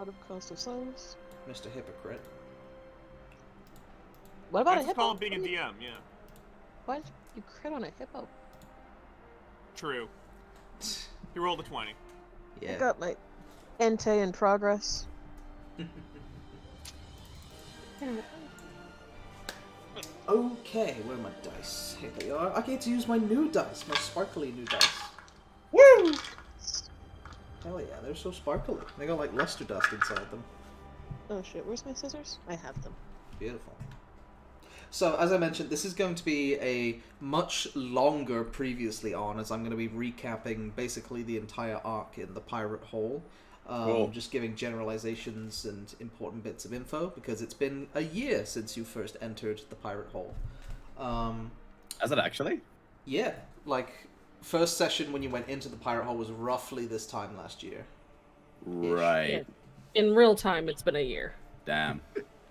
out of cost of souls. Mr. Hypocrite. What about That's a called hippo? being a DM, yeah. Why did you crit on a hippo? True. He rolled a 20. I Yeah. got my Entei in progress. Okay, where are my dice? Here they are. I get to use my new dice, my sparkly new dice. Woo! Hell yeah, they're so sparkly. They got like luster dust inside them. Oh shit, where's my scissors? I have them. Beautiful. So, as I mentioned, this is going to be a much longer previously on, as I'm going to be recapping basically the entire arc in the Pirate Hole. Cool. Just giving generalizations and important bits of info, because it's been a year since you first entered the Pirate Hole. Is it actually? Yeah, like, first session when you went into the Pirate Hole was roughly this time last year. Right. Yeah. In real time, it's been a year. Damn.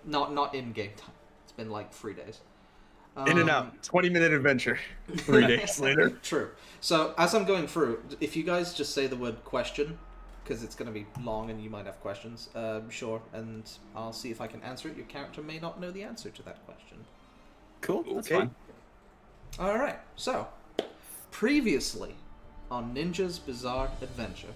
Not in-game time. It's been like 3 days. In and out. 20-minute adventure. 3 days later. True. So, as I'm going through, if you guys just say the word question, because it's going to be long and you might have questions, sure, and I'll see if I can answer it. Your character may not know the answer to that question. Cool. That's Okay. fine. Alright, so, previously on Ninja's Bizarre Adventure,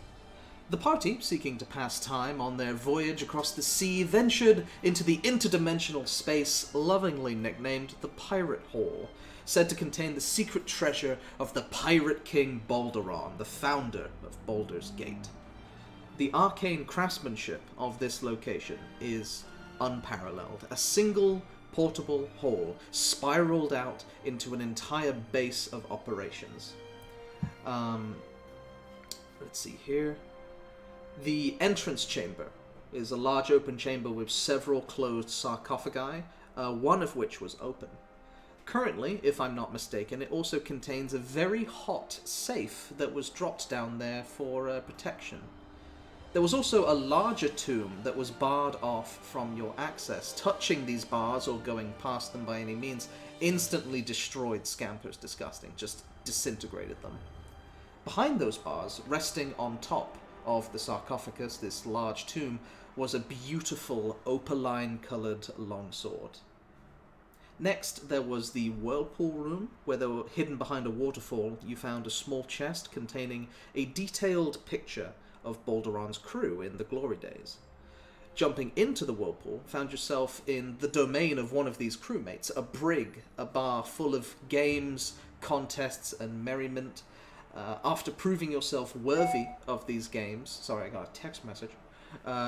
the party, seeking to pass time on their voyage across the sea, ventured into the interdimensional space lovingly nicknamed the Pirate Hole, said to contain the secret treasure of the Pirate King Balderon, the founder of Baldur's Gate. The arcane craftsmanship of this location is unparalleled. A single portable hole spiraled out into an entire base of operations. Let's see here. The entrance chamber is a large open chamber with several closed sarcophagi, one of which was open. Currently, if I'm not mistaken, it also contains a very hot safe that was dropped down there for protection. There was also a larger tomb that was barred off from your access. Touching these bars or going past them by any means instantly destroyed Scamper's Disgusting, just disintegrated them. Behind those bars, resting on top of the sarcophagus, this large tomb, was a beautiful opaline-coloured longsword. Next, there was the whirlpool room, where they were hidden behind a waterfall. You found a small chest containing a detailed picture of Balderon's crew in the glory days. Jumping into the whirlpool, found yourself in the domain of one of these crewmates, a brig, a bar full of games, contests, and merriment. After proving yourself worthy of these games, sorry, I got a text message,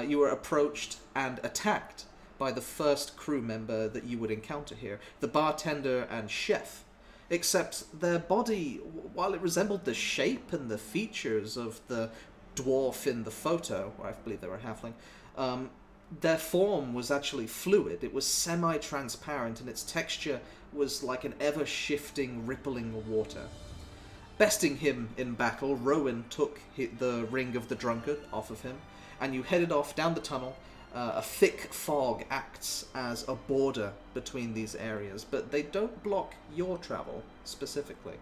you were approached and attacked by the first crew member that you would encounter here, the bartender and chef. Except their body, while it resembled the shape and the features of the dwarf in the photo, or I believe they were a halfling, their form was actually fluid. It was semi-transparent, and its texture was like an ever-shifting, rippling water. Besting him in battle, Rowan took the Ring of the Drunkard off of him, and you headed off down the tunnel. A thick fog acts as a border between these areas, but they don't block your travel specifically.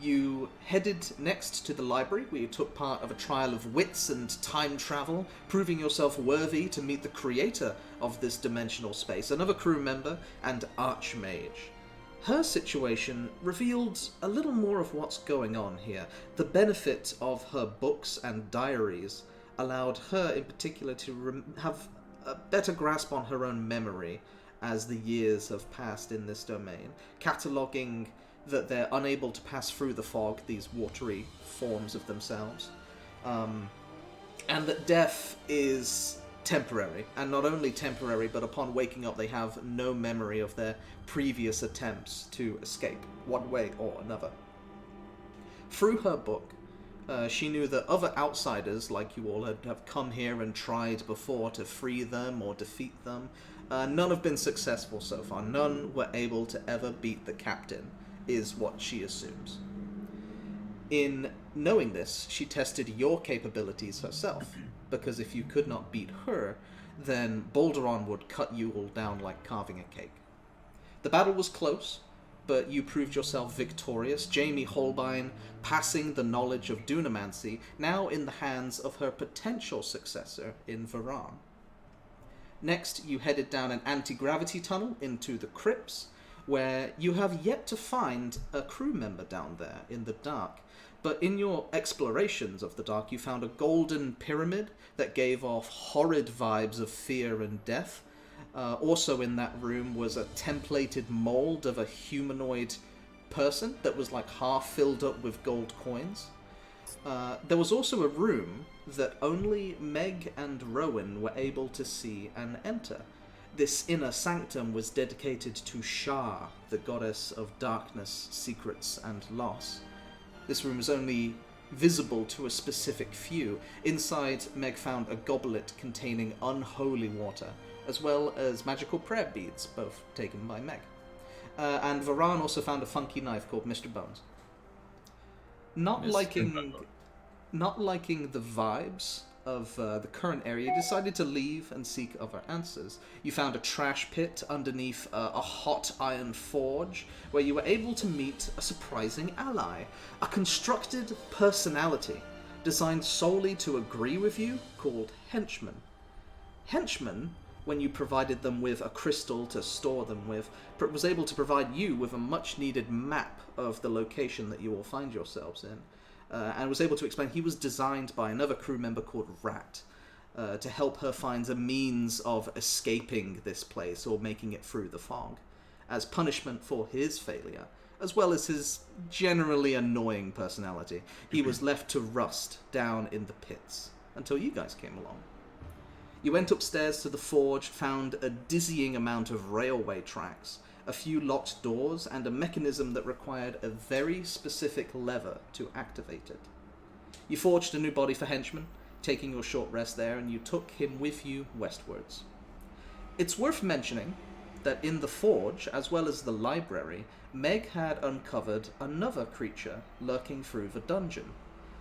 You headed next to the library, where you took part of a trial of wits and time travel, proving yourself worthy to meet the creator of this dimensional space, another crew member and archmage. Her situation revealed a little more of what's going on here. The benefit of her books and diaries allowed her in particular to have a better grasp on her own memory as the years have passed in this domain, cataloguing that they're unable to pass through the fog, these watery forms of themselves, and that death is temporary, and not only temporary, but upon waking up they have no memory of their previous attempts to escape, one way or another. Through her book, she knew that other outsiders like you all have come here and tried before to free them or defeat them. None have been successful so far. None were able to ever beat the captain, is what she assumes. In knowing this, she tested your capabilities herself, because if you could not beat her, then Balderon would cut you all down like carving a cake. The battle was close. but you proved yourself victorious, Jamie Holbein passing the knowledge of Dunamancy, now in the hands of her potential successor in Varan. Next, you headed down an anti-gravity tunnel into the crypts, where you have yet to find a crew member down there in the dark. But in your explorations of the dark, you found a golden pyramid that gave off horrid vibes of fear and death. Also in that room was a templated mold of a humanoid person that was like half filled up with gold coins. There was also a room that only Meg and Rowan were able to see and enter. This inner sanctum was dedicated to Shar, the goddess of darkness, secrets, and loss. This room was only visible to a specific few. Inside, Meg found a goblet containing unholy water, as well as magical prayer beads, both taken by Meg. And Varan also found a funky knife called Mr. Bones. Not liking the vibes of the current area, you decided to leave and seek other answers. You found a trash pit underneath a hot iron forge, where you were able to meet a surprising ally, a constructed personality designed solely to agree with you, called henchmen. Henchmen, when you provided them with a crystal to store them with, was able to provide you with a much-needed map of the location that you will find yourselves in. And was able to explain he was designed by another crew member called Rat to help her find a means of escaping this place or making it through the fog, as punishment for his failure, as well as his generally annoying personality. He was left to rust down in the pits until you guys came along. You went upstairs to the forge, found a dizzying amount of railway tracks, a few locked doors, and a mechanism that required a very specific lever to activate it. You forged a new body for Henchman, taking your short rest there, and you took him with you westwards. It's worth mentioning that in the forge, as well as the library, Meg had uncovered another creature lurking through the dungeon.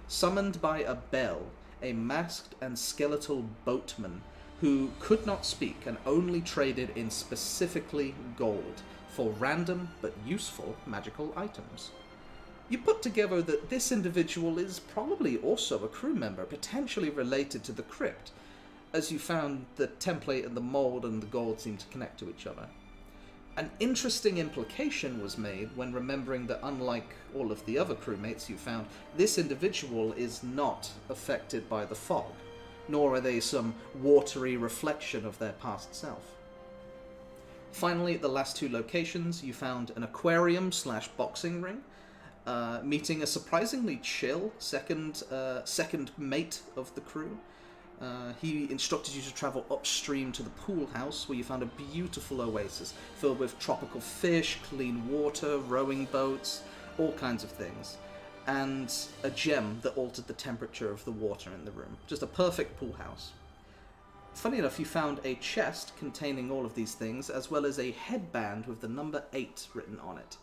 Summoned by a bell, a masked and skeletal boatman who could not speak and only traded in specifically gold for random but useful magical items. You put together that this individual is probably also a crew member, potentially related to the crypt, as you found the template and the mold and the gold seemed to connect to each other. An interesting implication was made when remembering that unlike all of the other crewmates you found, this individual is not affected by the fog, nor are they some watery reflection of their past self. Finally, at the last two locations, you found an aquarium/boxing ring, meeting a surprisingly chill second mate of the crew. He instructed you to travel upstream to the pool house, where you found a beautiful oasis filled with tropical fish, clean water, rowing boats, all kinds of things, and a gem that altered the temperature of the water in the room. Just a perfect pool house. Funny enough, you found a chest containing all of these things, as well as a headband with the number 8 written on it,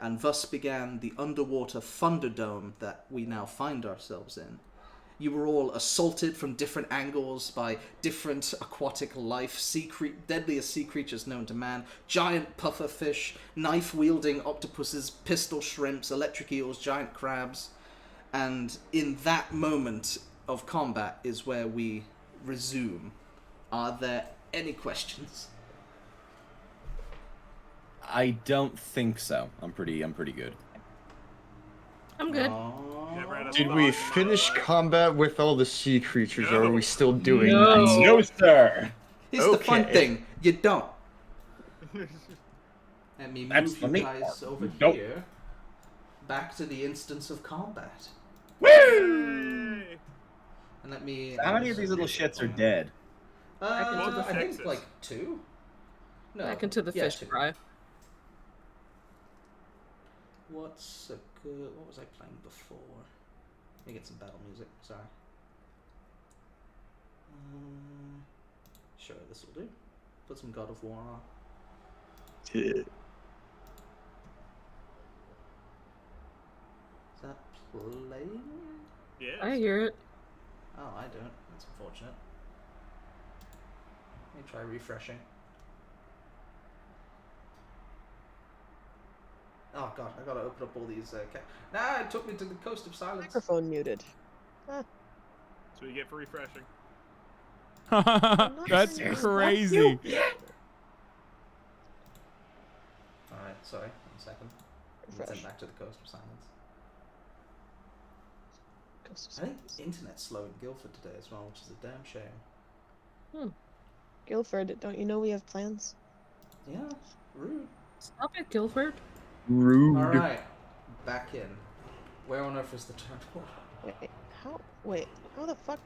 and thus began the underwater Thunderdome that we now find ourselves in. You were all assaulted from different angles by different aquatic life, deadliest sea creatures known to man, giant pufferfish, knife-wielding octopuses, pistol shrimps, electric eels, giant crabs, and in that moment of combat is where we resume. Are there any questions? I don't think so. I'm pretty good. I'm good. Never had a Did thought we in my finish life. combat with all the sea creatures, or are we still doing No. that? No, sir. Here's the fun Okay. thing. You don't. Let me That's move you funny. guys over Nope. here. Back to the instance of combat. Woo! Yay! And let me... How many of these little shits are dead? Back into the I think Texas. like 2. No. Back into the yeah, fish 2. fry. What was I playing before? Let me get some battle music. Sorry. Sure, this will do. Put some God of War on. Yeah. Is that playing? Yes. I hear it. Oh, I don't. That's unfortunate. Let me try refreshing. Oh god, I gotta open up all these. Nah, it took me to the coast of silence. Microphone muted. That's what you get for refreshing. That's Yes. crazy. Alright, sorry, 1 second. We'll Refresh. send back to the coast of silence. Ghost of I think Silence. internet's slow in Guildford today as well, which is a damn shame. Guildford, don't you know we have plans? Yeah, rude. Stop it, Guildford. Rude. Alright, back in. Where on earth is the turtle? Wait, how the fuck?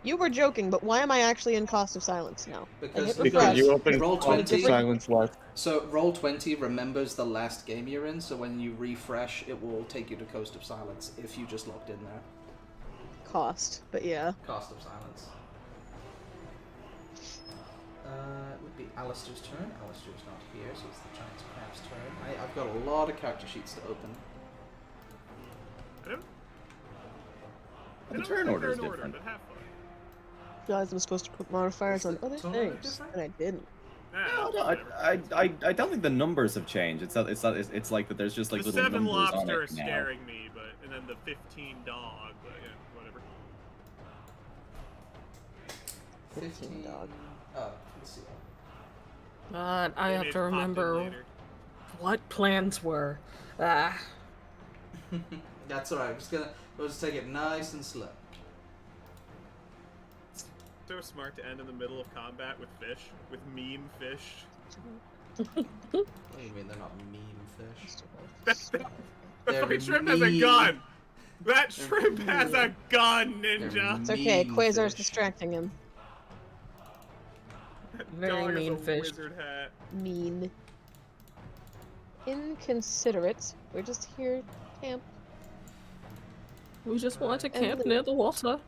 You were joking, but why am I actually in Cost of Silence now? Because refresh. You opened Roll Call to 20. Silence left. So Roll20 remembers the last game you're in, so when you refresh, it will take you to Coast of Silence if you just logged in there. Cost, but yeah. Cost of Silence. It would be Alistair's turn. Alistair's not here, so it's the Giant's Crab's turn. I've got a lot of character sheets to open. I don't. I The don't turn think order they're is in order, different. but have fun. Realized I'm supposed to put modifiers on other Totally things, different. and I didn't. Nah, No, whatever. I don't think the numbers have changed. It's like that. There's just like The little 7 numbers on lobster it is now. scaring me, but and then the 15 dog, but yeah, whatever. 15 dog. Oh, let's see. God, I Maybe have it to popped in remember later. what plans were. Ah. That's alright. We'll just take it nice and slow. So smart to end in the middle of combat with fish, with meme fish. What do you mean they're not meme fish? The They're fucking shrimp has a mean. gun! That They're shrimp has a gun, ninja! They're It's okay, mean Quasar's fish. distracting him. That Very dog has mean a fish. wizard hat. Mean. Inconsiderate. We're just here to camp. We just want to And camp live. near the water.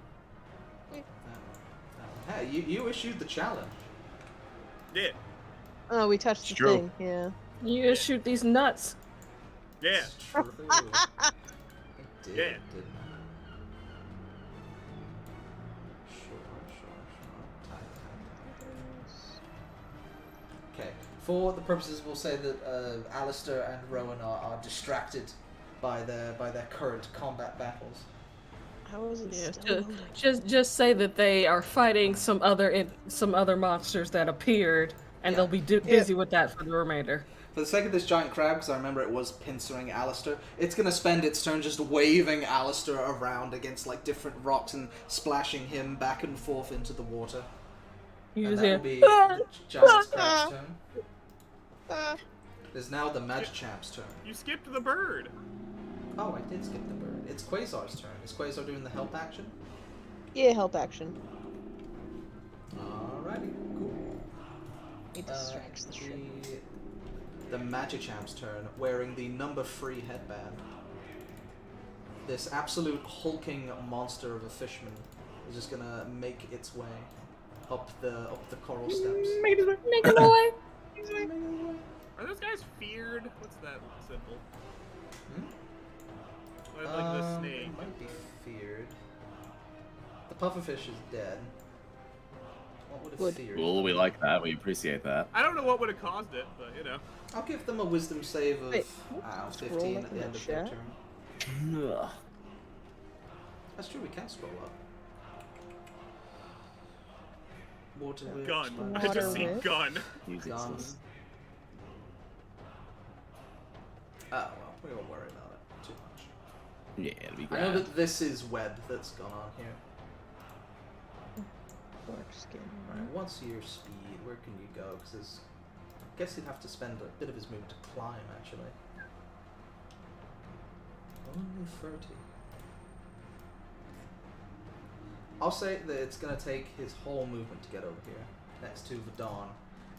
Hey, you issued the challenge. Yeah, Oh, we touched It's the true. thing, yeah. You just shoot these nuts. yeah. It's true. It did, Yeah. didn't it? Sure. Okay. For the purposes, we'll say that Alistair and Rowan are distracted by their current combat battles. How is it Yeah, still loading? just say that they are fighting some other monsters that appeared, and Yeah. they'll be busy with that for the remainder. For the sake of this giant crab, because I remember it was pincering Alistair, it's going to spend its turn just waving Alistair around against like different rocks and splashing him back and forth into the water. You And just that hear, will be the giant crab's turn. Ah, It is now the Magichamp's turn. You skipped the bird. Oh, I did skip the bird. It's Quasar's turn. Is Quasar doing the help action? yeah, help action. Alrighty, cool. He distracts the shrimp. The Magichamp's turn, wearing the number 3 headband. This absolute hulking monster of a fishman is just gonna make its way up the coral steps. make a noise. Are those guys feared? What's that symbol? Hmm? Like the snake. It might be feared. The pufferfish is dead. What would have Would. feared? Cool, we like that. We appreciate that. I don't know what would have caused it, but you know. I'll give them a wisdom save of Wait, 15 scroll at up the in end the of their chat? turn. Ugh. That's true, we can scroll up. Water whip, Gun. sponge, I just see Water whip. gun. Use gun. this. Oh well, we won't worry about it too much. Yeah, it'll be I know grand. that this is web that's gone on here. Dark skin. Alright, what's your speed? Where can you go? Because I guess you'd have to spend a bit of his move to climb, actually. Only 30. I'll say that it's going to take his whole movement to get over here, next to the Dawn.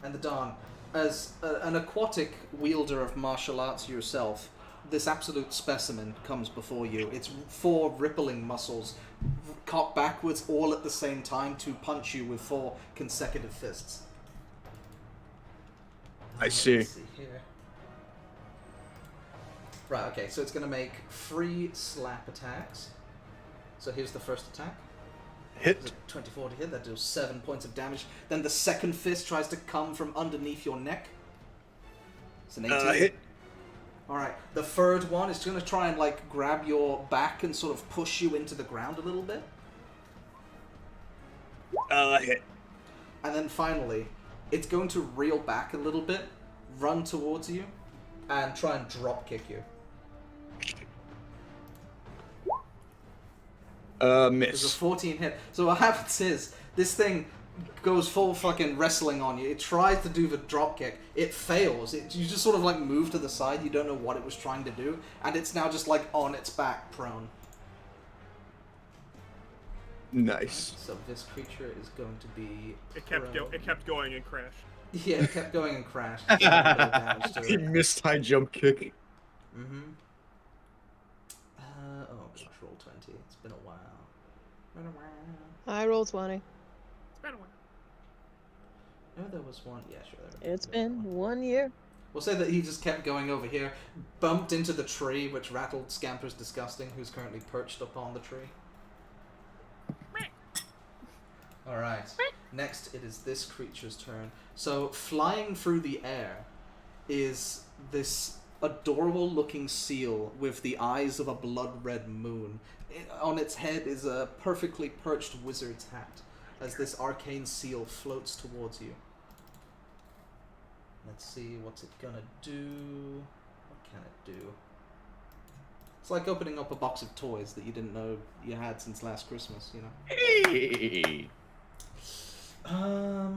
And the Dawn, as an aquatic wielder of martial arts yourself, this absolute specimen comes before you. Its 4 rippling muscles cock backwards all at the same time to punch you with 4 consecutive fists. I see. Let's see here. Right, okay, so it's going to make 3 slap attacks. So here's the first attack. Is Hit. it 24 to hit? That deals 7 points of damage. Then the second fist tries to come from underneath your neck. It's an 18. Hit. Alright, the third one is going to try and, like, grab your back and sort of push you into the ground a little bit. Hit. And then finally, it's going to reel back a little bit, run towards you, and try and drop kick you. There's a Miss. 14 hit. So what happens is, this thing goes full fucking wrestling on you. It tries to do the drop kick. It fails. You just sort of like move to the side. You don't know what it was trying to do. And it's now just like on its back, prone. Nice. So this creature is going to be It kept going and crashed. Yeah, it kept going and crashed. So a little damage to He it. missed high jump kick. Mm-hmm. Oh gosh, roll 20. It's been a while. Been a while. I roll 20. It's been a while. No, there was one. Yeah, sure. It's been 1 year. We'll say that he just kept going over here, bumped into the tree, which rattled Scamper's Disgusting, who's currently perched upon the tree. Alright, next it is this creature's turn. So, flying through the air is this adorable looking seal with the eyes of a blood-red moon. On its head is a perfectly perched wizard's hat, as this arcane seal floats towards you. Let's see, what's it gonna do? What can it do? It's like opening up a box of toys that you didn't know you had since last Christmas, you know? Hey. Yeah,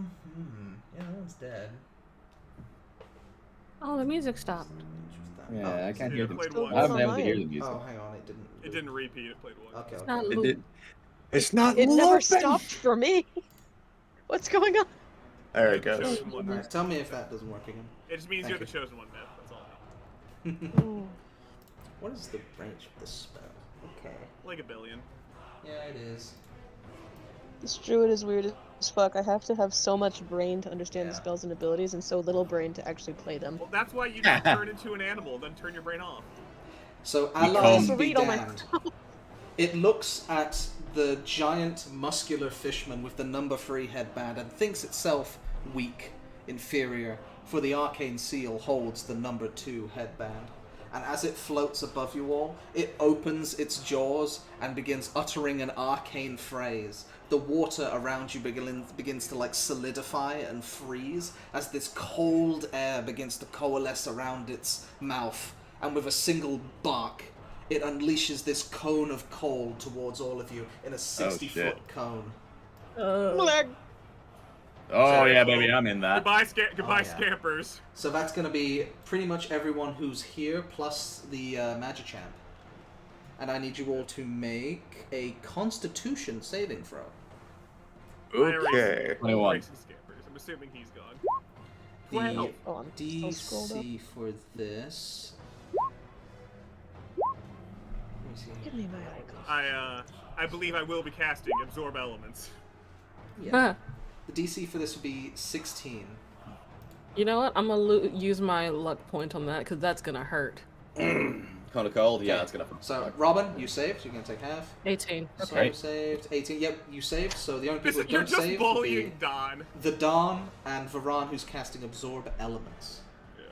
that one's dead. Oh, the music stopped. Yeah, I can't hear them. Played Still one. I haven't been able to online. hear the music. Oh, hang on, it didn't. It didn't repeat. It played one. Okay, okay. Not It loop. did. It's not It never looping. stopped for me. What's going on? There You're it the goes. chosen one. Alright, tell me if that doesn't work again. It just means Thank you're the you. chosen one, man. That's all. Ooh. What is the range of this spell? Okay. Like a billion. Yeah, it is. This druid is weird as fuck. I have to have so much brain to understand the Yeah. spells and abilities, and so little brain to actually play them. Well, that's why you just turn into an animal, then turn your brain off. So, Because- allies be Read all my- damned. It looks at the giant muscular fishman with the number 3 headband and thinks itself weak, inferior, for the arcane seal holds the number 2 headband. And as it floats above you all, it opens its jaws and begins uttering an arcane phrase. The water around you begins to like solidify and freeze as this cold air begins to coalesce around its mouth. And with a single bark, it unleashes this cone of cold towards all of you in a 60-foot cone. Blag. Oh yeah, baby, I'm in that. Goodbye, yeah. scampers. So that's going to be pretty much everyone who's here, plus the Magichamp. And I need you all to make a Constitution saving throw. Okay. 21. Racing scampers. I'm assuming he's gone. The Well, Oh, I'm still scrolled up. DC for this... Let me see. Give me my icon. I believe I will be casting Absorb Elements. Yeah. Huh. The DC for this would be 16. You know what? I'm gonna use my luck point on that because that's gonna hurt. Kind of cold. Yeah, Okay. that's gonna. So, Robin, you saved. You're going to take half. 18. So Okay. saved. 18. Yep, you saved. So the only people Listen, who you're don't just save would be bullying Don. the Dawn and Varan, who's casting Absorb Elements. Yeah.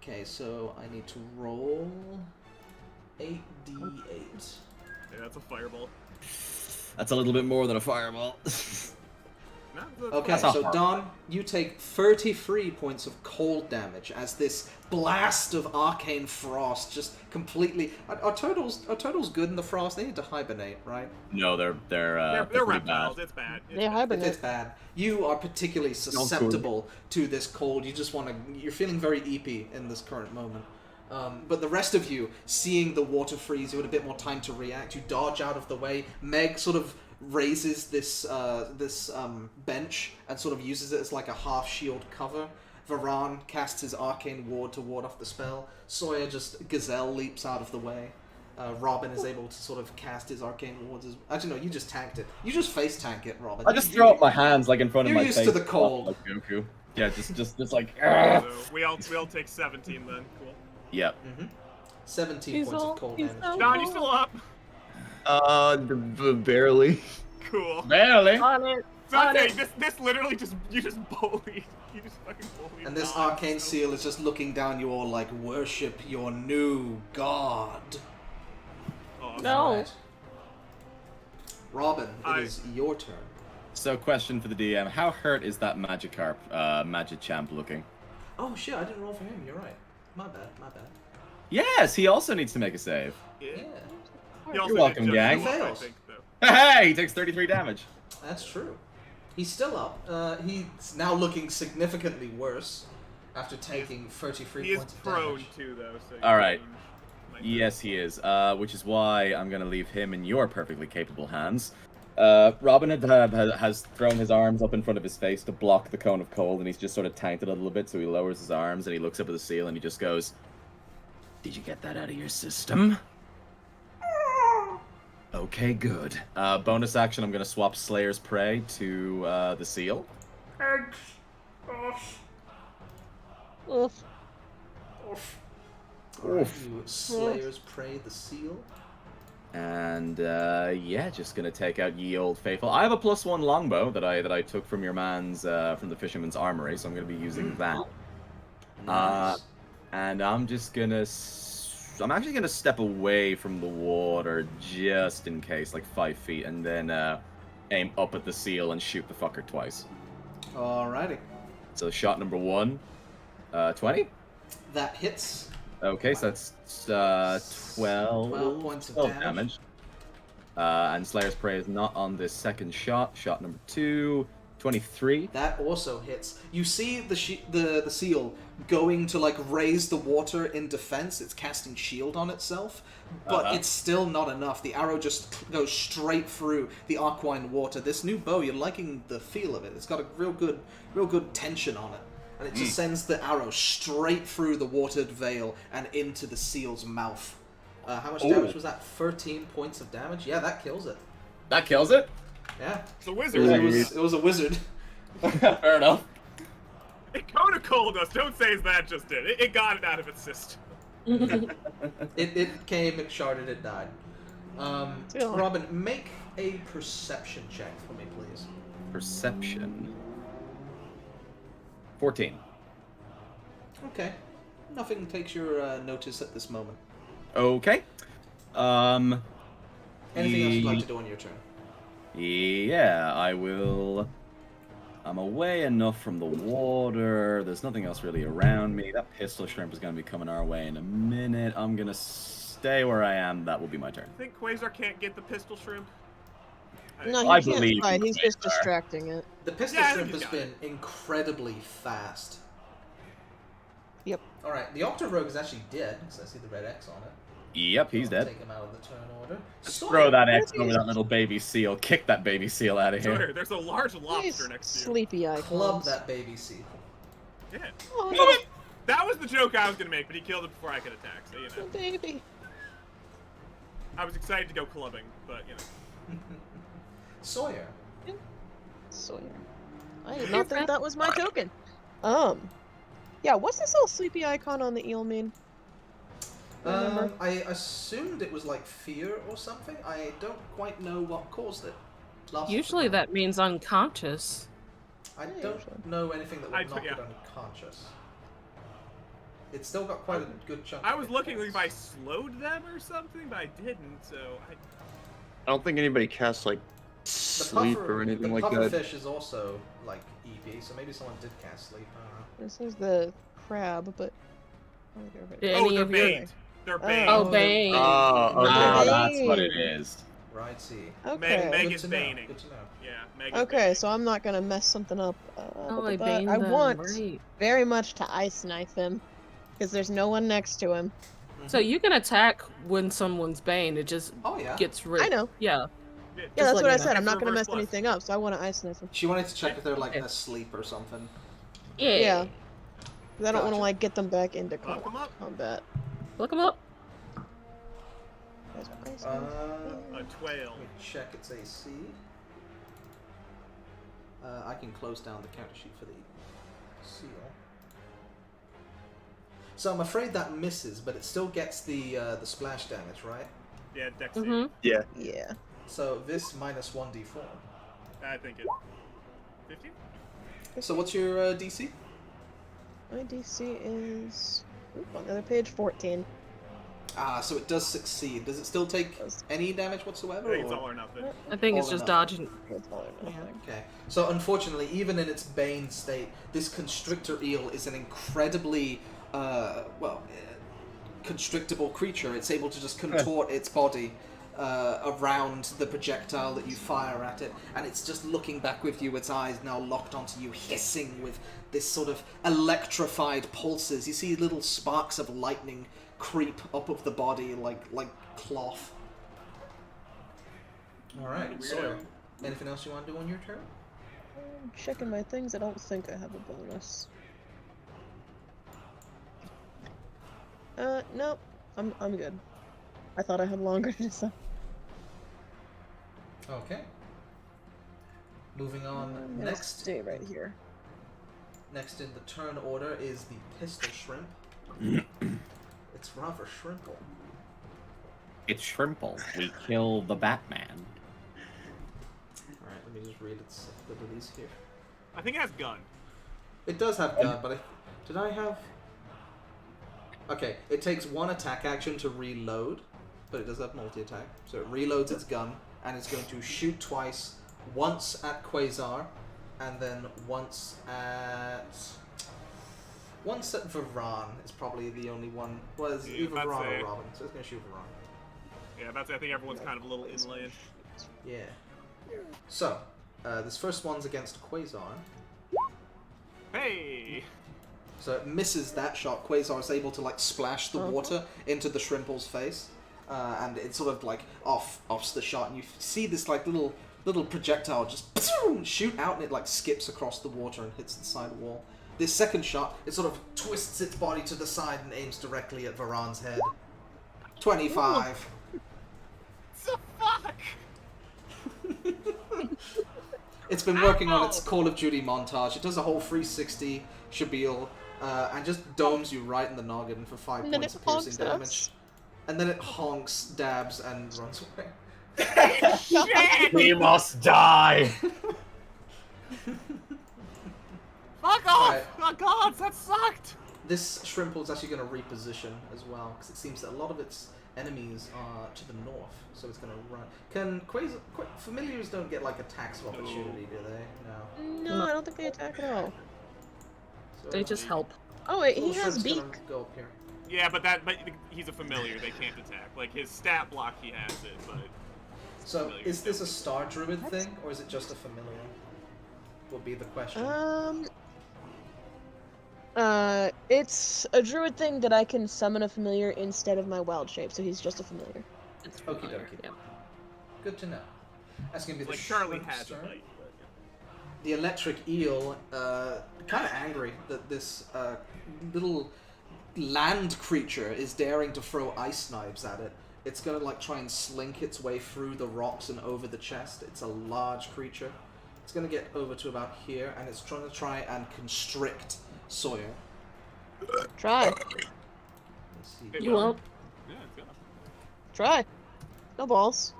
Okay, so I need to roll 8d8. Yeah, that's a fireball. That's a little bit more than a fireball. Okay, That's not so hard. Dawn, you take 33 points of cold damage as this blast of arcane frost just completely. Are turtles good in the frost? They need to hibernate, right? No, they're They're pretty reptiles. bad. It's bad. They If hibernate. it's bad, you are particularly susceptible to this cold. You just want to. You're feeling very eepy in this current moment. But the rest of you, seeing the water freeze, you had a bit more time to react. You dodge out of the way. Meg sort of raises this bench and sort of uses it as like a half shield cover. Varan casts his arcane ward to ward off the spell. Sawyer just gazelle leaps out of the way. Robin is able to sort of cast his arcane wards as... Actually, no, you just tanked it. You just face tank it, Robin. I just throw up my hands like in front of You're my used face. to the cold. Like Goku. Yeah, just like. So we all take 17 then. Cool. Yep. 17 He's points all- of cold he's damage. all- Don, you still up? Barely. Cool. Barely. On it. Dante, this literally just you just bullied. You just fucking bullied. And this God, arcane so- seal is just looking down you all like, worship your new god. Oh, No. Alright. Robin, it is your turn. So, question for the DM: how hurt is that Magikarp, Magichamp looking? Oh shit, I didn't roll for him, you're right. My bad. Yes, he also needs to make a save. Yeah. Yeah, He also You're welcome, did just gang. show up, I Fails. think, though. Hey, he takes 33 damage. that's true. He's still up. He's now looking significantly worse after taking 33 He is points of prone damage. too, though. So All right. might- Yes, he is. Which is why I'm gonna leave him in your perfectly capable hands. Robin has thrown his arms up in front of his face to block the cone of cold, and he's just sort of tanked it a little bit, so he lowers his arms and he looks up at the seal and he just goes, "Did you get that out of your system?" Okay, good. Bonus action, I'm gonna swap Slayer's Prey to the seal. Oof. Alright, you Slayer's Prey the seal. And yeah, just gonna take out ye old faithful. I have a +1 longbow that I took from your man's from the fisherman's armory, so I'm gonna be using that. Nice. And I'm just gonna I'm actually gonna step away from the water just in case, like 5 feet, and then aim up at the seal and shoot the fucker twice. Alrighty. So shot number 1, 20. That hits. Okay, so that's 12, 12 points of 12 damage. And Slayer's Prey is not on this second shot. Shot number 2, 23. That also hits. You see the seal going to like raise the water in defense. It's casting shield on itself, but it's still not enough. The arrow just goes straight through the Arquine water. This new bow, you're liking the feel of it. It's got a real good tension on it, and it just sends the arrow straight through the watered veil and into the seal's mouth. How much damage was that? 13 points of damage. Yeah, that kills it. That kills it. Yeah, It's a wizard. it was a wizard. Fair enough. It could have cold us. Don't say that just did. It got it out of its system. It came, it sharded, it died. Yeah. Robin, make a perception check for me, please. Perception. 14. Okay. Nothing takes your notice at this moment. Okay. Anything else you'd like to do on your turn? Yeah, I will. I'm away enough from the water. There's nothing else really around me. That pistol shrimp is going to be coming our way in a minute. I'm going to stay where I am. That will be my turn. I think Quasar can't get the pistol shrimp. No, he I can't believe fight. in He's just Quasar. distracting it. The pistol Yeah, I shrimp think has he's got been incredibly fast. Yep. Alright, the Octo Rogue is actually dead, because I see the red X on it. Yep, he's I'll dead. Take him out of the turn order. Throw that X over that little baby seal. Kick that baby seal out of Sawyer, here. there's a large These lobster next to you. sleepy icons. Club that baby seal. Yeah. Oh, That was the joke I was gonna make, but he killed it before I could attack. So you know, baby. I was excited to go clubbing, but you know. Sawyer. Sawyer. I did not think that was my token. Yeah, what's this little sleepy icon on the eel mean? Remember? I assumed it was like fear or something. I don't quite know what caused it. Usually that means unconscious. I Yeah, don't usually. know anything that would knock yeah. it unconscious. It's still got quite a good chunk. I of was hit looking points. if I slowed them or something, but I didn't. So I. I don't think anybody casts like The sleep puffer, or anything the like puffer that. fish is also like EP, so maybe someone did cast sleep. I don't know. This is the crab, but. Yeah. Oh, Any they're of your- bait. They're bait. Oh, Bane. Oh, okay. Ah, Bane. that's what it is. Right, see. Okay. Meg Good is to know. baning. Good to know. Yeah, Meg is Okay, baning. so I'm not gonna mess something up. Oh, I but baned I them, want right. very much to ice knife him, because there's no one next to him. So you can attack when someone's Bane. It just Oh yeah. gets rid. I know. Yeah. Yeah, Just that's let what I me said. know. I'm not It's gonna reverse mess plus. anything up, so I want to ice knife him. She wanted to check if they're like Okay. asleep or something. Yeah. Yeah. 'Cause I don't want to Gotcha. like get them back into Lock 'em up. combat. Look him up. Guys, ice Uh, A twale. Let me check its AC. I can close down the counter sheet for the seal. So I'm afraid that misses, but it still gets the splash damage, right? Yeah, Dex. Mm-hmm. Yeah. Yeah. So this minus 1d4. I think it. 15? So what's your DC? My DC is on the other page 14. So it does succeed. Does it still take any damage whatsoever? I think it's all or nothing. I think it's All or just nothing. dodging. It's all or nothing. Okay. So unfortunately, even in its bane state, this constrictor eel is an incredibly, constrictable creature. It's able to just contort its body around the projectile that you fire at it, and it's just looking back with you, its eyes now locked onto you, hissing with this sort of electrified pulses. You see little sparks of lightning creep up of the body like cloth. Alright, so anything else you want to do on your turn? I'm checking my things. I don't think I have a bonus. No. I'm good. I thought I had longer to decide. Okay. Moving on, I'm gonna next stay right here. next in the turn order is the pistol shrimp. It's rather shrimple. It's Shrimple. We kill the Batman. Alright, let me just read its abilities here. I think it has gun. It does have gun, but did I have... Okay, it takes one attack action to reload, but it does have multi-attack. So it reloads its gun, and it's going to shoot twice, once at Quasar, and then once at Varan is probably the only one. Well, it's either Varan or Robin, so it's going to shoot Varan. Yeah, I think everyone's kind of a little inland. Yeah. So, this first one's against Quasar. Hey! So it misses that shot. Quasar is able to like splash the water into the Shrimple's face, and it sort of like offs the shot, and you see this like little projectile just shoot out, and it like skips across the water and hits the side wall. This second shot, it sort of twists its body to the side and aims directly at Varan's head. 25. The fuck? It's been working on its Call of Duty montage. It does a whole 360 shabil, and just domes you right in the noggin for 5 points of piercing damage. And then it honks, dabs, and runs away. Shit! We must die! Fuck off! Right. Oh god, that sucked! This Shrimple is actually going to reposition as well, because it seems that a lot of its enemies are to the north, so it's going to run. Can familiars don't get like attacks of opportunity, do they? No. No, I don't think they attack at all. So They just help. Oh wait, he little has shrimp's beak. gonna go up here. Yeah, but he's a familiar. They can't attack. Like his stat block, he has it, but. So familiar is this a don't. Star Druid thing, or is it just a familiar? Would be the question. It's a druid thing that I can summon a familiar instead of my wild shape, so he's just a familiar. It's Okie familiar, dokie. yeah. Good to know. That's gonna be the Like Charlie shrimp's has a turn. bite, but. The electric eel, kind of angry that this little land creature is daring to throw ice knives at it. It's gonna like try and slink its way through the rocks and over the chest. It's a large creature. It's gonna get over to about here, and it's trying to try and constrict Sawyer. Try. Let's see. It You will. won't. Yeah, it's gonna. Try. No balls.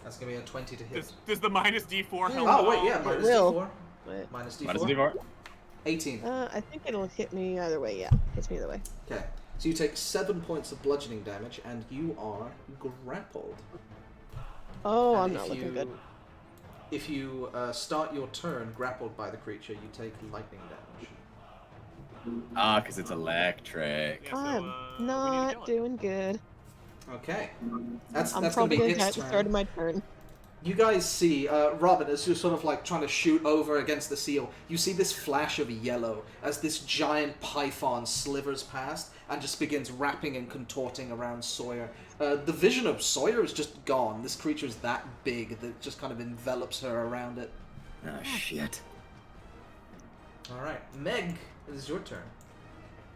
That's gonna be a 20 to hit. Does the minus D4 help? Oh wait, yeah, It minus will. D4. Wait. Minus D4. Minus D4. 18. I think it'll hit me either way, yeah. Hits me either way. Okay, so you take 7 points of bludgeoning damage, and you are grappled. Oh, And I'm not if looking you- good. If you start your turn grappled by the creature, you take lightning damage. Ah, because it's electric. Yeah, so, I'm we need to not kill it. doing good. Okay, that's I'm gonna probably be gonna its die at the turn. start of my turn. You guys see Robin as you're sort of like trying to shoot over against the seal. You see this flash of yellow as this giant python slivers past and just begins wrapping and contorting around Sawyer. The vision of Sawyer is just gone. This creature's that big that it just kind of envelops her around it. Oh, shit. All right, Meg, it is your turn.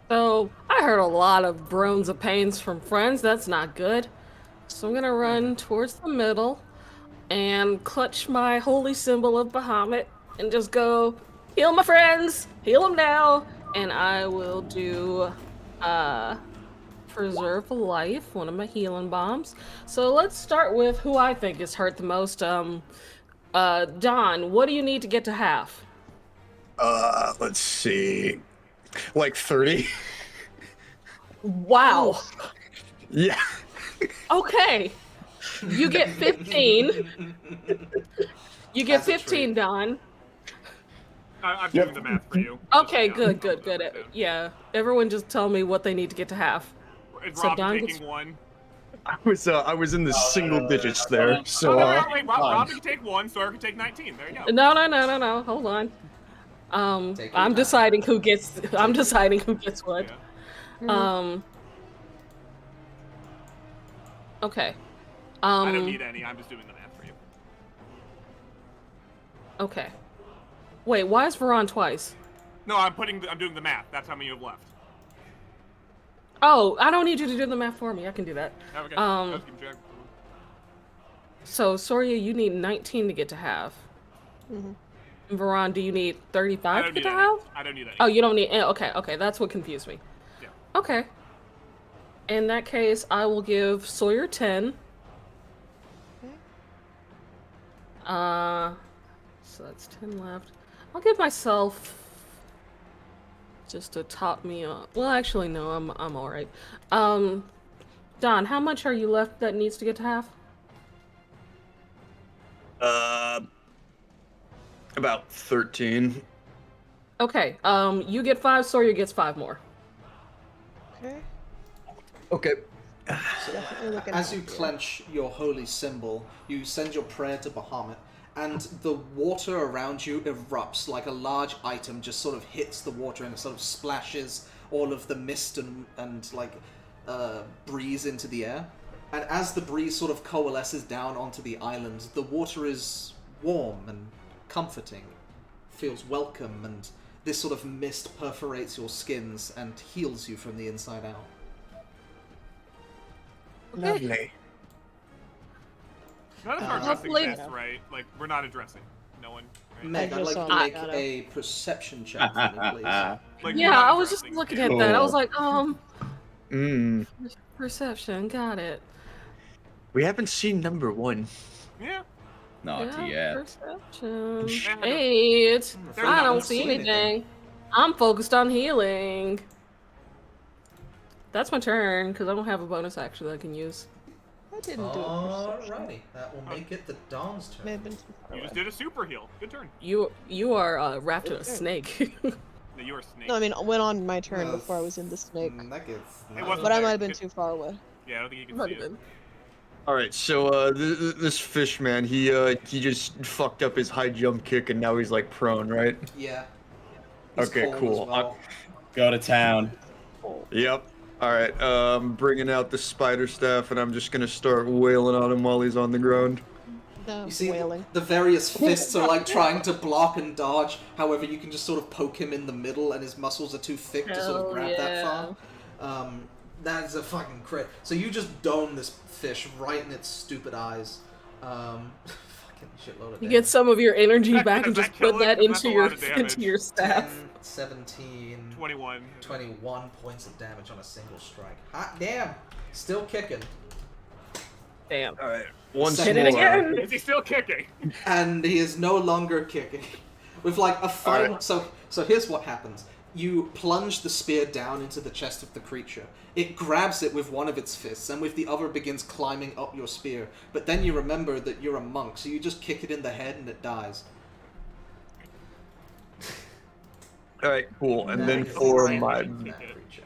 So, I heard a lot of groans of pains from friends. That's not good. So I'm gonna run towards the middle and clutch my holy symbol of Bahamut and just go, heal my friends, heal them now, and I will do preserve life, one of my healing bombs. So let's start with who I think is hurt the most. Don, what do you need to get to half? Let's see. Like 30? Wow. Yeah. Okay. You get 15. You get 15, Don. I'm doing the math for you. Okay, Just, good. Yeah, everyone just tell me what they need to get to half. Is So Rob Don taking gets- one? I was in the single digits there, so Wait, Rob can take one, Sawyer can take 19. There you go. No. Hold on. Take your I'm time. deciding who gets. I'm deciding who gets what. Yeah. Okay. I don't need any. I'm just doing the math for you. Okay. Wait, why is Veron twice? No, I'm doing the math. That's how many you have left. Oh, I don't need you to do the math for me. I can do that. Okay. I was keeping track. So Soria, you need 19 to get to half. Mm-hmm. Veron, do you need 35 to get to any. half? I don't need any. Oh, you don't need. Okay. That's what confused me. Yeah. Okay. In that case, I will give Sawyer 10. So that's 10 left. I'll give myself just to top me up. Well, actually, no, I'm all right. Don, how much are you left that needs to get to half? about 13. Okay. You get 5. Sawyer gets 5 more. Okay. Okay. Definitely looking As you healthier. clench your holy symbol, you send your prayer to Bahamut, and the water around you erupts like a large item just sort of hits the water and it sort of splashes all of the mist and breeze into the air. And as the breeze sort of coalesces down onto the island, the water is warm and comforting, feels welcome, and this sort of mist perforates your skins and heals you from the inside out. Lovely. None of our addressing Hopefully- this, right? Like, we're not addressing. No one. Right? Meg, I I'd just like you saw to make that. a perception check for me, please. Like, we're Yeah, not I was just addressing looking it. at that. I was Cool. like, perception, got it. We haven't seen number 1. Yeah. Not Yeah, yet. perception. Yeah. 8. There's I not don't much see to anything. anything. I'm focused on healing. That's my turn, because I don't have a bonus action that I can use. I didn't do a perception. Alrighty, that will make it the Dawn's May turn. have been too far You just away. did a super heal. Good turn. You are wrapped in a snake. No, you are a snake. No, I mean, I went on my turn No, before I was in the snake. That gets It wasn't But I there. might have been too far away. Yeah, I don't think you can Might see have it. been. Alright, so this fish man, he just fucked up his high jump kick and now he's like prone, right? Yeah. He's Okay, cold cool. as well. Go to town. Yep. Alright, bringing out the spider staff and I'm just gonna start wailing on him while he's on the ground. No, You see, wailing. the various fists are like trying to block and dodge. However, you can just sort of poke him in the middle, and his muscles are too thick to sort of Hell grab that yeah. far. That is a fucking crit. So you just dome this fish right in its stupid eyes. Fucking shitload of You damage. get some of your energy Does back and that just kill put it? that 'Cause that's into a your lot of damage. into your staff. 10, 17, 21. 21 points of damage on a single strike. Hot damn! Still kicking. Damn. Alright, once Hit it more. again. Is he still kicking? And he is no longer kicking. With like a final. Alright. So here's what happens. You plunge the spear down into the chest of the creature. It grabs it with one of its fists, and with the other begins climbing up your spear. But then you remember that you're a monk, so you just kick it in the head and it dies. Alright, cool. And That then is for fine. my That creature.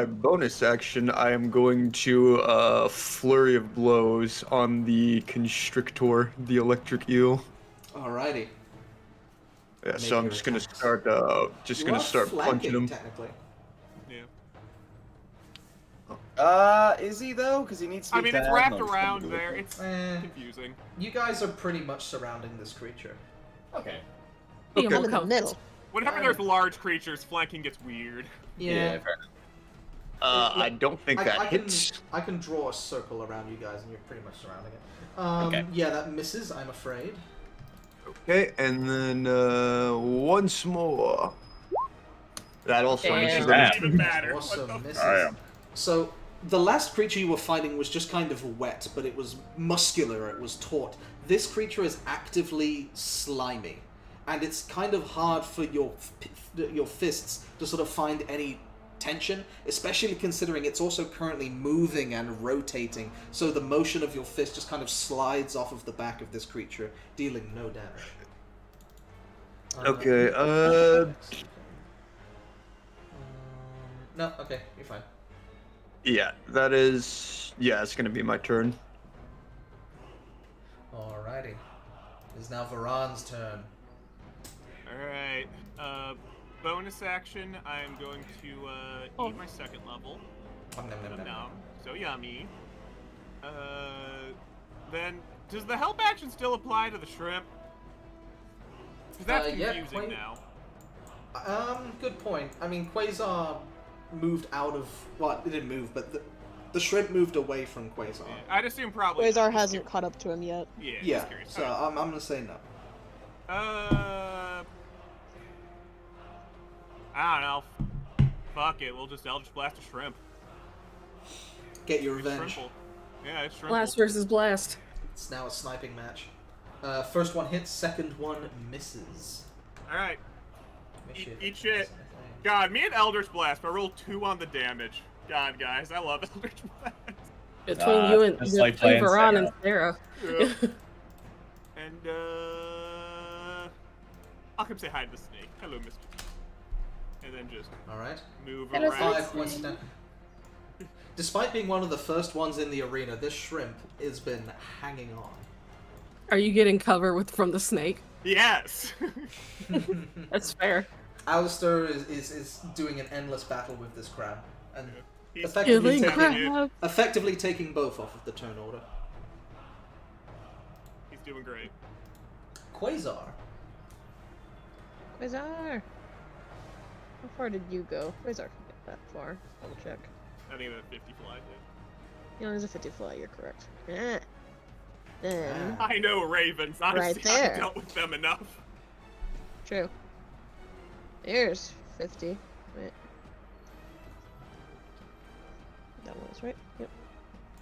bonus action, I am going to flurry of blows on the constrictor, the electric eel. Alrighty. Yeah, Make so I'm your just gonna attacks. start You are punching flanking, him. technically. Yeah. Is he though? Because he needs to be I mean, it's down. wrapped No, I'm just around gonna do it. there. It's Eh, confusing. you guys are pretty much surrounding this creature. Okay. Be I'm more in the comfortable. middle. Whenever there's large creatures, flanking gets weird. Yeah, fair enough. I don't think that I can, hits. I can draw a circle around you guys, and you're pretty much surrounding it. Okay. Yeah, that misses, I'm afraid. Okay, and then once more. That also Damn. misses. Damn. Even matter. Also What the misses. Damn. So, the last creature you were fighting was just kind of wet, but it was muscular, it was taut. This creature is actively slimy, and it's kind of hard for your fists to sort of find any tension, especially considering it's also currently moving and rotating, so the motion of your fist just kind of slides off of the back of this creature, dealing no damage. Okay, no, okay, you're fine. yeah, that is... Yeah, it's gonna be my turn. Alrighty. It is now Varan's turn. Alright. Bonus action, I'm going to eat my second level. Now, so yummy. Then, does the help action still apply to the shrimp? Because that's confusing now. Good point. I mean, Quasar moved out of... Well, it didn't move, but the shrimp moved away from Quasar. Yeah, I'd assume probably Quasar hasn't caught up to him yet. Yeah, so I'm gonna say no. I don't know. Fuck it, we'll just Eldritch Blast a shrimp. Get your revenge. Shrimple. Yeah, it's shrimp. Blast versus blast. It's now a sniping match. First one hits, second one misses. Alright. Eat shit. God, me and Eldritch Blast, but I rolled 2 on the damage. God, guys, I love Eldritch Blast. Between you and like Varan and Sarah. Yeah. And, I'll come say hi to the snake. Hello, Mr. And then just Alright. move Hello, around. 5 points down. Despite being one of the first ones in the arena, this shrimp has been hanging on. Are you getting cover from the snake? Yes! That's fair. Alistair is doing an endless battle with this crab, and He's effectively Killing taking, crab. effectively taking both off of the turn order. He's doing great. Quasar. Quasar! How far did you go? Quasar can get that far. Double check. I think that 50 fly did. Yeah, there's a 50 fly, you're correct. Then... I know ravens. Honestly, Right there. I've dealt with them enough. True. There's 50. Wait. That was right. Yep.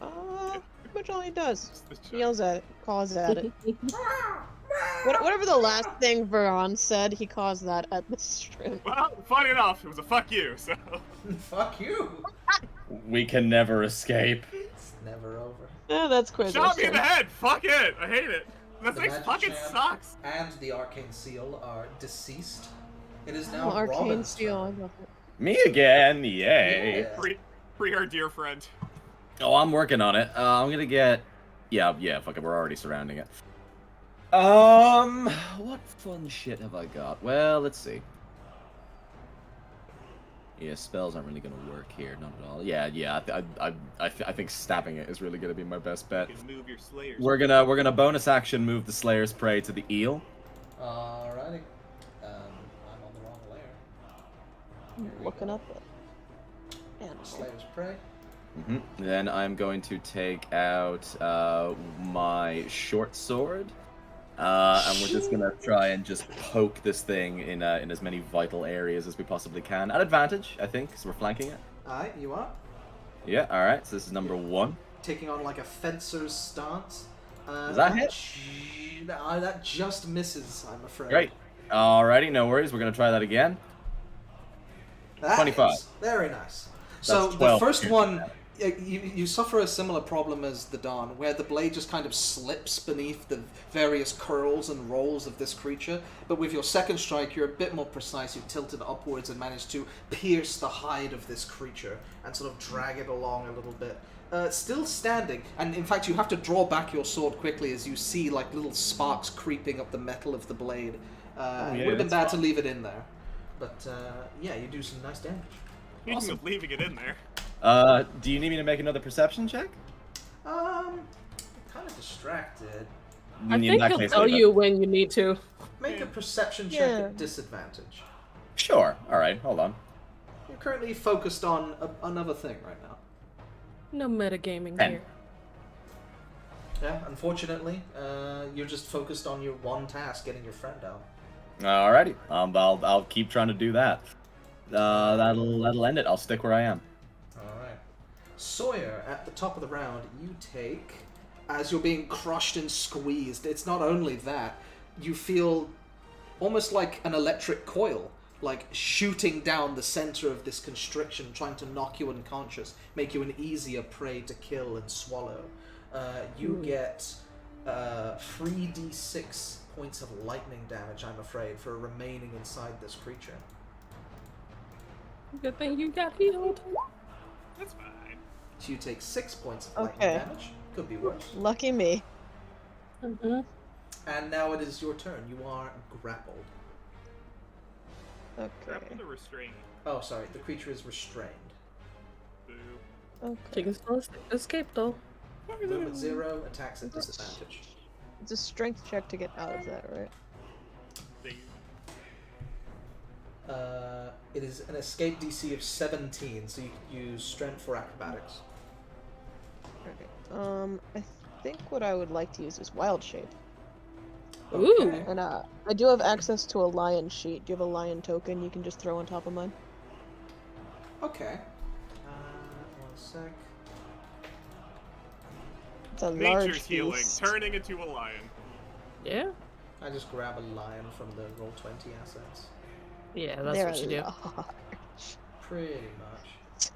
Pretty much all he does. He yells at it, caws at it. Whatever the last thing Varan said, he caws that at the shrimp. Well, funny enough, it was a fuck you, so. Fuck you. We can never escape. It's never over. Yeah, that's Quasar. Shot me in the head! Fuck it! I hate it! That The thing Magic fucking Champ sucks! And the Arcane Seal are deceased. It is now Arcane Robin's Seal. I turn. love it. Me again, yay. Yeah. Free our dear friend. Oh, I'm working on it. I'm gonna get... Yeah, fuck it, we're already surrounding it. What fun shit have I got? Well, let's see. Yeah, spells aren't really gonna work here, not at all. Yeah, I think stabbing it is really gonna be my best bet. You can move your slayers. We're gonna bonus action move the Slayer's Prey to the eel. Alrighty. I'm on the wrong layer. Looking up it. Animal. Slayer's Prey. Then I'm going to take out my short sword. And we're just gonna try and just poke this thing in as many vital areas as we possibly can. At advantage, I think, because we're flanking it. Alright, you are. Yeah, alright, so this is number 1. Taking on like a fencer's stance. Does that hit? That just misses, I'm afraid. Great. Alrighty, no worries, we're gonna try that again. That 25. is very nice. So the 12 first piercing one, damage. you suffer a similar problem as the Dawn, where the blade just kind of slips beneath the various curls and rolls of this creature. But with your second strike, you're a bit more precise. You tilt it upwards and manage to pierce the hide of this creature and sort of drag it along a little bit. Still standing, and in fact you have to draw back your sword quickly as you see like little sparks creeping up the metal of the blade. It would have been bad to leave it in there. But yeah, you do some nice damage. Speaking of leaving it in there. Do you need me to make another perception check? I'm kind of distracted. I In think that he'll case, tell leave it. you when you need to. Make a perception check Yeah. at disadvantage. Sure. Alright, hold on. You're currently focused on another thing right now. No metagaming 10. here. Yeah, unfortunately, you're just focused on your one task, getting your friend out. Alrighty. I'll keep trying to do that. That'll end it. I'll stick where I am. Alright. Sawyer, at the top of the round, you take, as you're being crushed and squeezed, it's not only that, you feel almost like an electric coil, like shooting down the center of this constriction, trying to knock you unconscious, make you an easier prey to kill and swallow. You get 3d6 points of lightning damage, I'm afraid, for remaining inside this creature. Good thing you got healed. That's fine. So you take 6 points of lightning damage. Could be worse. Lucky me. And now it is your turn. You are grappled. Okay. Grappled or restrained? Oh, sorry. The creature is restrained. Boo. Okay. She can still escape though. Movement 0, attacks at disadvantage. It's a strength check to get out of that, right? Ding. It is an escape DC of 17, so you can use strength for acrobatics. Okay. I think what I would like to use is wild shape. Ooh. And I do have access to a lion sheet. Do you have a lion token you can just throw on top of mine? Okay. 1 sec. It's a Nature's large healing, beast. turning into a lion. Yeah. I just grab a lion from the Roll20 assets. Yeah, that's They're what you do. large. Pretty much.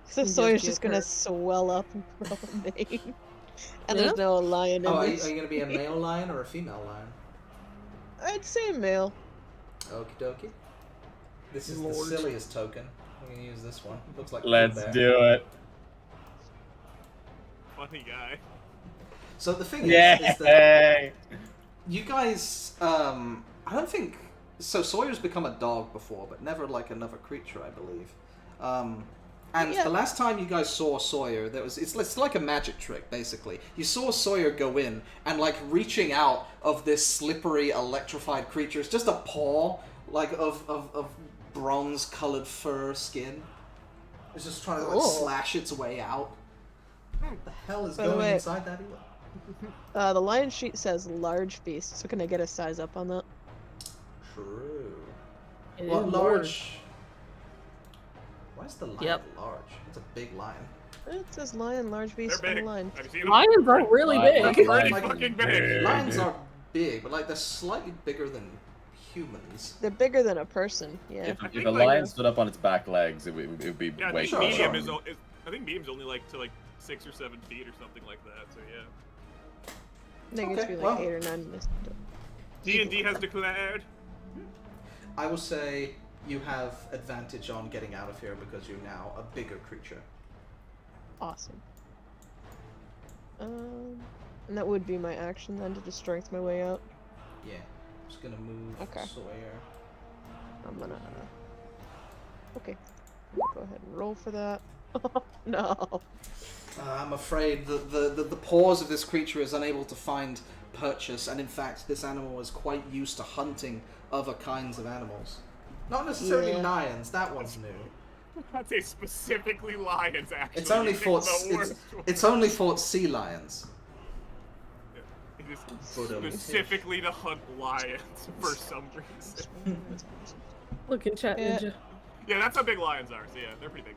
So You Sawyer's just just get gonna hurt. swell up and grow a mane. And Yeah. there's no lion in Oh, are you this. going to be a male lion or a female lion? I'd say male. Okie dokie. This is Lord. the silliest token. I'm going to use this one. Looks like Let's Bear. do it. Funny guy. So the thing is that Yay! you guys, I don't think, so Sawyer's become a dog before, but never like another creature, I believe. And Yeah. the last time you guys saw Sawyer, it's like a magic trick, basically. You saw Sawyer go in, and like reaching out of this slippery, electrified creature, it's just a paw, like of bronze-colored fur skin. It's just trying to like Oh. slash its way out. What the hell is By the going way- inside that eel? The lion sheet says large beast, so can I get a size up on that? True. It What is large? Why is the lion Yep. large? It's a big lion. It says lion, large beast, They're and big. lion. Have you seen them? Lions are really Lions big. are Pretty Like, fucking big. Lions are big, but like they're slightly bigger than humans. They're bigger than a person, yeah. If I a think, lion like, stood up on its back legs, it would be Yeah, I way think sure, too medium long. is. I think medium's only like to like 6 or 7 feet or something like that. So yeah. I think it's Okay, be like well. 8 or 9 in this. D&D has declared. I will say you have advantage on getting out of here because you're now a bigger creature. Awesome. And that would be my action then, to just strength my way out. Yeah. I'm just gonna move Okay. Sawyer. I'm gonna... Okay. Go ahead and roll for that. No. I'm afraid the paws of this creature is unable to find purchase, and in fact, this animal is quite used to hunting other kinds of animals. Not necessarily Yeah. lions. That one's new. I'd say specifically lions. Actually, It's only You picked fought. the worst one. It's only fought sea lions. It is But, specifically to hunt lions for some reason. Look in chat, Yeah. ninja. Yeah, that's how big lions are. So yeah, they're pretty big.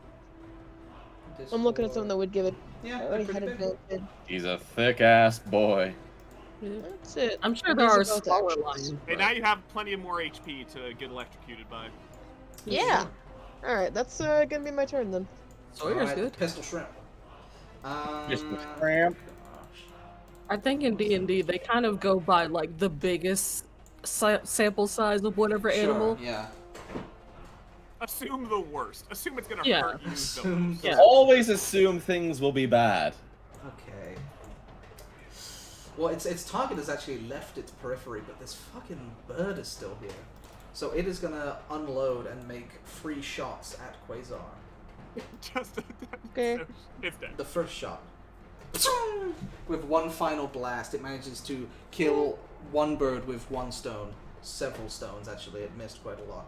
I'm looking at something that would give it... Yeah, I they're already pretty had big. advantage. He's a thick ass boy. That's it. I'm sure These there are are both smaller actions. lions. And but- now you have plenty of more HP to get electrocuted by. Yeah! Alright, that's gonna be my turn then. Sawyer's Alright, good. Pistol shrimp. Pistol shrimp. I think in D&D they kind of go by like the biggest sample size of whatever Sure, animal. Yeah. Assume the worst. Assume it's gonna Yeah. hurt you. Assume Yeah. Always assume things will be bad. Okay. Well, its target has actually left its periphery, but this fucking bird is still here. So it is gonna unload and make 3 shots at Quasar. Just Okay. It's dead. The first shot. With one final blast, it manages to kill one bird with 1 stone. Several stones, actually. It missed quite a lot.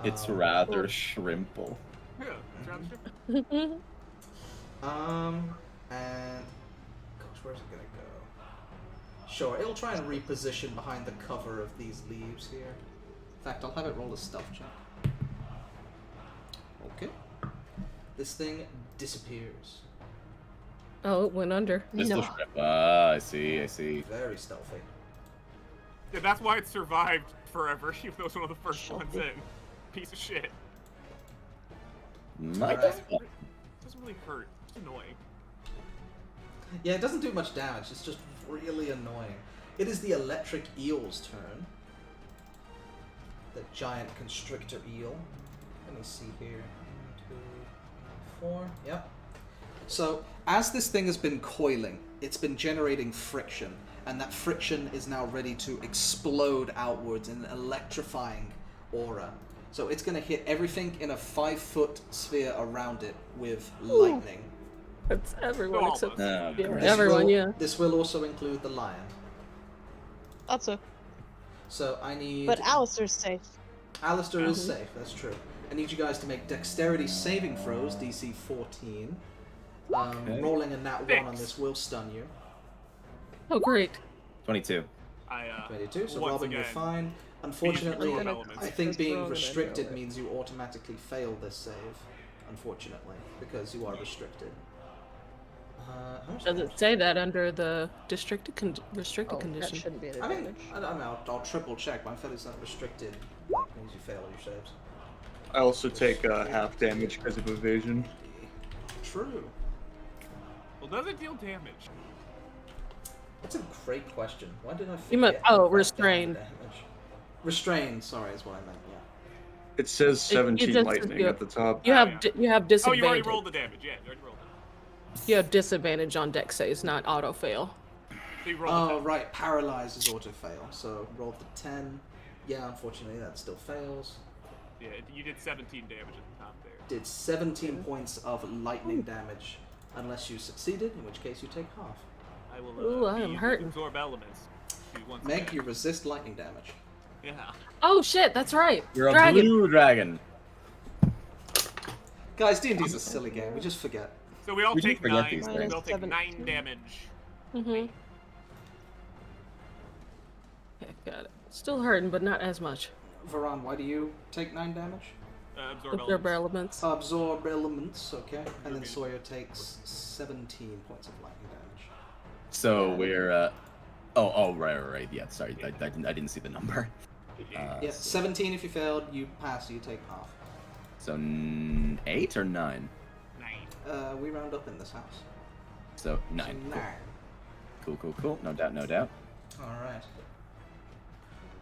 It's rather shrimple. Yeah, it's rather simple. And gosh, where's it gonna go? Sure, it'll try and reposition behind the cover of these leaves here. In fact, I'll have it roll a stealth check. Okay. This thing disappears. Oh, it went under. Pistol No. shrimp. Ah, I see. Very stealthy. Yeah, that's why it survived forever, even though it's one of the first ones in. Piece of shit. Might Alright. as well. It doesn't really hurt. It's annoying. Yeah, it doesn't do much damage. It's just really annoying. It is the electric eel's turn. The giant constrictor eel. Let me see here. 1, 2, 4. Yep. So, as this thing has been coiling, it's been generating friction, and that friction is now ready to explode outwards in an electrifying aura. So it's going to hit everything in a 5-foot sphere around it with lightning. It's everyone Almost. except Oh, yeah, great. everyone, yeah. This will also include the lion. Thought so. So I need... But Alistair's safe. Alistair is safe, that's true. I need you guys to make dexterity saving throws, DC 14. Okay. Rolling a nat 1 on this will stun you. Oh, great. 22. 22, so once Robin, you're again, fine. Unfortunately, these are elements. I think Just being wrong and I restricted know it. means you automatically fail this save. Unfortunately, because you are restricted. How much Does damage? it say that under the restricted Oh, that condition? shouldn't be an I mean, advantage. I'll triple check, but I'm fairly certain restricted means you fail your saves. I also take half damage because of evasion. True. Well, does it deal damage? That's a great question. Why did I forget? You meant- about restrained. damage? Restrained, sorry, is what I meant, yeah. It says It 17 just- lightning yeah. at the top. You Oh, have yeah. you have Oh, disadvantage. you already rolled the damage. Yeah, you already rolled it. You have disadvantage on dex saves, not auto fail. So you rolled Oh, it. right, paralyze is auto fail. So roll the 10. Yeah, unfortunately, that still fails. Yeah, you did 17 damage at the top there. Did 17 points of lightning damage, unless you succeeded, in which case you take half. I will. Ooh, I am use hurting. Absorb elements. Once Meg, again. you resist lightning damage. Yeah. Oh shit, that's right. You're a Dragon. blue dragon. Guys, D&D's a silly game. We just forget. So we all We do take forget 9. these We things. all take 9 17. damage. Mm-hmm. Okay, got it. Still hurting, but not as much. Varan, why do you take 9 damage? Absorb Absorb elements. elements. Absorb elements, okay. And then Sawyer takes 17 points of lightning damage. So we're. Right. Yeah, sorry, I didn't see the number. Yeah, 17 if you failed, you pass, you take half. So 8 or 9? 9. We round up in this house. So So 9. 9. Cool. No doubt. Alright.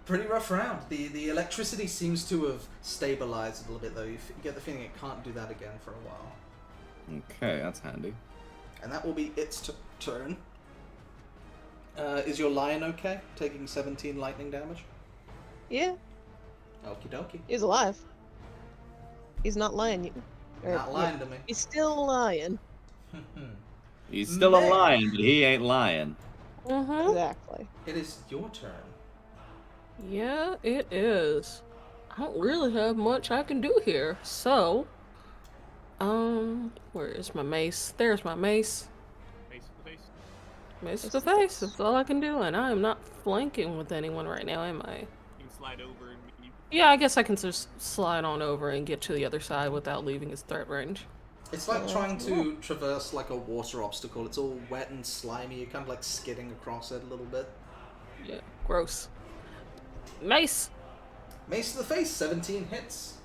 Pretty rough round. The electricity seems to have stabilized a little bit, though. You get the feeling it can't do that again for a while. Okay, that's handy. And that will be its turn. Is your lion okay? Taking 17 lightning damage? Yeah, Okie dokie. he's alive. He's not lying. Not lying to me. He's still lying. He's still a Man. lion, but he ain't lying. Mm-hmm. Exactly. It is your turn. Yeah, it is. I don't really have much I can do here, so... where is my mace? There's my mace. Face to the face. Mace to the face, that's all I can do, and I am not flanking with anyone right now, am I? You can slide over and you. Yeah, I guess I can just slide on over and get to the other side without leaving his threat range. It's like trying to traverse like a water obstacle. It's all wet and slimy. You're kind of like skidding across it a little bit. Yeah, gross. Mace! Mace to the face, 17 hits.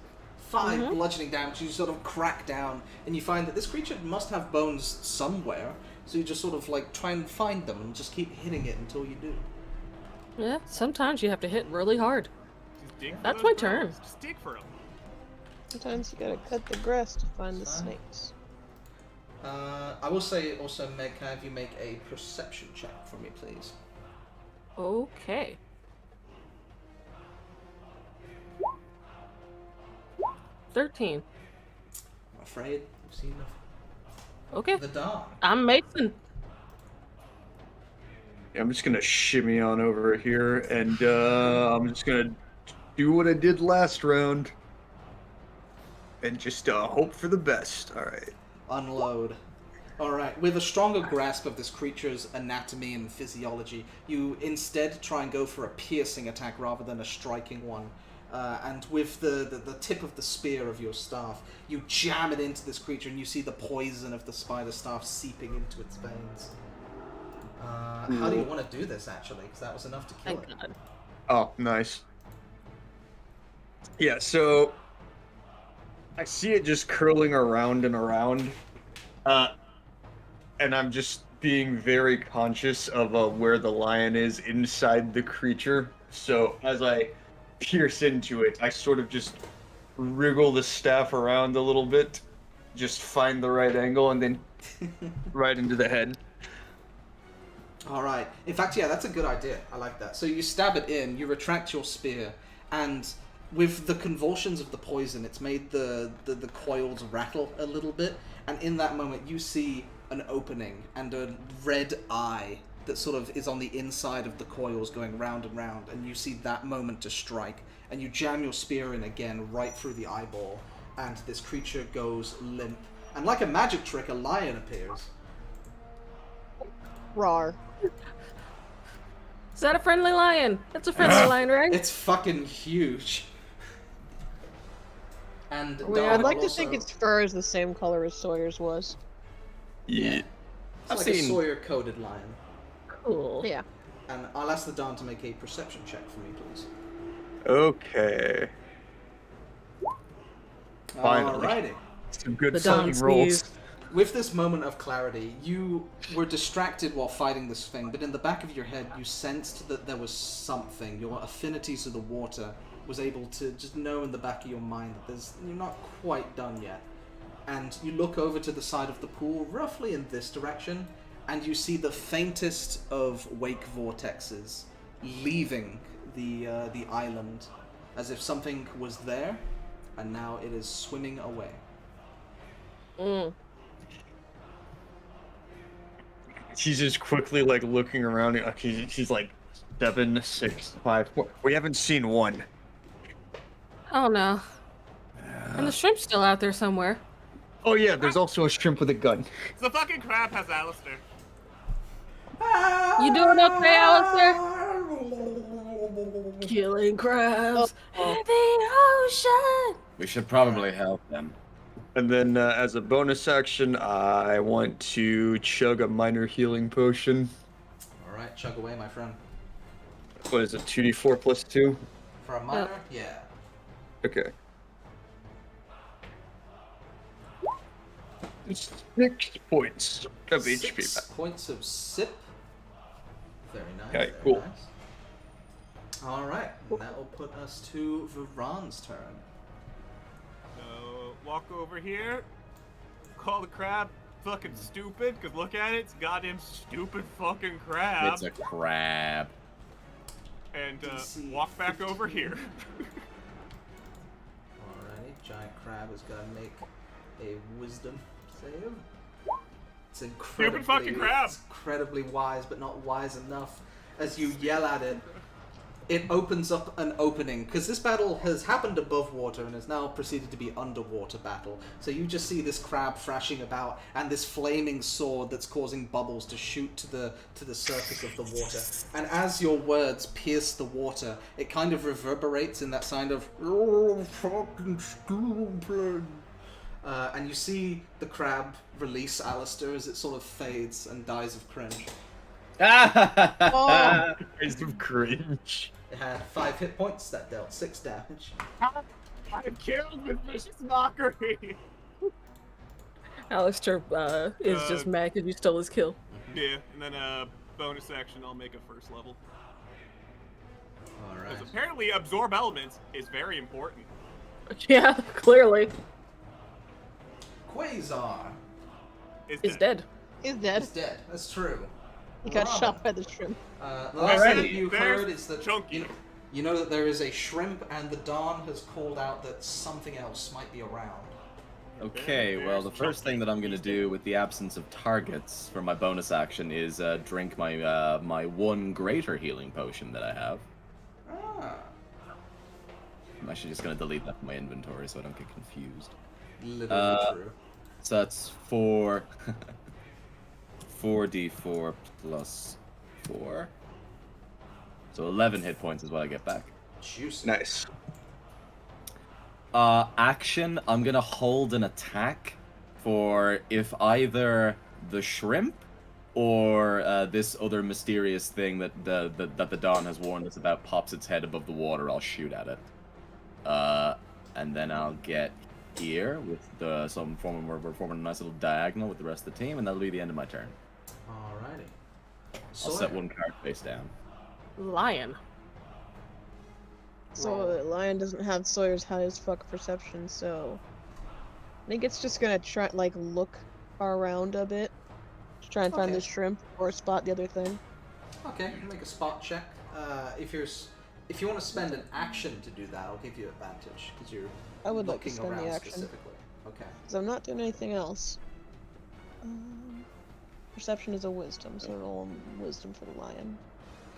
5 Mhm. bludgeoning damage. You sort of crack down, and you find that this creature must have bones somewhere. So you just sort of like try and find them and just keep hitting it until you do. Yeah, sometimes you have to hit really hard. Just dig for That's those my turn. bones. Just dig for them. Sometimes you gotta cut the grass to find the snakes. I will say also, Meg, can I have you make a perception check for me, please? Okay. $13. I'm afraid you've seen Okay. the dawn. I'm Mason. Yeah, I'm just gonna shimmy on over here, and I'm just gonna do what I did last round, and just hope for the best. All right. Unload. Alright, with a stronger grasp of this creature's anatomy and physiology, you instead try and go for a piercing attack rather than a striking one. and with the tip of the spear of your staff, you jam it into this creature, and you see the poison of the spider staff seeping into its veins. How do you want to do this, actually? Because that was enough to kill it. God. Oh, nice. Yeah, so I see it just curling around and around, and I'm just being very conscious of where the lion is inside the creature. So as I pierce into it, I sort of just wriggle the staff around a little bit, just find the right angle, and then right into the head. All right. In fact, yeah, that's a good idea. I like that. So you stab it in, you retract your spear, and with the convulsions of the poison, it's made the coils rattle a little bit, and in that moment you see an opening and a red eye that sort of is on the inside of the coils going round and round, and you see that moment to strike, and you jam your spear in again right through the eyeball, and this creature goes limp. And like a magic trick, a lion appears. Rawr. Is that a friendly lion? That's a friendly lion, right? It's fucking huge. And I'd like to think its fur is the same color as Sawyer's was. Yeah. It's like a Sawyer-coded lion. Cool. Yeah. And I'll ask the Don to make a perception check for me, please. Okay. Finally. Alrighty. Some good The fucking Don rolls. sneezed. With this moment of clarity, you were distracted while fighting this thing, but in the back of your head, you sensed that there was something. Your affinity to the water was able to just know in the back of your mind that you're not quite done yet. And you look over to the side of the pool, roughly in this direction, and you see the faintest of wake vortexes leaving the island, as if something was there, and now it is swimming away. Mm. She's just quickly like looking around. She's like 7, 6, 5. We haven't seen one. Oh no. And the shrimp's still out there somewhere. Oh yeah, there's also a shrimp with a gun. The fucking crab has Alistair. You doing okay, Alistair? Killing crabs in the ocean. We should probably help them. And then as a bonus action, I want to chug a minor healing potion. Alright, chug away, my friend. What is it, 2d4 plus 2? For a minor? Yeah. Okay. 6 points of HP 6 back. points of sip. Very nice. Okay, very cool. Nice. Alright, that will put us to Viran's turn. So, walk over here, call the crab fucking stupid, because look at it, it's a goddamn stupid fucking crab. It's a crab. And DC walk back over here. Alrighty, giant crab is gonna make a wisdom save. It's incredibly, fucking crab! It's incredibly wise, but not wise enough. As you yell at it, it opens up an opening, because this battle has happened above water and has now proceeded to be underwater battle. So you just see this crab thrashing about, and this flaming sword that's causing bubbles to shoot to the surface of the water. And as your words pierce the water, it kind of reverberates in that sound of "Oh, fucking stupid." And you see the crab release Alistair as it sort of fades and dies of cringe. Oh. It's of cringe. It had 5 hit points that dealt 6 damage. I'm killed with vicious mockery. Alistair is just mad because you stole his kill. Yeah, and then bonus action, I'll make a first level. Alright. Because apparently absorb elements is very important. Yeah, clearly. Quasar He's dead. He's dead. is dead. That's true. He got Robin. shot by the shrimp. The last thing Alrighty, you there's heard is that Chunky. you know that there is a shrimp, and the Dawn has called out that something else might be around. Okay, well, the first thing that I'm going to do with the absence of targets for my bonus action is drink my my 1 greater healing potion that I have. Ah, I'm actually just going to delete that from my inventory so I don't get confused. literally true. So that's 4d4 plus 4. So 11 hit points is what I get back. Juicy. Nice. Action, I'm gonna hold an attack for if either the shrimp or this other mysterious thing that the Dawn has warned us about pops its head above the water. I'll shoot at it. And then I'll get here with we're forming a nice little diagonal with the rest of the team, and that'll be the end of my turn. Alrighty. I'll set one card face down. Lion. So Lion doesn't have Sawyer's high as fuck perception, so I think it's just gonna try like look around a bit to try and find the shrimp or spot the other thing. Okay, make a spot check. If you want to spend an action to do that, I'll give you advantage because you're I would like to looking spend around the action specifically. Okay. because I'm not doing anything else. Perception is a wisdom, so roll wisdom for the lion.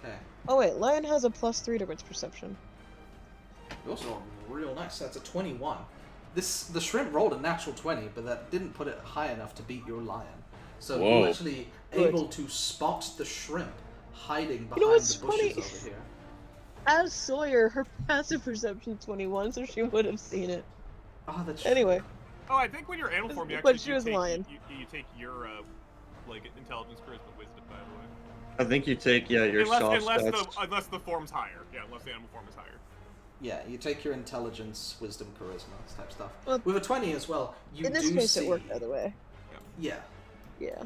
Okay. Oh wait, lion has a +3 to its perception. You also rolled real nice. That's a 21. The shrimp rolled a natural 20, but that didn't put it high enough to beat your lion. So Whoa. you're actually able to spot the shrimp hiding behind what's the bushes funny? over here. As Sawyer, her passive perception is 21, so she would have seen it. Oh, that's Anyway, Oh, I think when you're animal form, you But actually she was lion. You take your like intelligence, charisma, wisdom, by the way. I think you take your soft stats. Unless the form's higher. Yeah, unless the animal form is higher. Yeah, you take your intelligence, wisdom, charisma, type stuff. Well, With a 20 as well, you in this do case see... it worked the other way. Yeah. Yeah.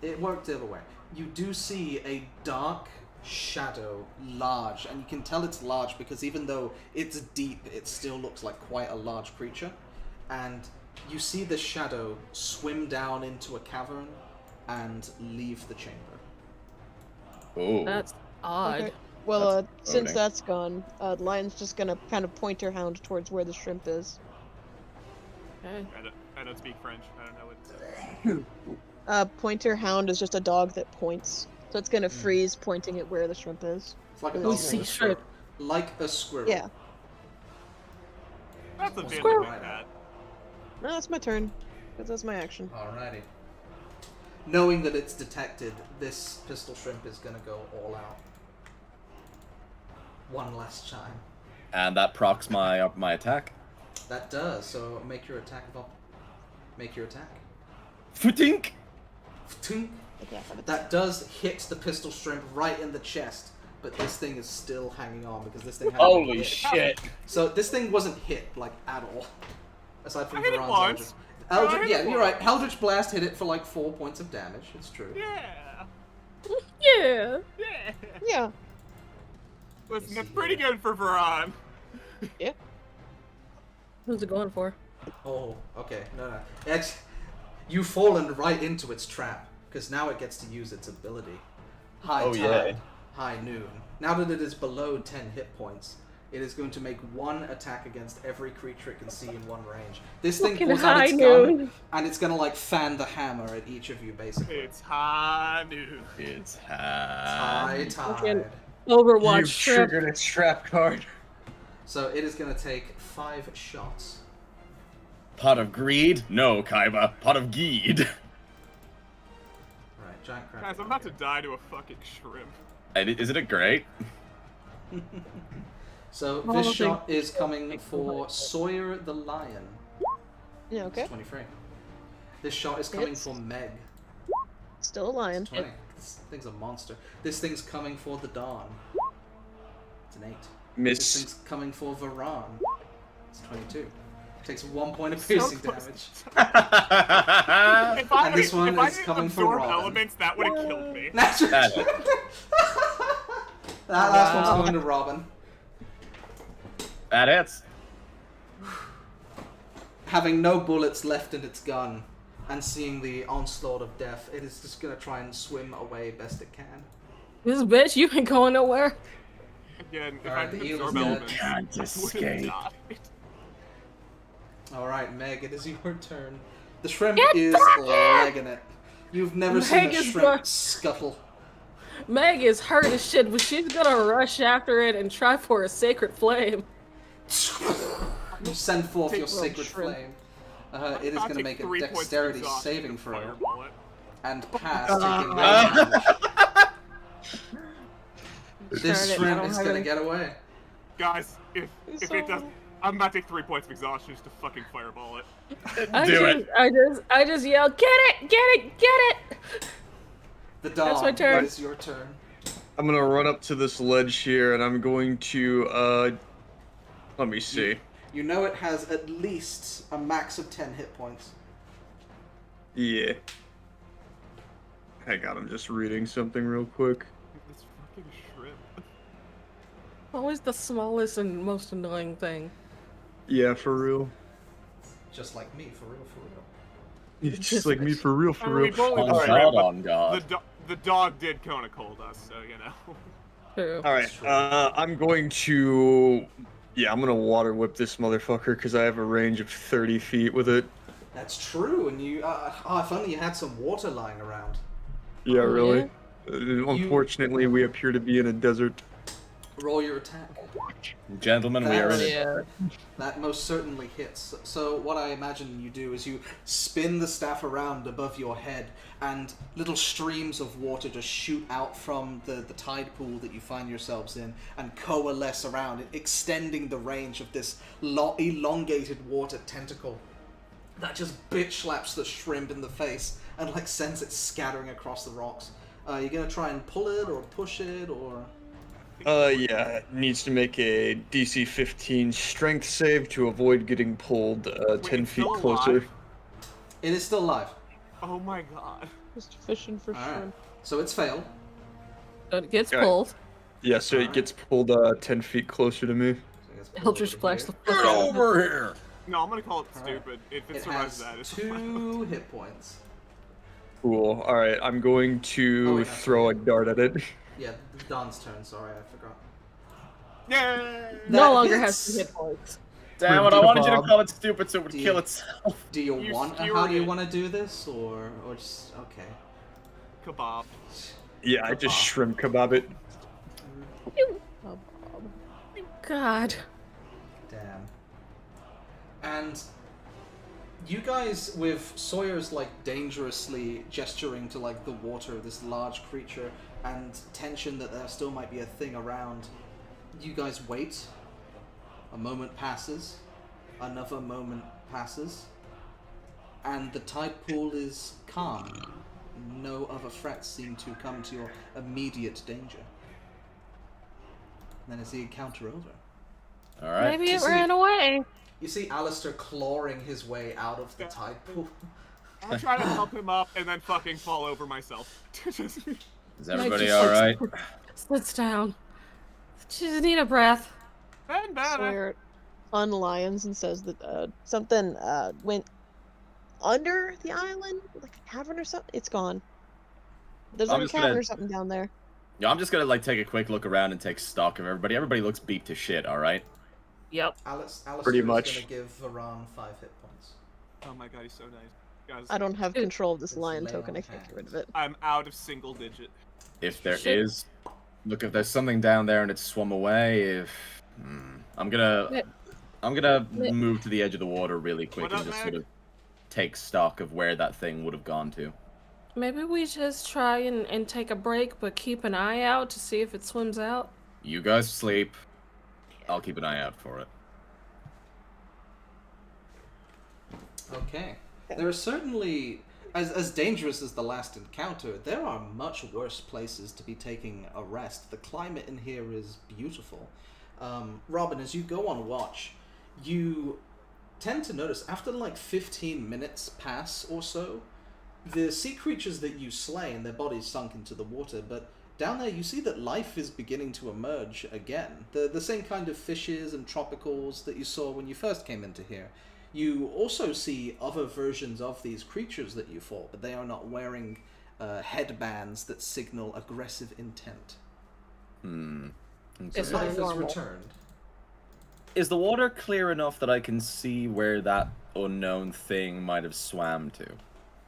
It worked the other way. You do see a dark shadow, large, and you can tell it's large because even though it's deep, it still looks like quite a large creature. And you see the shadow swim down into a cavern and leave the chamber. Oh. That's odd. Okay. Well, since loading. that's gone, the lion's just gonna kind of point her hound towards where the shrimp is. Okay. I don't speak French. I don't know what it says. Pointer hound is just a dog that points. So it's gonna freeze pointing at where the shrimp is. It's like a We dog see with a shrimp. squirrel. Like a squirrel. Yeah. That's a bit Squirrel. like that. No, that's my turn. Because that's my action. Alrighty. Knowing that it's detected, this pistol shrimp is gonna go all out. One last time. And that procs my attack. That does, so make your attack. Make your attack. Futink! Ftink. That does hit the pistol shrimp right in the chest, but this thing is still hanging on because this thing hasn't been Holy hit. shit! So this thing wasn't hit, like, at all. Aside from I hit it Varan's once. Eldritch. I hit Yeah, it you're right. once. Eldritch Blast hit it for like 4 points of damage. It's true. Yeah. Yeah. Yeah. Yeah. Listen, that's pretty good for Varan. Who's it going for? Oh, okay. No. You've fallen right into its trap, because now it gets to use its ability. High Oh, tide, yeah. high noon. Now that it is below 10 hit points, it is going to make one attack against every creature it can see in one range. This thing Fucking pulls out high its gun, noon. and it's going to, like, fan the hammer at each of you, basically. It's high noon. It's High tide. Fucking Overwatch You've shrimp. triggered its trap card. So it is going to take 5 shots. Pot of greed? No, Kaiba. Pot of geed. Right, giant crap. Guys, I'm about to die to a fucking shrimp. And isn't it great? So Oh, this thank- shot is coming for Sawyer the Lion. Yeah, okay. 23. This shot is coming Hits. for Meg. Still a lion. 20. This thing's a monster. This thing's coming for the Dawn. It's an 8. This Miss. thing's coming for Varan. It's 22. Takes 1 point of piercing close. damage. If I, And this one if I is didn't coming for absorb Robin. elements, that would have killed me. That's right. That That last one's going to Robin. That hits. Having no bullets left in its gun and seeing the onslaught of death, it is just going to try and swim away best it can. This bitch, you ain't going nowhere. Again, if Alright, I the didn't eel is absorb dead. elements, Can't I would have escape. died. Alright, Meg, it is your turn. The shrimp Get is back legging it. You've never Meg seen a is shrimp going- scuttle. Meg is hurt as shit, but she's gonna rush after it and try for a sacred flame. You send forth Take your little sacred shrimp. flame. It is I'll going to take make a 3 points of dexterity exhaustion saving and throw fireball it. and pass, taking no damage. This Darn it, I shrimp don't is have going to any- get away. Guys, if So- it doesn't, I'm about to take 3 points of exhaustion just to fucking fireball it. I just yell, get it! The dog, That's my turn. it is your turn. I'm gonna run up to this ledge here, and I'm going to, let me see. You know it has at least a max of 10 hit points. Yeah. Hang on, I'm just reading something real quick. This fucking shrimp. Always the smallest and most annoying thing. Yeah, for real. Just like me, for real, for real. It's just like me, for real, for real. On God, on God. The dog did Kona cold us, so you know. True. Alright, I'm going to... Yeah, I'm gonna water whip this motherfucker because I have a range of 30 feet with it. That's true, and you... if only you had some water lying around. Yeah, really? Yeah. Unfortunately, we appear to be in a desert. Roll your attack. Gentlemen, we are in it. That most certainly hits. So what I imagine you do is you spin the staff around above your head, and little streams of water just shoot out from the tide pool that you find yourselves in and coalesce around it, extending the range of this elongated water tentacle that just bitch slaps the shrimp in the face and like sends it scattering across the rocks. You gonna try and pull it or push it or... Yeah, it needs to make a DC 15 strength save to avoid getting pulled 10 feet closer. Alive? It is still alive. Oh my god. Just fishing for All right. shrimp. So it's failed. It gets Alright. pulled. Yeah, so it gets pulled 10 feet closer to me. So it gets pulled Eldritch over Blast the here. fuck out of it. here! No, I'm gonna call it All right. stupid. If it It survives has that, it's 2 hit points. Cool. Alright, I'm going to Oh, wait, no, throw a dart at it. Yeah, Don's turn. Sorry, I forgot. Yay! No That longer hits. has 2 hit points. Damn it, I wanted you to call it stupid so it would Do you- kill itself. Do you You want? skewered How do you it. want to do this, or just okay? Kebab. Yeah, I just shrimp kebab it. Oh, Bob. God. Damn. And you guys, with Sawyer's like dangerously gesturing to like the water of this large creature, and tension that there still might be a thing around, you guys wait. A moment passes. Another moment passes. And the tide pool is calm. No other threats seem to come to your immediate danger. Then is the encounter over. Alright. Maybe it see- ran away. You see Alistair clawing his way out of the tide pool. I'll try to help him up and then fucking fall over myself. Is everybody just alright? Sits down. Just need a breath. Ben, Ben. Sawyer unlions and says that something went under the island, like a cavern or something. It's gone. There's I'm like a just cavern gonna- or something down there. Yeah, I'm just gonna like take a quick look around and take stock of everybody. Everybody looks beat to shit, alright? Yep. Alistair Pretty is much. going to give Varan 5 hit points. Oh my god, he's so nice. Guys, I don't have control of this It's lion lay token. on I can't get rid of hands. it. I'm out of single digit. If there Shit. is, look, if there's something down there and it's swum away, I'm gonna Nick. move to the edge of the water really quick What and up, just Meg? sort of take stock of where that thing would have gone to. Maybe we just try and take a break, but keep an eye out to see if it swims out. You guys sleep. I'll keep an eye out for it. Okay. There are certainly, as dangerous as the last encounter, there are much worse places to be taking a rest. The climate in here is beautiful. Robin, as you go on watch, you tend to notice after like 15 minutes pass or so, the sea creatures that you slay and their bodies sunk into the water, but down there you see that life is beginning to emerge again. The same kind of fishes and tropicals that you saw when you first came into here. You also see other versions of these creatures that you fought, but they are not wearing headbands that signal aggressive intent. It's So life has normal. returned. Is the water clear enough that I can see where that unknown thing might have swam to?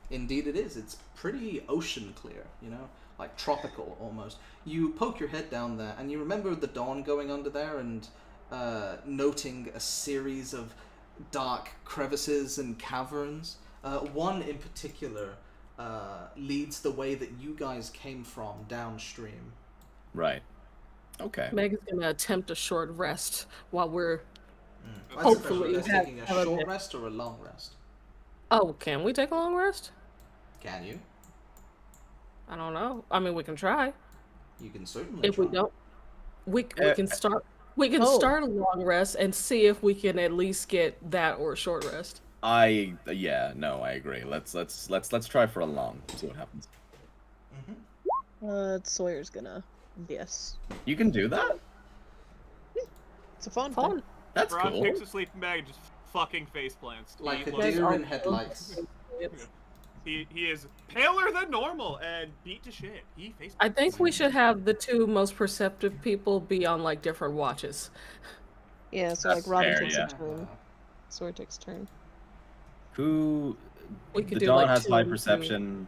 Indeed it is. It's pretty ocean clear, you know? Like tropical, almost. You poke your head down there, and you remember the dawn going under there and noting a series of dark crevices and caverns. One in particular leads the way that you guys came from downstream. Right. Okay. Meg is gonna attempt a short rest while we're Hopefully you taking a have a short bit. rest or a long rest? Oh, can we take a long rest? Can you? I don't know. I mean, we can try. You can certainly If try. we don't, we can start. We can Oh. start a long rest and see if we can at least get that or a short rest. I agree. Let's try for a long. See what happens. Sawyer's gonna. Yes. You can do that. It's a fun. Fun. That's Ron cool. takes a sleeping bag and just fucking face plants. Like a Guys deer are- in headlights. He is paler than normal and beat to shit. He face I think we should have the two most perceptive people be on like different watches. Yeah, so That's like Robin fair, takes yeah. a turn. Sawyer takes a turn. Who? We could The do Dawn like has two high and two. perception.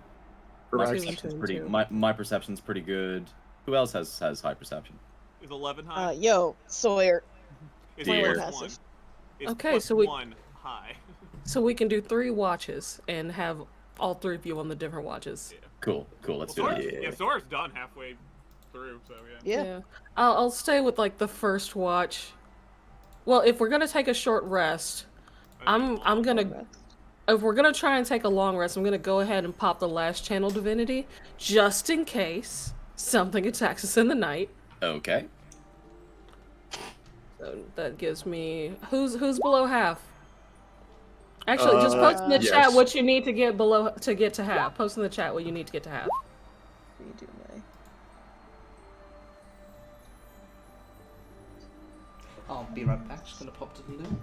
My Two and perception's two and pretty. two. My perception's pretty good. Who else has high perception? is 11 high. Yo, Sawyer. Is dear. plus Passive. one. Is Okay, plus so we- 1 high. So we can do 3 watches and have all 3 of you on the different watches. Cool. Let's do Well, that. Sora's, yeah, Sora's done halfway through, so yeah. Yeah. I'll stay with like the first watch. Well, if we're gonna take a short rest, I'm gonna. If we're gonna try and take a long rest, I'm gonna go ahead and pop the last channel divinity, just in case something attacks us in the night. Okay. So that gives me who's below half. Actually, just post in the yes. chat what you need to get below to get to half. Post in the chat what you need to get to half. Redo my. I'll be right back. Just gonna pop to the loo.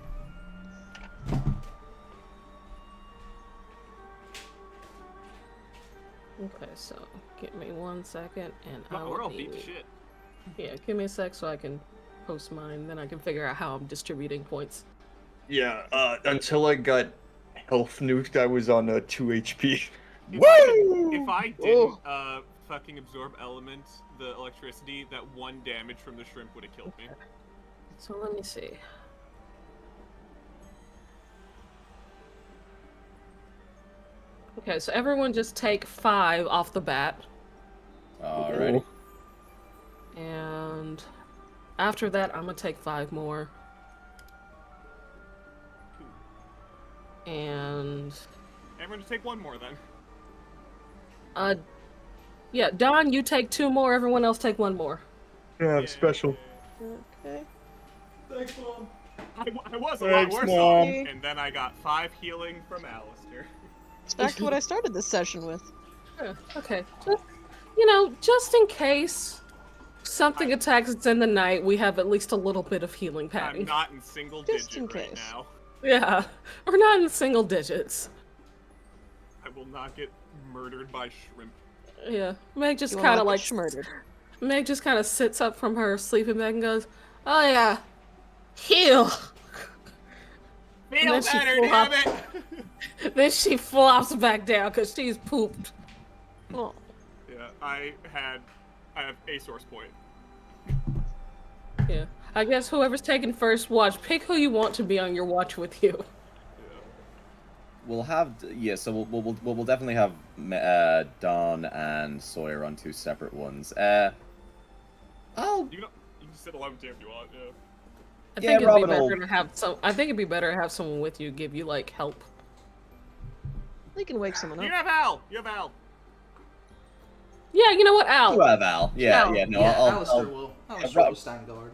Okay, so give me 1 second, and I We're all will beat to be. shit. Yeah, give me a sec so I can post mine. Then I can figure out how I'm distributing points. Yeah, until I got health nuked, I was on 2 HP. If I didn't Ooh. fucking absorb element, the electricity, that 1 damage from the shrimp would have killed me. So let me see. Okay, so everyone just take 5 off the bat. Alrighty. And after that, I'm gonna take 5 more. And Everyone just take 1 more then. yeah, Don, you take 2 more. Everyone else take 1 more. Yeah, Yeah. special. Okay. Thanks, Mom. I was a Thanks, lot worse Mom. off, and then I got 5 healing from Alistair. It's back to what I started this session with. Yeah, okay. Just, just in case something attacks us in the night, we have at least a little bit of healing I'm padding. not in single Just in digit right case. now. Yeah, we're not in single digits. I will not get murdered by shrimp. Yeah, Meg just You will kind not of get like schmurdered. Meg just kind of sits up from her sleeping bag and goes, "Oh yeah, heal." Feel then she better, flew damn off. it! Then she flops back down because she's pooped. Oh, Yeah, I have a source point. Yeah, I guess whoever's taking first watch, pick who you want to be on your watch with you. We'll have so we'll definitely have Don and Sawyer on 2 separate ones. You can sit alone too if you want. Yeah. I Yeah, think it'd be Robin better will- to have some. I think it'd be better to have someone with you, give you like help. they can wake someone You up. have Al. You have Al. Yeah, you know what, Al? You have Al. Yeah, Al. yeah. No, Yeah, I'll, Alistair will stand guard.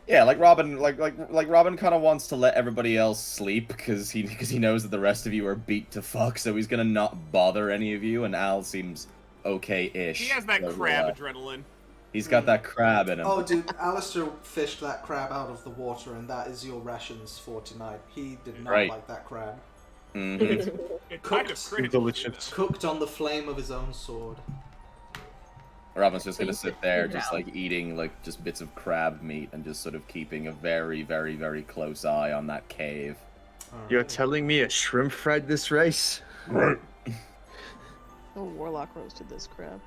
Yeah, like Robin, like Robin kind of wants to let everybody else sleep because he knows that the rest of you are beat to fuck, so he's gonna not bother any of you. And Al seems okay-ish. He has that so, crab adrenaline. He's got that crab in him. Oh, dude, Alistair fished that crab out of the water, and that is your rations for tonight. He did not Right. like that crab. Mhm. It's kind of Cooked. crazy. Delicious. Cooked on the flame of his own sword. Robin's just gonna sit there, figure just out. like eating like just bits of crab meat and just sort of keeping a very, very, very close eye on that cave. You're telling me a shrimp fried this rice? Right. Oh, Warlock roasted this crab.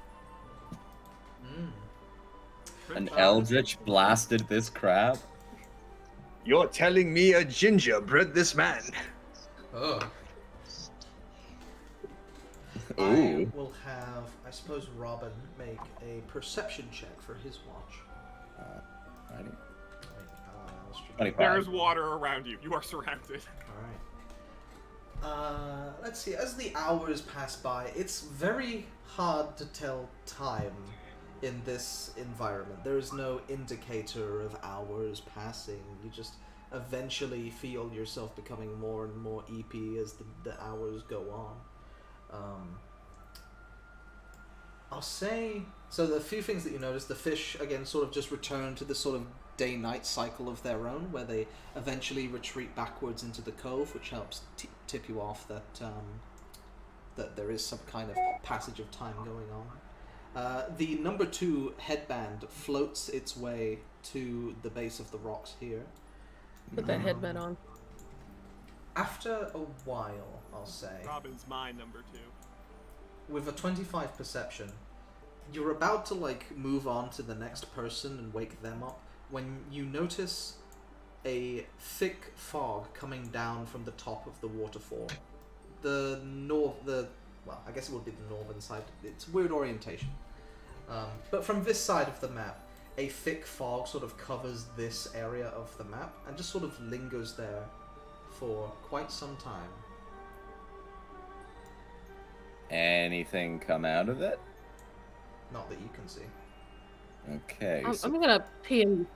An eldritch blasted this crab. You're telling me a ginger bred this man? Oh. I Ooh. will have, I suppose, Robin make a perception check for his watch. Righty. 25. There's water around you. You are surrounded. Alright. Let's see. As the hours pass by, it's very hard to tell time in this environment. There is no indicator of hours passing. You just eventually feel yourself becoming more and more EP as the hours go on. I'll say... So the few things that you notice, the fish, again, sort of just return to this sort of day-night cycle of their own, where they eventually retreat backwards into the cove, which helps tip you off that that there is some kind of passage of time going on. The number 2 headband floats its way to the base of the rocks here. Put that headband on. After a while, I'll say, Robin's my number 2. with a 25 perception, you're about to like move on to the next person and wake them up when you notice a thick fog coming down from the top of the waterfall. Well, I guess it would be the northern side. It's weird orientation. But from this side of the map, a thick fog sort of covers this area of the map and just sort of lingers there for quite some time. Anything come out of it? Not that you can see. Okay. I'm gonna pee in.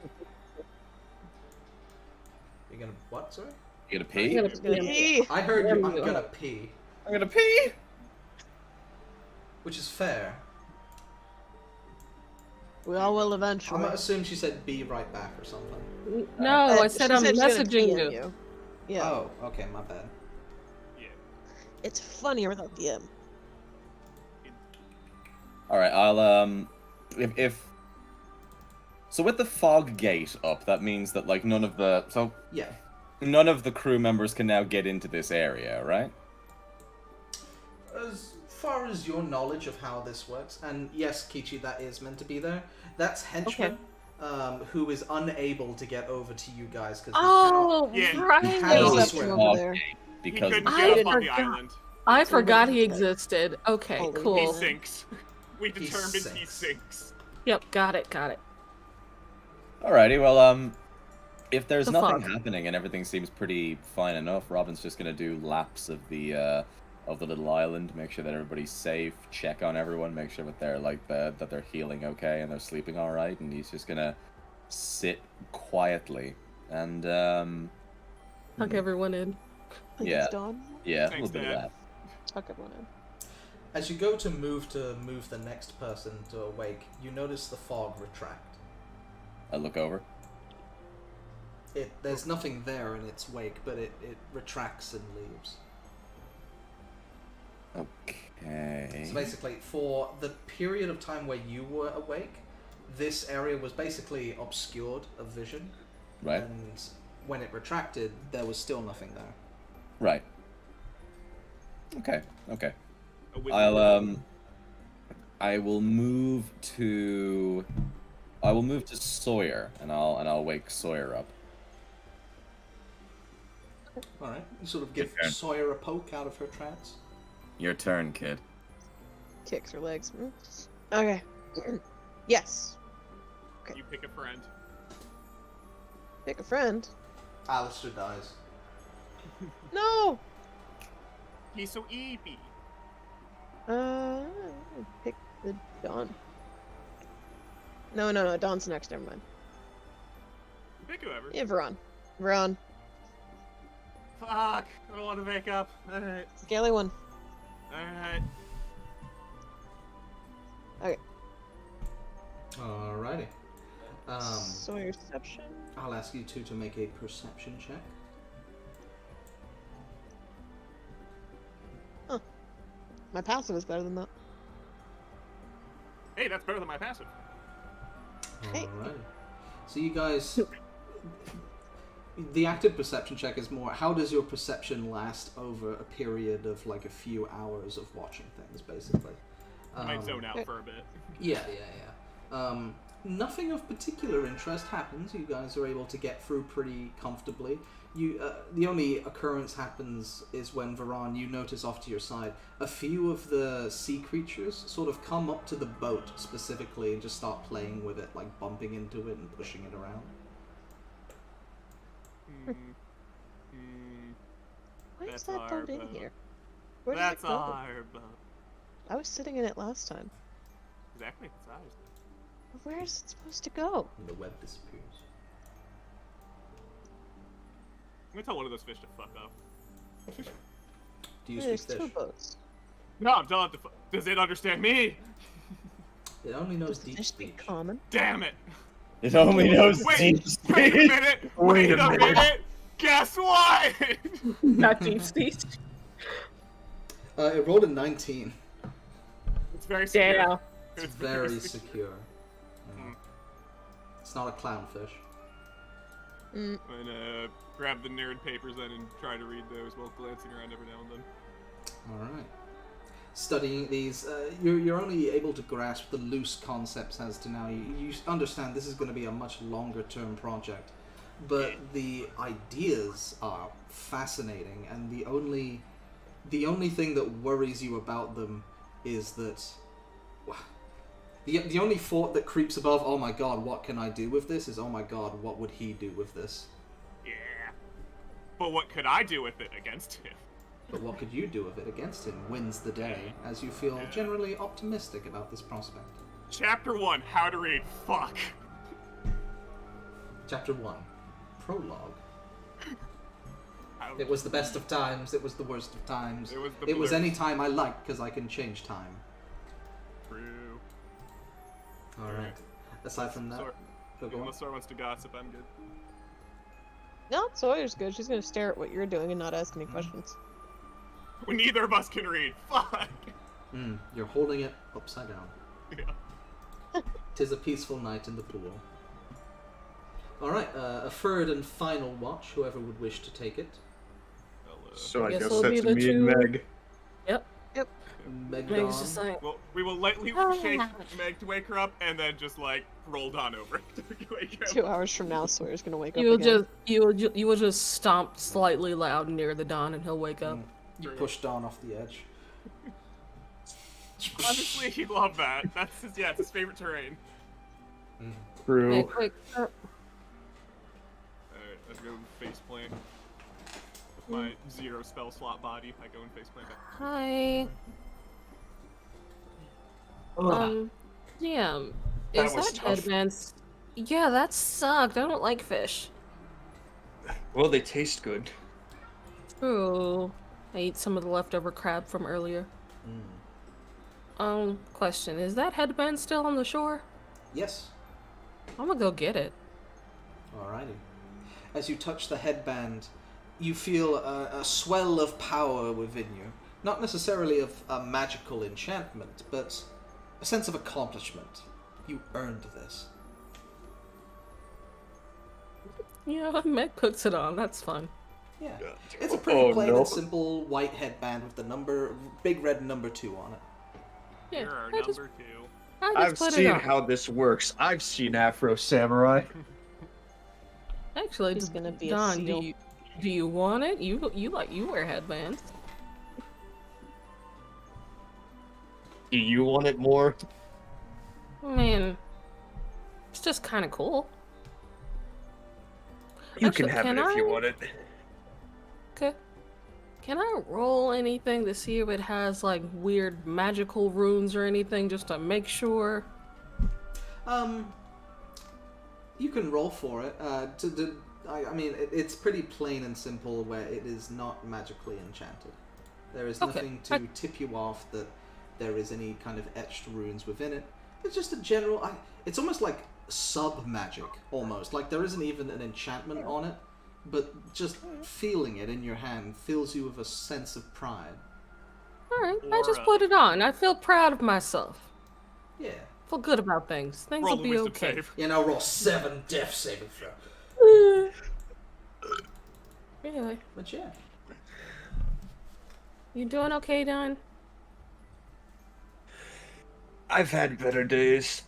You're gonna what, sorry? You gonna pee? I'm gonna pee in. I heard you, I'm gonna pee. I'm gonna pee! Which is fair. We all will I'm eventually. gonna assume she said be right back or something. No, I said She I'm said she's gonna messaging PM you. Yeah. Oh, okay, my bad. Yeah. It's funnier without the M. Alright, I'll, So with the fog gate up, that means that, like, none of the crew members can now get into this area, right? As far as your knowledge of how this works, and yes, Kichi, that is meant to be there, that's henchman, who is unable to get over to you guys because Yeah. he He's cannot up swim. from over there. He Because couldn't I get up on the forgot. island. I forgot he existed. Okay, Holy He cool. sinks. We He determined he sinks. sinks. Yep, got it. Alrighty, well, if there's The nothing fog. happening and everything seems pretty fine enough, Robin's just gonna do laps of the little island, make sure that everybody's safe, check on everyone, make sure that they're that they're healing okay and they're sleeping all right, and he's just gonna sit quietly and Tuck everyone in. Yeah. It's dawn. yeah, a Thanks, little bit of Dad. that. Tuck everyone in. As you go to move the next person to awake, you notice the fog retract. I look over. There's nothing there in its wake, but it retracts and leaves. Okay. So basically, for the period of time where you were awake, this area was basically obscured of vision. Right. And when it retracted, there was still nothing there. Right. Okay. A wizard. I will move to Sawyer, and I'll wake Sawyer up. Alright, you sort of give Okay. Sawyer a poke out of her trance. Your turn, kid. Kicks her legs. Okay. Yes. You pick a friend. Pick a friend. Alistair dies. No! He's so eepy. Pick the Dawn. No, Dawn's next, never mind. Pick whoever. Yeah, Veron. Fuck. I don't want to wake up. Alright. Scaly one. Alright. Alrighty. Sawyerception. I'll ask you two to make a perception check. My passive is better than that. Hey, that's better than my passive. Hey. Alrighty. So you guys... The active perception check is more, how does your perception last over a period of like a few hours of watching things, basically? I might zone out for a bit. Yeah. Nothing of particular interest happens. You guys are able to get through pretty comfortably. The only occurrence happens is when, Varan, you notice off to your side, a few of the sea creatures sort of come up to the boat specifically and just start playing with it, like bumping into it and pushing it around. Why is That's that our boat in boat. here? Where did That's it go? our boat. I was sitting in it last time. Exactly, it's ours. Where is it supposed to go? And the web disappears. I'm gonna tell one of those fish to fuck off. Do you There's speak two fish? boats. No, I'm telling it to fuck. Does it understand me? It only knows Does the deep fish speech. speak common? Damn it! It only knows Wait, deep wait a speech. minute! Wait a minute! Guess what? Not deep speech. It rolled a 19. It's very secure. Damn. It's very secure. Mm. It's not a clownfish. Mm. I'm gonna grab the nerd papers then and try to read those while glancing around every now and then. Alright. Studying these, you're only able to grasp the loose concepts as to now. You understand this is going to be a much longer term project, but the ideas are fascinating, and the only thing that worries you about them is that the only thought that creeps above, oh my god, what can I do with this, is, oh my god, what would he do with this? Yeah. But what could I do with it against him? But what could you do with it against him wins the day, as you feel generally optimistic about this prospect. Chapter 1, How to Read. Fuck. Chapter 1, Prologue. Ouch. It was the best of times, it was the worst of times. It was the any time I like, because I can change time. True. Alright. Aside from that, Sor- go on. Unless Sora wants to gossip, I'm good. No, Sawyer's good. She's gonna stare at what you're doing and not ask any questions. When neither of us can read. Fuck. You're holding it upside down. Yeah. 'Tis a peaceful night in the pool. Alright, a third and final watch, whoever would wish to take it. So I Guess guess it'll be that's the me and two- Meg. Yep. Meg Meg's just Dawn. like, Well, we will lightly shake Meg to wake her up, and then just like roll Dawn over to wake her up. 2 hours from now, Sawyer's gonna wake up you again. will just stomp slightly loud near the dawn and he'll wake up. You push Dawn off the edge. Honestly, he'd love that. That's his, it's his favorite terrain. True. Meg, wake up. Alright, let's go face plant. With my 0 spell slot body, I go and face plant back. Hi. Damn. That Is was that tough. headband? Yeah, that sucked. I don't like fish. Well, they taste good. True. I ate some of the leftover crab from earlier. Question. Is that headband still on the shore? Yes. I'm gonna go get it. Alrighty. As you touch the headband, you feel a swell of power within you. Not necessarily of a magical enchantment, but a sense of accomplishment. You earned this. Yeah, Meg puts it on. That's fun. Yeah. It's a pretty plain no. and simple white headband with the big red number 2 on it. Yeah, Here are I just number 2. I've put it seen on. how this works. I've seen Afro Samurai. Actually, He's gonna be a Don, seal. do you want it? You wear headbands. Do you want it more? Man, it's just kind of cool. You Actually, can have can it if you I? want it. Okay. Can I roll anything to see if it has like weird magical runes or anything, just to make sure? You can roll for it. I mean, it's pretty plain and simple where it is not magically enchanted. There is Okay. nothing to tip you off that there is any kind of etched runes within it. It's just a general... it's almost like sub-magic, almost. Like, there isn't even an enchantment on it, but just feeling it in your hand fills you with a sense of pride. Alright, I just Or, put it on. I feel proud of myself. Yeah. Feel good about things. Things Roll will the be wisdom okay. save. You know, roll 7 death saving throw. Anyway, But yeah. you doing okay, Don? I've had better days,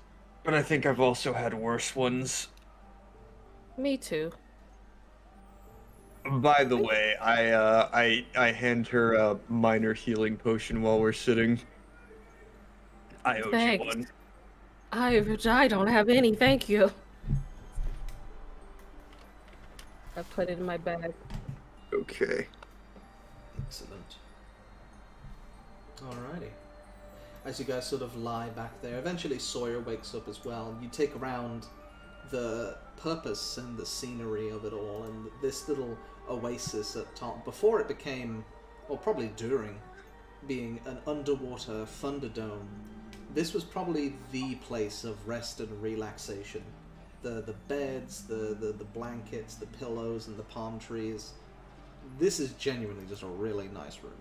but I think I've also had worse ones. Me too. By the way, I hand her a minor healing potion while we're sitting. I owe you Thanks. one. I don't have any, thank you. I put it in my bag. Okay. Excellent. Alrighty. As you guys sort of lie back there, eventually Sawyer wakes up as well. You take around the purpose and the scenery of it all, and this little oasis at top, before it became, or probably during, being an underwater thunderdome, this was probably the place of rest and relaxation. The beds, the blankets, the pillows, and the palm trees. This is genuinely just a really nice room.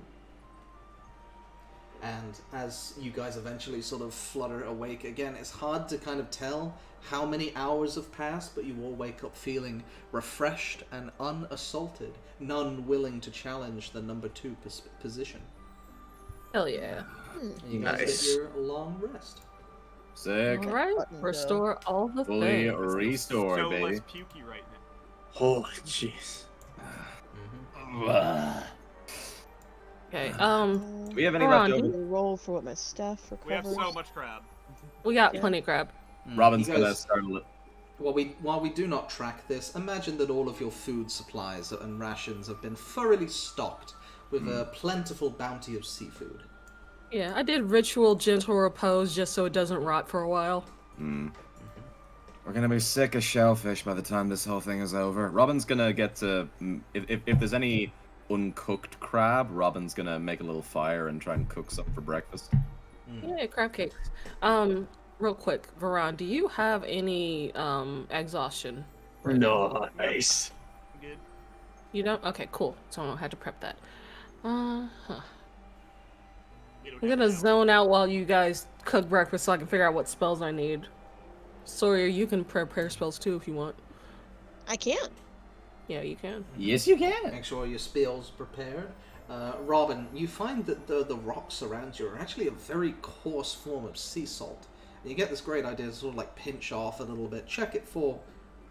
And as you guys eventually sort of flutter awake again, it's hard to kind of tell how many hours have passed, but you all wake up feeling refreshed and unassaulted, none willing to challenge the number 2 position. Hell yeah. And you guys Nice. get your long rest. Sick. All right. Restore all the Fully things. restore, so baby. less pukey right now. Oh, jeez. Okay. Do we have any Ron, left do over? Roll for what my staff We have recovers. so much crab. we got Yeah. plenty of crab. Robin's You gonna guys- start a little. While we do not track this, imagine that all of your food supplies and rations have been thoroughly stocked with a plentiful bounty of seafood. Yeah, I did ritual gentle repose just so it doesn't rot for a while. We're gonna be sick of shellfish by the time this whole thing is over. Robin's gonna get to. If there's any uncooked crab, Robin's gonna make a little fire and try and cook something for breakfast. Yeah, crab cakes. Real quick, Veron, do you have any exhaustion? Nice. Good. You don't? Okay, cool. So I don't have to prep that. You don't I'm have gonna to. zone out while you guys cook breakfast so I can figure out what spells I need. Sawyer, you can prepare spells too if you want. I can't. Yeah, you can. Yes, you can. Make sure your spells prepared. Robin, you find that the rocks around you are actually a very coarse form of sea salt. And you get this great idea to sort of like pinch off a little bit, check it for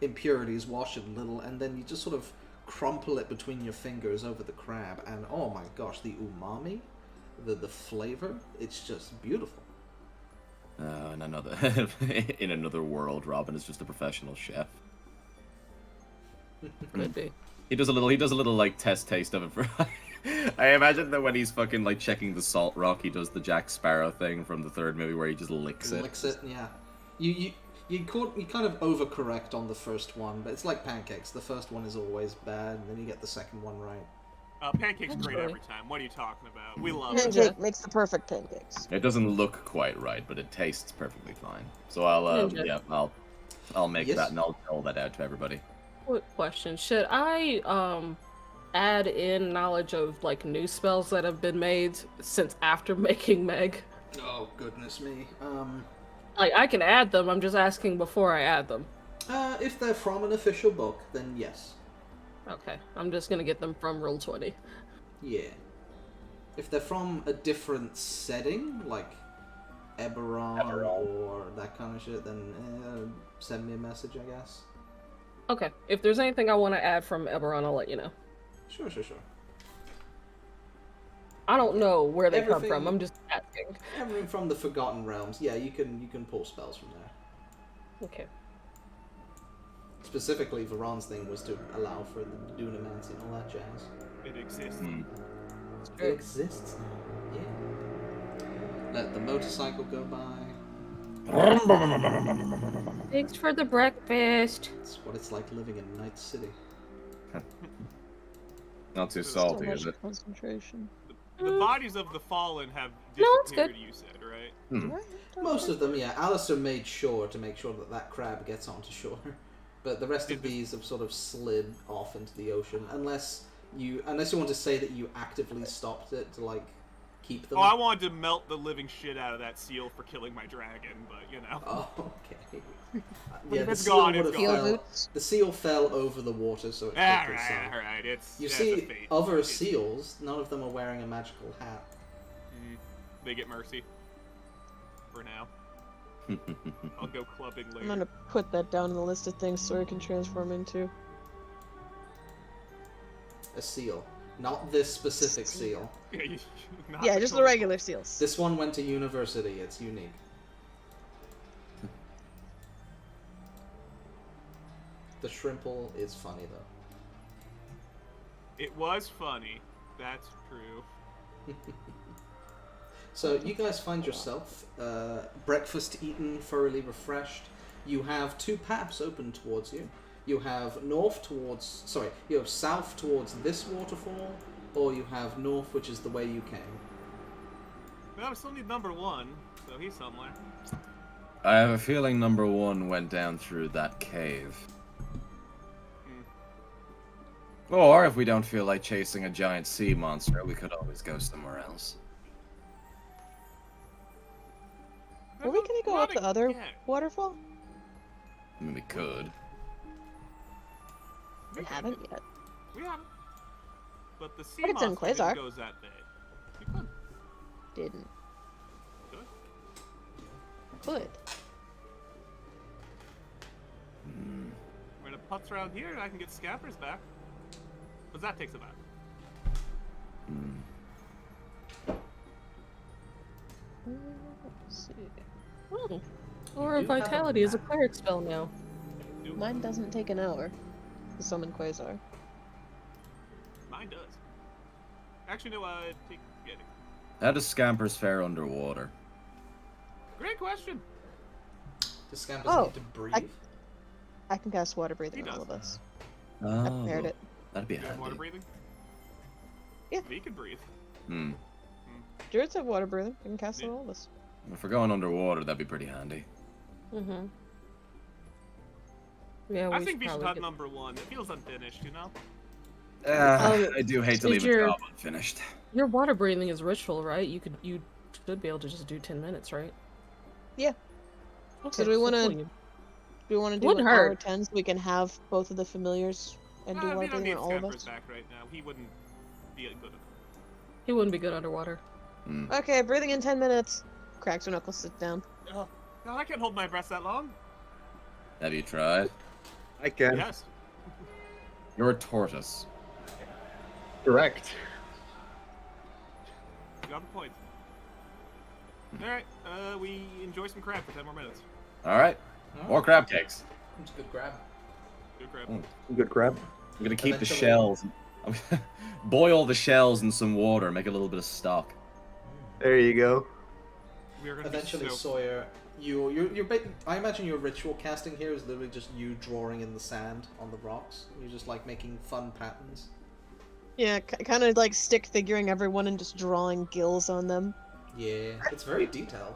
impurities, wash it a little, and then you just sort of crumple it between your fingers over the crab, and oh my gosh, the umami, the flavor, it's just beautiful. In another in another world, Robin is just a professional chef. Could be. He does a little like test taste of it for. I imagine that when he's fucking like checking the salt rock, he does the Jack Sparrow thing from the 3rd movie where he just licks it. Licks it, yeah. You kind of overcorrect on the first one, but it's like pancakes. The first one is always bad, and then you get the second one right. Pancakes great every time. What are you talking about? We love it. Pancake makes the perfect pancakes. It doesn't look quite right, but it tastes perfectly fine. So I'll Ninja. I'll make Yes? that and I'll tell that out to everybody. Quick question. Should I add in knowledge of like new spells that have been made since after making Meg? Oh goodness me. Like I can add them, I'm just asking before I add them. If they're from an official book, then yes. Okay. I'm just gonna get them from Roll20. Yeah. If they're from a different setting, like Eberron or that kind of shit, then send me a message, I guess. Okay. If there's anything I want to add from Eberron, I'll let you know. Sure. I don't know where they come Everything- from. I'm just asking. Everything from the Forgotten Realms, yeah, you can pull spells from there. Okay. Specifically, Varon's thing was to allow for the Dunamancy and all that jazz. It exists. It exists now, yeah. Let the motorcycle go by. Thanks for the breakfast. It's what it's like living in Night City. Not too So salty, much is it? concentration. The bodies of the fallen have No, it's disappeared, good. you said, right? Right, Most of them, yeah. Alistair made sure to make sure that crab gets onto shore. But the rest of these have sort of slid off into the ocean, unless you want to say that you actively stopped it to like keep them. Oh, I wanted to melt the living shit out of that seal for killing my dragon, but you know. Oh, okay. Yeah, It's gone, it's would've gone. Heel fell- boots. The seal fell over the water, so it killed its son. Alright, it's You that's see, a fate. other It's- seals, none of them are wearing a magical hat. They get mercy. For now. I'll go clubbing later. I'm gonna put that down on the list of things Sawyer can transform into. A seal, not this specific seal. Not Yeah, just the choice. regular seals. This one went to university. It's unique. The shrimple is funny though. It was funny. That's true. So you guys find yourself breakfast eaten, thoroughly refreshed. You have two paths open towards you. You have you have south towards this waterfall, or you have north, which is the way you came. Well, we still need number 1, so he's somewhere. I have a feeling number 1 went down through that cave. Or if we don't feel like chasing a giant sea monster, we could always go somewhere else. Are we gonna go up the other waterfall? I mean, we could. We haven't yet. We haven't. But the sea But it's in monster Quasar. goes that day. We could. Didn't. Good. Could. We're gonna putz around here and I can get scappers back. Because that takes a while. Let's see. Oh. Aura of Vitality is a cleric spell now. Mine doesn't take an hour to summon Quasar. Mine does. Actually, no, take getting. How does Scampers fare underwater? Great question. Does Scampers need to breathe? I can cast water breathing He on all does. of us. I Oh, prepared it. that'd be You have water handy. breathing? Yeah. He can breathe. Druids have water breathing. I can cast it on all of us. If we're going underwater, that'd be pretty handy. Mm-hmm. Yeah, I think we should probably have get- number 1. It feels unfinished, you know? I do hate to is leave a your- job unfinished. Your water breathing is ritual, right? You should be able to just do 10 minutes, right? Yeah. Okay, So do we want cool. to? Do we want to do Wouldn't an hour hurt. 10 so we can have both of the familiars and do we water don't breathing need on all of scampers us? back right now. He wouldn't be a good. He wouldn't be good underwater. Okay, breathing in 10 minutes. Cracks her knuckles, sit down. Oh, God, I can't hold my breath that long. Have you tried? I can. Yes. You're a tortoise. Correct. You have a point. Alright, we enjoy some crab for 10 more minutes. Alright. More crab cakes. It's a good grab. Good crab. Good crab. I'm gonna keep the Eventually- shells. I'm gonna boil the shells in some water, make a little bit of stock. There you go. We are gonna Eventually, be so... Sawyer, I imagine your ritual casting here is literally just you drawing in the sand on the rocks. You're just like making fun patterns. Yeah, kind of like stick figuring everyone and just drawing gills on them. Yeah, it's very detailed.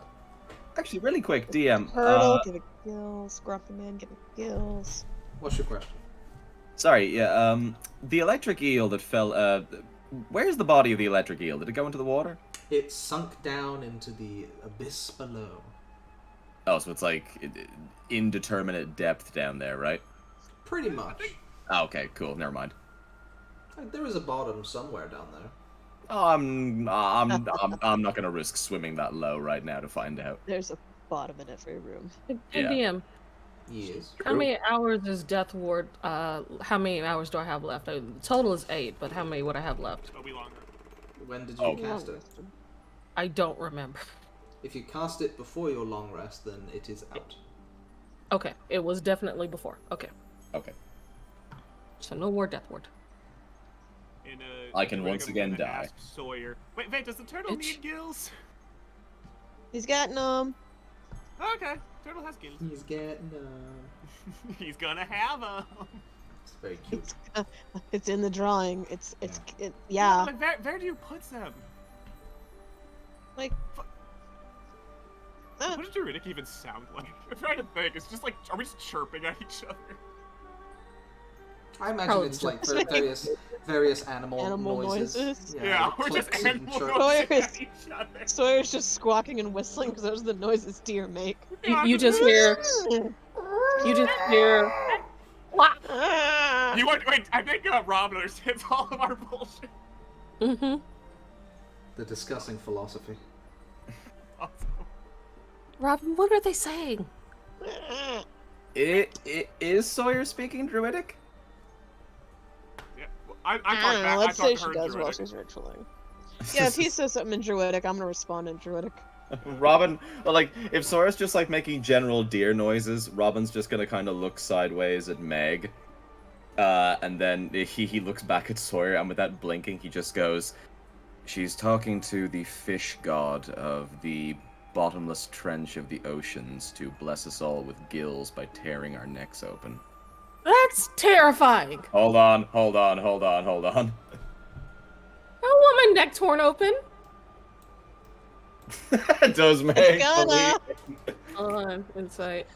Actually, really quick, DM. Turtle, give it gills. Grumpy man, give it gills. What's your question? Sorry, yeah, the electric eel that fell, where's the body of the electric eel? Did it go into the water? It sunk down into the abyss below. Oh, so it's like indeterminate depth down there, right? Pretty much. Oh, okay, cool. Never mind. Like, there is a bottom somewhere down there. Oh, I'm not gonna risk swimming that low right now to find out. There's a bottom in every room. Hey, Yeah. DM, Yes. how many hours is Death Ward? How many hours do I have left? The total is 8, but how many would I have left? It'll be longer. When did you Oh. cast it? I don't remember. If you cast it before your long rest, then it is out. Okay, it was definitely before. Okay, Okay. so no more Death Ward. And, I can Greg, once I'm again gonna die. ask Sawyer. Wait, does the turtle Bitch. need gills? He's got Okay, turtle has gills. He's getting He's gonna have them. It's very cute. it's in the drawing. Yeah. Like, where do you put them? Like. What does Druidic even sound like? I'm trying to think. It's just like, are we just chirping at each other? I imagine Probably it's like just- various animal noises. Yeah, like we're just clicks and animal chirps. noises Sawyer's- at each other. Sawyer's just squawking and whistling because those are the noises deer make. You just hear. You just hear. You wait, I think Rob understands all of our bullshit. Mm-hmm. The discussing philosophy. Awesome. Robin, what are they saying? Is Sawyer speaking Druidic? Yeah, well, I I don't know. talk Let's back. say I she talk does while Druidic. she's ritualing. Yeah, if he says something in Druidic, I'm gonna respond in Druidic. Robin, well, like, if Sawyer's just like making general deer noises, Robin's just gonna kind of look sideways at Meg. And then he looks back at Sawyer, and with that blinking, he just goes, "She's talking to the fish god of the bottomless trench of the oceans to bless us all with gills by tearing our necks open." That's terrifying. Hold on. I don't want my neck torn open. Does Meg Gonna. Hold on, insight.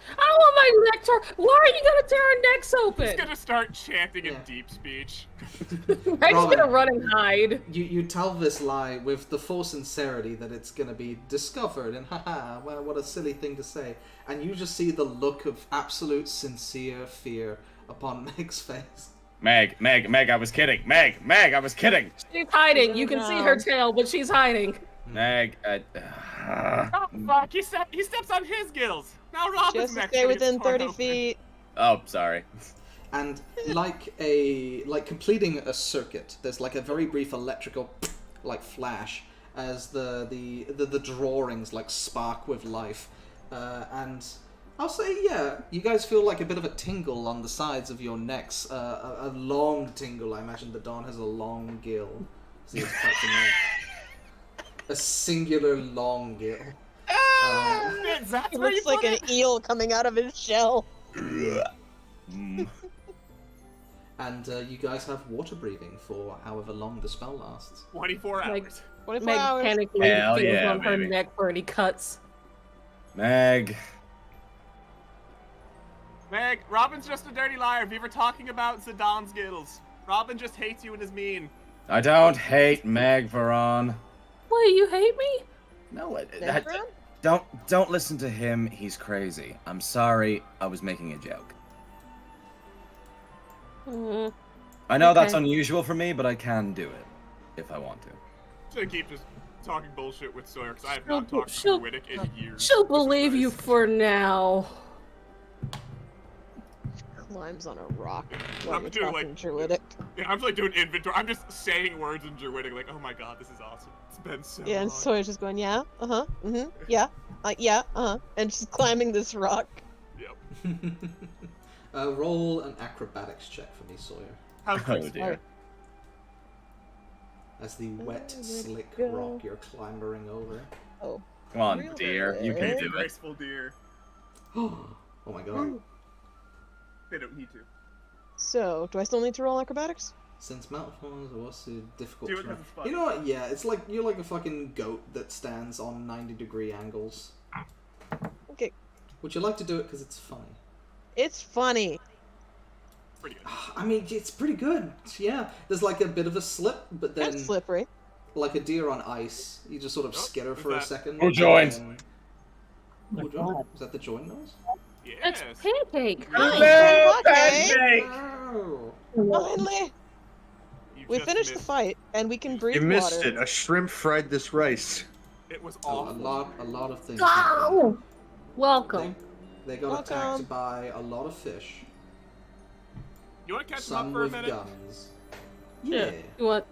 I don't want my neck torn. Why are you gonna tear our necks open? He's gonna start chanting in deep speech. I'm just gonna run and hide. You tell this lie with the full sincerity that it's gonna be discovered, and haha, well, what a silly thing to say. And you just see the look of absolute sincere fear upon Meg's face. Meg, I was kidding. Meg, I was kidding. She's hiding. You can see her tail, but she's hiding. Meg, Oh, fuck, he steps on his gills. Now Robin's Just next stay to get within torn 30 open. feet. Oh, sorry. And like completing a circuit, there's like a very brief electrical like flash as the drawings like spark with life, and I'll say, yeah, you guys feel like a bit of a tingle on the sides of your necks, a long tingle. I imagine the Dawn has a long gill. See, it's quite familiar. A singular long gill. That's It where you looks like put an it? eel coming out of his shell. And you guys have water breathing for however long the spell lasts. 24 hours. Meg, 24 Meg hours. panically Hell feels yeah, on her baby. neck where any cuts. Meg. Meg, Robin's just a dirty liar. We were talking about Zidane Skittles. Robin just hates you and is mean. I don't hate Meg, Veron. Wait, you hate me? No, Veron? don't listen to him. He's crazy. I'm sorry. I was making a joke. Mm, I know that's Okay. unusual for me, but I can do it if I want to. I'm gonna keep just talking bullshit with Sawyer because I have She'll- not talked to she'll- Druidic in years. she'll This is believe you nice. for now. Climbs on a rock while I'm you're doing, talking like- Druidic. Yeah, I'm like doing inventory. I'm just saying words in Druidic, like, oh my god, this is awesome. It's been so Yeah, and long. Sawyer's just going, yeah, yeah, yeah, and just climbing this rock. Yep. Roll an acrobatics check for me, Sawyer. How's Oh this? dear. As the wet, Oh, slick go. rock you're clambering over. Oh. Come on, Real dear. You can good. do it. Graceful deer. Oh my god. They don't need to. So, do I still need to roll acrobatics? Since Mount Horns was a difficult Do it terrain. 'cause it's fun. You know what? Yeah, it's like you're like a fucking goat that stands on 90-degree angles. Okay. Would you like to do it because it's funny? It's funny. Pretty good. I mean, it's pretty good. Yeah, there's like a bit of a slip, but then That's slippery. like a deer on ice, you just sort of Oh, skitter who's for a that? second. Who joined? and then- Who joined? Is that the join noise? Yes. It's pancake. Hello, Hi. Oh. Finally! You We just finished the missed. fight, and we can breathe You missed water. it. A shrimp fried this rice. It was Oh, awful. a lot of things. Oh! They, Welcome. they got Welcome. attacked by a lot of fish. You want to catch them Some up for a with minute? guns. Yeah. You want?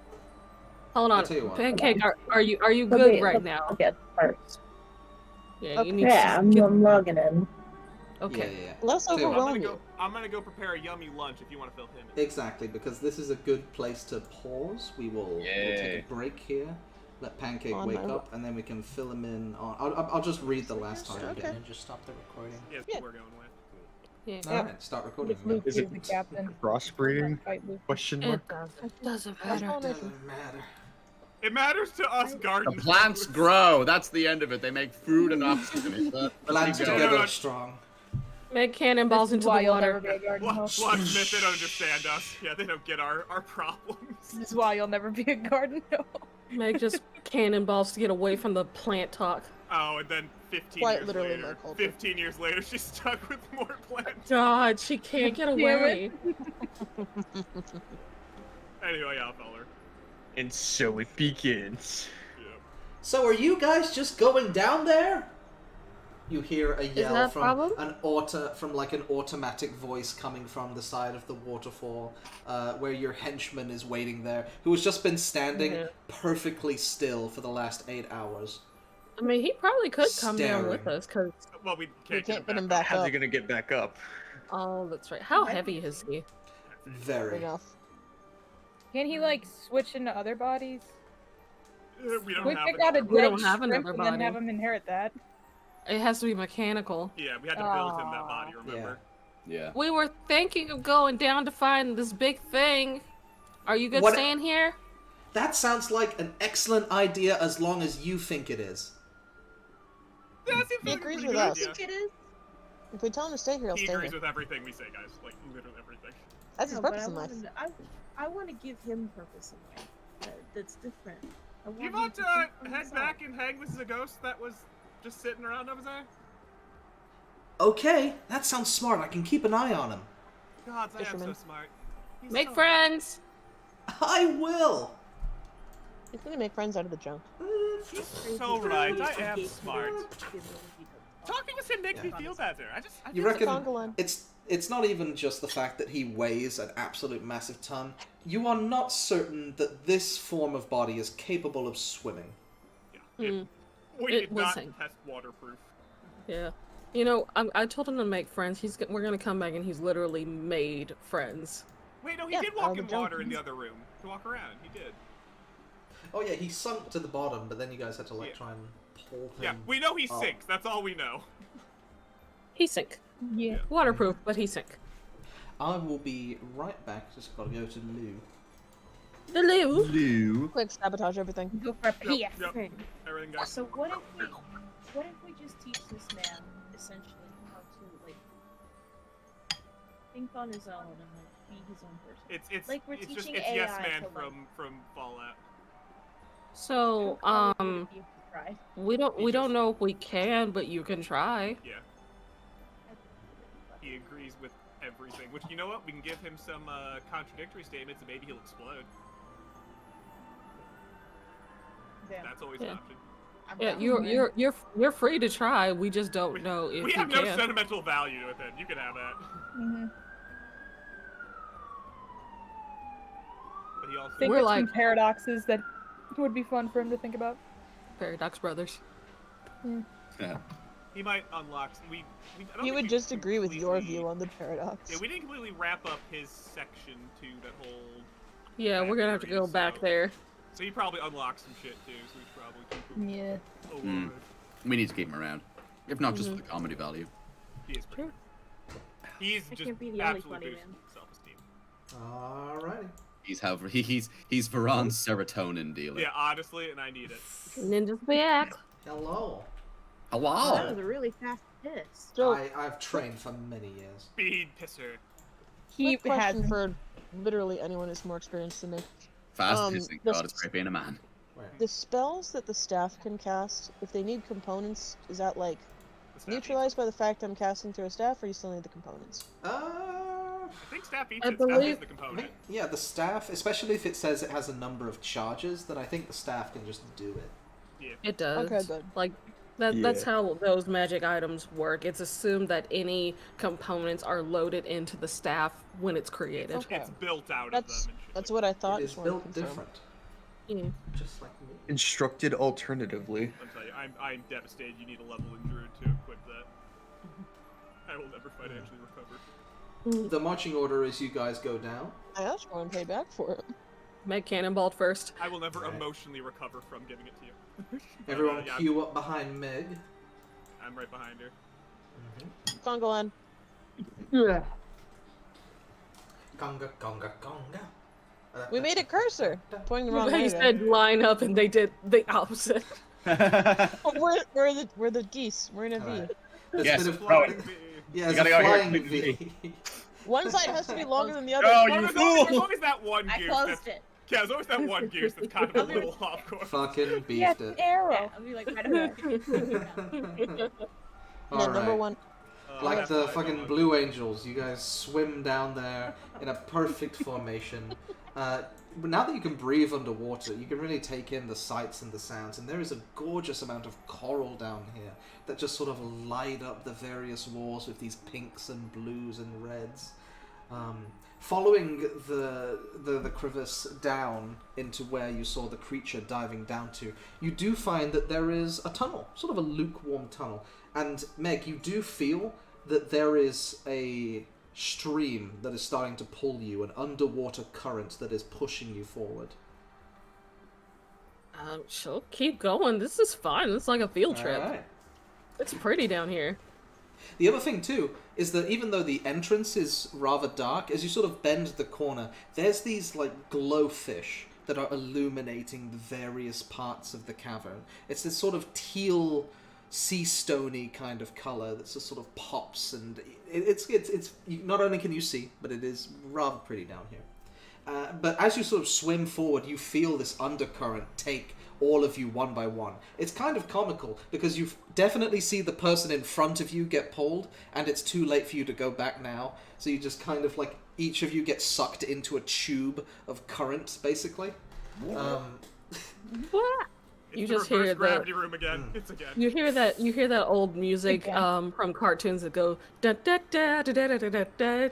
Hold on. I'll tell you what. Pancake, are you Okay, good right let's now? look at first. Yeah, Okay. you need Yeah, to get... I'm logging in. Okay. Yeah. Less Tell you what, overwhelm you. I'm gonna go prepare a yummy lunch if you want to fill him in. Exactly, because this is a good place to pause. We'll take Yay. a break here. Let Pancake On wake my- up, and then we can fill him in on. I'll just read the last time Okay. again and just stop the recording. Yeah, that's Yeah. what we're going with. Yeah. Alright, start recording. If Luke Is is it the captain. crossbreeding? Fight Luke. Question It mark? doesn't That's matter. all Doesn't mission. matter. It matters to us The garden. plants grow. That's the end of it. They make food and oxygen. Plants go. together No, no, are no. strong. Make cannonballs This is into why the you'll never water. be a garden host. Locksmith, they don't understand us. Yeah, they don't get our problems. This is why you'll never be a garden host. Make just cannonballs to get away from the plant talk. Oh, and then 15 Quite years literally later, my culture. 15 years later, she's stuck with more plants. God, she can't get Damn away. Anyway, I'll tell her. And so it begins. Yeah. So are you guys just going down there? You hear a that yell a from problem? an automatic voice coming from the side of the waterfall, where your henchman is waiting there, who has just been standing Yeah. perfectly still for the last 8 hours. I mean, he probably could come down with Staring. us, because Well, we We can't can't get get him back. back How's up. he gonna get back up? Oh, that's right. How heavy is he? Very. Enough. Can't he like switch into other bodies? We don't We have pick out a another We dead don't have shrimp another and then body. have him inherit that. It has to be mechanical. Yeah, we had to build him that body, remember? Yeah. We were thinking of going down to find this big thing. Are you good What- staying here? That sounds like an excellent idea as long as you think it is. Yeah, that seems He like a agrees pretty with good us. idea. It is. If we tell him to stay here, he'll He stay agrees here. with everything we say, guys. Like, literally everything. That's his No, but purpose I in life. wanted to- I want to give him purpose in life. That's different. I Do you him want to to think for head himself. back and hang this is a ghost that was just sitting around over there? Okay, that sounds smart. I can keep an eye on him. God, I am so Fisherman. smart. He's Make so- friends. I will. He's gonna make friends out of the junk. He's so right. I am Gave smart. him the ability to- Talking with him makes me feel better. I You feel reckon conga line. it's not even just the fact that he weighs an absolute massive ton. You are not certain that this form of body is capable of swimming. Yeah, Hmm. we It did not wasn't. test waterproof. Yeah. You know, I told him to make friends. We're gonna come back and he's literally made friends. Wait, no, he Yeah, did out walk of the in water in junk. the other room to walk around. He did. Oh yeah, he sunk to the bottom, but then you guys had to like Yeah. try and pull him. Yeah, we know he up. sinks. That's all we know. He sink. Yeah. Waterproof, but he sink. I will be right back. Just gotta go to Lou. Hello. Lou. Quick, sabotage everything. Go for a Yep, PS. yep. Everything goes. So what if we just teach this man essentially how to like think on his own and like be his own person? It's Like, we're it's just teaching it's Yes AI Man to, like- from Fallout. So, How cool would it be if we tried? we don't know if we can, but you can try. Yeah, he agrees with everything. Which, you know what? We can give him some contradictory statements and maybe he'll explode. Damn. That's always Yeah. an option. I'm Yeah, down. you're free to try. We just don't know if We you have no can. sentimental value with it. You can have that. Mm-hmm. But he also Think We're of like- some paradoxes that would be fun for him to think about. Paradox Brothers. he might unlock. We I don't He think would we just agree with your completely- view on the paradox. Yeah, we didn't completely wrap up his section to that whole. Yeah, we're gonna have to go back there. So he probably unlocked some shit too. So we should probably keep him Yeah. alive. We need to keep him around. If not just for the comedy value. He is pretty. He's I just can't be the only absolute funny boost man. self-esteem. Alrighty. He's Varan's serotonin dealer. Yeah, honestly, and I need it. Ninja's back. Hello. That Hello. was a really fast piss. So, I've trained for many years. Speed pisser. He quick question has. for literally anyone who's more experienced than me. Fast Um, pissing. the- God, it's great being a man. Wait. The spells that the staff can cast, if they need components, is that like The staff neutralized by the fact I'm casting through a staff, or you still need the components? I think staff eats I it. Staff believe- is the component. Yeah, the staff, especially if it says it has a number of charges, then I think the staff can just do it. It does. Okay, good. Like that's Yeah. how those magic items work. It's assumed that any components are loaded into the staff when it's created. Okay. It's built out That's of them. And shit that's like what I thought. It is just wanted to built confirm. different, Yeah. just like me. Instructed alternatively. that. I'm telling you, I'm devastated. You need a level in Druid to equip that. I will never financially recover. The marching order is you guys go down. I also want to pay back for it. Meg Cannonballed first. I will never Right. emotionally recover from giving it to you. But, Everyone yeah, queue up behind Meg. I'm right behind her. Conga line. Conga, conga, conga. We made it cursor. Pointing the wrong way. He though. said line up and they did the opposite. Oh, we're the geese. We're in a V. Alright. There's Yes, a bit of Flying bee. yeah, You there's a gotta go here. flying V. One side has to be longer than the other. Oh, There's you always, there's fool! always that one I goose. closed That's, it. yeah, there's always that one goose that's kind of a little off course. Fucking Yes, beefed it. arrow. I'll be like right ahead. And then number Alright. one. Like That's the fine, fucking no, Blue Angels, you guys swim down there in a perfect formation. But now that you can breathe underwater, you can really take in the sights and the sounds, and there is a gorgeous amount of coral down here that just sort of light up the various walls with these pinks and blues and reds. Following the crevice down into where you saw the creature diving down to, you do find that there is a tunnel, sort of a lukewarm tunnel. And Meg, you do feel that there is a stream that is starting to pull you, an underwater current that is pushing you forward. She'll keep going. This is fine. It's like a field trip. All right. It's pretty down here. The other thing, too, is that even though the entrance is rather dark, as you sort of bend the corner, there's these, like, glowfish that are illuminating the various parts of the cavern. It's this sort of teal, sea stony kind of color that just sort of pops, and it's not only can you see, but it is rather pretty down here. But as you sort of swim forward, you feel this undercurrent take all of you one by one. It's kind of comical, because you definitely see the person in front of you get pulled, and it's too late for you to go back now. So you just kind of, like, each of you get sucked into a tube of current, basically. What? It's You the just hear reverse the gravity room again. It's again. you hear that old music from cartoons that go da da da da da da da da da.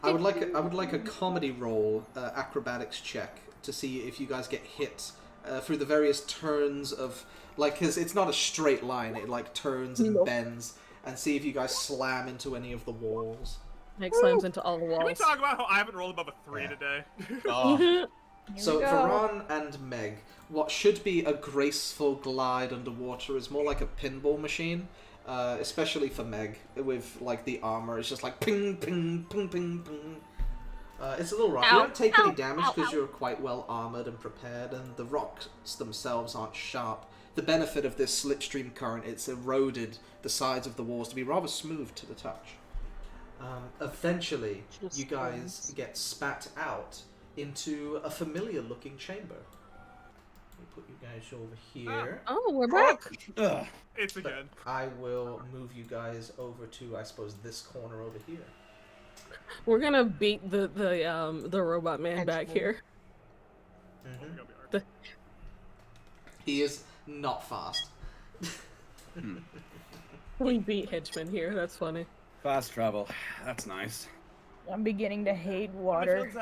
I would like a comedy roll acrobatics check to see if you guys get hit through the various turns of, like, because it's not a straight line, it like turns and bends, and see if you guys slam into any of the walls. Meg slams into all the walls. Can we talk about how I haven't rolled above a 3 today? So Varan and Meg, what should be a graceful glide underwater is more like a pinball machine, especially for Meg, with like the armor. It's just like ping, ping, ping, ping, ping. It's a little rough. You don't take any damage because you're quite well armored and prepared, and the rocks themselves aren't sharp. The benefit of this slipstream current, it's eroded the sides of the walls to be rather smooth to the touch. Eventually, you guys get spat out into a familiar-looking chamber. Let me put you guys over here. Oh, we're back. It's again. I will move you guys over to, I suppose, this corner over here. We're gonna beat the robot man back here. He is not fast. We beat Henchman here. That's funny. Fast travel. That's nice. I'm beginning to hate water.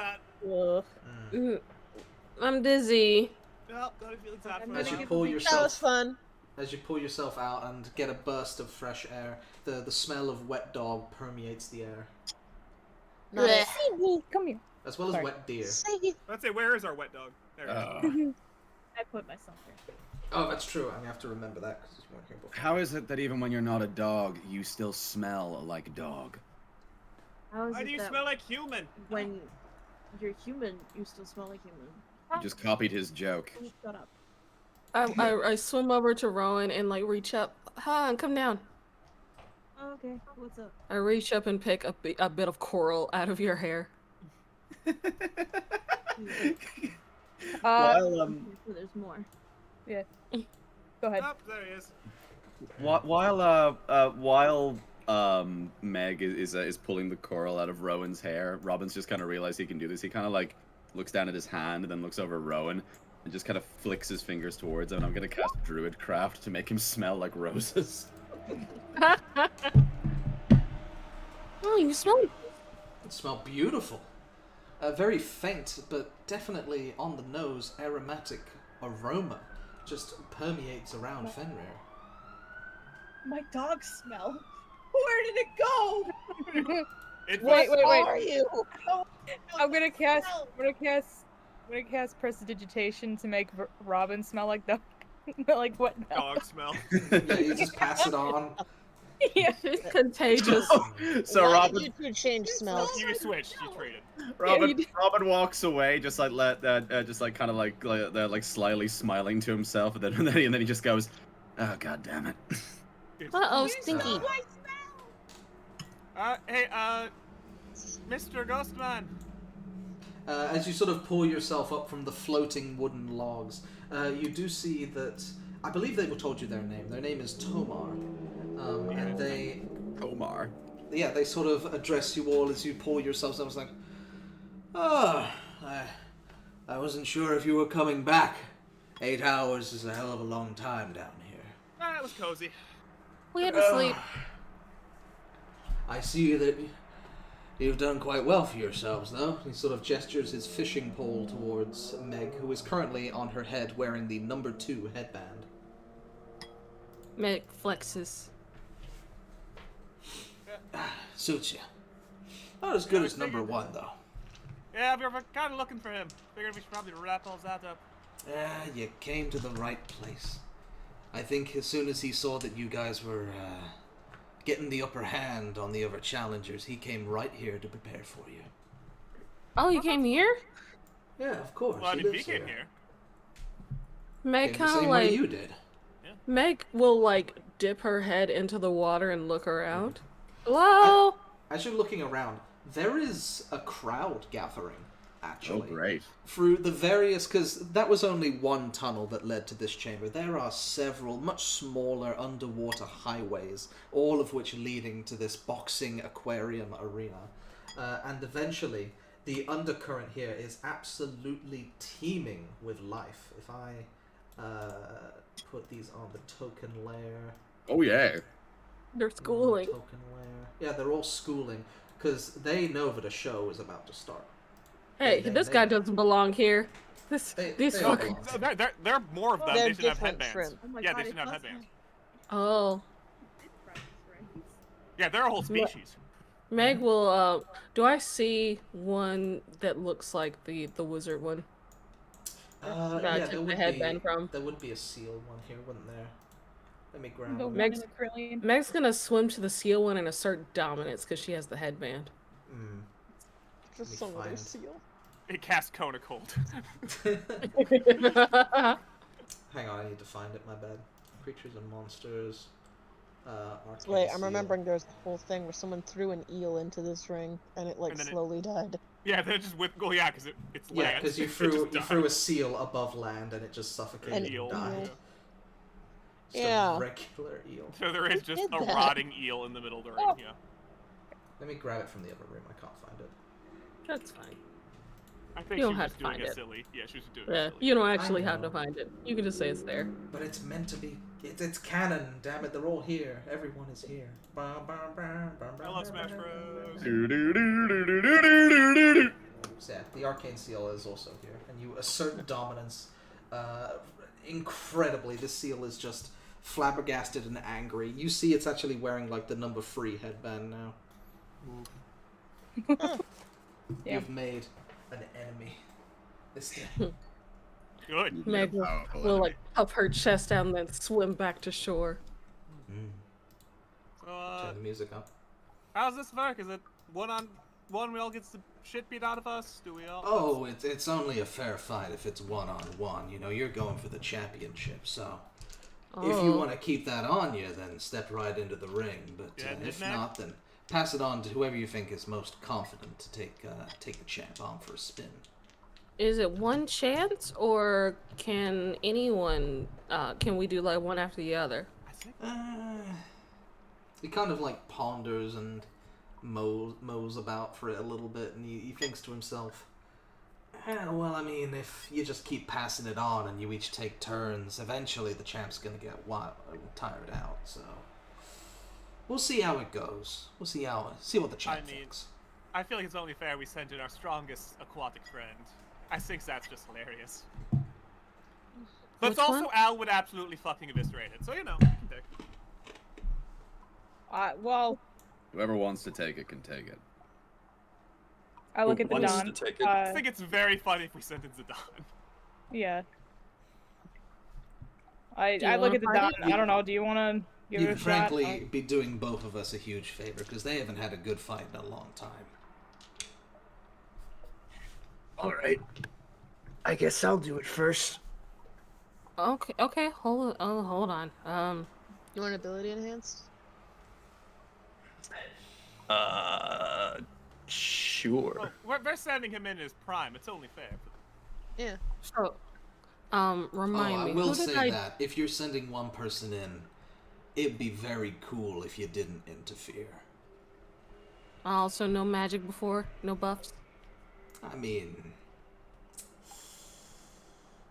Ugh. I'm dizzy. As you pull yourself, That was fun. As you pull yourself out and get a burst of fresh air, the smell of wet dog permeates the air, Nice. Come here. as well as wet deer. Let's say, where is our wet dog? There we go. I put myself there. Oh, that's true. I have to remember that because you weren't here before. How is it that even when you're not a dog, you still smell like a dog? How is Why it do you that smell like human? when you're human, you still smell like human? You just copied his joke. Oh, shut up. I swim over to Rowan and like reach up. Han, come down. Oh, okay. What's up? I reach up and pick a bit of coral out of your hair. While So there's more. Yeah. Go ahead. Oh, there he is. while Meg is pulling the coral out of Rowan's hair, Robin's just kind of realized he can do this. He kind of like looks down at his hand and then looks over at Rowan and just kind of flicks his fingers towards him. And I'm gonna cast Druidcraft to make him smell like roses. Oh, you smell it. It smells beautiful. Very faint, but definitely on the nose, aromatic aroma just permeates around Fenrir. My dog smell. Where did it go? Wait. How are you? I'm gonna cast prestidigitation to make Robin smell like the like what Dog smell. Yeah, you just pass it on. Yeah. It's contagious. So Why Robin, did you two change smells? You switched. You traded. Robin walks away, just like just like kind of like slyly smiling to himself, and then he just goes, "Oh God damn it!" Uh-oh, stinky. Hey, Mr. Ghostman. As you sort of pull yourself up from the floating wooden logs, you do see that, I believe they were told you their name. Their name is Tomar. And they... Tomar. Yeah, they sort of address you all as you pull yourselves. I was like, I wasn't sure if you were coming back. 8 hours is a hell of a long time down here. It was cozy. We had to sleep. I see that you've done quite well for yourselves, though. He sort of gestures his fishing pole towards Meg, who is currently on her head wearing the number 2 headband. Meg flexes. Suits you. Not as good as number one, though. Yeah, we were kind of looking for him. Figured we should probably wrap all that up. Yeah, you came to the right place. I think as soon as he saw that you guys were getting the upper hand on the other challengers, he came right here to prepare for you. Oh, you came here? Yeah, of course. Well, I mean, we came here. Meg Came the kind of same way like you did. Meg will like dip her head into the water and look around. Hello. As you're looking around, there is a crowd gathering. Actually, Oh, great. through the various, because that was only one tunnel that led to this chamber. There are several much smaller underwater highways, all of which leading to this boxing aquarium arena. And eventually, the undercurrent here is absolutely teeming with life. If I put these on the token layer. Oh, yeah. They're schooling. Token layer. Yeah, they're all schooling, because they know that a show is about to start. Hey, this guy doesn't belong here. These all fuckers. belong. There are more of them. They're They should have different headbands. shrimp. Oh my Yeah, God, they should it have must headbands. Oh. Yeah, they're a whole species. Meg will, do I see one that looks like the wizard one? That I Yeah, took the headband from. there would be a seal one here, wouldn't there? Let me grab The one. one in acrylic. Meg's gonna swim to the seal one and assert dominance because she has the headband. Just me some other find- seal. It casts Cone of Cold. Hang on, I need to find it, my bad. Creatures and monsters. Arcane Wait, I'm seal. remembering there's a whole thing where someone threw an eel into this ring and it like And then slowly died. Yeah, they're just whip. Oh yeah, because it's land. Yeah, because you It threw just a died. seal above land and it just suffocated An and eel. died. Just Yeah. a regular eel. So there is just did a that? rotting eel in the middle of the ring. Oh. Yeah. Let me grab it from the other room. I can't find it. That's fine. I think You don't she have was to doing find it it. silly. Yeah, she was doing Yeah, it silly. you don't actually I have to know. find it. You can just say it's there. But it's meant to be. It's canon. Damn it! They're all here. Everyone is here. Hello, Smash Bros. So yeah, the arcane seal is also here, and you assert dominance. Incredibly, this seal is just flabbergasted and angry. You see, it's actually wearing like the number 3 headband now. Yeah. You've made an enemy. This day. Good. Meg will like puff her chest out and then swim back to shore. So, Turn the music up. how's this work? Is it one-on-one? We all get the shit beat out of us? Do we all? Oh, it's only a fair fight if it's 1-on-1. You know, you're going for the championship, so if you want to keep that on you, then step right into the ring. But Yeah, if knick-knack. not, then pass it on to whoever you think is most confident to take the champ on for a spin. Is it one chance or can anyone, can we do like one after the other? I think. He kind of like ponders and mows about for it a little bit, and he thinks to himself, well, I mean, if you just keep passing it on and you each take turns, eventually the champ's gonna get tired out, so we'll see how it goes. We'll see what the champ thinks. I feel like it's only fair we send in our strongest aquatic friend. I think that's just hilarious. But Which also, one? Al would absolutely fucking eviscerate it, so you know. You can pick. Well, Whoever wants to take it can take it. I look at the wants Don. to take it? I think it's very funny if we send in Zidane. Yeah. Do you I look wanna at the fight Don. it? I don't know. Do you want to give it You'd a shot? frankly be doing both of us a huge favor, because they haven't had a good fight in a long time. Alright. I guess I'll do it first. Okay, hold on. You want ability enhanced? Sure. Well, we're sending him in his prime. It's only fair. Yeah. So, remind me. I will who did say that if you're sending one person in, it'd be very cool if you didn't interfere. Also, no magic before, no buffs. I mean,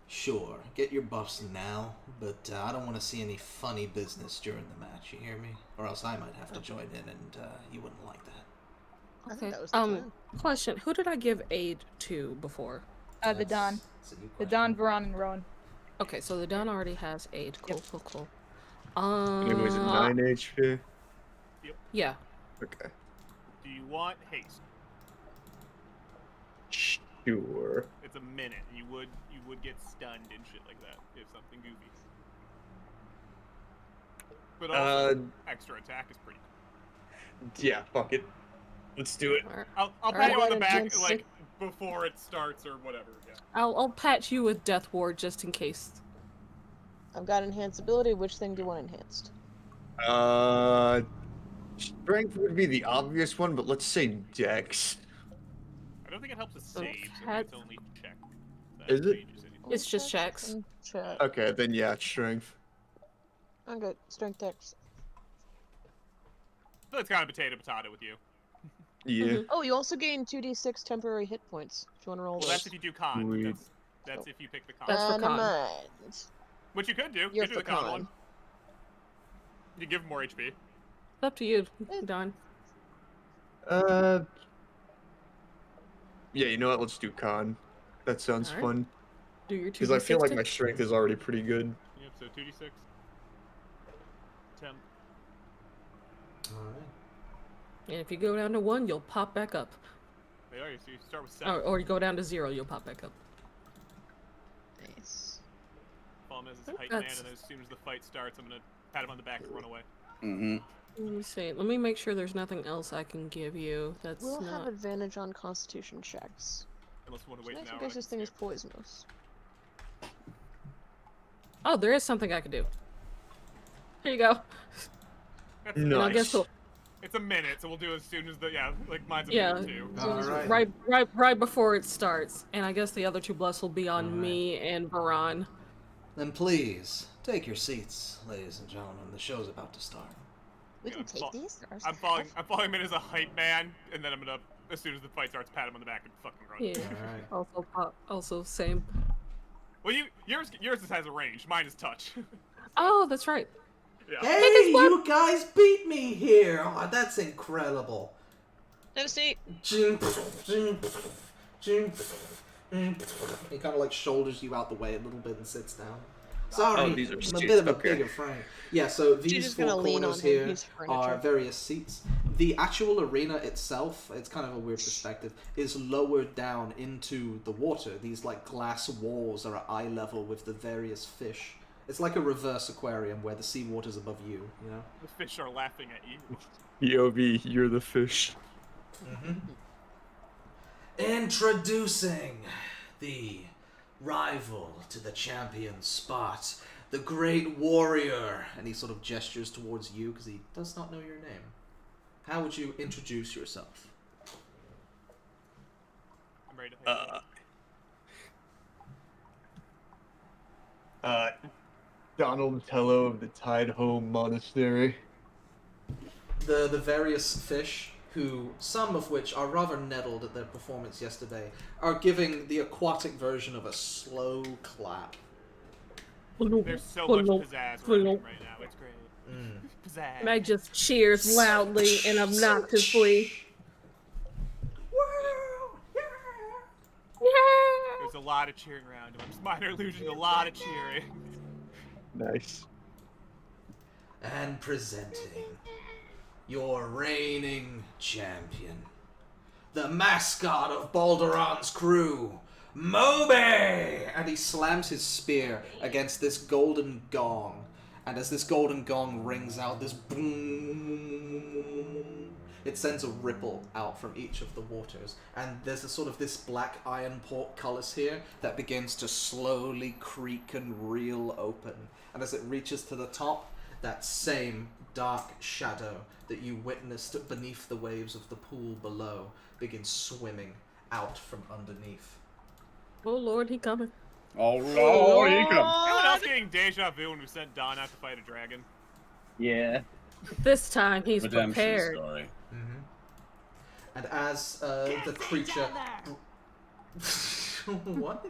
sure, get your buffs now, but I don't want to see any funny business during the match, you hear me? Or else I might have to join in and you wouldn't like that. I think Okay. that was the plan. Question: who did I give aid to before? The Don. That's a new The question. Don, Veron, and Rowan. Okay, so the Don already has aid. Cool. It was 9 HP. Yeah. Okay. Do you want haste? Sure. It's a minute. You would get stunned and shit like that if something goofy. But also, extra attack is pretty cool. Yeah, fuck it. Let's do it. I'll pat you on the back like before it starts or whatever. Yeah. I'll patch you with Death Ward just in case. I've got enhanced ability. Which thing do you want enhanced? Strength would be the obvious one, but let's say Dex. I don't think it helps us save, so it's only check. Is it? It's just checks. Check. Okay, then yeah, strength. Okay, strength Dex. So it's kind of potato with you. Yeah. Oh, you also gain 2d6 temporary hit points. If you want to roll those. That's if you do con. Sweet. That's if you pick the con. That's for con. Which you could do. You're You could do the for con con. one. You give him more HP. It's up to you, Don. Yeah, you know what? Let's do con. That sounds Alright. fun. Do your 2d6. Because I feel like my strength is already pretty good. Yep, so 2d6. 10. Alright. And if you go down to 1, you'll pop back up. They are, so you start with 7. Or you go down to 0, you'll pop back up. Nice. Follow him as his height man, and then as soon as the fight starts, I'm gonna pat him on the back and run away. Mm-hmm. Let me see. Let me make sure there's nothing else I can give you that's We'll not... have advantage on Constitution checks. Unless you want to wait an I hour. guess this thing is poisonous. Oh, there is something I can do. Here you go. And I guess Nice. It's a minute, so we'll do it as soon as the like mine's a Yeah, minute too. Alright. right before it starts. And I guess the other 2 bluffs will be on Alright. me and Varan. Then please, take your seats, ladies and gentlemen. The show's about to start. We can Yeah, take these. I'm following him in as a hype man, and then I'm gonna, as soon as the fight starts, pat him on the back and fucking run. Yeah. Alright. Also same. Well, yours just has a range. Mine is touch. Oh, that's right. Yeah. Hey, you guys beat me here! Oh, that's incredible. Have a seat. He kind of like shoulders you out the way a little bit and sits down. Sorry, Oh, these are I'm a seats, bit of a okay. bigger frame. Yeah, so these just 4 gonna lean corners on him, here he's are furniture. various seats. The actual arena itself, it's kind of a weird perspective, is lowered down into the water. These like glass walls are at eye level with the various fish. It's like a reverse aquarium where the seawater's above you, you know? The fish are laughing at you. POV, you're the fish. Introducing the rival to the champion spot, the great warrior. And he sort of gestures towards you because he does not know your name. How would you introduce yourself? I'm ready to Donald Tello of the Tide Home Monastery. The various fish, who some of which are rather nettled at their performance yesterday, are giving the aquatic version of a slow clap. There's so much pizzazz around him right now. It's great. Pizzazz. Meg just cheers loudly and obnoxiously. There's a lot of cheering around him. I'm minor illusion, a lot of cheering. Nice. And presenting your reigning champion, the mascot of Balderon's crew, Moby! And he slams his spear against this golden gong. And as this golden gong rings out, this boom, it sends a ripple out from each of the waters. And there's a sort of this black iron portcullis here that begins to slowly creak and reel open. And as it reaches to the top, that same dark shadow that you witnessed beneath the waves of the pool below begins swimming out from underneath. Oh Lord, he coming. Oh Lord, he come. Anyone else getting deja vu when we sent Don out to fight a dragon? Yeah. This time he's Redemption prepared. story. And as the creature... What?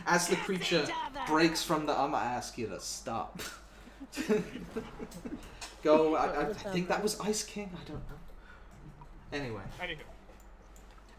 As the creature breaks from the... I'm gonna ask you to stop. Go, I think that was Ice King? I don't know. Anyway. Anywho.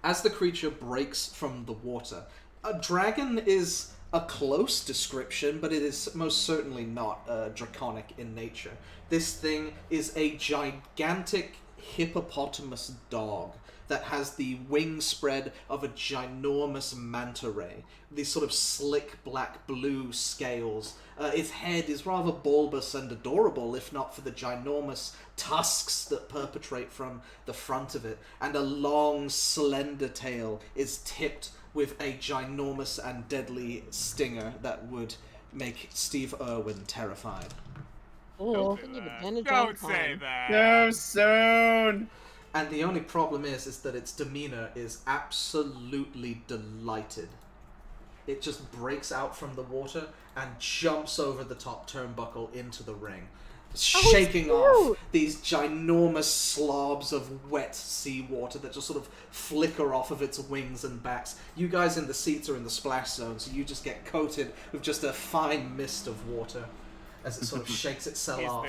As the creature breaks from the water, a dragon is a close description, but it is most certainly not draconic in nature. This thing is a gigantic hippopotamus dog that has the wing spread of a ginormous manta ray. These sort of slick black-blue scales. Its head is rather bulbous and adorable, if not for the ginormous tusks that perpetrate from the front of it. And a long, slender tail is tipped with a ginormous and deadly stinger that would make Steve Irwin terrified. Oh, don't say that. So soon. And the only problem is that its demeanor is absolutely delighted. It just breaks out from the water and jumps over the top turnbuckle into the ring, shaking off these ginormous slobs of wet seawater that just sort of flicker off of its wings and backs. You guys in the seats are in the splash zone, so you just get coated with just a fine mist of water as it sort of shakes itself off.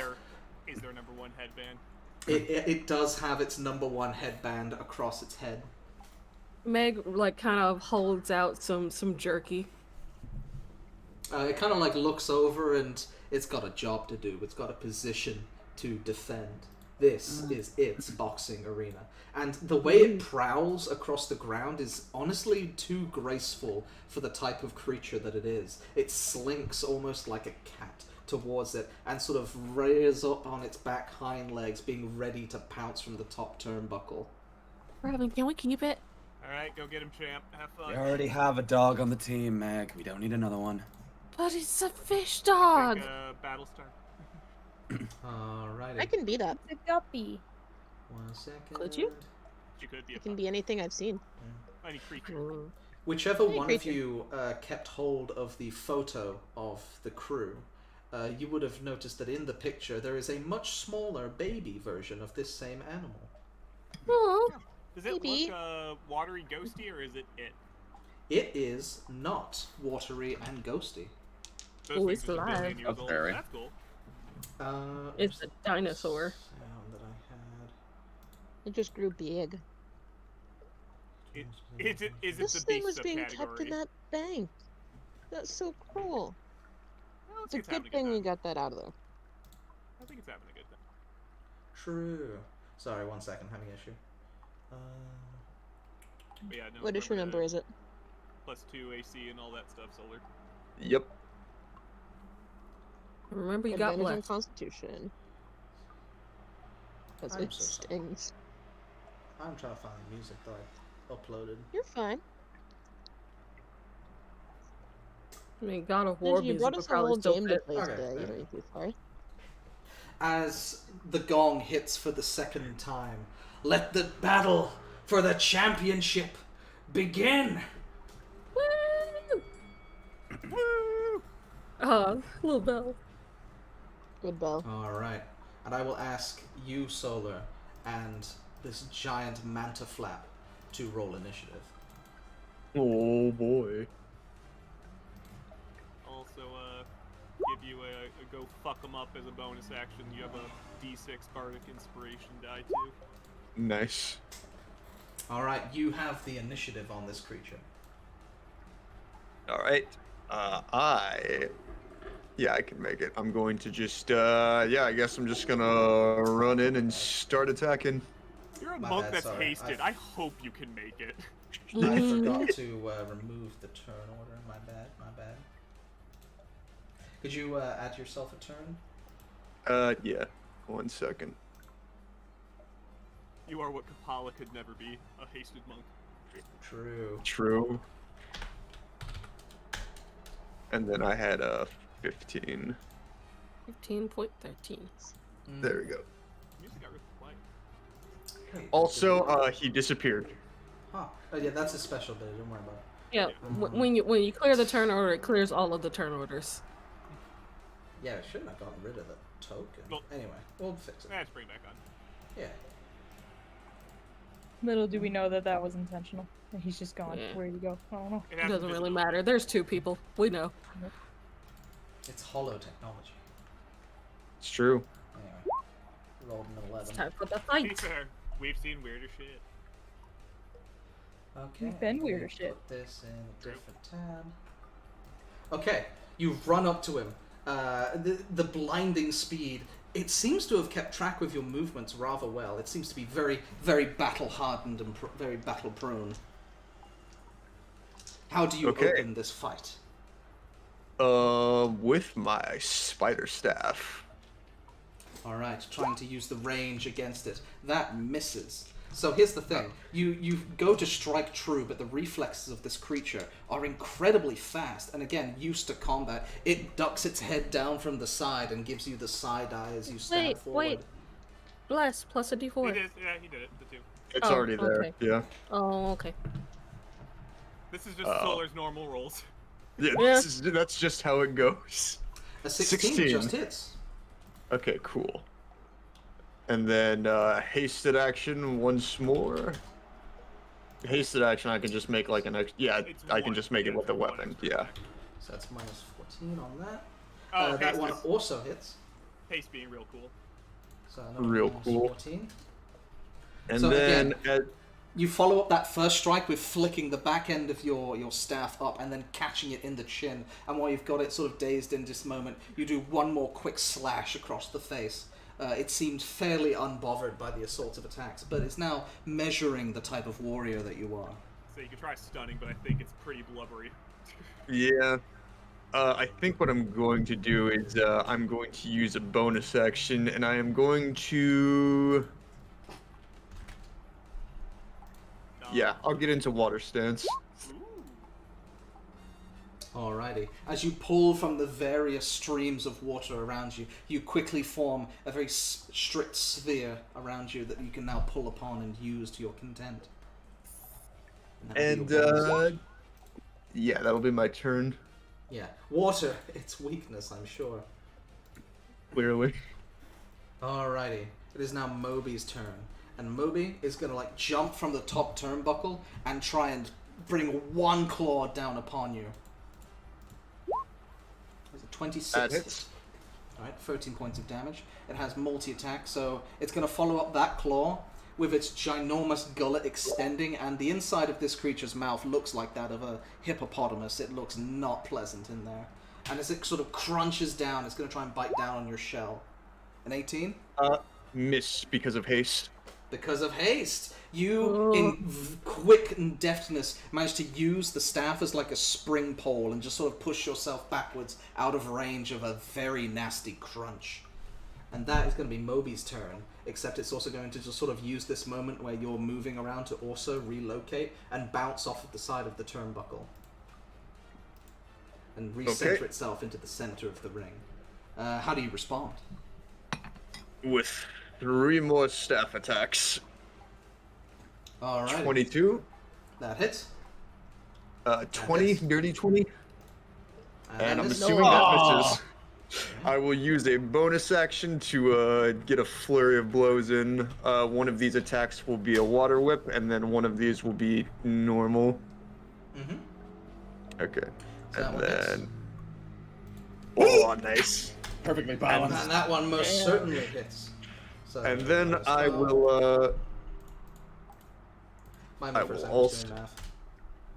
Is there a number one headband? It does have its number one headband across its head. Meg like kind of holds out some jerky. It kind of like looks over and it's got a job to do. It's got a position to defend. This is its boxing arena. And the way it prowls across the ground is honestly too graceful for the type of creature that it is. It slinks almost like a cat towards it and sort of rears up on its back hind legs, being ready to pounce from the top turnbuckle. Robin, can we keep it? Alright, go get him, champ. Have fun. We already have a dog on the team, Meg. We don't need another one. But it's a fish dog. Like a Battlestar. Alrighty. I can be that. It's a guppy. 1 second. Could you? You could be a It can be anything I've seen. any creature. Whichever Any one creature. of you kept hold of the photo of the crew, you would have noticed that in the picture there is a much smaller baby version of this same animal. Oh, Does it Maybe. look watery ghosty, or is it it? It is not watery and ghosty. Those Oh, things it's are a billion alive. years That's old. very. That's cool. it's a dinosaur. Sound that I had. It just grew big. Is it This the thing beast was being kept subcategory? in that bank. That's so cruel. Well, It's a it's having good thing time. we got that out of there. I think it's having a good time. True. Sorry, 1 second, having issue. But yeah, no, What issue number is it? +2 AC and all that stuff, solar. Yep. Remember, you got Advantage on left. Constitution. Because I'm it so sorry. stings. I'm trying to find the music that I uploaded. You're fine. I mean, God of War You music brought would us a whole probably still game to fit. play Okay, today. You there. don't need to be sorry. As the gong hits for the second time, let the battle for the championship begin! Woo! Woo! Little bell. Good bell. Alright, and I will ask you, Solar, and this giant manta flap to roll initiative. Oh boy. Also, give you a go fuck 'em up as a bonus action. You have a D6 Bardic Inspiration die too. Nice. Alright, you have the initiative on this creature. All right. Yeah, I can make it. I'm going to just, I guess I'm just gonna run in and start attacking. You're a My monk bad, that's sorry. hasted. I hope you can make it. I forgot to remove the turn order. My bad, my bad. Could you add yourself a turn? Yeah. 1 second. You are what Kapala could never be, a hasted monk. True. True. And then I had a 15. 15.13. There we go. Music got really quiet. Wait, Also, he disappeared. Huh. Oh yeah, that's a special bit. Don't worry about it. Yeah, when you clear the turn order, it clears all of the turn orders. Yeah, I shouldn't have gotten rid of the token. Well- Anyway, we'll fix it. Let's bring it back on. Yeah. Little do we know that that was intentional. And he's just gone. Yeah. Where'd he go? I don't know. It It has doesn't really invisibility. matter. There's two people. We know. It's hollow technology. It's true. Anyway, rolled an It's 11. time for the To be fight. fair, we've seen weirder shit. Okay. We've been let me weirder shit. Put this in a different tab. Okay, you run up to him. The blinding speed it seems to have kept track with your movements rather well. It seems to be very, very battle-hardened and very battle-prone. How do you open this fight? With my spider staff. Alright, trying to use the range against it. That misses. So here's the thing. You go to strike true, but the reflexes of this creature are incredibly fast, and again, used to combat. It ducks its head down from the side and gives you the side eye as you stand forward. Wait. Bless, plus a d4. He did it, the 2. It's already there, okay. yeah. Oh, okay. This is just Solar's normal rolls. Yeah, that's just how it goes. A 16 just hits. Okay, cool. And then hasted action once more. Hasted action, I can just make like an I can just make it with a weapon. Yeah. So that's minus 14 on that. Oh, that one also hits. Haste being real cool. So real cool. 14. And so then again, you follow up that first strike with flicking the back end of your staff up and then catching it in the chin. And while you've got it sort of dazed in this moment, you do one more quick slash across the face. It seemed fairly unbothered by the assault of attacks, but it's now measuring the type of warrior that you are. So you can try stunning, but I think it's pretty blubbery. Yeah. I think what I'm going to do is I'm going to use a bonus action, and I am going to... Yeah, I'll get into water stance. Alrighty. As you pull from the various streams of water around you, you quickly form a very strict sphere around you that you can now pull upon and use to your content. And yeah, that'll be my turn. Yeah. Water, its weakness, I'm sure. Clearly. Alrighty. It is now Moby's turn. And Moby is going to like jump from the top turnbuckle and try and bring one claw down upon you. There's a 26. That hits. Alright, 13 points of damage. It has multi-attack, so it's going to follow up that claw with its ginormous gullet extending, and the inside of this creature's mouth looks like that of a hippopotamus. It looks not pleasant in there. And as it sort of crunches down, it's going to try and bite down on your shell. An 18? Miss because of haste. Because of haste. You, in quick and deftness, managed to use the staff as like a spring pole and just sort of push yourself backwards out of range of a very nasty crunch. And that is going to be Moby's turn, except it's also going to just sort of use this moment where you're moving around to also relocate and bounce off of the side of the turnbuckle. And recenter itself into the center of the ring. How do you respond? With 3 more staff attacks. Alright. 22. That hits. 20, dirty 20. And I'm misses. assuming that misses. I will use a bonus action to get a flurry of blows in. One of these attacks will be a water whip, and then one of these will be normal. Okay. So and then... Oh, nice. Perfectly balanced. And that one most certainly hits. So And then I will, I will also...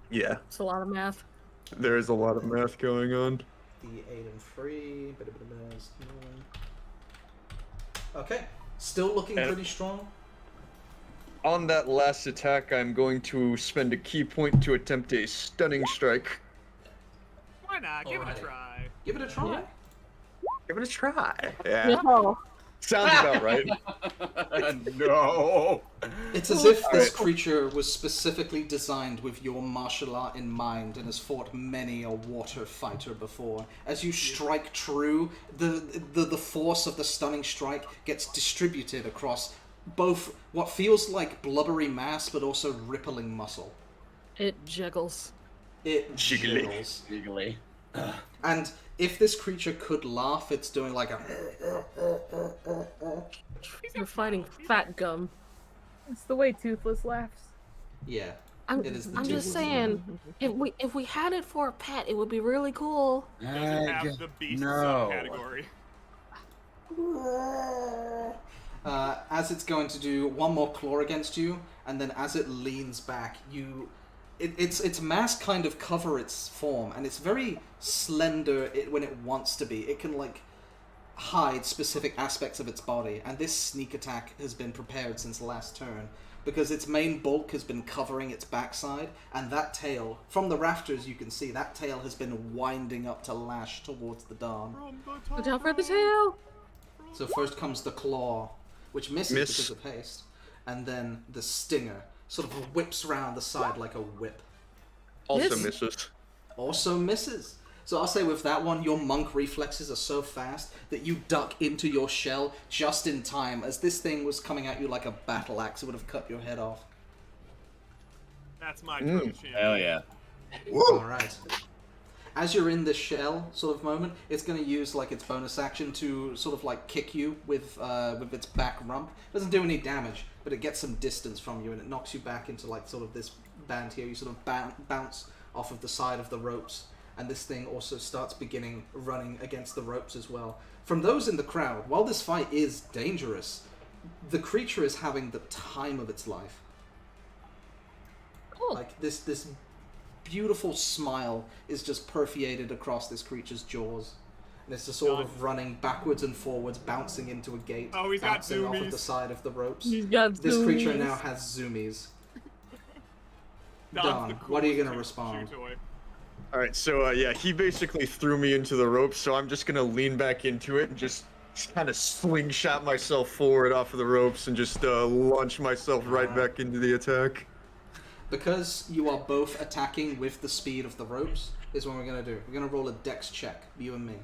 Yeah. It's a lot of math. There is a lot of math going on. D8 and 3. Okay. Still looking pretty strong. On that last attack, I'm going to spend a key point to attempt a stunning strike. Why not? Give it a try. Give it a try. Yeah. Give it a try. Yeah. No. Sounds about right. No. It's as if this creature was specifically designed with your martial art in mind and has fought many a water fighter before. As you strike true, the force of the stunning strike gets distributed across both what feels like blubbery mass but also rippling muscle. It jiggles. It jiggles. Jiggly. And if this creature could laugh, it's doing like a... You're fighting fat gum. It's the way Toothless laughs. Yeah. I'm It is the just Toothless saying, if we had it for a pet, it would be really cool. Doesn't have the beast subcategory. As it's going to do one more claw against you, and then as it leans back, its mass kind of cover its form, and it's very slender when it wants to be. It can like hide specific aspects of its body, and this sneak attack has been prepared since last turn, because its main bulk has been covering its backside, and that tail, from the rafters you can see, that tail has been winding up to lash towards the Dnd. Watch out for the tail! So first comes the claw, which misses because of haste, and then the stinger sort of whips round the side like a whip. Also misses. Also misses. So I'll say with that one, your monk reflexes are so fast that you duck into your shell just in time. As this thing was coming at you like a battle axe, it would have cut your head off. That's my turn. Hell yeah. Alright. As you're in this shell sort of moment, it's going to use like its bonus action to sort of like kick you with its back rump. It doesn't do any damage, but it gets some distance from you and it knocks you back into like sort of this band here. You sort of bounce off of the side of the ropes. And this thing also starts running against the ropes as well. From those in the crowd, while this fight is dangerous, the creature is having the time of its life. Cool. Like this beautiful smile is just permeated across this creature's jaws. And it's just sort of running backwards and forwards, bouncing into a gate, bouncing off of the side of the ropes. He's got this zoomies. creature now has zoomies. Dnd, what are you going to respond? Alright, so yeah, he basically threw me into the ropes, so I'm just gonna lean back into it and just kind of slingshot myself forward off of the ropes and just launch myself right back into the attack. Because you are both attacking with the speed of the ropes, is what we're gonna do. We're gonna roll a dex check, you and me.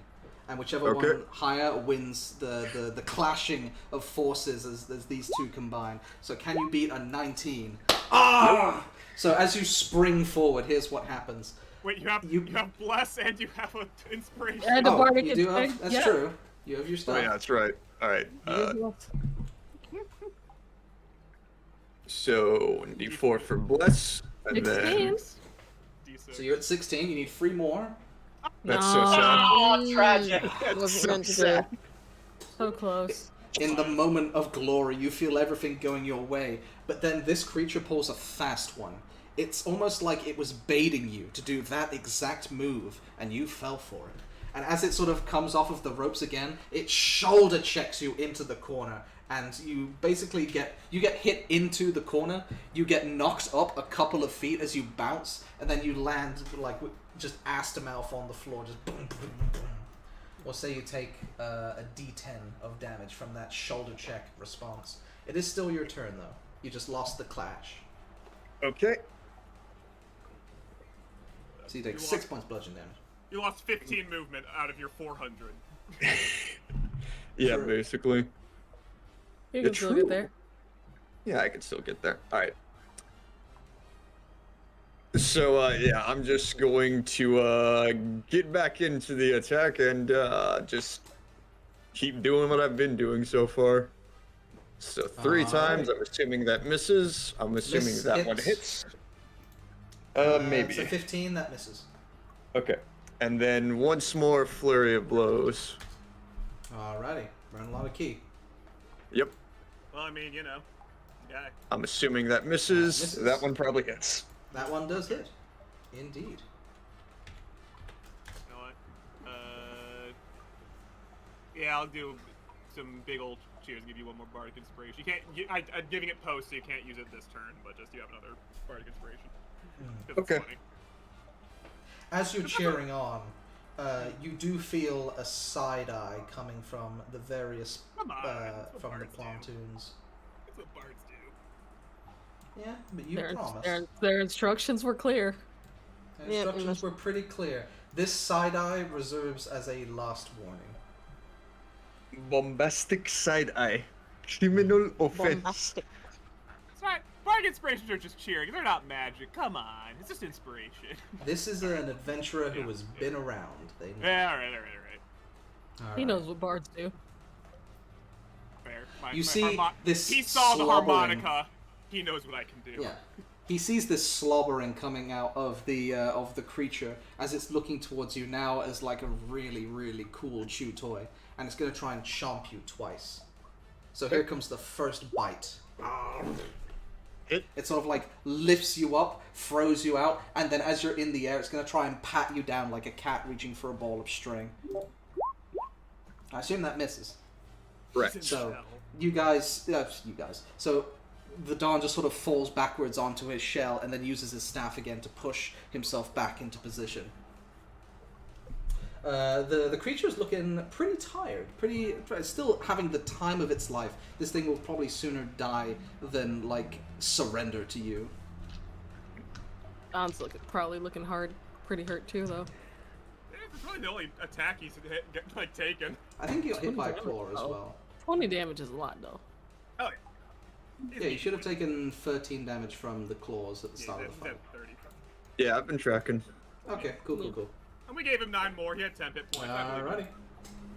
And whichever one higher wins the clashing of forces as these two combine. So can you beat a 19? Ah! So as you spring forward, here's what happens. Wait, you have bless and you have an inspiration. And a bardic you do have, that's true. You have your stuff. Oh yeah, that's right. Alright. So, D4 for bless, and then... So you're at 16, you need 3 more. That's so sad. Oh, tragic. Wasn't meant to do. So close. In the moment of glory, you feel everything going your way, but then this creature pulls a fast one. It's almost like it was baiting you to do that exact move, and you fell for it. And as it sort of comes off of the ropes again, it shoulder checks you into the corner, and you basically get hit into the corner, you get knocked up a couple of feet as you bounce, and then you land like just ass to mouth on the floor, just boom, boom, boom. Or say you take a D10 of damage from that shoulder check response. It is still your turn though. You just lost the clash. Okay. So you take 6 points bludgeon damage. You lost 15 movement out of your 400. Yeah, basically. You can still get there. Yeah, I can still get there. Alright. So, yeah, I'm just going to get back into the attack and just keep doing what I've been doing so far. So 3 times, I'm assuming that misses. I'm assuming that one hits. Maybe. It's a 15, that misses. Okay. And then once more, flurry of blows. Alrighty. Run a lot of key. Yep. Well, I mean, you know, guy. I'm assuming that misses. That one probably hits. That one does hit. Indeed. You know what? Yeah, I'll do some big old cheers and give you one more bardic inspiration. You can't. I'm giving it post, so you can't use it this turn, but just you have another bardic inspiration. Okay. As you're cheering on, you do feel a side eye coming from the various from the pontoons. That's what bards do. Yeah, but you promised. Their instructions were clear. Their instructions were pretty clear. This side eye reserves as a last warning. Bombastic side eye. Criminal offense. Bombastic. That's right. Bardic inspirations are just cheering. They're not magic. Come on. It's just inspiration. This is an adventurer who has been around. They know. Yeah, all right. He knows what bards do. Fair. You see this He saw the slobbering- harmonica. He knows what I can do. Yeah. He sees this slobbering coming out of the creature as it's looking towards you now as like a really, really cool chew toy. And it's going to try and chomp you twice. So here comes the first bite. It sort of like lifts you up, throws you out, and then as you're in the air, it's going to try and pat you down like a cat reaching for a ball of string. I assume that misses. Right. So, you guys. So, the Don just sort of falls backwards onto his shell and then uses his staff again to push himself back into position. The creature is looking pretty tired, still having the time of its life. This thing will probably sooner die than, like, surrender to you. Don's probably looking pretty hurt too, though. It's probably the only attack he's taken. I think he got hit by a claw as well. 20 damage is a lot, though. Oh, yeah. Yeah, you should have taken 13 damage from the claws at the start of the fight. 30. Yeah, I've been tracking. Okay, cool. And we gave him 9 more. He had 10 hit points. Alrighty.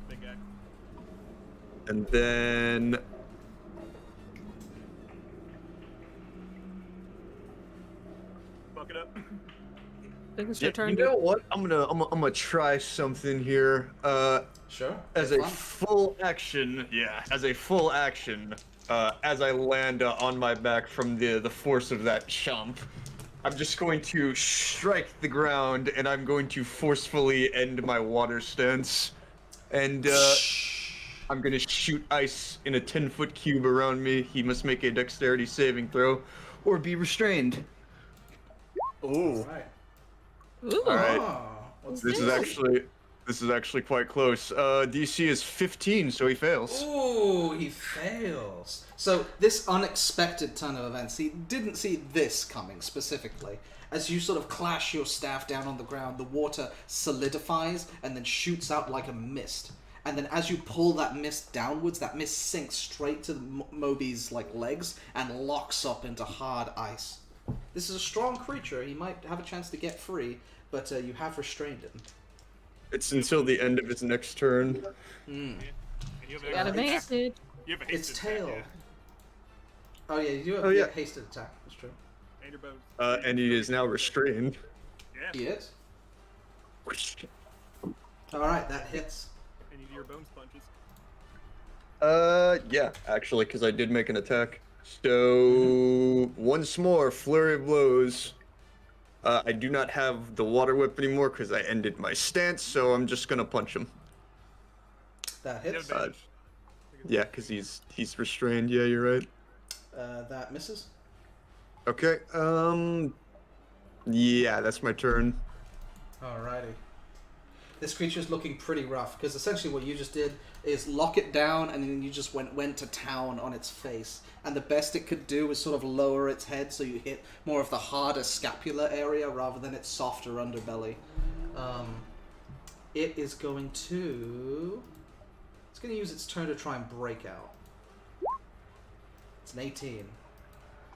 Big guy. And then... Fuck it up. I think it's your turn. You know what? I'm gonna try something here. Sure. As a full action, as I land on my back from the force of that chomp, I'm just going to strike the ground, and I'm going to forcefully end my water stance, and I'm gonna shoot ice in a 10-foot cube around me. He must make a dexterity saving throw, or be restrained. Ooh. Ooh. All right. This is actually quite close. DC is 15, so he fails. Ooh, he fails. So this unexpected turn of events, he didn't see this coming specifically. As you sort of clash your staff down on the ground, the water solidifies and then shoots out like a mist. And then as you pull that mist downwards, that mist sinks straight to Moby's legs and locks up into hard ice. This is a strong creature. He might have a chance to get free, but you have restrained him. It's until the end of its next turn. Got advantage. Its tail. Yeah. Oh yeah, you do have a hasted attack. That's true. And your bows. And he is now restrained. Yeah. He is. Alright, that hits. And you do your bone sponges. Yeah, actually, because I did make an attack. So, once more, flurry of blows. I do not have the water whip anymore because I ended my stance, so I'm just gonna punch him. That hits. Yeah, because he's restrained. Yeah, you're right. That misses. Okay. Yeah, that's my turn. Alrighty. This creature's looking pretty rough because essentially what you just did is lock it down and then you just went to town on its face. And the best it could do was sort of lower its head so you hit more of the harder scapular area rather than its softer underbelly. It is going to... It's going to use its turn to try and break out. It's an 18.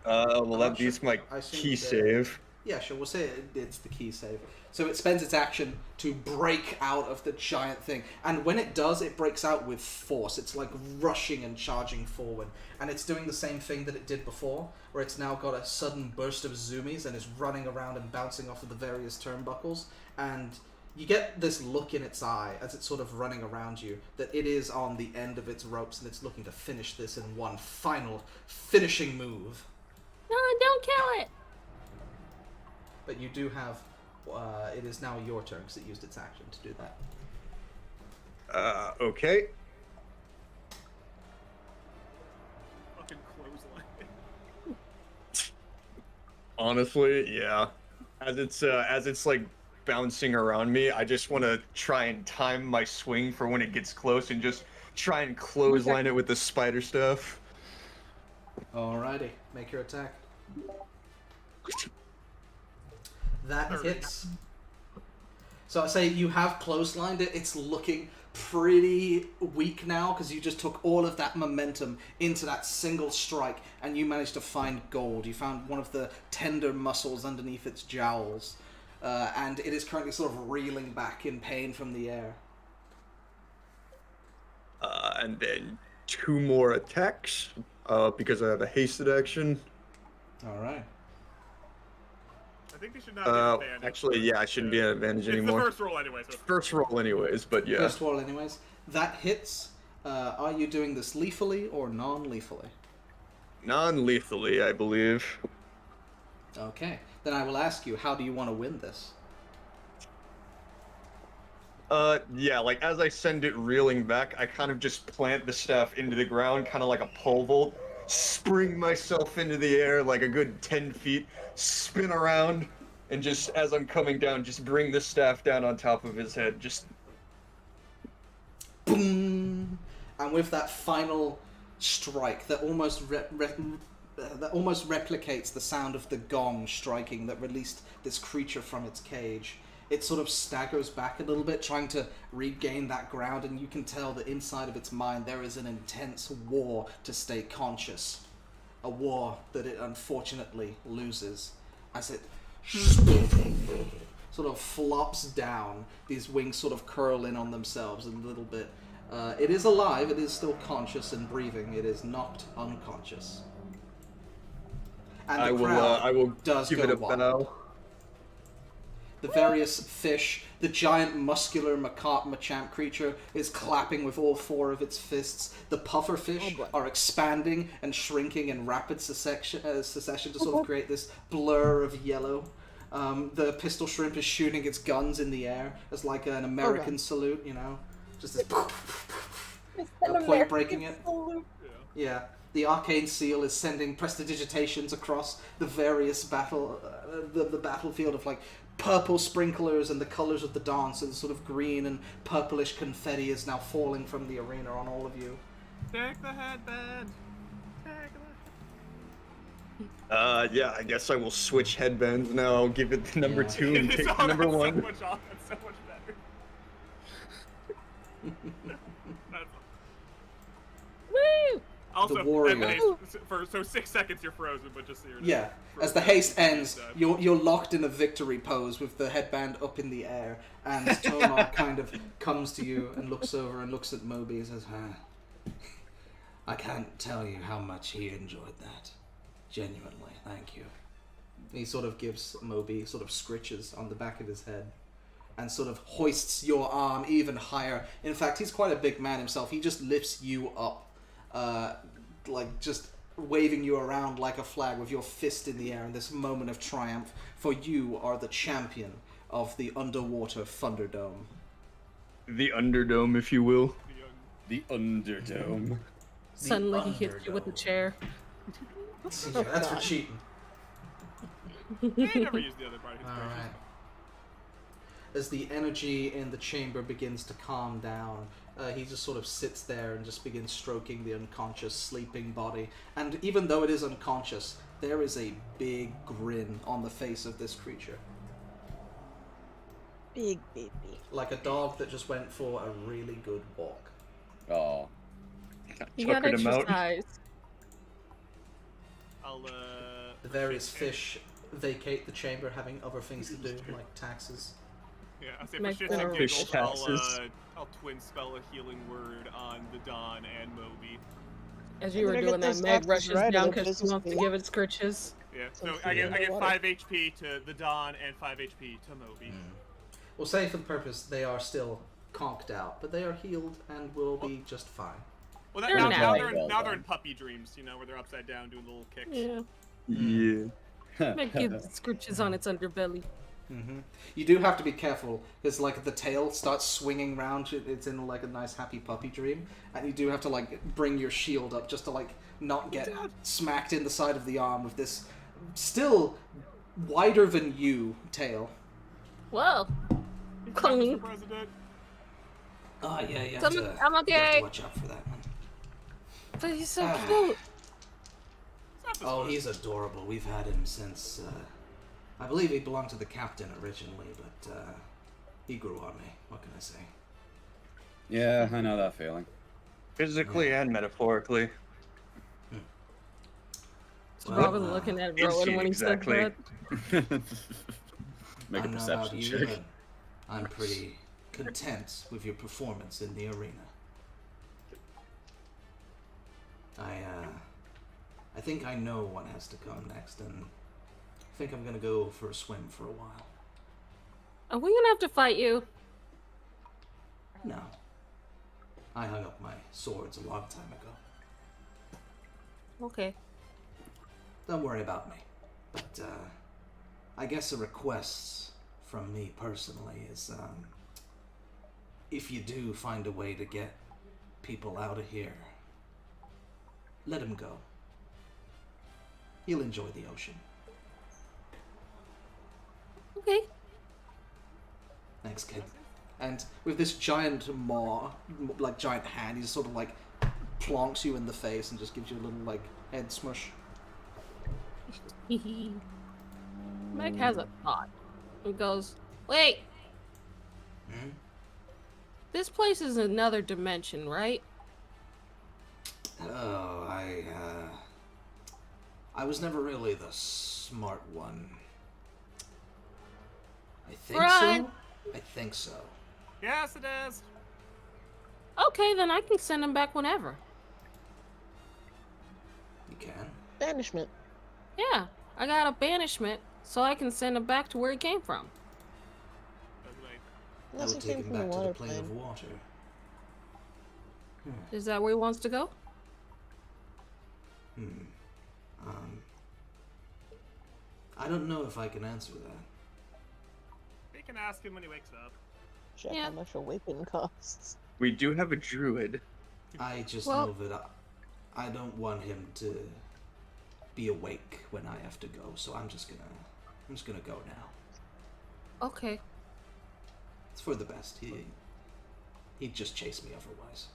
Well, that beats my key save. Yeah, sure. We'll say it's the key save. So it spends its action to break out of the giant thing. And when it does, it breaks out with force. It's like rushing and charging forward. And it's doing the same thing that it did before, where it's now got a sudden burst of zoomies and is running around and bouncing off of the various turnbuckles. And you get this look in its eye as it's sort of running around you, that it is on the end of its ropes and it's looking to finish this in one final finishing move. No, don't kill it! But you do have... it is now your turn because it used its action to do that. Okay. Fucking clothesline. Honestly, yeah. As it's like bouncing around me, I just want to try and time my swing for when it gets close and just try and clothesline it with the spider stuff. Alrighty, make your attack. That hits. So I say you have clotheslined it. It's looking pretty weak now because you just took all of that momentum into that single strike and you managed to find gold. You found one of the tender muscles underneath its jowls. And it is currently sort of reeling back in pain from the air. And then 2 more attacks because I have a hasted action. Alright. I think they should not be an advantage. Actually, yeah, I shouldn't be an advantage anymore. It's the first roll anyway. So First roll anyways, but yeah. First roll anyways. That hits. Are you doing this lethally or non-lethally? Non-lethally, I believe. Okay. Then I will ask you, how do you want to win this? Yeah, like as I send it reeling back, I kind of just plant the staff into the ground, kind of like a pole vault, spring myself into the air like a good 10 feet, spin around, and just as I'm coming down, just bring the staff down on top of his head, just boom, and with that final strike that almost replicates the sound of the gong striking that released this creature from its cage. It sort of staggers back a little bit, trying to regain that ground, and you can tell that inside of its mind there is an intense war to stay conscious. A war that it unfortunately loses as it sort of flops down. These wings sort of curl in on themselves a little bit. It is alive, it is still conscious and breathing. It is knocked unconscious. And I will give it a bow. The various fish, the giant muscular Machamp creature is clapping with all four of its fists. The puffer fish are expanding and shrinking in rapid succession to sort of create this blur of yellow. The pistol shrimp is shooting its guns in the air as like an American salute, you know? Just this point breaking it. Yeah. The arcane seal is sending prestidigitations across the various the battlefield of like purple sprinklers and the colors of the dance, and sort of green and purplish confetti is now falling from the arena on all of you. Take the headband. Yeah, I guess I will switch headbands now. I'll give it the number 2 and take the number 1. So much off. That's so much better. Woo! Also, the warrior. So 6 seconds you're frozen, but just so you're yeah. As the haste ends, you're locked in a victory pose with the headband up in the air, and Tomar kind of comes to you and looks over and looks at Moby and says, I can't tell you how much he enjoyed that. Genuinely, thank you. He sort of gives Moby sort of scritches on the back of his head and sort of hoists your arm even higher. In fact, he's quite a big man himself. He just lifts you up, like just waving you around like a flag with your fist in the air in this moment of triumph, for you are the champion of the underwater Thunderdome. The Underdome, if you will. The Underdome. Suddenly he hits you with a chair. Yeah, that's for cheating. I never used the other part. Alright. As the energy in the chamber begins to calm down, he just sort of sits there and just begins stroking the unconscious, sleeping body. And even though it is unconscious, there is a big grin on the face of this creature. Big baby. Like a dog that just went for a really good walk. Oh. You got exercise. The various fish vacate the chamber, having other things to do, like taxes. Yeah, I say for shits and giggles, I'll twin spell a healing word on the Dawn and Moby. As you were doing that, Meg rushes down because she wants to give it scritches. Yeah, so I get 5 HP to the Dawn and 5 HP to Moby. Well, say for the purpose, they are still conked out, but they are healed and will be just fine. Well, now they're in puppy dreams, you know, where they're upside down doing little kicks. Yeah. Yeah. Meg gives scritches on its underbelly. You do have to be careful, because like the tail starts swinging round, it's in like a nice happy puppy dream, and you do have to like bring your shield up just to like not get smacked in the side of the arm with this still wider than you tail. Whoa. Clean. Oh yeah, you have I'm to okay. watch out for that one. But he's so cute. Oh, he's adorable. We've had him since, I believe he belonged to the captain originally, but he grew on me. What can I say? Yeah, I know that feeling. Physically and metaphorically. So Robin looking at Rowan when he said that. Make a perception check. But I'm pretty content with your performance in the arena. I think I know what has to come next, and I think I'm gonna go for a swim for a while. Are we gonna have to fight you? No. I hung up my swords a long time ago. Okay. Don't worry about me. But, I guess a request from me personally is, if you do find a way to get people out of here, let him go. He'll enjoy the ocean. Okay. Thanks, kid. And with this giant maw, like giant hand, he sort of like plonks you in the face and just gives you a little like head smush. Meg has a thought. He goes, wait. Hmm? This place is another dimension, right? Oh, I was never really the smart one. I think so. I think so. Yes, it is. Okay, then I can send him back whenever. You can? Banishment. Yeah, I got a banishment, so I can send him back to where he came from. Unless That he would came take him from the back to water the plane of water. Is that where he wants to go? I don't know if I can answer that. We can ask him when he wakes up. Check how much awakening costs. We do have a druid. I just know that I don't want him to be awake when I have to go, so I'm just gonna go now. Okay. It's for the best. He'd just chase me otherwise.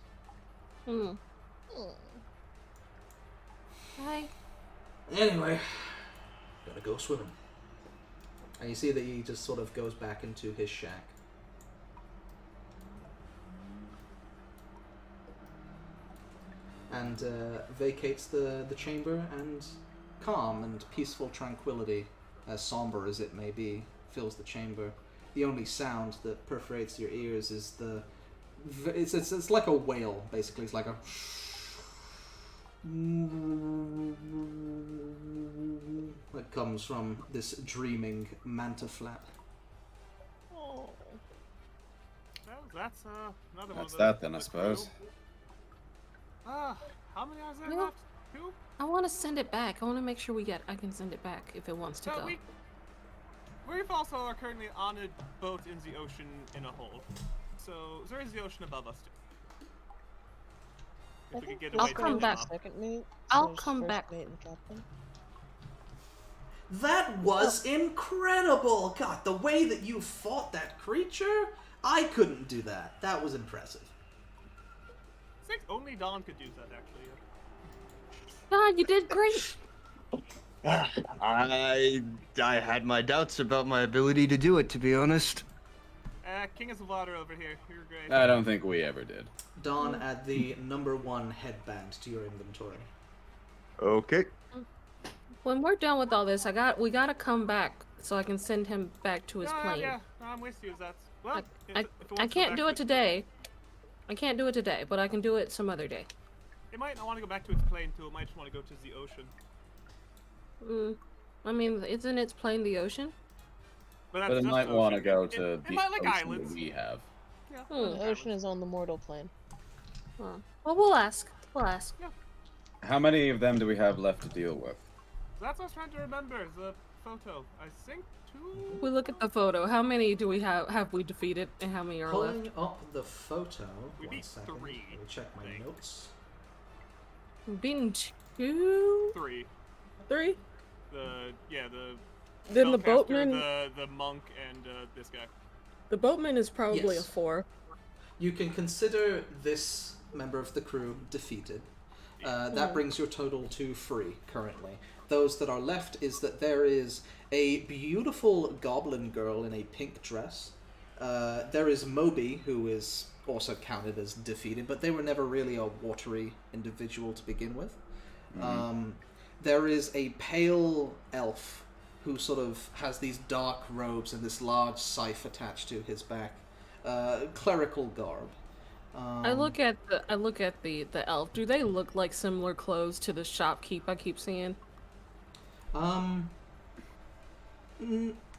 Hi. Anyway, gotta go swimming. And you see that he just sort of goes back into his shack. And vacates the chamber, and calm and peaceful tranquility, as somber as it may be, fills the chamber. The only sound that perforates your ears is it's like a wail, basically. It's like a that comes from this dreaming manta flap. Oh. Well, that's another one. That's that then, I suppose. How many are there Well, left? 2? I want to send it back. I want to make sure I can send it back if it wants to go. We've also are currently on a boat in the ocean in a hole. So there is the ocean above us too. If we could get away I'll come back. I'll come back. That was incredible! God, the way that you fought that creature, I couldn't do that. That was impressive. I think only Dawn could do that, actually. God, you did great. I had my doubts about my ability to do it, to be honest. King of the water over here. You're great. I don't think we ever did. Dawn, add the #1 headband to your inventory. Okay. When we're done with all this, we gotta come back so I can send him back to his plane. Yeah, I'm with you. That's well. I can't do it today. I can't do it today, but I can do it some other day. It might not want to go back to its plane too. It might just want to go to the ocean. I mean, isn't its plane the ocean? But it might want to go to the might like ocean islands. that we have. Yeah. The ocean is on the mortal plane. Well, we'll ask. We'll ask. Yeah. How many of them do we have left to deal with? That's what I was trying to remember. The photo. I think 2. We look at the photo. How many do we have we defeated, and how many are Pulling left? up the photo. We One beat second. 3. Let me check my notes. We've beaten 2. 3. 3. Then the boatman. the monk, and this guy. The boatman is probably Yes. a 4. You can consider this member of the crew defeated. That brings your total to 3 currently. Those that are left is that there is a beautiful goblin girl in a pink dress. There is Moby, who is also counted as defeated, but they were never really a watery individual to begin with. There is a pale elf who sort of has these dark robes and this large scythe attached to his back. Clerical garb. I look at the elf. Do they look like similar clothes to the shopkeep I keep seeing?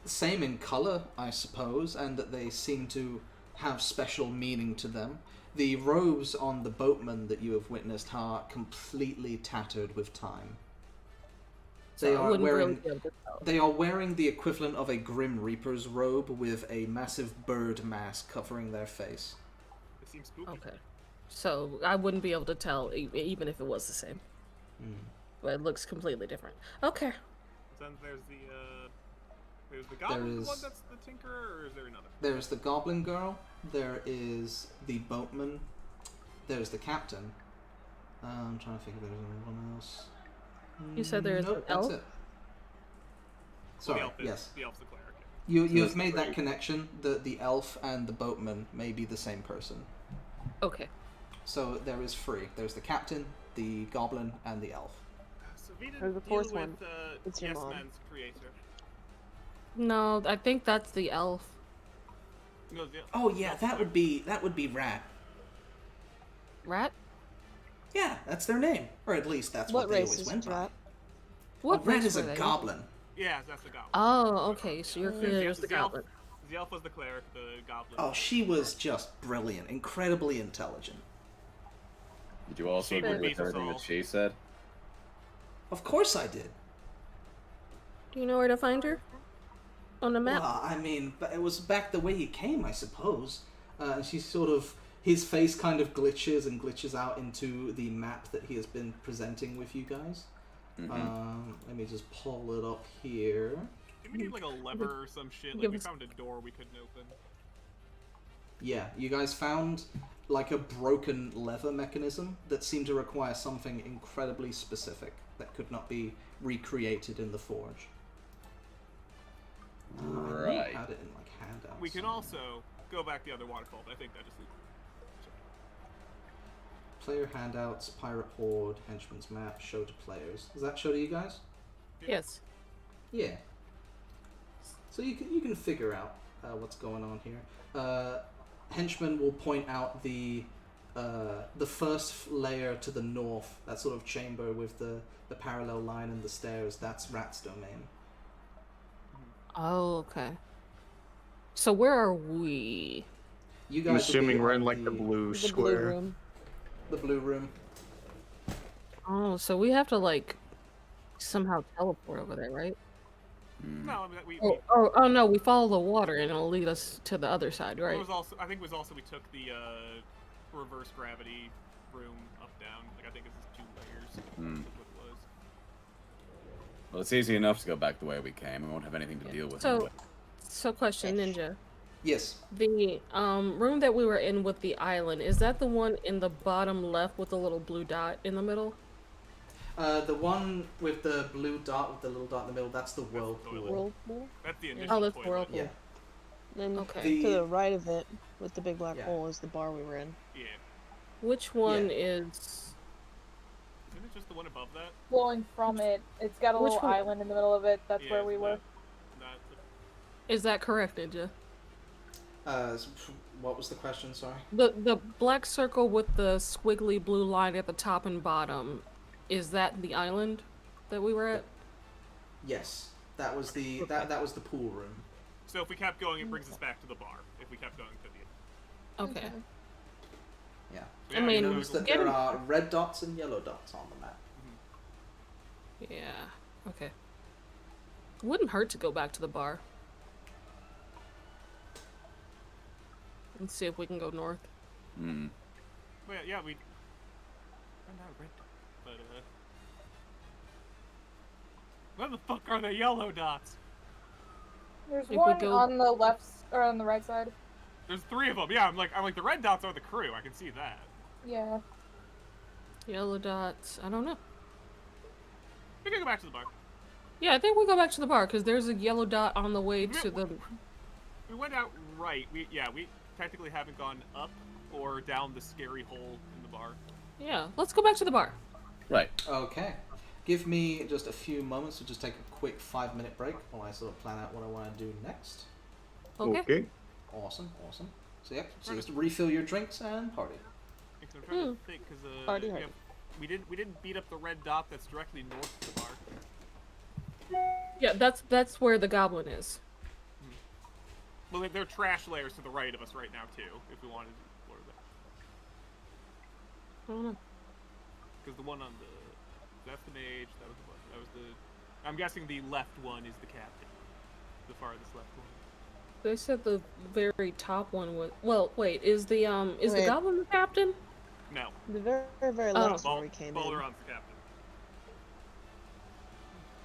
Same in color, I suppose, and that they seem to have special meaning to them. The robes on the boatman that you have witnessed are completely tattered with time. They are wearing the equivalent of a Grim Reaper's robe with a massive bird mask covering their face. It seems spooky. Okay. So I wouldn't be able to tell even if it was the same. But it looks completely different. Okay. Then there's the goblin, the one that's the tinkerer, or is there another? There's the goblin girl. There is the boatman. There's the captain. I'm trying to think if there's anyone else. You said there's nope, an elf? that's it. Sorry, Well, yes. The elf's the cleric. You have made that connection. The elf and the boatman may be the same person. Okay. So there is three. There's the captain, the goblin, and the elf. So we didn't Or the deal fourth with one. It's your Yes mom. Man's creator. No, I think that's the elf. No, Oh yeah, that would be Rat. Rat? Yeah, that's their name, or at least that's what they race always is went by. Rat? What Rat race is a were they? goblin. Yeah, that's the goblin. Oh, okay. So you're clear as the The elf- goblin. The elf was the cleric, the goblin. Oh, she was just brilliant, incredibly intelligent. Did you also She agree would with beat us everything all. that she said? Of course I did. Do you know where to find her? On the map? Well, I mean, but it was back the way he came, I suppose. And she sort of, his face kind of glitches out into the map that he has been presenting with you guys. Let me just pull it up here. Did we need like a lever or some shit? Like Give we us- found a door we couldn't open. Yeah, you guys found like a broken lever mechanism that seemed to require something incredibly specific that could not be recreated in the forge. I Right. had it in like handouts. We can also go back the other waterfall, but I think that just leaves. Player handouts, pirate horde, henchman's map, show to players. Does that show to you guys? Yes. Yeah. So you can figure out what's going on here. Henchman will point out the first layer to the north, that sort of chamber with the parallel line and the stairs. That's Rat's domain. Oh, okay. So where are we? You guys I'm will assuming be we're on in like the blue The square. blue room. the blue room. Oh, so we have to like somehow teleport over there, right? No, I mean, Oh no, we follow the water and it'll lead us to the other side, It right? was also, I think it was also we took the reverse gravity room up down. Like I think it's 2 layers. Hmm. That's what it was. Well, it's easy enough to go back the way we came. We won't have anything to deal with. So, anyway. so question, Ninja. Yes. The room that we were in with the island, is that the one in the bottom left with the little blue dot in the middle? The one with the blue dot with the little dot in the middle, that's the whirlpool. Whirlpool? That's the Yeah. initial Oh, that's toilet. whirlpool. Yeah. Then Okay. to the right of it, with the big black Yeah. hole, is the bar we were in. Yeah. Which one Yeah. is? Isn't it just the one above that? Flowing from it. It's got a Which little one? island in the middle of it. That's Yeah, where we so were. Not Is that correct, Ninja? What was the question? Sorry. The black circle with the squiggly blue line at the top and bottom, is that the island that we were at? Yes, that was the that was the pool room. So if we kept going, it brings us back to the bar. If we kept going to the Okay. Yeah. I mean, You notice that getting- there are red dots and yellow dots on the map. Yeah. Okay. Wouldn't hurt to go back to the bar. Let's see if we can go north. Hmm. Well, yeah, we. I'm not red, but where the fuck are the yellow dots? There's If we one go- on the left or on the right side. There's 3 of them. Yeah, I'm like the red dots are the crew. I can see that. Yeah. Yellow dots. I don't know. We can go back to the bar. Yeah, I think we go back to the bar because there's a yellow dot on the way to the. We went out right. We technically haven't gone up or down the scary hole in the bar. Yeah, let's go back to the bar. Right. Okay. Give me just a few moments to just take a quick 5-minute break while I sort of plan out what I want to do next. Okay. Awesome. So yeah, so just refill your drinks and party. Because I'm trying to think, because Party hard. we didn't beat up the red dot that's directly north of the bar. Yeah, that's where the goblin is. Well, there are trash layers to the right of us right now too. If we wanted to explore that, I don't know. because the one on that's the mage. That was the. I'm guessing the left one is the captain. The farthest left one. They said the very top one was. Well, wait. Is the Wait. goblin the captain? No. The very last one where we came in. Bolaron's the captain.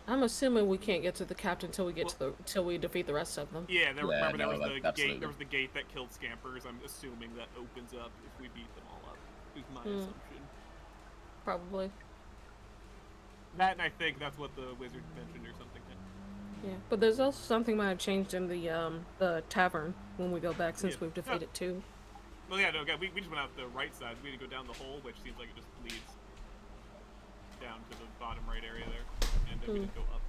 I'm assuming we can't get to the captain until we get till we defeat the rest of them. Yeah, remember there was the absolutely. gate. There was the gate that killed Scampers. I'm assuming that opens up if we beat them all up. Is my assumption. Probably. That, and I think that's what the wizard mentioned or something. Yeah, but there's also something might have changed in the tavern when we go back since we've defeated two. Well, yeah, no, we just went out the right side. We had to go down the hole, which seems like it just leads down to the bottom right area there, and then we just go up.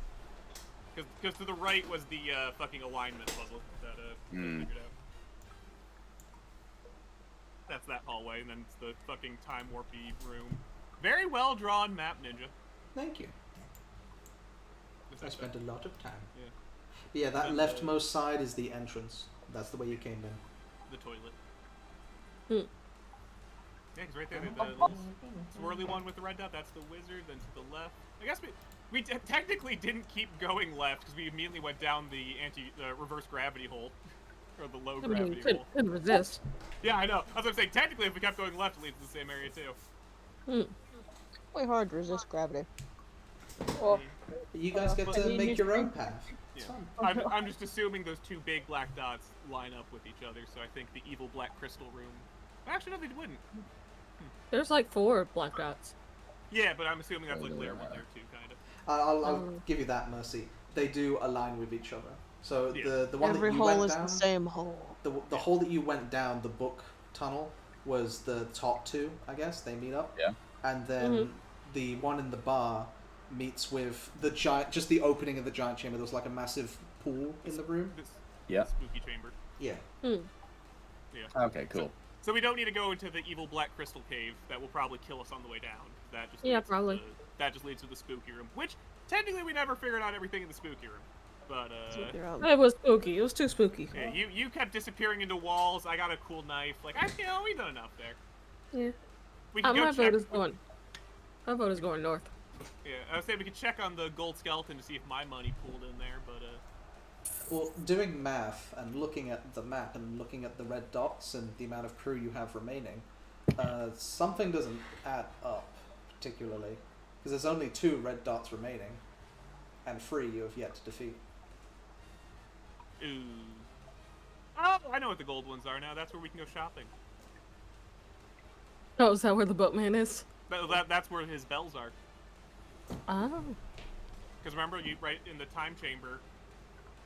Because to the right was the fucking alignment puzzle that figured out. That's that hallway, and then it's the fucking time warpy room. Very well drawn map, Ninja. Thank you. I spent a lot of time. Yeah. Yeah, that leftmost side is the entrance. That's the way you came in. The toilet. Yeah, because right there, the little swirly one with the red dot, that's the wizard. Then to the left. I guess we technically didn't keep going left because we immediately went down the reverse gravity hole. Or the low gravity hole. Couldn't resist. Yeah, I know. That's what I'm saying. Technically, if we kept going left, it leads to the same area too. Quite hard to resist gravity. Well, you guys get to make your own path. It's Yeah. fun. I'm just assuming those two big black dots line up with each other, so I think the evil black crystal room. Actually, no, they wouldn't. There's like 4 black dots. Yeah, but I'm assuming that's like layer 1, layer 2, kind of. I'll give you that, Mercy. They do align with each other. So the one Every that you hole went is down, the same hole. the hole that you went down, the book tunnel, was the top 2, I guess. They meet up. Yeah. And then the one in the bar meets with the giant, just the opening of the giant chamber. There was like a massive pool in the room. Yeah. Spooky chamber. Yeah. Yeah. Okay, cool. So we don't need to go into the evil black crystal cave. That will probably kill us on the way down. That just probably. That just leads to the spooky room, which technically we never figured out everything in the spooky room. But It was spooky. It was too spooky. yeah, you kept disappearing into walls. I got a cool knife. Like we done enough there. Yeah. We can My go vote check. is going. My vote is going north. Yeah, I was saying we could check on the gold skeleton to see if my money pooled in there, but Well, doing math and looking at the map and looking at the red dots and the amount of crew you have remaining, something doesn't add up particularly, because there's only 2 red dots remaining, and 3 you have yet to defeat. ooh. Oh, I know what the gold ones are now. That's where we can go shopping. Oh, is that where the boatman is? That's where his bells are. Oh. Because remember, you right in the time chamber,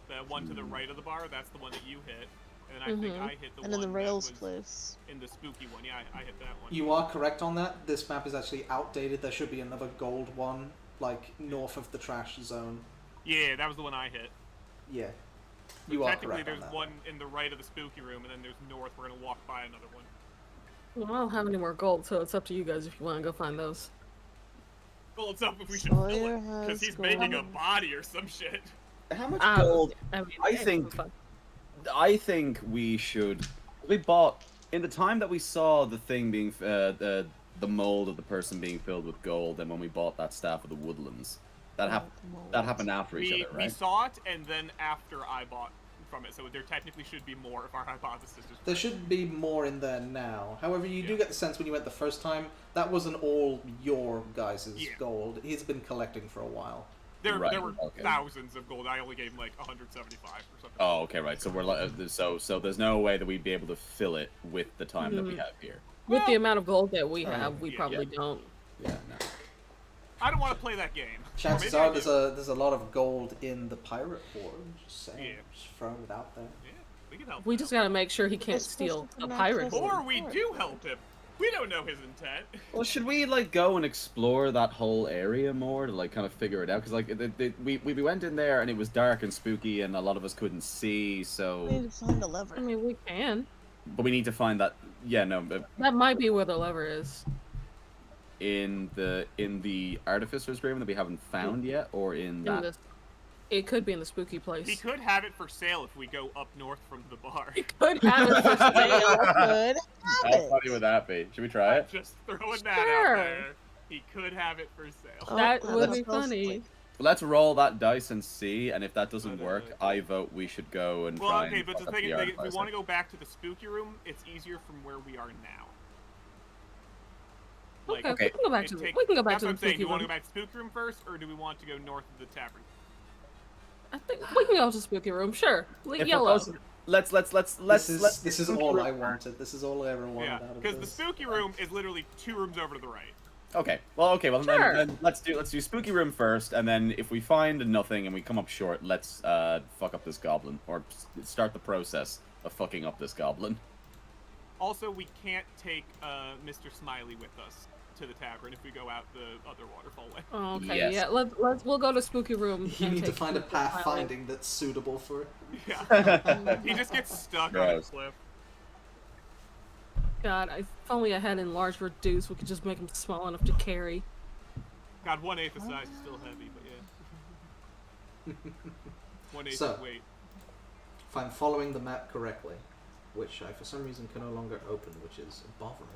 the one to the right of the bar, that's the one that you hit. And then I think I hit the And one in the rails that was place. in the spooky one. Yeah, I hit that one. You are correct on that. This map is actually outdated. There should be another gold one, like north of the trash zone. Yeah, that was the one I hit. Yeah. But You are technically, correct on there's that. one in the right of the spooky room, and then there's north. We're gonna walk by another one. Well, I don't have any more gold, so it's up to you guys if you want to go find those. Well, it's up if we should Sawyer fill it, because has he's making a gold. body or some shit. How much gold? I mean, I it's think- fun. I think we should. We bought in the time that we saw the thing being the mold of the person being filled with gold, and when we bought that staff of the woodlands, that happened after each other, We right? saw it, and then after I bought from it, so there technically should be more if our hypothesis is There should be more in there now. However, you do get the sense when you went the first time, that wasn't all your guys' gold. He's been collecting for a while. There Right, were okay. thousands of gold. I only gave him like 175 or something. Oh, okay, right. So we're like, so there's no way that we'd be able to fill it with the time that we have here. With the amount of gold that we have, we probably don't. Yeah, no. I don't want to play that game. Chances Or maybe are I do. there's a lot of gold in the pirate horde. Just saying, Yeah. just throwing it out there. Yeah, we can help. We him just out. gotta make sure he can't It's supposed steal to a not pirate just- horde. Or we do help him. We don't know his intent. Well, should we like go and explore that whole area more to like kind of figure it out? Because like we went in there and it was dark and spooky and a lot of us couldn't see. We So, need to find a lever. I mean, we can. but we need to find that. Yeah, no, That might be where the lever is. in the artificer's room that we haven't found yet, or in In that. this, it could be in the spooky place. He could have it for sale if we go up north from the bar. He could have it for sale. Good. How funny would that be? Should we try it? Just throwing that Sure. out there. He could have it for sale. That would that's be funny. Let's roll that dice and see, and if that doesn't work, I vote we should go and try okay, and but fuck the up thing the is, yard if we first. want to go back to the spooky room, it's easier from where we are now. Like, Okay, we can go back to we can go back to the That's what I'm saying. spooky Do you want to room. go back to the spooky room first, or do we want to go north of the tavern? I think we can go to the spooky room. Sure. Yellow. Let's. This is all I wanted. This is all I ever wanted out of this. Because the spooky room is literally 2 rooms over to the right. Okay. Well, Sure. then let's do spooky room first, and then if we find nothing and we come up short, let's fuck up this goblin, or start the process of fucking up this goblin. Also, we can't take Mr. Smiley with us to the tavern if we go out the other waterfall way. Oh, okay, Yes. yeah. We'll go to spooky room. You and need to take find a Mr. path Smiley. finding that's suitable for it. Yeah. He just gets stuck on a Gross. cliff. God, if only I had enlarged reduce, we could just make him small enough to carry. God, 1/8 the size is still heavy, but yeah. 1/8 So- the weight. If I'm following the map correctly, which I for some reason can no longer open, which is bothering me.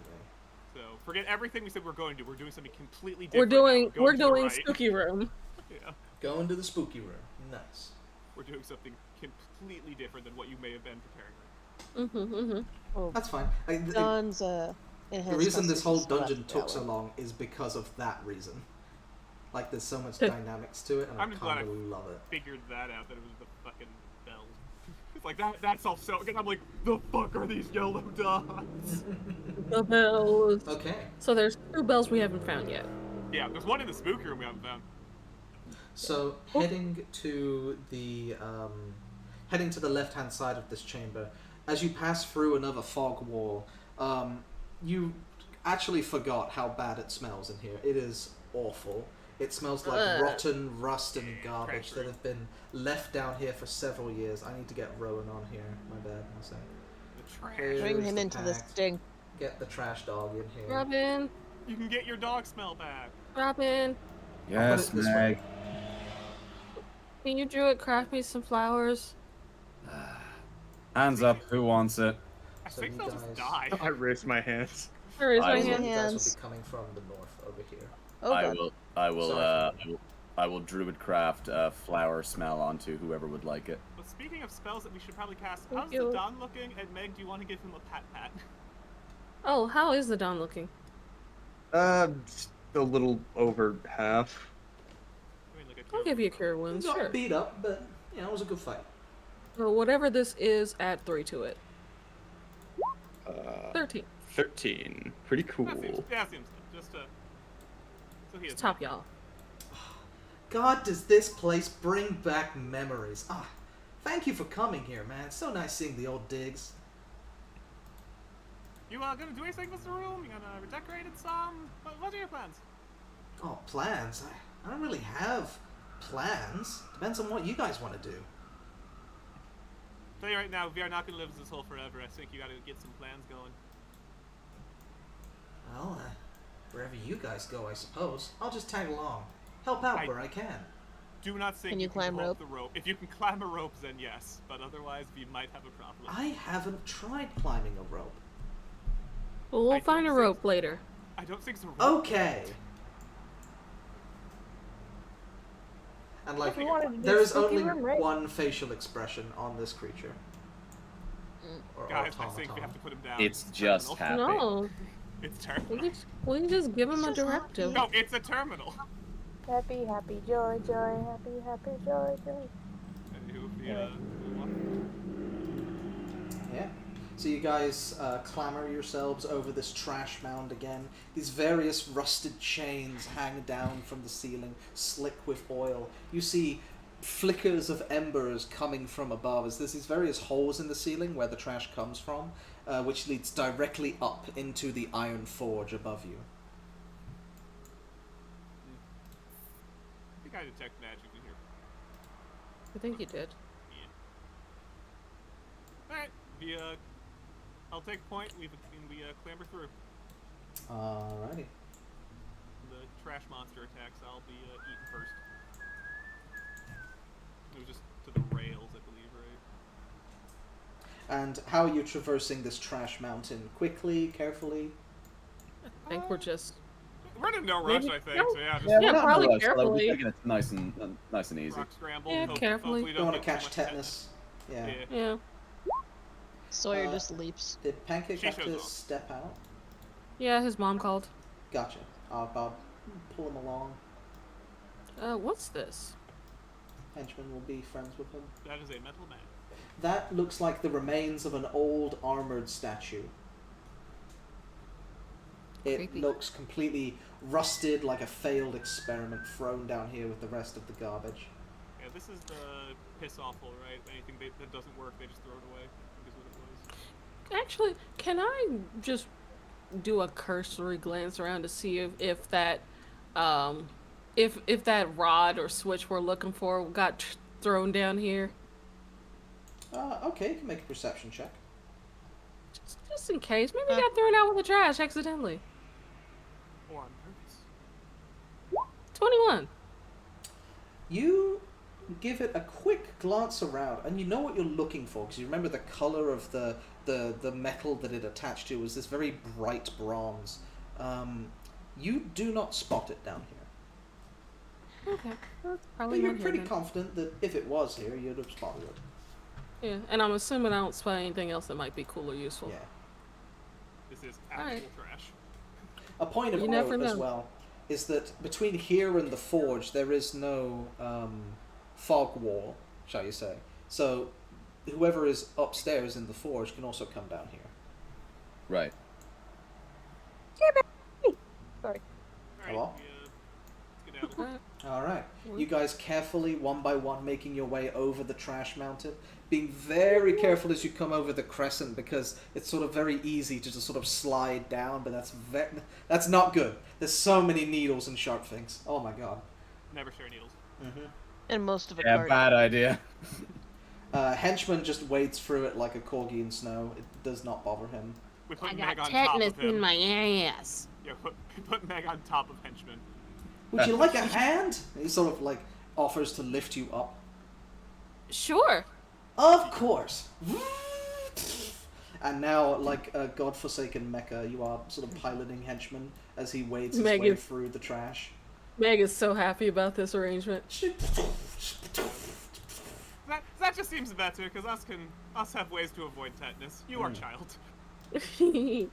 So forget everything we said we're going to do. We're doing something completely We're different. doing now. Going to the right. spooky room. Yeah. Go into the spooky room. Nice. We're doing something completely different than what you may have been preparing. Oh, That's fine. Don's The enhanced reason this whole constitution dungeon still took so valid. long is because of that reason. Like, there's so much dynamics to it, and I'm I just glad kind I of love it. figured that out, that it was the fucking bells. It's like, that's all so... Because I'm like, the fuck are these yellow dots? the bells. Okay. So there's 2 bells we haven't found yet. Yeah, there's one in the spooky room we haven't found. So heading to the left-hand side of this chamber, as you pass through another fog wall, you actually forgot how bad it smells in here. It is awful. It smells like rotten rust and garbage that have been left down here for several years. I need to get Rowan on here. My bad. One sec. The trash. Bring him the into the pact. stink. Get the trash dog in here. Robin, You can get your dog smell back. Robin, Yes, it this Meg. can you Druid craft me some flowers? Hands up. Who wants it? I So think you they'll just guys- die. I raise my hands. Where is I my will- You hand? guys will Hands. be coming from the north over here. Oh, I God. will. Sorry. I will druid craft flower smell onto whoever would like it. But speaking of spells that we should probably cast, Thank how's you. the Don looking? And Meg, do you want to give him a pat-pat? Oh, how is the dawn looking? Just a little over half. I mean, like a I'll give you a cure wounds, Not sure. beat up, but you know, it was a good fight. So whatever this is, add 3 to it. 13. 13. Pretty cool. That seems good. Just so he has Top y'all. God, does this place bring back memories? Ah, thank you for coming here, man. It's so nice seeing the old digs. You gonna do anything with the room? You gonna redecorate it some? What are your plans? Oh, plans? I don't really have plans. Depends on what you guys want to do. Tell you right now, we are not gonna live in this hole forever. I think you gotta get some plans going. Well, wherever you guys go, I suppose. I'll just tag along. Help out where I can. Do not think Can you climb go up rope? the rope. If you can climb a rope, then yes. But otherwise, we might have a problem. I haven't tried climbing a rope. Well, we'll I find a don't rope later. I don't think so. Okay. And like, If you wanted to do there is spooky only room, right? one facial expression on this creature. Or Guys, I think we automaton. have to put him down. It's just terminal. happy. No, It's we terminal. can just give him a directive. No, it's a terminal. Happy, happy, joy, joy, happy, happy, joy, joy. Yeah. So you guys clamber yourselves over this trash mound again. These various rusted chains hang down from the ceiling, slick with oil. You see flickers of embers coming from above as there's these various holes in the ceiling where the trash comes from, which leads directly up into the iron forge above you. I think I detect magic in here. I think you did. Alright, I'll take point. We clamber through. Alrighty. The trash monster attacks, I'll be eaten first. It was just to the rails, I believe, right? And how are you traversing this trash mountain? Quickly, carefully? I think we're just We're in a no rush, I think. So yeah, just Yeah, we're Yeah, not in a probably rush, so carefully. we're taking it nice and easy. rock scramble. Yeah, carefully. Hopefully Don't want to get too catch much tetanus. Yeah. Yeah. Sawyer Uh, just leaps. Did Pancake She have shows to off. step out? Yeah, his mom called. Gotcha. I'll pull him along. What's this? Henchman will be friends with him. That is a metal man. That looks like the remains of an old armored statue. It Creepy. looks completely rusted, like a failed experiment thrown down here with the rest of the garbage. Yeah, this is the piss awful, right? Anything that doesn't work, they just throw it away. I think is what it was. Actually, can I just do a cursory glance around to see if that if that rod or switch we're looking for got thrown down here? Okay, you can make a perception check. Just in case. Maybe it got thrown out with the trash accidentally. Or on purpose. 21. You give it a quick glance around, and you know what you're looking for, because you remember the color of the metal that it attached to was this very bright bronze. You do not spot it down here. Okay. That's But probably you're not here pretty then. confident that if it was here, you'd have spotted it. Yeah, and I'm assuming I don't spot anything else that might be cool or useful. Yeah. This is actual Alright. trash. A point of You note never as know. well is that between here and the forge, there is no fog wall, shall you say. So whoever is upstairs in the forge can also come down here. Right. Sorry. Alright, Hello? let's get out of here. All right. You guys carefully, one by one, making your way over the trash mountain. Being very careful as you come over the crescent, because it's sort of very easy to just sort of slide down, but that's not good. There's so many needles and sharp things. Oh my god. Never share needles. Mm-hmm. And most of it Yeah, guarded. bad idea. Henchman just wades through it like a corgi in snow. It does not bother him. We put Meg on top of him. ass. Yeah, put Meg on top of henchman. Would you like a hand? He sort of like offers to lift you up. Sure. Of course. And now, like a godforsaken mecha, you are sort of piloting Henchman as he wades his way Megan. through the trash. Meg is so happy about this arrangement. That just seems better, because us have ways to avoid tetanus. You are child. Whee!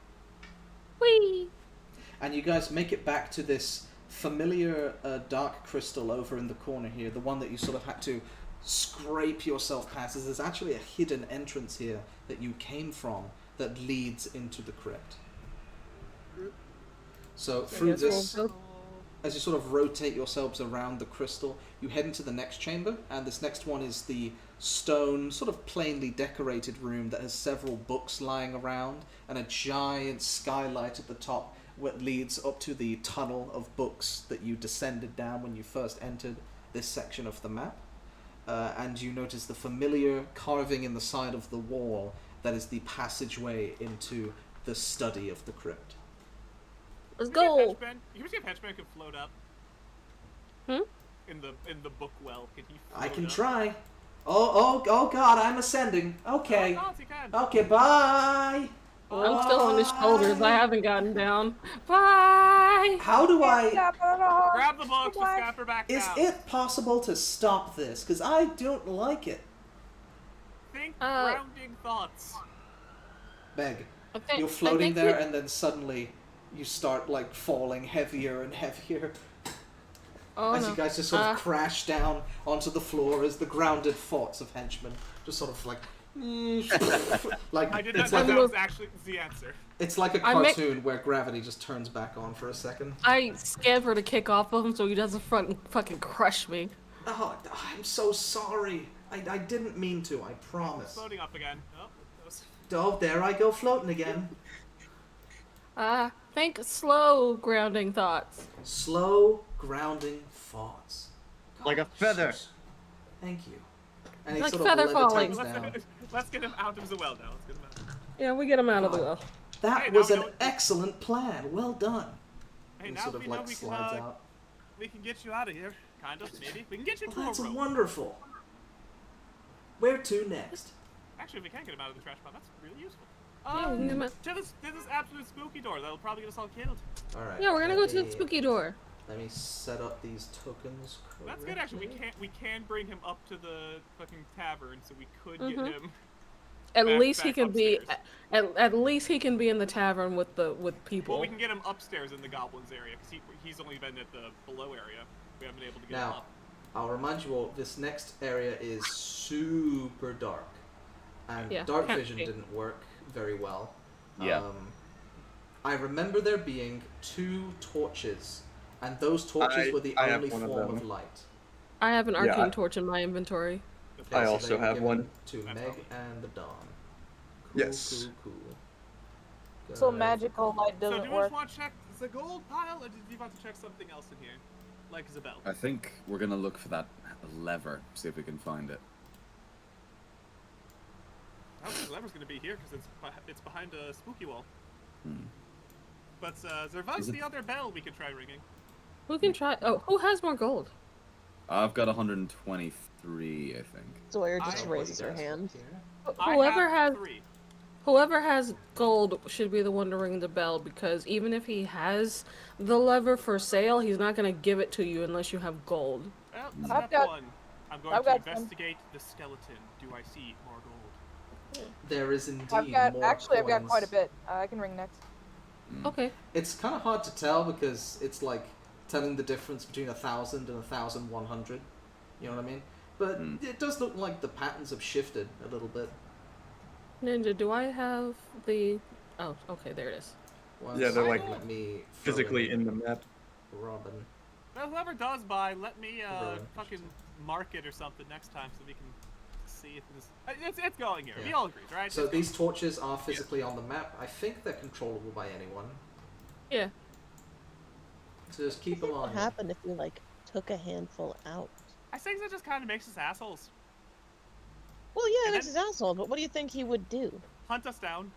And you guys make it back to this familiar dark crystal over in the corner here, the one that you sort of had to scrape yourself past. There's actually a hidden entrance here that you came from that leads into the crypt. So through this, as you sort of rotate yourselves around the crystal, you head into the next chamber, and this next one is the stone, sort of plainly decorated room that has several books lying around and a giant skylight at the top that leads up to the tunnel of books that you descended down when you first entered this section of the map. And you notice the familiar carving in the side of the wall that is the passageway into the study of the crypt. Let's go. You wish if henchman could float up. Hmm? In the book well, can he float I can up? try. Oh God, I'm ascending. Okay. Oh, you can. Okay, bye. I'm still on his shoulders. I haven't gotten down. Bye. How do I... Grab the books, we'll scap her back Is down. it possible to stop this? Because I don't like it. Think grounding thoughts. Meg, I think- you're I floating think there you- and then suddenly you start like falling heavier and heavier Oh, as no. you guys just sort of crash down onto the floor as the grounded thoughts of henchmen just sort of like... like I did not it's know like, that was actually the answer. it's like a cartoon where gravity just turns back on for a second. I scared for to kick off of him so he doesn't fucking crush me. Oh, I'm so sorry. I didn't mean to, I promise. Floating up again. Oh, that was... Oh, there I go floating again. Think slow grounding thoughts. Slow, grounding thoughts. Like a feather. Thank you. And he Like sort feather of falling. levitates down. Let's get him out of the well now. Let's get him out. Yeah, we get him out of the well. That Hey, now was we an know- excellent plan. Well done. Hey, He now sort of we know like we can, slides out. we can get you out of here. Kind of, maybe. We can get you to Well, that's a rope. wonderful. Where to next? Actually, if we can get him out of the trash pile, that's really useful. Yeah, we can get to this absolute spooky door. That'll probably get us all killed. Alright. Yeah, we're gonna go to the spooky door. Let me set up these tokens correctly. That's good, actually. We can bring him up to the fucking tavern, so we could get him. At least he can upstairs. be. At least he can be in the tavern with people. Well, we can get him upstairs in the goblins area because he's only been at the below area. We haven't been able to get him up. I'll remind you all, this next area is super dark, and Yeah, dark can't vision see. didn't work very well. Yeah. I remember there being 2 torches, and those torches were the I have only one of form them. of light. I have an Yeah, arcane torch in my inventory. Okay, I so also they were have given one. to That's Meg probably- and the Dawn. Yes. Cool. So Good. magical light So doesn't do we work. just want to check the gold pile, or do you want to check something else in here? Like Isabel. I think we're gonna look for that lever, see if we can find it. I don't think the lever's going to be here because it's behind a spooky wall. But there was the other bell we could try ringing. Who can try? Oh, who has more gold? I've got 123, I think. Sawyer just I- raises her hand. Whoever I have has 3. Whoever has gold should be the one to ring the bell, because even if he has the lever for sale, he's not gonna give it to you unless you have gold. Well, I've step got- 1. I'm going I've to got some. investigate the skeleton. Do I see more gold? There is indeed I've got more I've got quite a coins. bit. I can ring next. Okay. It's kind of hard to tell because it's like telling the difference between 1,000 and 1,100. You know what I mean? But it does look like the patterns have shifted a little bit. Ninja, do I have the... Oh, okay, there it is. One Yeah, they're second, like let me throw physically in the map. Robin. Well, whoever does buy, let me Really fucking mark it or something next time so we can see if it's going here. We Yeah. all agree, right? So It's these torches are physically on the map. I think they're controllable by anyone. Yeah. So just keep them What on. would happen if we like took a handful out? I think that just kind of makes us assholes. Well, yeah, And that's his asshole. But what do you think he would do? Hunt us down.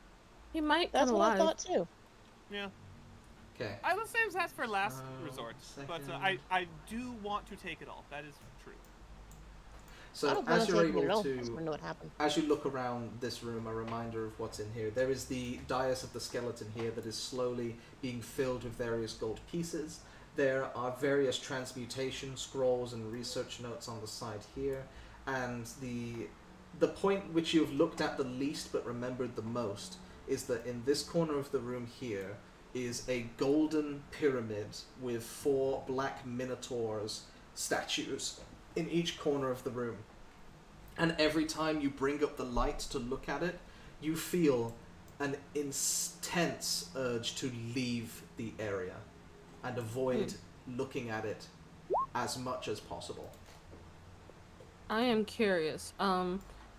He might That's come what alive. I thought too. Yeah. Okay. Let's save that for last resort. But second. I do want to take it all. That is true. I So don't want as to you're take it at able all. I just want to to, know what happened. as you look around this room, a reminder of what's in here. There is the dais of the skeleton here that is slowly being filled with various gold pieces. There are various transmutation scrolls and research notes on the side here, and the point which you have looked at the least but remembered the most is that in this corner of the room here is a golden pyramid with 4 black minotaurs statues in each corner of the room. And every time you bring up the light to look at it, you feel an intense urge to leave the area and avoid looking at it as much as possible. I am curious.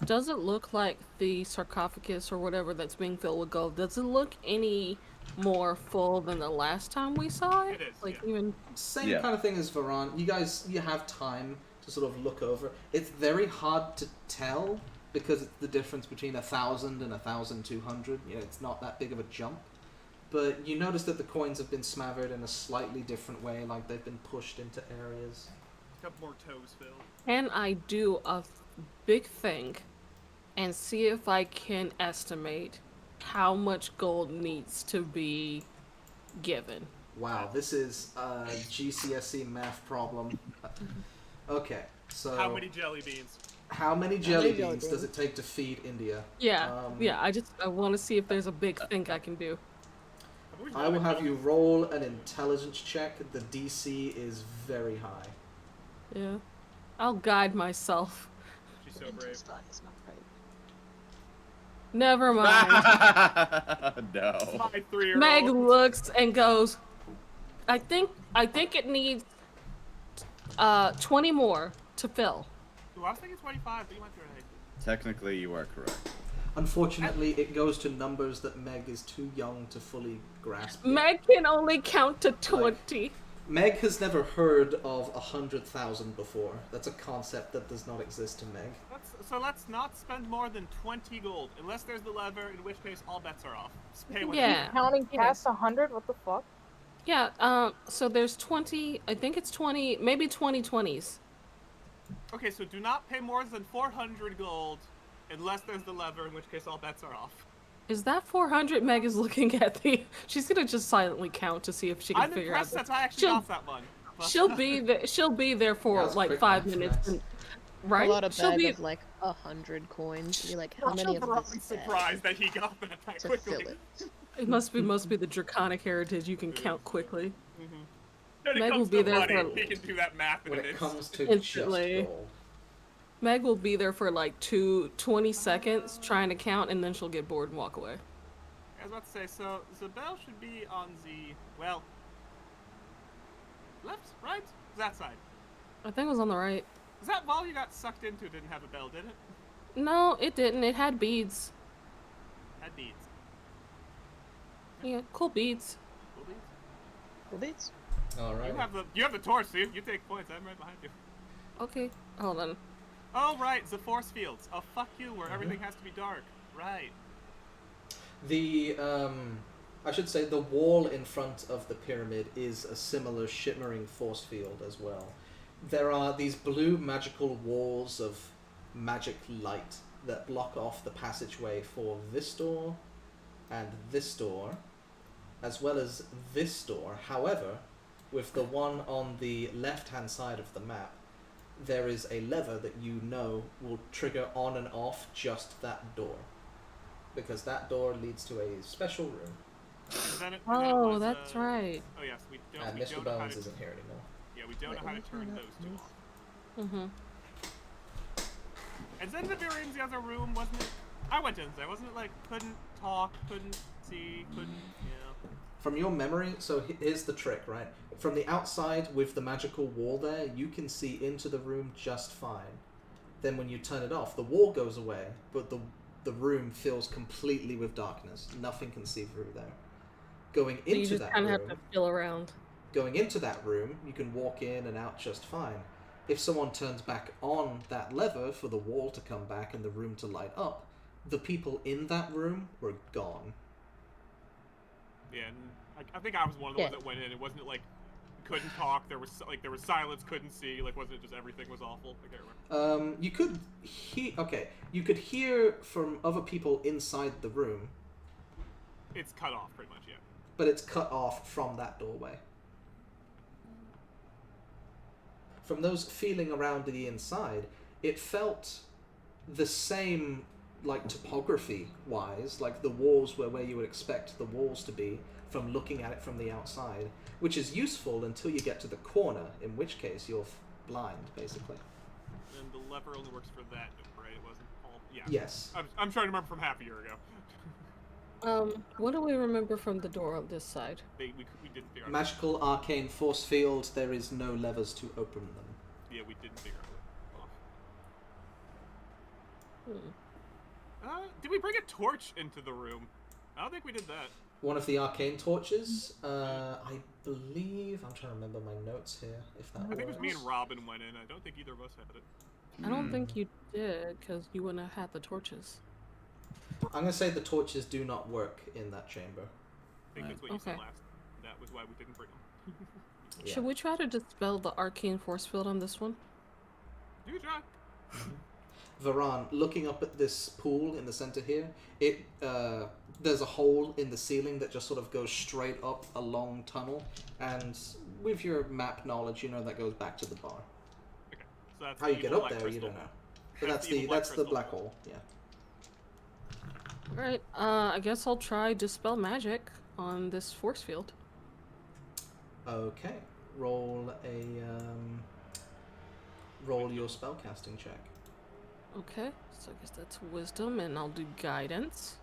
Does it look like the sarcophagus or whatever that's being filled with gold? Does it look any more full than the last time we saw it? It is, Like yeah. even Same Yeah. kind of thing as Varan. You have time to sort of look over. It's very hard to tell because it's the difference between 1,000 and 1,200. You know, it's not that big of a jump. But you notice that the coins have been smattered in a slightly different way, like they've been pushed into areas. A couple more toes, Phil. can I do a big thing and see if I can estimate how much gold needs to be given? Wow, this is a GCSE math problem. Okay, so How many jelly beans? how many jelly beans does it take to feed India? Yeah, Um, yeah. I want to see if there's a big thing I can do. I will have you roll an intelligence check. The DC is very high. Yeah, I'll guide myself. She's so brave. Never mind. No. My 3-year-old. Meg looks and goes, I think it needs 20 more to fill. Ooh, I was thinking 25, but you might be right. Technically, you are correct. Unfortunately, it goes to numbers that Meg is too young to fully grasp. Meg can only count to 20. Meg has never heard of 100,000 before. That's a concept that does not exist to Meg. So let's not spend more than 20 gold, unless there's the lever, in which case all bets are off. Just pay what Yeah. Counting Yeah. past 100? What the fuck? Yeah, so there's 20, I think it's 20, maybe 20 20s. Okay, so do not pay more than 400 gold, unless there's the lever, in which case all bets are off. Is that 400? Meg is looking at the. She's gonna just silently count to see if she can I'm figure out. impressed that's why I actually got that one. She'll be there for That's like quick 5 math, minutes. Max. And, right? Pull out a She'll bag be. of like 100 coins. Be like, how many of I'm this surprised that he got that to quickly. fill it? It must be the draconic heritage. You can count quickly. When it Meg will comes be to there money, for he can do that math in When an it instant. comes to Instantly. just gold. Meg will be there for like 20 seconds trying to count, and then she'll get bored and walk away. I was about to say, so the bell should be on the, well, left, right? That side. I think it was on the right. Is that ball you got sucked into didn't have a bell, did it? No, it didn't. It had beads. Had beads. Yeah, cool beads. Cool beads. Cool beats. All right. You have the torch, so you take points. I'm right behind you. Okay, hold on. Oh, right, the force fields. Oh, fuck you, where everything has to be dark. Right. The I should say the wall in front of the pyramid is a similar shimmering force field as well. There are these blue magical walls of magic light that block off the passageway for this door and this door, as well as this door. However, with the one on the left-hand side of the map, there is a lever that you know will trigger on and off just that door, because that door leads to a special room. Oh, that's right. Oh yes, we don't. And we Mr. don't know how Bones to, isn't here anymore. Yeah, we don't know how to turn those two off. Mm-hmm. And then the very in the other room, wasn't it? I went in there, wasn't it? Like couldn't talk, couldn't see, couldn't. Yeah. From your memory, so here's the trick, right? From the outside with the magical wall there, you can see into the room just fine. Then when you turn it off, the wall goes away, but the room fills completely with darkness. Nothing can see through there. Going So you into just that kind of room, have to feel around. going into that room, you can walk in and out just fine. If someone turns back on that lever for the wall to come back and the room to light up, the people in that room were gone. Yeah, and I think I was one of the ones that went in. It wasn't like couldn't talk. There was silence, couldn't see. Like wasn't it just everything was awful? I can't remember. You could hear. Okay, you could hear from other people inside the room, It's cut off pretty much. Yeah. but it's cut off from that doorway. From those feeling around the inside, it felt the same, like topography wise, like the walls were where you would expect the walls to be from looking at it from the outside, which is useful until you get to the corner, in which case you're blind, basically. And the lever only works for that, right? It wasn't all. Yeah. Yes. I'm trying to remember from half a year ago. What do we remember from the door on this side? We didn't figure out. Magical arcane force field, there is no levers to open them. Yeah, we didn't figure out. Did we bring a torch into the room? I don't think we did that. One of the arcane torches, I believe, I'm trying to remember my notes here, if that I think it was me works. and Robin went in. I don't think either of us had it. I don't think you did, because you wouldn't have had the torches. I'm going to say the torches do not work in that chamber. I think that's what you said last. That was why we didn't bring them. Yeah. Should we try to dispel the arcane force field on this one? You try. Varan, looking up at this pool in the center here, there's a hole in the ceiling that just sort of goes straight up a long tunnel, and with your map knowledge, you know that goes back to the bar. Okay, so that's how the you get evil up black there, you crystal. don't know. But that's the black hole. Yeah. Alright, I guess I'll try dispel magic on this force field. Okay. Roll your spellcasting check. Okay, so I guess that's wisdom, and I'll do guidance.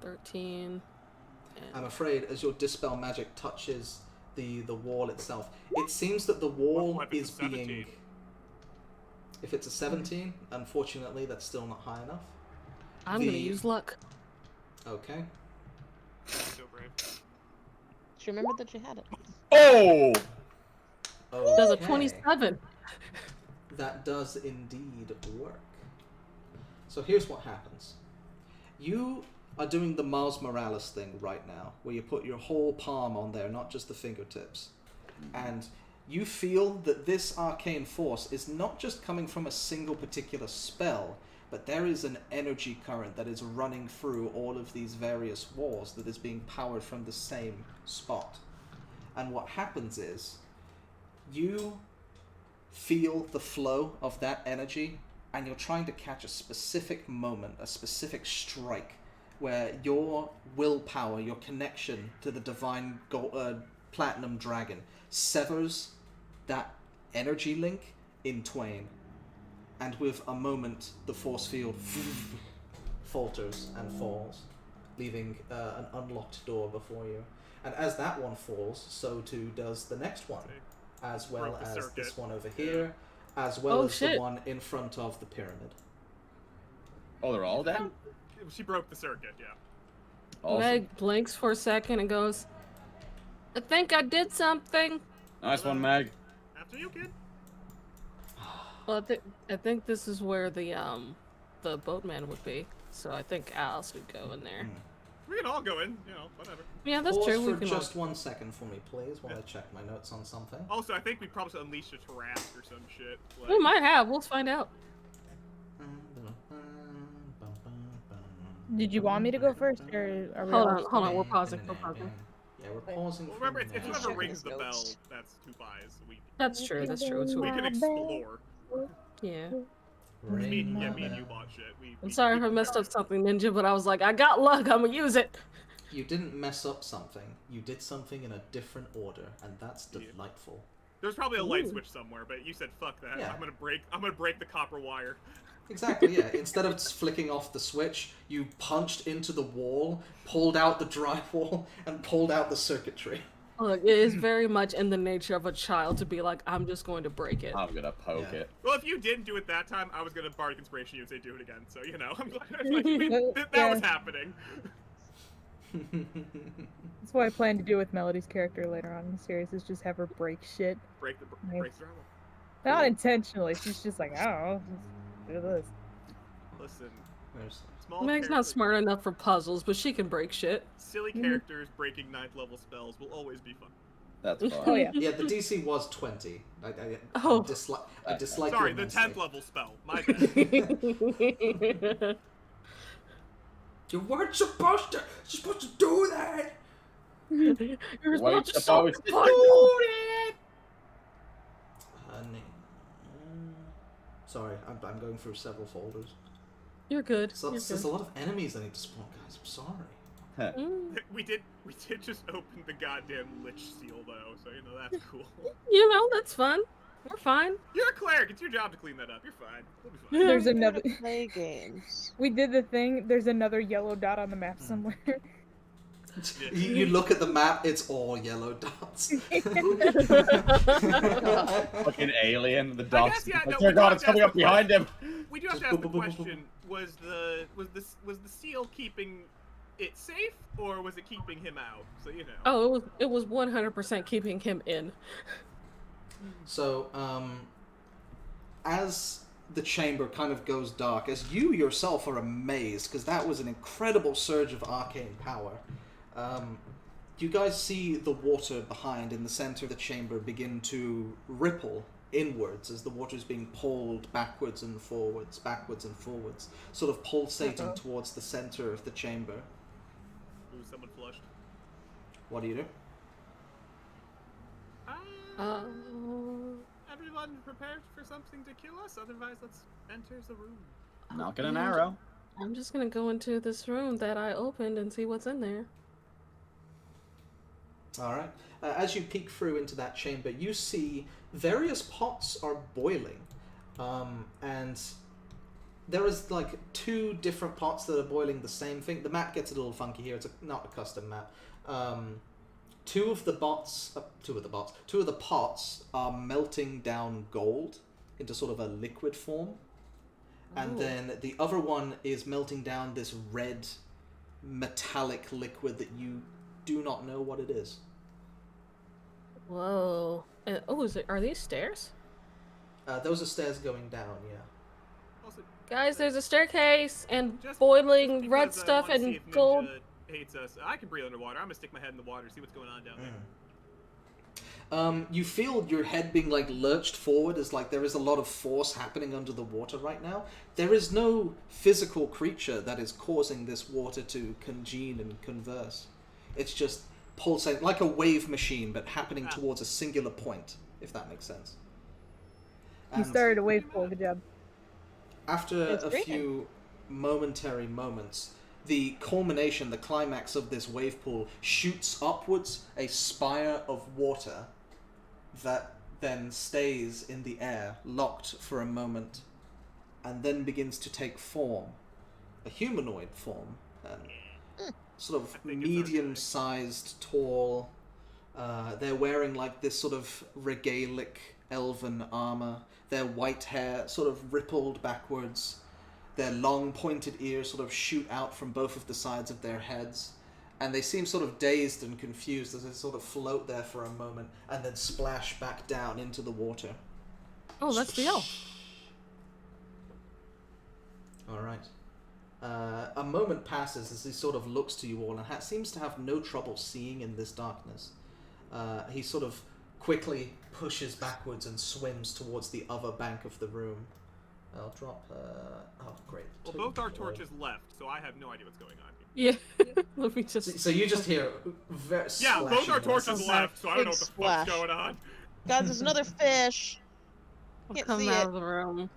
13. I'm afraid as your dispel magic touches the wall itself, it seems that the wall is being. If it's a 17, unfortunately, that's still not high enough. I'm gonna use luck. Okay. So brave. She remembered that she had it. Oh! Does a Okay. 27. That does indeed work. So here's what happens. You are doing the Miles Morales thing right now, where you put your whole palm on there, not just the fingertips. And you feel that this arcane force is not just coming from a single particular spell, but there is an energy current that is running through all of these various walls that is being powered from the same spot. And what happens is, you feel the flow of that energy, and you're trying to catch a specific moment, a specific strike, where your willpower, your connection to the divine platinum dragon severs that energy link in twain. And with a moment, the force field falters and falls, leaving an unlocked door before you. And as that one falls, so too does the next one, as well as this one over here, as well as the one in front of the pyramid. Oh, they're all down? She broke the circuit, yeah. Awesome. Meg blinks for a second and goes, I think I did something. Nice one, Meg. After you, kid. Well, I think this is where the boatman would be. So I think Alice would go in there. We can all go in, whatever. Yeah, that's Pause true. for just 1 second for me, please, while I check my notes on something. Also, I think we probably should unleash a Tarrasque or some shit. Like... We might have. We'll find out. Did you want me to go first, or are we hold on. We're pausing. Yeah, we're pausing. Well, remember, if whoever rings the bell, that's 2 buys. That's true. That's true. We can explore. Yeah. Me and you bought shit. I'm sorry if I messed up something, Ninja, but I was like, I got luck. I'm gonna use it. You didn't mess up something. You did something in a different order, and that's delightful. There's probably a light switch somewhere, but you said fuck that. Yeah. I'm gonna break the copper wire. Exactly, yeah. Instead of flicking off the switch, you punched into the wall, pulled out the drywall, and pulled out the circuitry. Look, it is very much in the nature of a child to be like, I'm just going to break it. I'm gonna poke it. Well, if you didn't do it that time, I was gonna bardic inspiration you and say do it again. So I'm glad that was happening. That's what I plan to do with Melody's character later on in the series, is just have her break shit. Break the drywall. Not intentionally. She's just like, I don't know, just do this. Listen, Meg's not smart enough for puzzles, but she can break shit. Silly characters breaking 9th level spells will always be fun. That's fine. Oh yeah. Yeah, the DC was 20. I dislike. Sorry, the 10th level spell. My bad. You weren't supposed to do that. You're supposed to do it. Honey. Sorry, I'm going through several folders. You're good. There's a lot of enemies I need to spawn, guys. I'm sorry. We did just open the goddamn Lich seal though, so that's cool. That's fun. We're fine. You're a cleric. It's your job to clean that up. You're fine. We'll be fine. There's another. Play games. We did the thing. There's another yellow dot on the map somewhere. You look at the map, it's all yellow dots. Fucking alien, the dots. Yeah, no, oh god, it's coming up behind him. We do have to ask the question: was the seal keeping it safe, or was it keeping him out? So Oh, it was 100% keeping him in. So, as the chamber kind of goes dark, as you yourself are amazed, because that was an incredible surge of arcane power, you guys see the water behind in the center of the chamber begin to ripple inwards as the water is being pulled backwards and forwards, sort of pulsating towards the center of the chamber. Ooh, someone flushed. What do you do? Everyone prepared for something to kill us, otherwise let's enter the room. Knocking an arrow. I'm just gonna go into this room that I opened and see what's in there. Alright. As you peek through into that chamber, you see various pots are boiling. And there is like 2 different pots that are boiling the same thing. The map gets a little funky here. It's not a custom map. 2 of the pots are melting down gold into sort of a liquid form. And then the other one is melting down this red metallic liquid that you do not know what it is. Whoa. Are these stairs? Those are stairs going down, yeah. Also, Guys, there's a staircase and just boiling red because I stuff wanna see and if Ninja gold. hates us. I can breathe underwater. I'm gonna stick my head in the water, see what's going on down You feel your head being like lurched forward as like there is a lot of force happening under the water right now. There is no physical creature that is causing this water to congeal and converse. It's just pulsating like a wave machine, but happening towards a singular point, if that makes sense. You started a wave pool. Good job. After a few momentary moments, the culmination, the climax of this wave pool shoots upwards a spire of water that then stays in the air, locked for a moment, and then begins to take form, a humanoid form, sort of medium-sized, tall. They're wearing like this sort of regalic elven armor. Their white hair sort of rippled backwards. Their long pointed ears sort of shoot out from both of the sides of their heads. And they seem sort of dazed and confused as they sort of float there for a moment and then splash back down into the water. Oh, that's the elf. Alright. A moment passes as he sort of looks to you all and seems to have no trouble seeing in this darkness. He sort of quickly pushes backwards and swims towards the other bank of the room. I'll drop, oh great. Well, both our torches left, so I have no idea what's going on Yeah, here. let me just... So you just hear yeah, both our torches left, so I don't know what the fuck's going on. Guys, there's another fish. I'll Can't come see out it. of the room.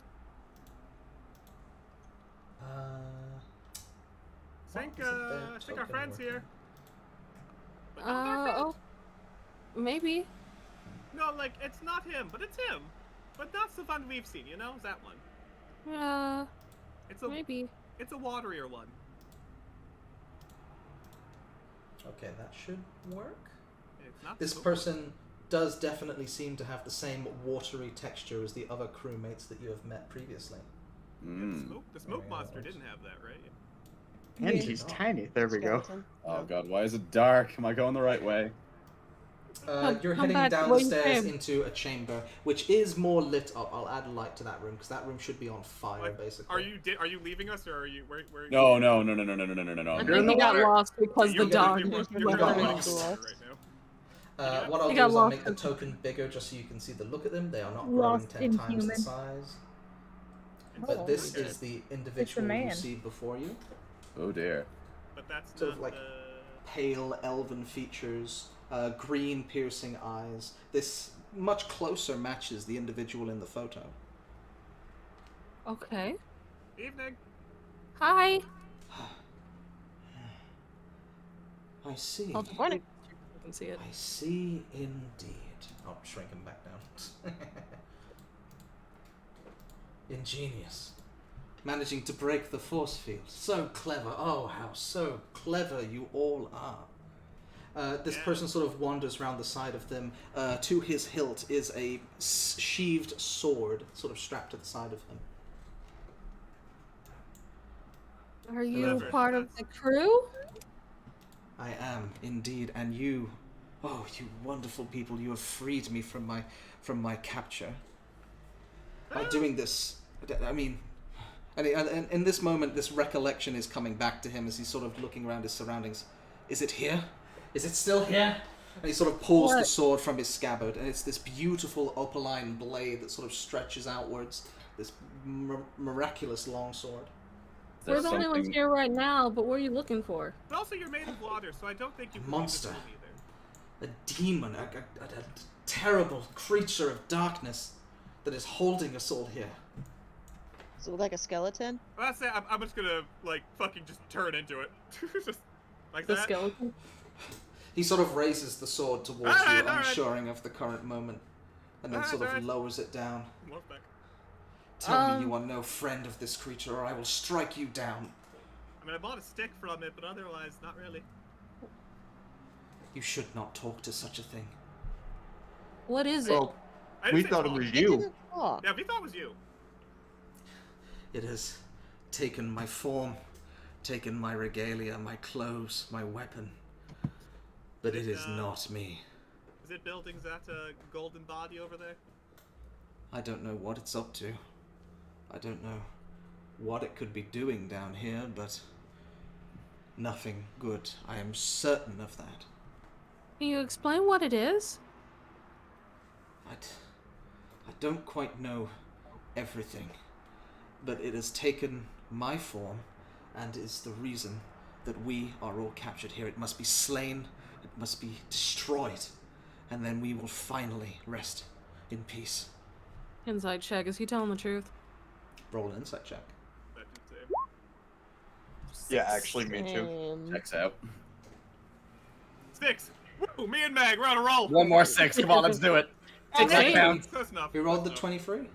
I think our friend's here. But not our friend. Oh, maybe. No, like, it's not him, but it's him. But that's the one we've seen, you know? That one. It's maybe. It's a waterier one. Okay, that should work. It's not this person does definitely seem to have the same watery texture as the other crewmates that you have met previously. Yeah, the smoke monster didn't have that, right? And he's tiny. There we go. Oh god, why is it dark? Am I going the right way? You're heading down the stairs into a chamber, which is more lit up. I'll add light to that room because that room should be on fire, basically. Are you leaving us, or are you where? No. I think he got lost because the dog. What I'll do is I'll make the token bigger just so you can see the look at them. They are not growing 10 times the size. But this is the individual you see before you. Oh dear. But that's sort of like pale elven features, green piercing eyes. This much closer matches the individual in the photo. Okay. Evening. Hi. I see. Oh, morning. You can see it. I see indeed. I'll shrink him back down. Ingenious. Managing to break the force field. So clever. Oh, how so clever you all are. This person sort of wanders around the side of them. To his hilt is a sheathed sword sort of strapped to the side of him. Are you part of the crew? I am indeed, and you, oh, you wonderful people, you have freed me from my capture. By doing this, I mean, and in this moment, this recollection is coming back to him as he's sort of looking around his surroundings. Is it here? Is it still here? And he sort of pulls the sword from his scabbard, and it's this beautiful opaline blade that sort of stretches outwards. This miraculous long sword. We're the only ones here right now, but what are you looking for? But also, you're made of water, so I don't think you. Monster. A demon, a terrible creature of darkness that is holding us all here. So like a skeleton? Well, that's it. I'm just gonna like fucking just turn into it, just like the that. Skeleton. He sort of raises the sword towards you, unsuring of the current moment, and then sort of lowers it down. Tell me you are no friend of this creature, or I will strike you down. I mean, I bought a stick from it, but otherwise, not really. You should not talk to such a thing. What is it? Well, we thought it was you. Yeah, we thought it was you. It has taken my form, taken my regalia, my clothes, my weapon. But it is not me. Is it building that golden body over there? I don't know what it's up to. I don't know what it could be doing down here, but nothing good. I am certain of that. Can you explain what it is? I don't quite know everything, but it has taken my form and is the reason that we are all captured here. It must be slain, it must be destroyed, and then we will finally rest in peace. Inside check. Is he telling the truth? Roll an insight check. Yeah, actually, me too. Checks out. 6. Woo, me and Meg, we're on a roll. One more 6. Come on, let's do it. Take that down. Close enough. You rolled the 23?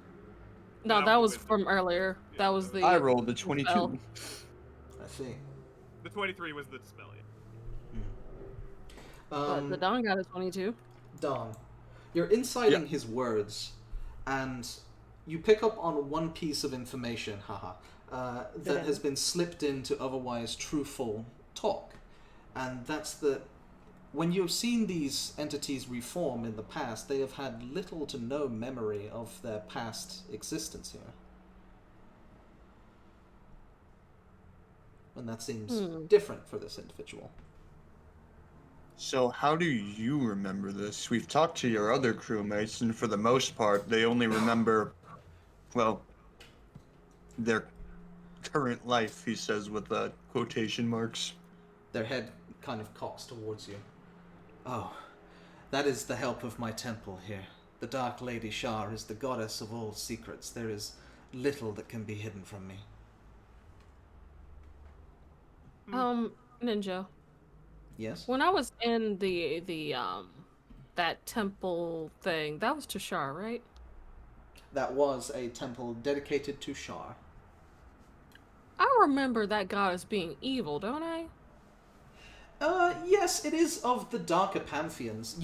No, No, that was with from earlier. That was the. I rolled the 22. spell. I see. The 23 was the dispel. But the Don got a 22. Don, you're inciting his words, and you pick up on one piece of information, that has been slipped into otherwise truthful talk. And that's that when you've seen these entities reform in the past, they have had little to no memory of their past existence here. And that seems different for this individual. So how do you remember this? We've talked to your other crewmates, and for the most part, they only remember, well, their current life, he says with quotation marks. Their head kind of cocks towards you. Oh, that is the help of my temple here. The Dark Lady Shar is the goddess of all secrets. There is little that can be hidden from me. Ninja. Yes? When I was in the that temple thing, that was Tashar, right? That was a temple dedicated to Shar. I remember that goddess being evil, don't I? Yes, it is of the darker pantheons.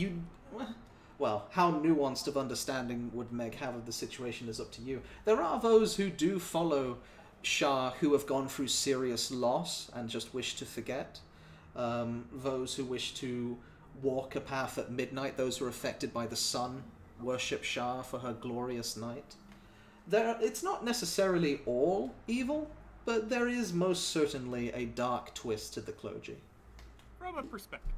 Well, how nuanced of understanding would Meg have of the situation is up to you. There are those who do follow Shah who have gone through serious loss and just wish to forget. Those who wish to walk a path at midnight, those who are affected by the sun, worship Shah for her glorious night. It's not necessarily all evil, but there is most certainly a dark twist to the clergy. From a perspective.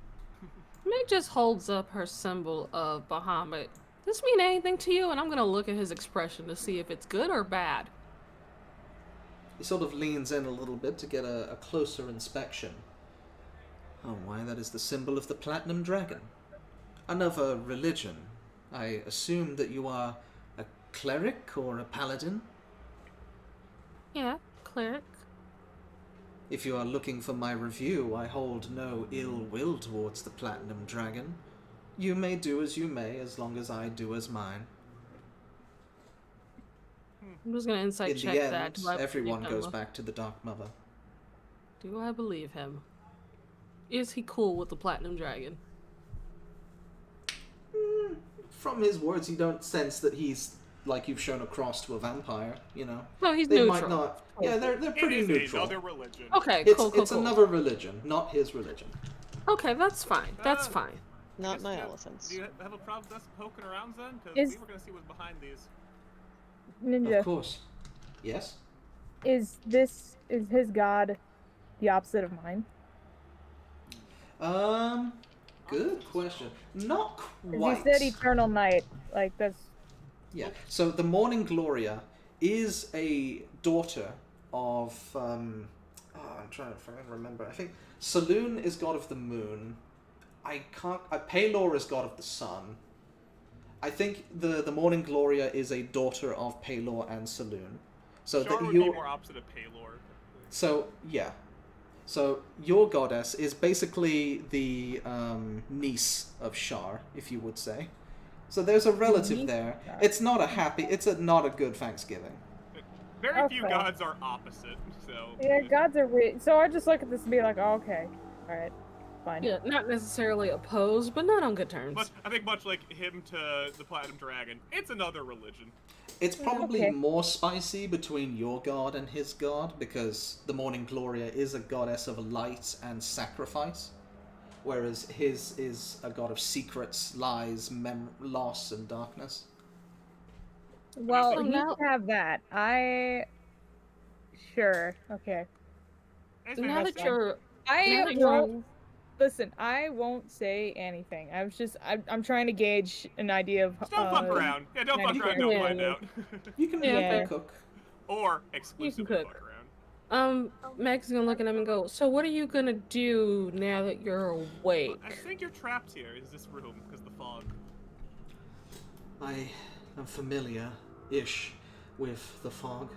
Meg just holds up her symbol of Bahamut. Does this mean anything to you? And I'm gonna look at his expression to see if it's good or bad. He sort of leans in a little bit to get a closer inspection. Oh, why, that is the symbol of the Platinum Dragon. Another religion. I assume that you are a cleric or a paladin? Yeah, cleric. If you are looking for my review, I hold no ill will towards the Platinum Dragon. You may do as you may, as long as I do as mine. I'm just gonna insight check In the that. end, everyone goes back to the Dark Mother. Do I believe him? Is he cool with the Platinum Dragon? From his words, you don't sense that he's like you've shown a cross to a vampire, you know. No, he's they neutral. might not. Yeah, they're pretty It is neutral. another religion. Okay, cool. It's another religion, not his religion. Okay, that's fine. That's fine. Not my elephants. Do you have a problem with us poking around then? Because we were going to see what's behind these. Ninja. Of course. Yes? Is his god the opposite of mine? Good question. Not 'Cause quite. you said eternal night. Like, that's... Yeah. So the Morning Gloria is a daughter of I'm trying to remember. I think Saloon is god of the moon. Palor is god of the sun. I think the Morning Gloria is a daughter of Palor and Saloon. So Shar that would you be more opposite of Palor. So yeah. So your goddess is basically the niece of Shar, if you would say. So there's a relative there. It's not not a good Thanksgiving. Very few gods are opposite, so... Yeah, gods are weird. So I just look at this and be like, oh, okay. Alright. Fine. Yeah, not necessarily opposed, but not on good terms. But I think much like him to the Platinum Dragon, it's another religion. It's probably more spicy between your god and his god, because the Morning Gloria is a goddess of light and sacrifice, whereas his is a god of secrets, lies, loss, and darkness. Well, So he now- can have that. Sure. Okay. Now that you're... I now that won't... you're- Listen, I won't say anything. I'm trying to gauge an idea of. Just don't fuck around. Yeah, don't fuck around. Don't find out. You can Yeah. cook. Or exclusively cook. fuck around. Meg's gonna look at him and go, so what are you gonna do now that you're awake? I think you're trapped here. Is this room because the fog? I am familiar-ish with the fog.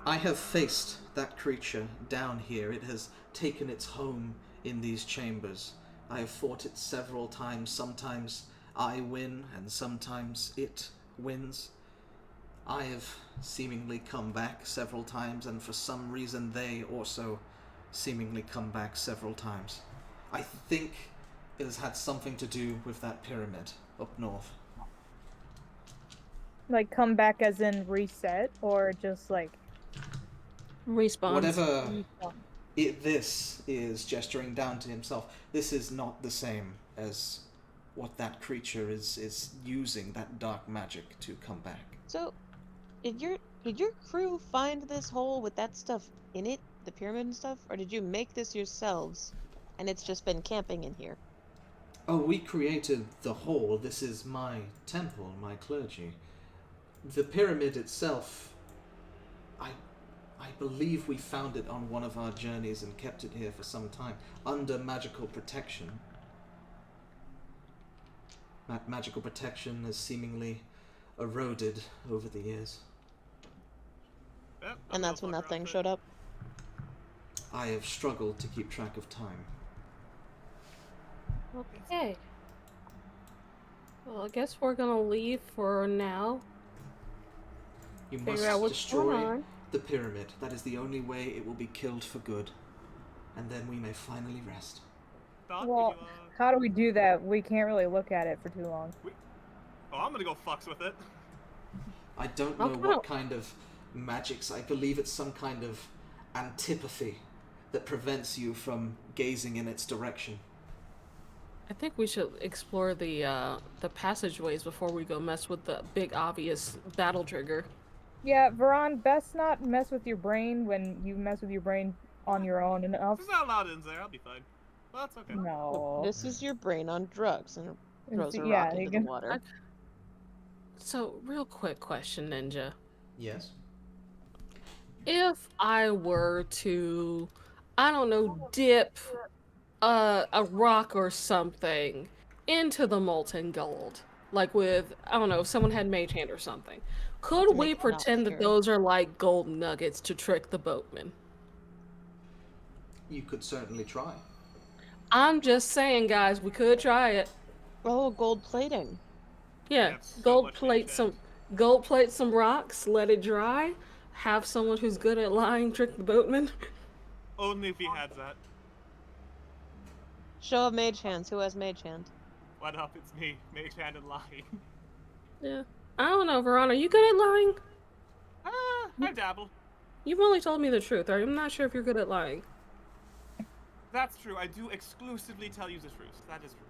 I have faced that creature down here. It has taken its home in these chambers. I have fought it several times. Sometimes I win, and sometimes it wins. I have seemingly come back several times, and for some reason they also seemingly come back several times. I think it has had something to do with that pyramid up north. Like come back as in reset, or just like Respawn. Whatever this is, gesturing down to himself, this is not the same as what that creature is using, that dark magic, to come back. So, did your crew find this hole with that stuff in it, the pyramid and stuff, or did you make this yourselves, and it's just been camping in here? Oh, we created the hole. This is my temple, my clergy. The pyramid itself, I believe we found it on one of our journeys and kept it here for some time, under magical protection. That magical protection has seemingly eroded over the years. Yep, And that's when that thing showed up? I have struggled to keep track of time. Okay. Well, I guess we're gonna leave for now. You Figure must out what's going destroy on. the pyramid. That is the only way it will be killed for good. And then we may finally rest. Well, how do we do that? We can't really look at it for too long. Oh, I'm gonna go fucks with it. I don't know what kind of magics. I believe it's some kind of antipathy that prevents you from gazing in its direction. I think we should explore the passageways before we go mess with the big obvious battle trigger. Yeah, Veron, best not mess with your brain when you mess with your brain on your own enough. There's not allowed in there. I'll be fine. Well, that's okay. No. This is your brain on drugs, and it throws a Yeah, rock into the water. So, real quick question, Ninja. Yes? If I were to, I don't know, dip a rock or something into the molten gold, like with, I don't know, if someone had mage hand or something, could we pretend that those are like gold nuggets to trick the boatman? You could certainly try. I'm just saying, guys, we could try it. Oh, gold plating. Yeah, gold plate some rocks, let it dry, have someone who's good at lying trick the boatman. Only if he had that. Show of mage hands. Who has mage hand? What up? It's me, mage hand and lying. Yeah. I don't know, Veron, are you good at lying? I dabble. You've only told me the truth. I'm not sure if you're good at lying. That's true. I do exclusively tell you the truth. That is true.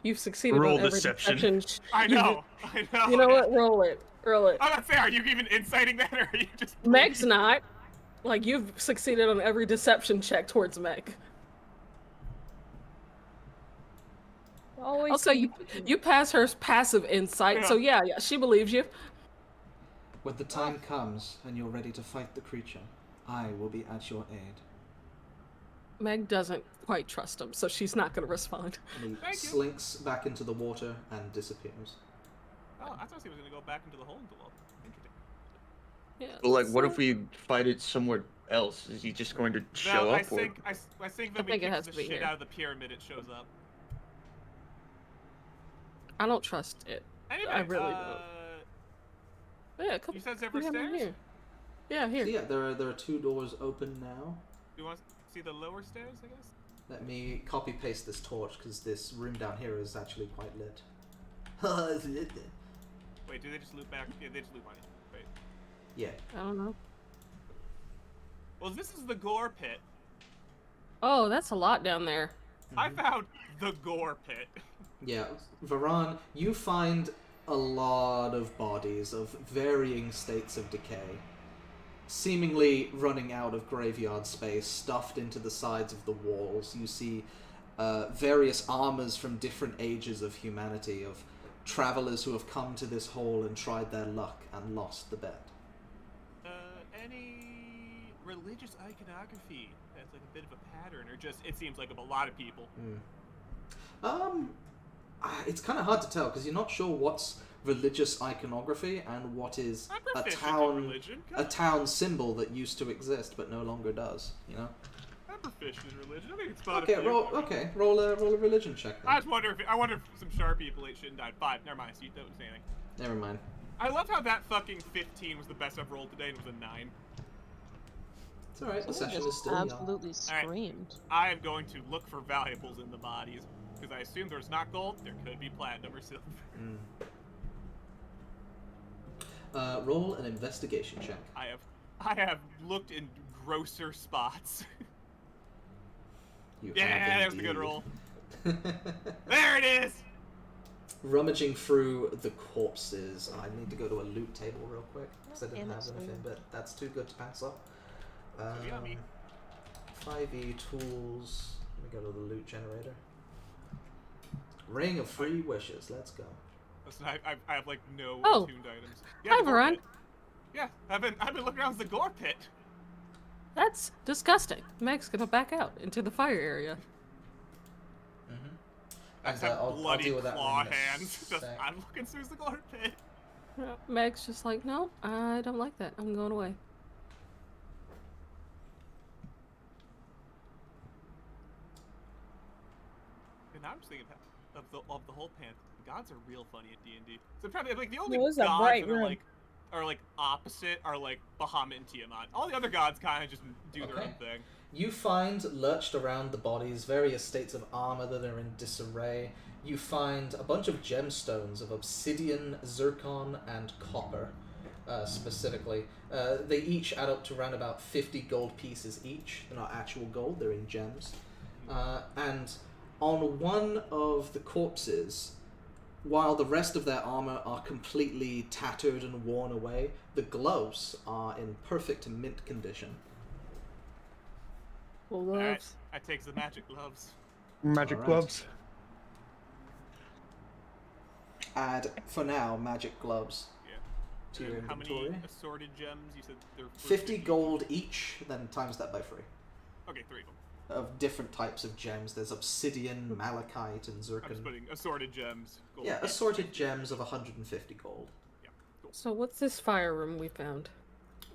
You've succeeded Roll on every deception. I know. You know what? Roll it. Roll it. I'm not saying, are you even inciting that, or are you just... Meg's not. Like, you've succeeded on every deception check towards Meg. Also, you pass her passive insight, so yeah, she believes you. When the time comes and you're ready to fight the creature, I will be at your aid. Meg doesn't quite trust him, so she's not going to respond. And he slinks back into the water and disappears. Oh, I thought he was going to go back into the hole in the wall. Interesting. Yeah. But like, what if we fight it somewhere else? Is he just going to show up? I think when we kick the shit out of the pyramid, it shows up. I don't trust it. Anyway, I really don't. Yeah, come. You said there stairs? Here. Yeah, here. So yeah, there are 2 doors open now. Do you want to see the lower stairs, I guess? Let me copy paste this torch because this room down here is actually quite lit. It's lit. Wait, do they just loop back? Yeah, they just loop on it. Wait. Yeah. I don't know. Well, this is the gore pit. Oh, that's a lot down there. I found the gore pit. Yeah, Varan, you find a lot of bodies of varying states of decay. seemingly running out of graveyard space, stuffed into the sides of the walls. You see various armors from different ages of humanity, of travelers who have come to this hole and tried their luck and lost the bet. Any religious iconography that's like a bit of a pattern, or just it seems like of a lot of people? It's kind of hard to tell because you're not sure what's religious iconography and what is a town symbol that used to exist but no longer does. You know. I'm proficient in religion. I think it's fun. Okay, roll a religion check. Then. I wonder if some sharp people ate shit and died. 5. Never mind. So you don't say anything. Never mind. I love how that fucking 15 was the best I've rolled today and it was a 9. It's alright. The session is still absolutely screamed. Right. I am going to look for valuables in the bodies because I assume there's not gold. There could be platinum or silver. Roll an investigation check. I have looked in grosser spots. Yeah, there's the good roll. There it is! Rummaging through the corpses. I need to go to a loot table real quick because I didn't have anything, but that's too good to pass up. 5e tools. Let me go to the loot generator. Ring of Free Wishes. Let's go. Listen, I have like no attuned items. Yeah, hi, Veron. Yeah, I've been looking around the gore pit. That's disgusting. Meg's gonna back out into the fire area. I have bloody claw hands. I'm looking through the gore pit. Meg's just like, no, I don't like that. I'm going away. And now I'm just thinking of the whole pan. The gods are real funny at D&D. So probably like the only It was gods a bright that room. are like opposite are like Bahamut and Tiamat. All the other gods kind of just do their own thing. You find lurched around the bodies various states of armor that are in disarray. You find a bunch of gemstones of obsidian, zircon, and copper, specifically. They each add up to around about 50 gold pieces each. They're not actual gold, they're in gems. And on one of the corpses, while the rest of their armor are completely tattered and worn away, the gloves are in perfect mint condition. Alright, I take the magic gloves. Magic gloves. Add, for now, magic gloves. Yeah. To your How inventory. many assorted gems? You said they're 50 gold each, then times that by 3. Okay, 3 of them. Of different types of gems. There's obsidian, malachite, and zircon. I'm just putting assorted gems. Gold Yeah, assorted gems of 150 gold. Yeah, cool. So what's this fire room we found?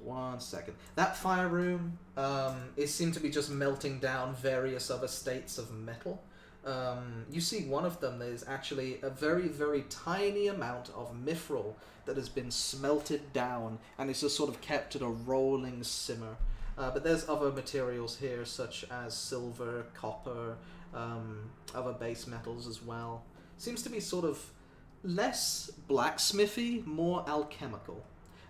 1 second. That fire room, it seemed to be just melting down various other states of metal. You see one of them, there's actually a very, very tiny amount of mithril that has been smelted down, and it's just sort of kept at a rolling simmer. But there's other materials here, such as silver, copper, other base metals as well. Seems to be sort of less blacksmithy, more alchemical.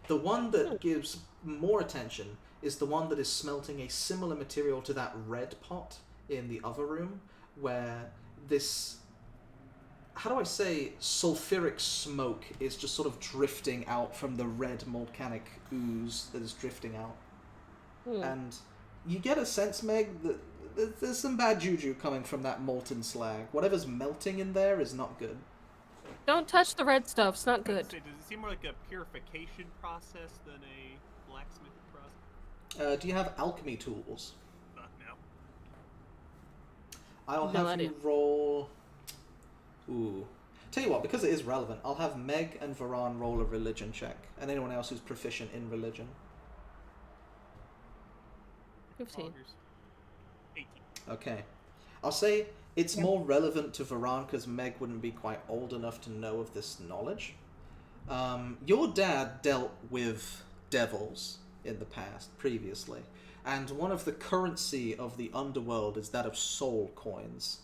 The one that gives more attention is the one that is smelting a similar material to that red pot in the other room, where this, how do I say, sulfuric smoke is just sort of drifting out from the red volcanic ooze that is drifting out. And you get a sense, Meg, that there's some bad juju coming from that molten slag. Whatever's melting in there is not good. Don't touch the red stuff, it's not good. Does it seem more like a purification process than a blacksmithing process? Do you have alchemy tools? No. I'll have you roll... Ooh. Tell you what, because it is relevant, I'll have Meg and Varan roll a religion check, and anyone else who's proficient in religion. 15. 18. Okay. I'll say it's more relevant to Varan because Meg wouldn't be quite old enough to know of this knowledge. Your dad dealt with devils in the past, previously, and one of the currency of the underworld is that of soul coins.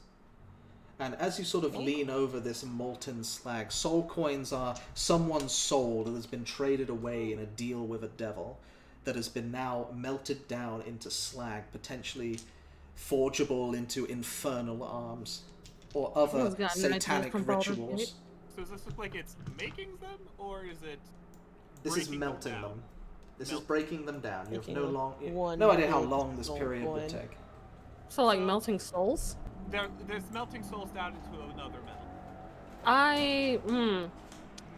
And as you sort of lean over this molten slag, soul coins are someone's soul that has been traded away in a deal with a devil, that has been now melted down into slag, potentially forgeable into infernal arms or other satanic rituals. So does this look like it's making them, or is it? This is melting them. This is breaking them down. You have no one idea how big long this soul period would coin. take. So like melting souls? There's melting souls down into another metal.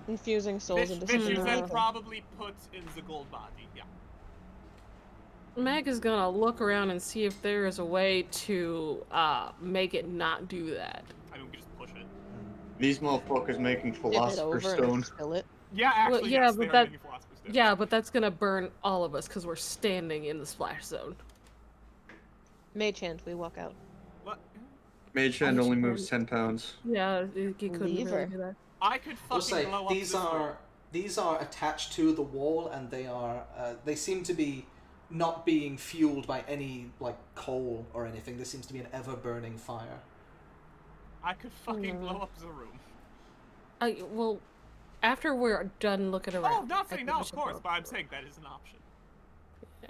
Infusing souls into Which you something then else. probably put in the gold body, yeah. Meg is gonna look around and see if there is a way to make it not do that. I mean, we can just push it. These motherfuckers making Tip it philosopher's over stone. and spill it. Yeah, actually, well, yeah, yes, but they are making philosopher's stone. yeah, but that's gonna burn all of us because we're standing in the splash zone. Mage hand, we walk out. What? Mage hand only moves 10 pounds. Yeah, you couldn't really Lever. do that. I could fucking blow up this room. These are attached to the wall, and they are they seem to be not being fueled by any like coal or anything. This seems to be an ever-burning fire. I could fucking blow up the room. Well, after we're done looking around. Oh, not I saying think no, we of should course, go. but I'm saying that is an option. Yeah.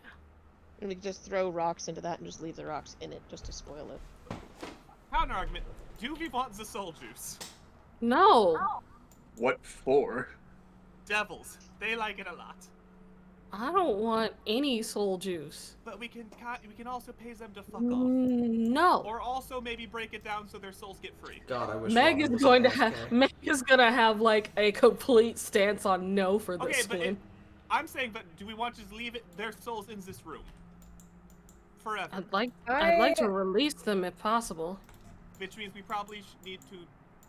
And we can just throw rocks into that and just leave the rocks in it just to spoil it. Counter argument: do we want the soul juice? No. What for? Devils, they like it a lot. I don't want any soul juice. But we can also pay them to fuck off. No. Or also maybe break it down so their souls get free. God, I wish. Meg Robin is was going to AFK. have Meg is gonna have like a complete stance on no for this Okay, but one. I'm saying, but do we want to just leave their souls in this room forever? I'd like to release them if possible. Which means we probably need to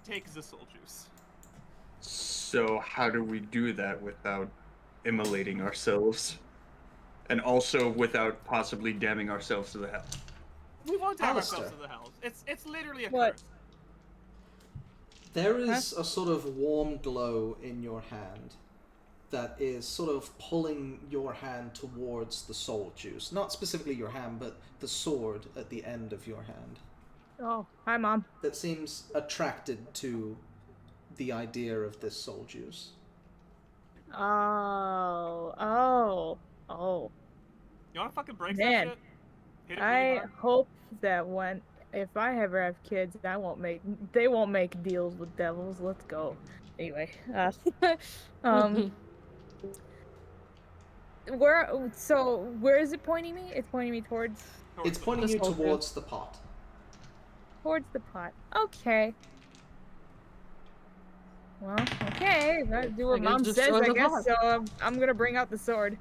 take the soul juice. So how do we do that without immolating ourselves? And also without possibly damning ourselves to the hell? We won't damn Alistair. ourselves to the hell. It's literally a What? curse. There is a sort of warm glow in your hand that is sort of pulling your hand towards the soul juice. Not specifically your hand, but the sword at the end of your hand. Oh, hi, Mom. That seems attracted to the idea of this soul juice. Oh. You wanna fucking break Man, that shit? Hit it really I hard? hope that if I ever have kids, they won't make deals with devils. Let's go. Anyway, where is it pointing me? It's pointing me towards It's pointing you soul towards the pot. the pot. Okay. Well, okay. I do what I guess Mom just says, throw I the guess. pot. So I'm gonna bring out the sword.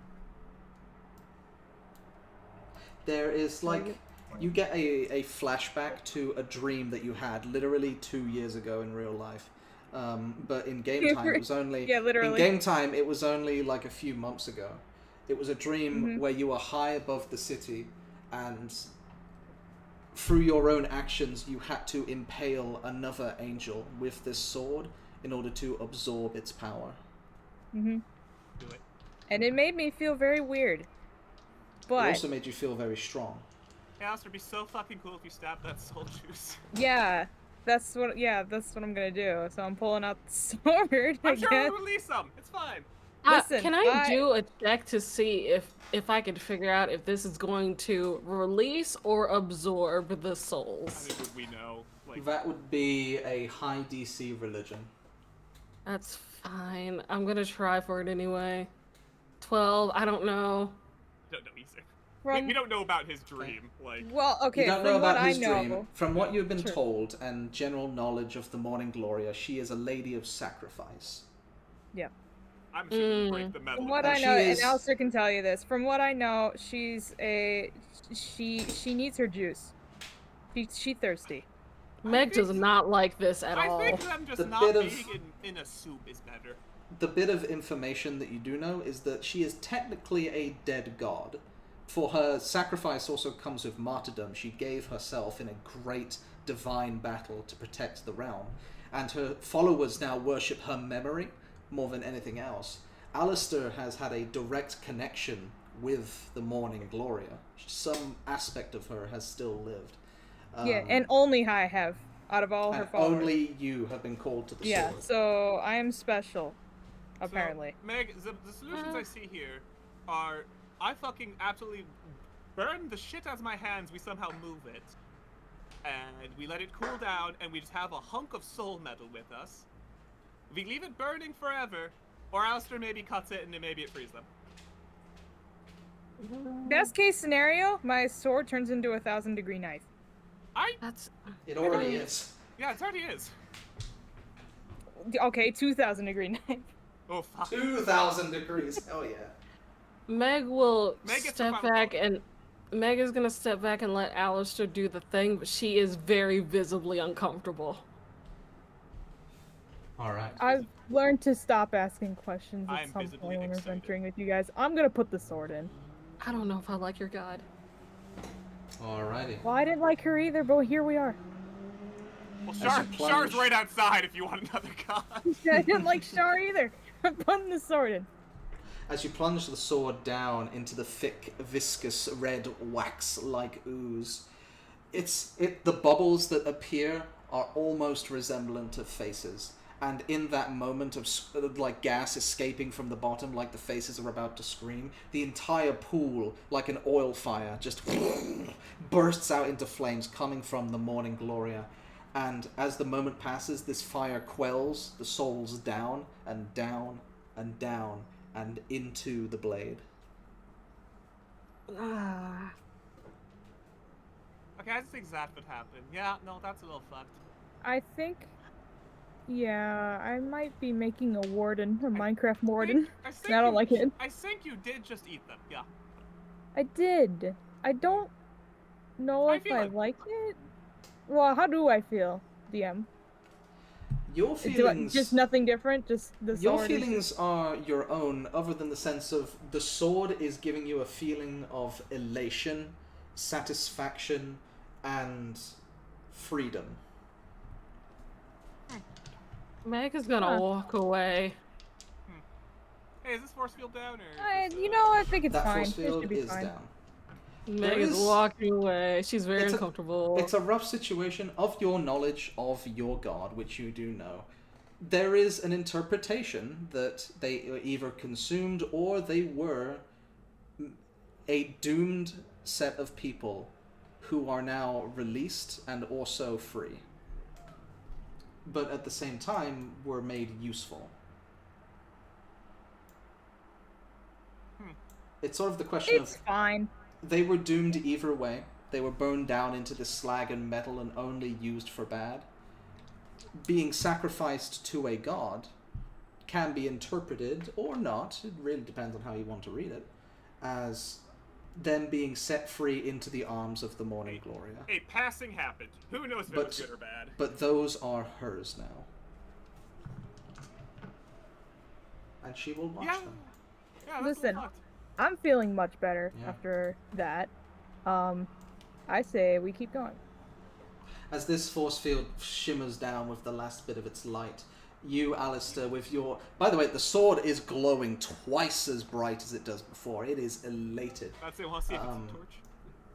There is like you get a flashback to a dream that you had literally 2 years ago in real life. But in game time it was only Yeah, literally. in game time it was only like a few months ago. It was a dream where you were high above the city, and through your own actions you had to impale another angel with this sword in order to absorb its power. Mm-hmm. Do it. And it made me feel very weird. It But also made you feel very strong. Hey, Alistair, it'd be so fucking cool if you stabbed that soul juice. yeah, that's what I'm gonna do. So I'm pulling out the sword. I I'm sure guess. we'll release them. It's fine. Listen, Can I do a check to see if I can figure out if this is going to release or absorb the I souls? mean, would we know? Like, That would be a high DC religion. That's fine. I'm gonna try for it anyway. 12. I don't know. don't know either. From We don't know about his dream. Like, well, okay. You don't from know what about his I know, dream. From what you've been Sure. told and general knowledge of the Morning Gloria, she is a lady of sacrifice. I'm assuming we break the metal. From what And I she know, is- and Alistair can tell you this. From what I know, she needs her juice. She thirsty. Meg does not like this at I all. think them just The not bit of- being in a soup is better. The bit of information that you do know is that she is technically a dead god. For her sacrifice also comes with martyrdom. She gave herself in a great divine battle to protect the realm. And her followers now worship her memory more than anything else. Alistair has had a direct connection with the Morning Gloria. Some aspect of her has still lived. Yeah, and only I have out of all her and followers. only you have been called to the Yeah, sword. so I am special, apparently. So, Meg, the solutions I see here are I fucking absolutely burn the shit out of my hands, we somehow move it, and we let it cool down, and we just have a hunk of soul metal with us. We leave it burning forever, or Alistair maybe cuts it and then maybe it frees them. Best case scenario, my sword turns into a 1,000-degree knife. It already is. Yeah, it already is. Okay, 2,000-degree knife. Oh, fuck. 2,000 degrees. Hell yeah. Meg will Meg gets step back and Meg is gonna step back and let Alistair do the thing, but she is very visibly uncomfortable. Alright. I've learned to stop asking questions I at am some visibly point when we're excited. venturing with you guys. I'm gonna put the sword in. I don't know if I like your god. Alrighty. Well, I didn't like her either, but here we are. Well, As you plunge- Shar's right outside if you want another god. I didn't like Shar either. I'm putting the sword in. As you plunge the sword down into the thick, viscous, red wax-like ooze, the bubbles that appear are almost resemblant of faces. And in that moment of like gas escaping from the bottom, like the faces are about to scream, the entire pool, like an oil fire, just bursts out into flames coming from the Morning Gloria. And as the moment passes, this fire quells the souls down and down and down and into the blade. Okay, I just think that would happen. Yeah, no, that's a little fucked. I think, yeah, I might be making a warden, a Minecraft warden. I don't like it. I think you did just eat them, yeah. I did. I don't know if I like it. Well, how do I feel, DM? Your feelings... Just nothing different? Just the sword? Your feelings are your own, other than the sense of the sword is giving you a feeling of elation, satisfaction, and freedom. Meg is gonna walk away. Hey, is this force field down or? You know, I think it's that fine. Force field It should be is fine. down. Meg is walking away. She's very uncomfortable. It's a rough situation. Of your knowledge of your god, which you do know, there is an interpretation that they were either consumed or they were a doomed set of people who are now released and also free. But at the same time, were made useful. It's sort of the question of... It's fine. They were doomed either way. They were burned down into the slag and metal and only used for bad. Being sacrificed to a god can be interpreted, or not, it really depends on how you want to read it, as them being set free into the arms of the Morning Gloria. A passing happened. Who knows if it was good or bad? But those are hers now. And she will watch them. Yeah, listen, I'm feeling much better after that. I say we keep going. As this force field shimmers down with the last bit of its light, you, Alistair, with your... By the way, the sword is glowing twice as bright as it does before. It is elated. I'd say, want to see if it's a torch?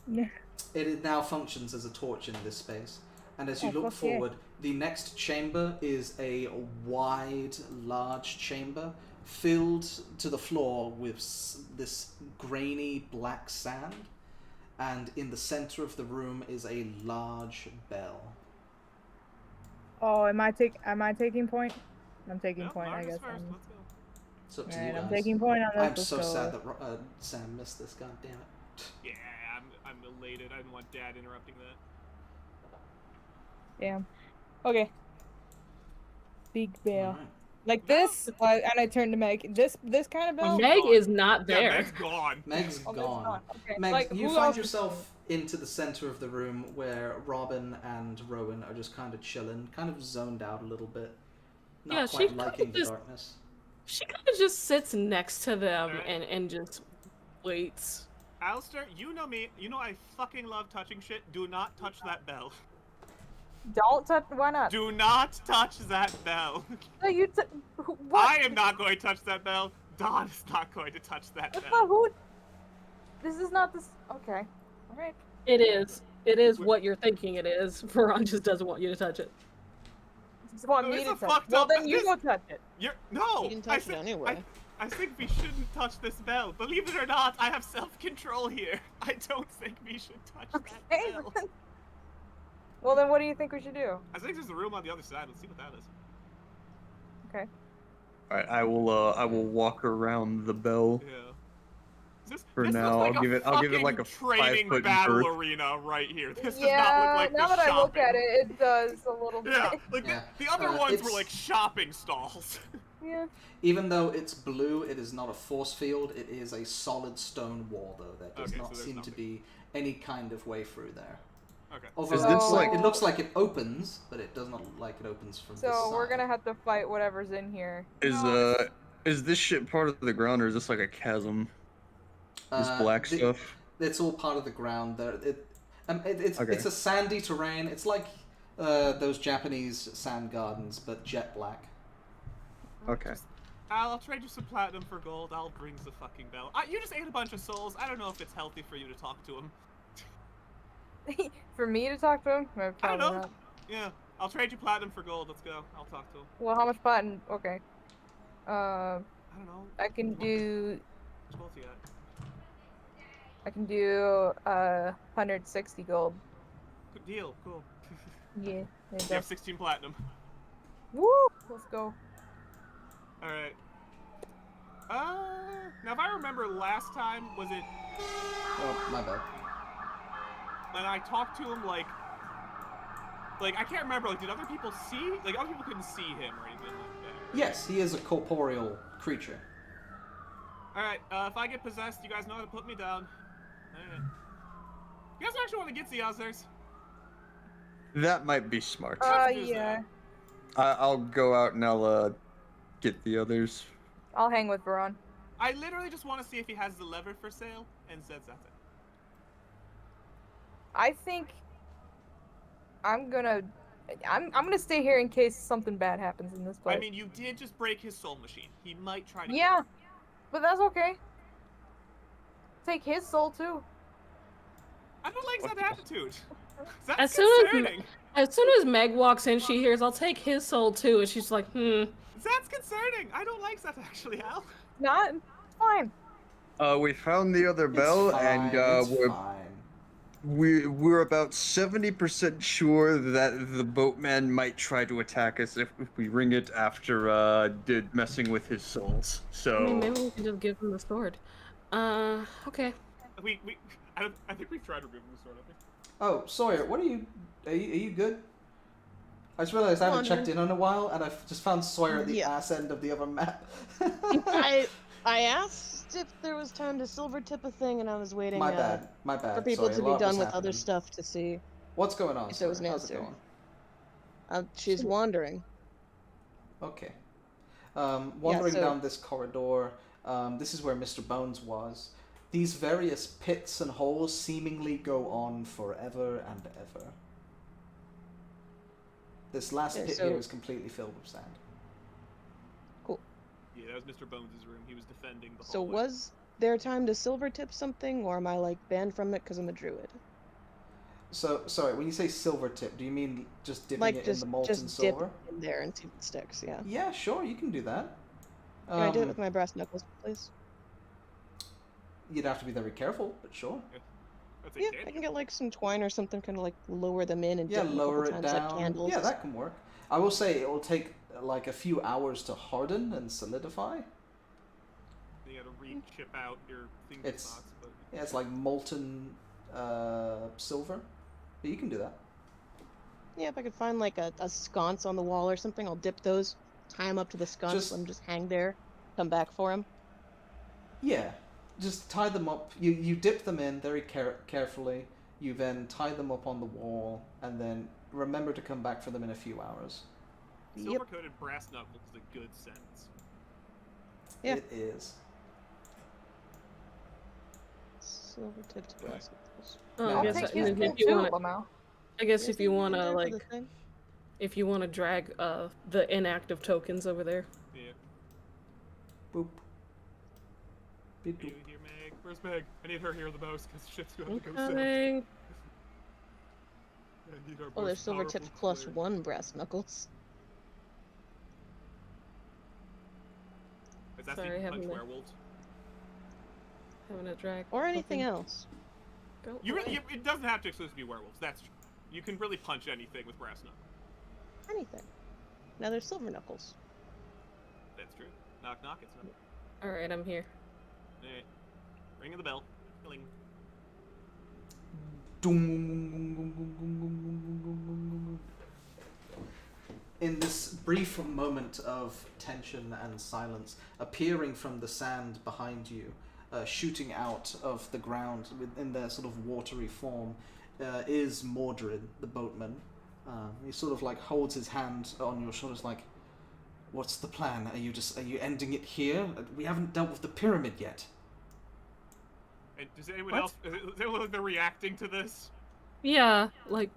Yeah. It now functions as a torch in this space. And as you look forward, the next chamber is a wide, large chamber filled to the floor with this grainy black sand. And in the center of the room is a large bell. Oh, am I taking point? I'm taking point, I guess. First. Let's go. It's up to you guys. I'm taking point on this. I'm so sad that Sam missed this. God damn it. Yeah, I'm elated. I didn't want Dad interrupting that. Damn. Okay. Big bell. Right. Like this, and I turn to Meg. This kind of bell. Meg is not there. Yeah, Meg's gone. Meg's gone. Okay. Meg, like, you who find else yourself into the center of the room where Robin and Rowan are just kind of chilling, kind of zoned out a little bit. Not quite liking the darkness. She kind of just sits next to them and just waits. Alistair, you know me. You know I fucking love touching shit. Do not touch that bell. Don't touch. Why not? Do not touch that bell. No, you. What? I am not going to touch that bell. Don is not going to touch that bell. But who? This is not this. Okay. All right. It is. It is what you're thinking it is. Veron just doesn't want you to touch it. Just want me to touch. Well, then you go touch it. No. You didn't touch it anyway. I think we shouldn't touch this bell. Believe it or not, I have self-control here. I don't think we should touch that bell. Well, then what do you think we should do? I think there's a room on the other side. Let's see what that is. Okay. All right, I will walk around the bell. Yeah. This now, looks like I'll give it like a training 5-foot battle berth. arena right here. This does Yeah, not look like now the that I look shopping. at it, it does a little bit. Yeah, like Yeah. the other ones were it's- like shopping stalls. Yeah. Even though it's blue, it is not a force field. It is a solid stone wall, though. There does Okay, not so seem to be any kind of way through there. Okay. Although Is this like- it looks like it opens, but it does not look like it opens from this So side. we're gonna have to fight whatever's in here. Is this shit part of the ground, or is this like a chasm? This black stuff? It's all part of the ground. There, it's Okay. it's a sandy terrain. It's like those Japanese sand gardens, but jet black. Okay. I'll trade you some platinum for gold. I'll ring the fucking bell. You just ate a bunch of souls. I don't know if it's healthy for you to talk to him. For me to talk to him? No, I don't probably know. not. Yeah, I'll trade you platinum for gold. Let's go. I'll talk to him. Well, how much platinum? Okay. I don't know. I can do. How much gold you got? I can do 160 gold. Good deal. Cool. Yeah. There you You go. have 16 platinum. Woo! Let's go. All right. Now if I remember last time, was it Oh, my bad. when I talked to him like I can't remember, like did other people see, like other people couldn't see him or anything like that? Yes, he is a corporeal creature. Alright, if I get possessed, you guys know how to put me down. Alright. You guys actually want to get the others? That might be smart. Yeah. I'll go out and I'll get the others. I'll hang with Veron. I literally just want to see if he has the lever for sale, and that's it. I think I'm gonna stay here in case something bad happens in this place. I mean, you did just break his soul machine. He might try to. Yeah, but that's okay. Take his soul too. I don't like that attitude. That's As soon concerning. as Meg walks in, she hears, "I'll take his soul too," and she's like, That's concerning. I don't like that actually, Al. Not. It's fine. We found the other bell, and It's fine. we're about 70% sure that the boatman might try to attack us if we ring it after messing with his souls. So I mean, maybe we can just give him the sword. Okay. I think we've tried to remove the sword. I think. Oh, Sawyer, what are you good? I just realized I haven't checked in a while, and I've just found Sawyer at the ass end of the other map. I asked if there was time to silver tip a thing, and I was waiting. My bad. For people Sorry, to a be lot done was with happening. other stuff to see What's going on? if there was an Sawyer? How's it answer. going? She's wandering. Okay. Wandering so- down this corridor, this is where Mr. Bones was. These various pits and holes seemingly go on forever and ever. This last Okay, pit so- here is completely filled with sand. Yeah, that was Mr. Bones' room. He was defending the So hallway. was there time to silver tip something, or am I like banned from it because I'm a druid? So, sorry, when you say silver tip, do you mean just dipping Like it just in the molten just dip silver? in there and see if it sticks. Yeah. Yeah, sure, you can do that. Can I do it with my brass knuckles, please? You'd have to be very careful, but sure. That's a Yeah, kid. I can get like some twine or something, kind of like lower them in and Yeah, dip them a lower couple it times down. like candles. Yeah, that can work. I will say it will take like a few hours to harden and solidify. You gotta re-chip out your finger It's- spots, but Yeah, it's like molten silver. But you can do that. Yeah, if I could find like a sconce on the wall or something, I'll dip those, tie them up to the sconce, Just- let them just hang there, come back for them. Yeah, just tie them up. You dip them in very carefully. You then tie them up on the wall, and then remember to come back for them in a few hours. silver-coated brass knuckles is a good sentence. Yeah. It is. Silver tipped brass knuckles. Oh, I'll I guess take if his you too, want Lamau. I guess Is if there you anything want to there for the like, thing? if you want to drag the inactive tokens over there. Yeah. Boop. Beep, You boop. hear Meg? Where's Meg? I need her here the most because shit's gonna I'm go south. coming. I need our Oh, there's most silver tipped powerful plus player. 1 brass knuckles. Is that Sorry, so you can having punch the- werewolves? Having a drag. Or anything token. else. Go You away. really, it doesn't have to exclusively be werewolves. That's true. You can really punch anything with brass knuckles. Anything. Now there's silver knuckles. That's true. Knock knock. It's not. All right, I'm here. Alright. Ringing the bell. Killing. In this brief moment of tension and silence, appearing from the sand behind you, shooting out of the ground in their sort of watery form, is Mordred, the boatman. He sort of like holds his hand on your shoulders like, what's the plan? Are you ending it here? We haven't dealt with the pyramid yet. And does anyone else, is anyone reacting to this? Yeah, like...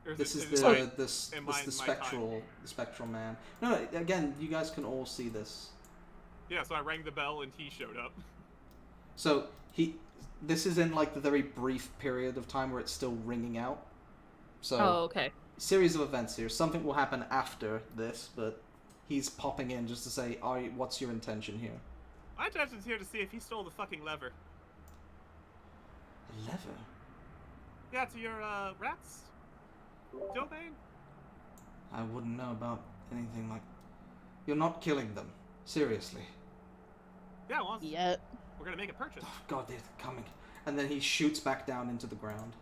This is the spectral man. No, again, you guys can all see this. Yeah, so I rang the bell and he showed up. So this is in like the very brief period of time where it's still ringing out. So okay. Series of events here. Something will happen after this, but he's popping in just to say, what's your intention here? My intention's here to see if he stole the fucking lever. The lever? Yeah, to your rats domain. I wouldn't know about anything like. You're not killing them, seriously. Yeah, well, yet. We're gonna make a purchase. Oh, God, they're coming. And then he shoots back down into the ground.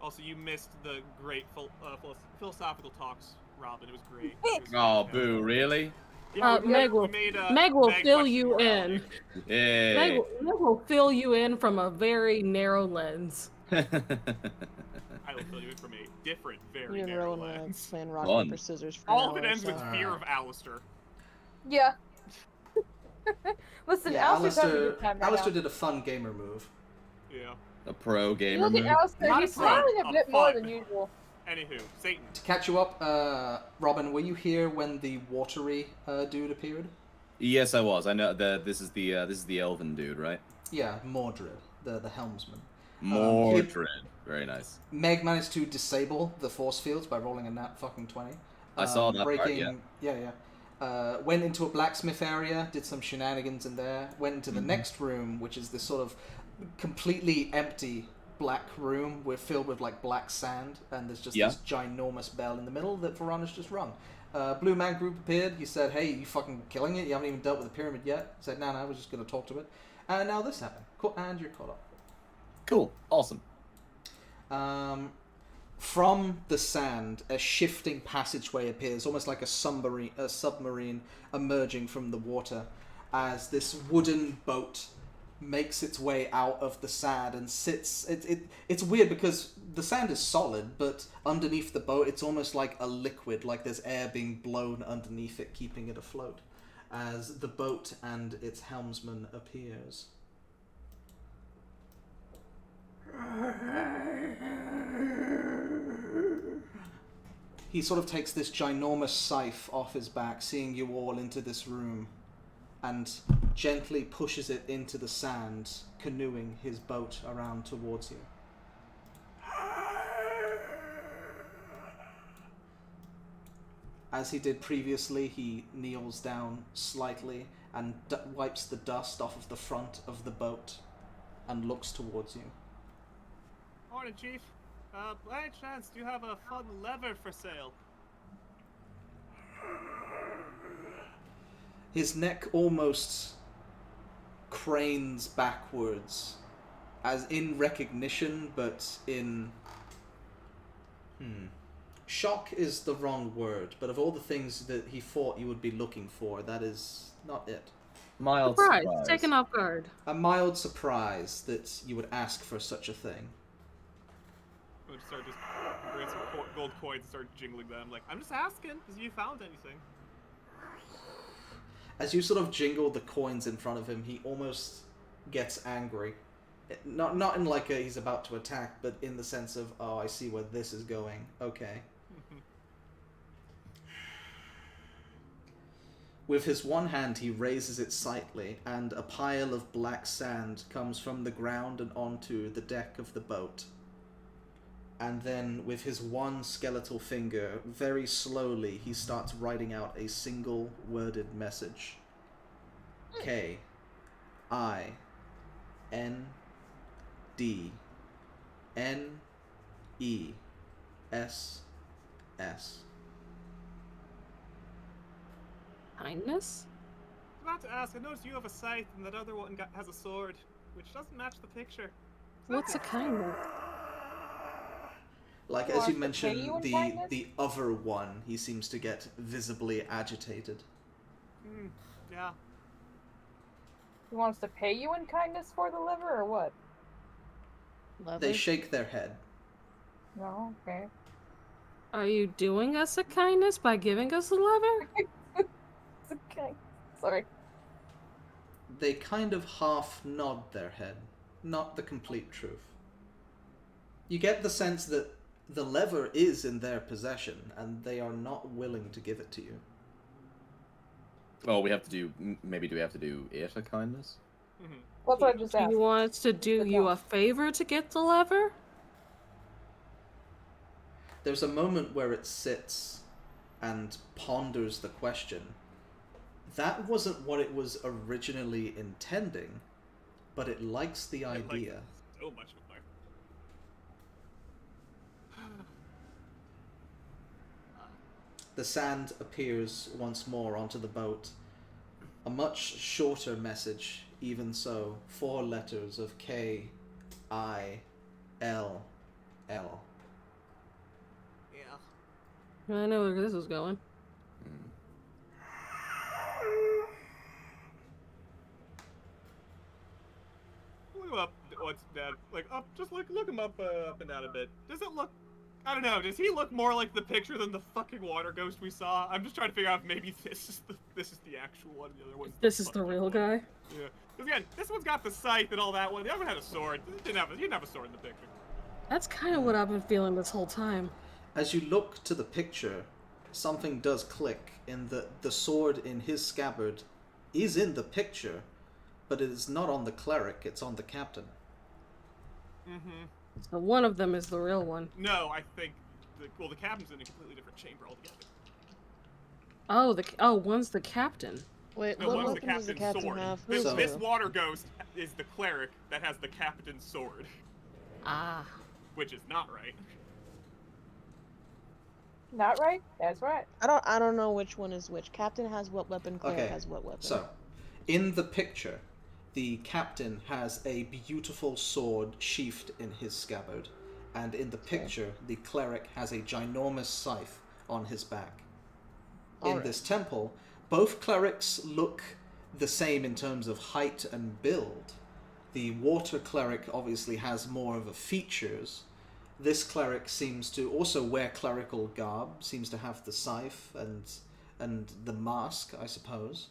Also, you missed the great philosophical talks, Robin. It was great. Oh, boo! Really? Yeah, Meg will fill you in. Yeah. Meg will fill you in from a very narrow lens. I will fill you in from a different, very narrow lens. Playing rock, paper, scissors for all of it ends with fear of Alistair. Yeah. Listen, yeah, Alistair did a fun gamer move. Yeah. A pro gamer Look move. at Alistair, he's smiling a bit more than usual. Anywho, Satan. To catch you up, Robin, were you here when the watery dude appeared? Yes, I was. I know that this is the elven dude, right? Yeah, Mordred, the helmsman. Mordred. Very nice. Meg managed to disable the force fields by rolling a nat fucking 20. I saw that breaking, part, yeah. Went into a blacksmith area, did some shenanigans in there, went into the next room, which is this sort of completely empty black room filled with like black sand, and there's just this ginormous bell in the middle that Varana's just rung. Blue Man Group appeared. He said, hey, you fucking killing it? You haven't even dealt with the pyramid yet. He said, no, we're just going to talk to it. And now this happened. And you're caught up. Cool. Awesome. From the sand, a shifting passageway appears, almost like a submarine emerging from the water, as this wooden boat makes its way out of the sand and sits. It's weird because the sand is solid, but underneath the boat, it's almost like a liquid, like there's air being blown underneath it, keeping it afloat, as the boat and its helmsman appears. He sort of takes this ginormous scythe off his back, seeing you all into this room, and gently pushes it into the sand, canoeing his boat around towards you. As he did previously, he kneels down slightly and wipes the dust off of the front of the boat and looks towards you. Morning, Chief. By any chance, do you have a fun lever for sale? His neck almost cranes backwards, as in recognition, but in... Shock is the wrong word, but of all the things that he thought you would be looking for, that is not it. Mild surprise. surprise. Taken off guard. A mild surprise that you would ask for such a thing. I'm gonna start just bring some gold coins and start jingling them. Like, I'm just asking, because you found anything. As you sort of jingle the coins in front of him, he almost gets angry. Not in like he's about to attack, but in the sense of, oh, I see where this is going. Okay. With his one hand, he raises it slightly, and a pile of black sand comes from the ground and onto the deck of the boat. And then, with his one skeletal finger, very slowly, he starts writing out a single worded message. K-I-N-D-N-E-S-S. Kindness? I was about to ask, I noticed you have a scythe and that other one has a sword. which doesn't match the picture. What's a kindness? Like, He as you wants to pay mentioned, you in the kindness? other one, he seems to get visibly agitated. Yeah. He wants to pay you in kindness for the liver, or what? They shake their head. No, okay. Are you doing us a kindness by giving us the lever? It's okay. Sorry. They kind of half nod their head, not the complete truth. You get the sense that the lever is in their possession, and they are not willing to give it to you. Oh, we have to do. Maybe do we have to do it a kindness? That's what I just Do asked. you want us to do you a favor to get the lever? There's a moment where it sits and ponders the question. That wasn't what it was originally intending, but it likes the idea. Like so much more. The sand appears once more onto the boat. A much shorter message, even so. 4 letters of K-I-L-L. Yeah. I know where this is going. Look him up. What's that? Like up? Just look him up, up and down a bit. Does it look? I don't know. Does he look more like the picture than the fucking water ghost we saw? I'm just trying to figure out if maybe this is the actual one. The other one. This is the real guy. Yeah. Because again, this one's got the scythe and all that one. The other one had a sword. He didn't have a sword in the picture. That's kind of what I've been feeling this whole time. As you look to the picture, something does click in that the sword in his scabbard is in the picture, but it is not on the cleric, it's on the captain. So one of them is the real one. No, I think the captain's in a completely different chamber altogether. One's the captain. Wait, No, what one's weapon does the captain sword. have? This water ghost is the cleric that has the captain's sword. Ah. Which is not right. Not right? That's right. I don't know which one is which. Captain has what weapon, cleric has what weapon. So, in the picture, the captain has a beautiful sword sheathed in his scabbard, and in the picture, the cleric has a ginormous scythe on his back. In this temple, both clerics look the same in terms of height and build. The water cleric obviously has more of a features. This cleric seems to also wear clerical garb, seems to have the scythe and the mask, I suppose.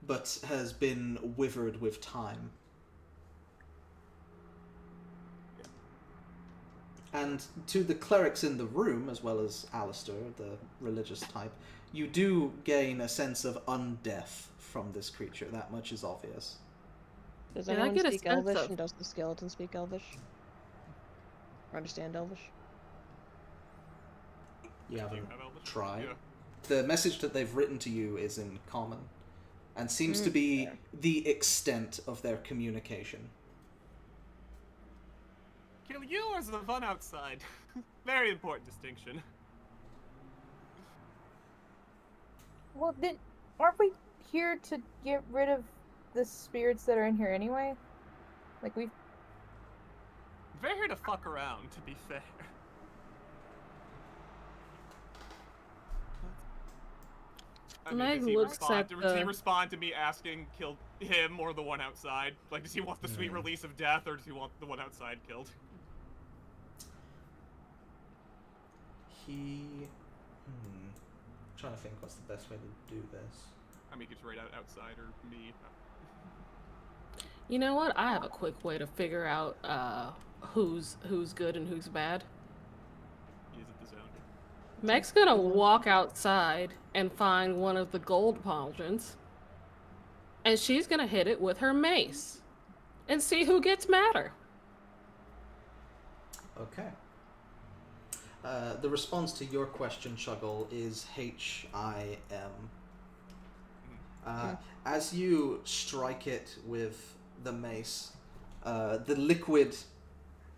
But has been withered with time. And to the clerics in the room, as well as Alistair, the religious type, you do gain a sense of undeath from this creature. That much is obvious. Does anyone speak Elvish, and does the skeleton speak Elvish? Or understand Elvish? You haven't tried? Yeah. The message that they've written to you is in common, and seems to be the extent of their communication. Kill you or the one outside? Very important distinction. Well, aren't we here to get rid of the spirits that are in here anyway? Like, we're here to fuck around, to be fair. I mean, Meg does he looks at does he respond to me asking kill him or the one outside? Like, does he want the sweet release of death, or does he want the one outside killed? I'm trying to think what's the best way to do this. I mean, he could right out outside or me. You know what? I have a quick way to figure out who's good and who's bad. He is at the zone. Meg's gonna walk outside and find one of the gold pauldrons, and she's gonna hit it with her mace and see who gets madder. Okay. The response to your question, Shuggle, is H-I-M. As you strike it with the mace, the liquid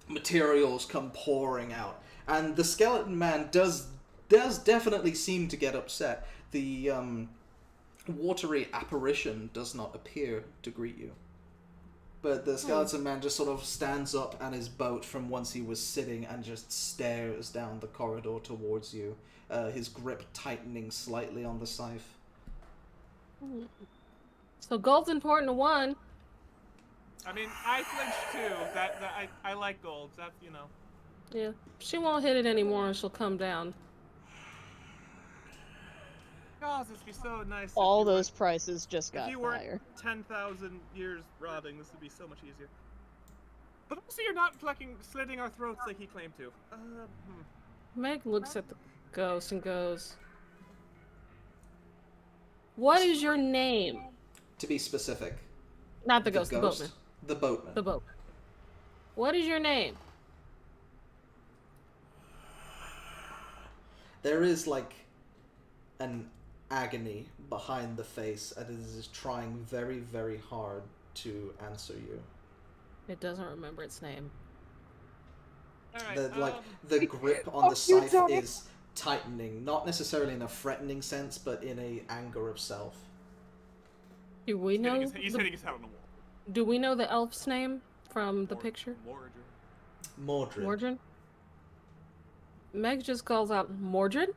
materials come pouring out, and the skeleton man does definitely seem to get upset. The watery apparition does not appear to greet you. But the skeleton man just sort of stands up at his boat from whence he was sitting and just stares down the corridor towards you, his grip tightening slightly on the scythe. So gold's important to one. I mean, I flinched too. I like gold. That's, you know. Yeah, she won't hit it anymore and she'll come down. Oh, this would be so nice. All those prices just got higher. If you weren't higher. 10,000 years rotting, this would be so much easier. But also, you're not slitting our throats like he claimed to. Meg looks at the ghost and goes, "What is your name?" To be specific. Not the ghost, the boatman. The boatman. The boatman. What is your name? There is, like, an agony behind the face, and it is trying very, very hard to answer you. It doesn't remember its name. All right, the grip on the scythe is tightening, not necessarily in a threatening sense, but in a anger of self. Do we know? He's hitting his head on the wall. Do we know the elf's name from the picture? Mordred. Mordred? Meg just calls out, "Mordred?"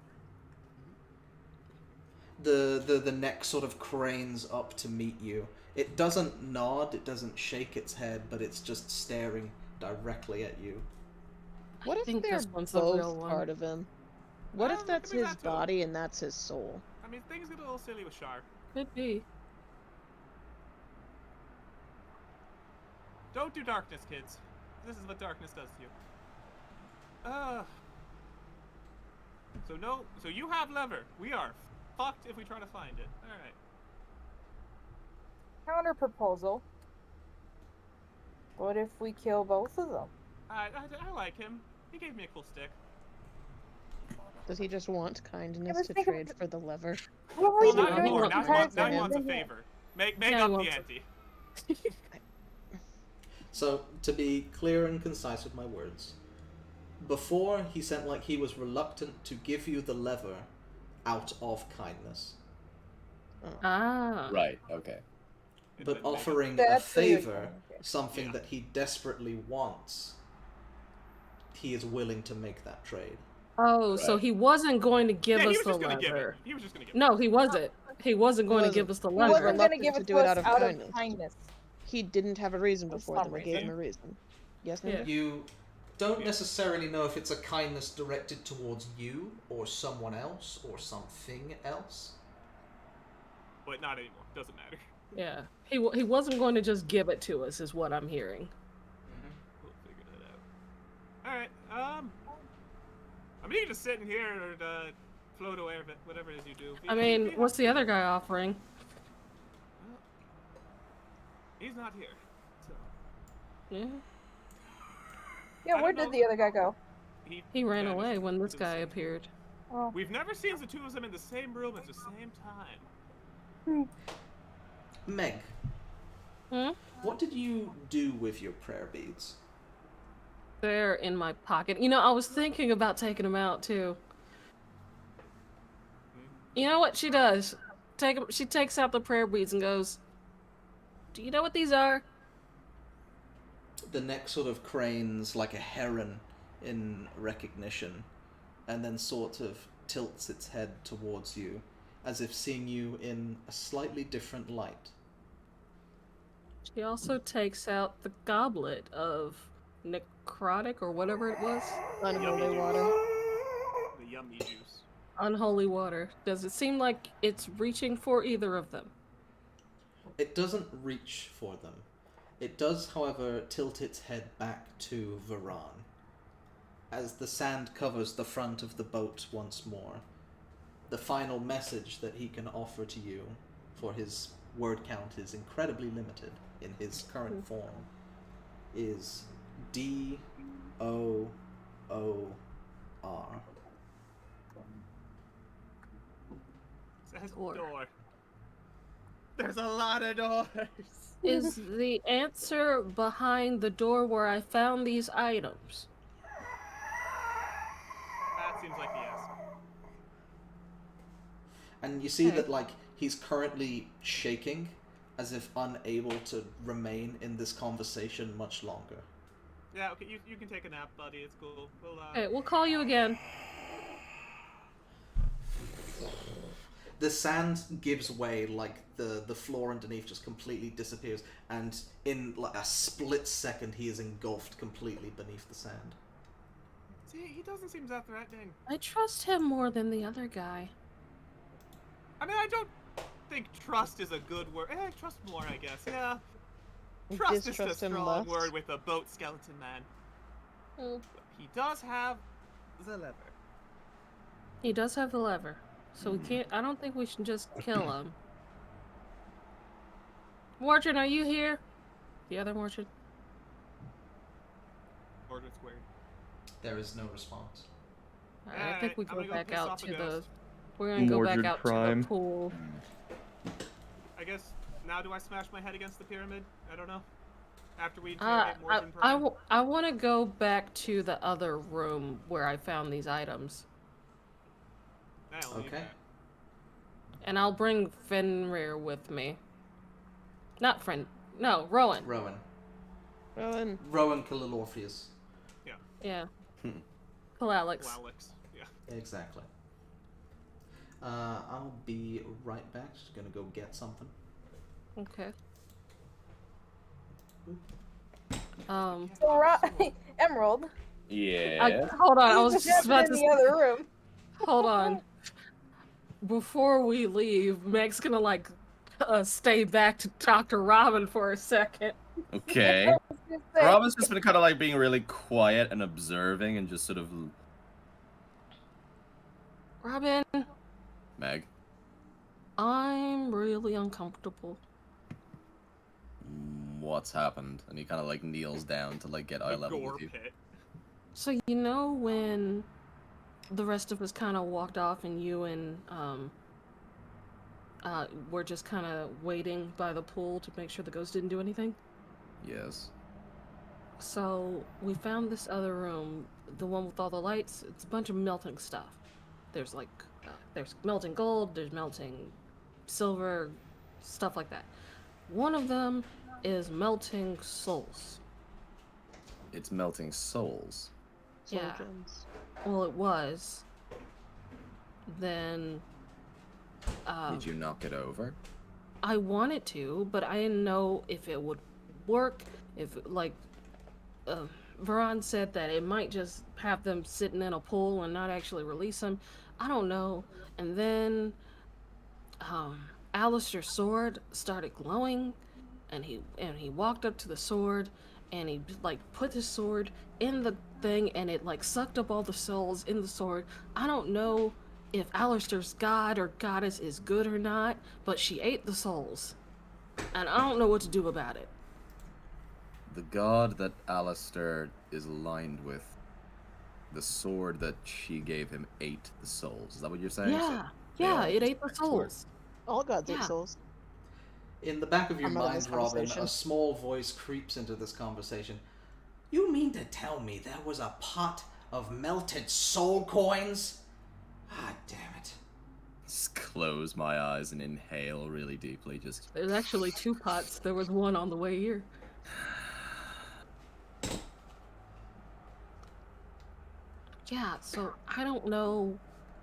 The neck sort of cranes up to meet you. It doesn't nod, it doesn't shake its head, but it's just staring directly at you. What if they're both part of him? What if that's his body and that's his soul? I mean, things get a little silly with Shark. Could be. Don't do darkness, kids. This is what darkness does to you. So you have lever. We are fucked if we try to find it. Alright. Counter proposal. What if we kill both of them? I like him. He gave me a cool stick. Does he just want kindness to trade for the lever? Well, not anymore. Now he wants a favor. Make up the ante. So, to be clear and concise with my words, before he sent like he was reluctant to give you the lever out of kindness. Ah. Right, okay. But offering a favor, something that he desperately wants, he is willing to make that trade. Oh, so he wasn't going to give us the lever. He was just going to give it. No, he wasn't. He wasn't going to give us the lever. He wasn't going to give it to us out of kindness. He didn't have a reason before, then we gave him a reason. Yes, Nina? You don't necessarily know if it's a kindness directed towards you, or someone else, or something else. But not anymore. Doesn't matter. Yeah. He wasn't going to just give it to us, is what I'm hearing. We'll figure that out. Alright, I mean, you can just sit in here or float away, or whatever it is you do. I mean, what's the other guy offering? Well, he's not here, so... Yeah. Yeah, where did the other guy go? He ran away when this guy appeared. Oh. We've never seen the two of them in the same room at the same time. Meg, what did you do with your prayer beads? They're in my pocket. You know, I was thinking about taking them out, too. You know what she does? She takes out the prayer beads and goes, "Do you know what these are?" The neck sort of cranes like a heron in recognition, and then sort of tilts its head towards you, as if seeing you in a slightly different light. She also takes out the goblet of necrotic or whatever it was. Unholy water. The yummy juice. Unholy water. Does it seem like it's reaching for either of them? It doesn't reach for them. It does, however, tilt its head back to Varan. As the sand covers the front of the boat once more, the final message that he can offer to you, for his word count is incredibly limited in his current form, is D-O-O-R. Says door. There's a lot of doors. Is the answer behind the door where I found these items? That seems like yes. And you see that, like, he's currently shaking, as if unable to remain in this conversation much longer. Yeah, okay, you can take a nap, buddy. It's cool. We'll call you again. The sand gives way, like the floor underneath just completely disappears, and in like a split second he is engulfed completely beneath the sand. See, he doesn't seem that threatening. I trust him more than the other guy. I mean, I don't think trust is a good word. Trust more, I guess. Yeah. Trust is a strong word with a boat skeleton man. But he does have the lever. He does have the lever. So we can't. I don't think we should just kill him. Mordred, are you here? The other Mordred? Mordred squared. There is no response. I think we go back out to the. We're gonna go back out to the pool. I guess now do I smash my head against the pyramid? I don't know. After we interrogate Mordred Prime. I want to go back to the other room where I found these items. Okay. And I'll bring Fenrir with me. Not no, Rowan. Rowan Kalilorpheus. Yeah. Yeah. Kalalix. Yeah. Exactly. I'll be right back. Just gonna go get something. Okay. Emerald. Yeah. Hold on, I was just about to in the other room. Hold on. Before we leave, Meg's gonna like stay back to talk to Robin for a second. Okay. Robin's just been kind of like being really quiet and observing and just sort of. Robin. Meg. I'm really uncomfortable. What's happened? And he kind of like kneels down to like get eye level with you. So you know when the rest of us kind of walked off and you and were just kind of waiting by the pool to make sure the ghost didn't do anything? Yes. So we found this other room, the one with all the lights. It's a bunch of melting stuff. There's like there's melting gold, there's melting silver, stuff like that. One of them is melting souls. It's melting souls. Yeah. Well, it was. Then. Did you knock it over? I wanted to, but I didn't know if it would work. If, like, Varan said that it might just have them sitting in a pool and not actually release them. I don't know. And then, Alistair's sword started glowing, and he walked up to the sword, and he like put his sword in the thing, and it like sucked up all the souls in the sword. I don't know if Alistair's god or goddess is good or not, but she ate the souls, and I don't know what to do about it. The god that Alistair is aligned with, the sword that she gave him ate the souls. Is that what you're saying? Yeah, it ate the souls. All gods ate souls. In the back of your mind, Robin, a small voice creeps into this conversation. You mean to tell me there was a pot of melted soul coins? Ah, damn it. Just close my eyes and inhale really deeply, just... There's actually 2 pots. There was one on the way here. Yeah, so I don't know...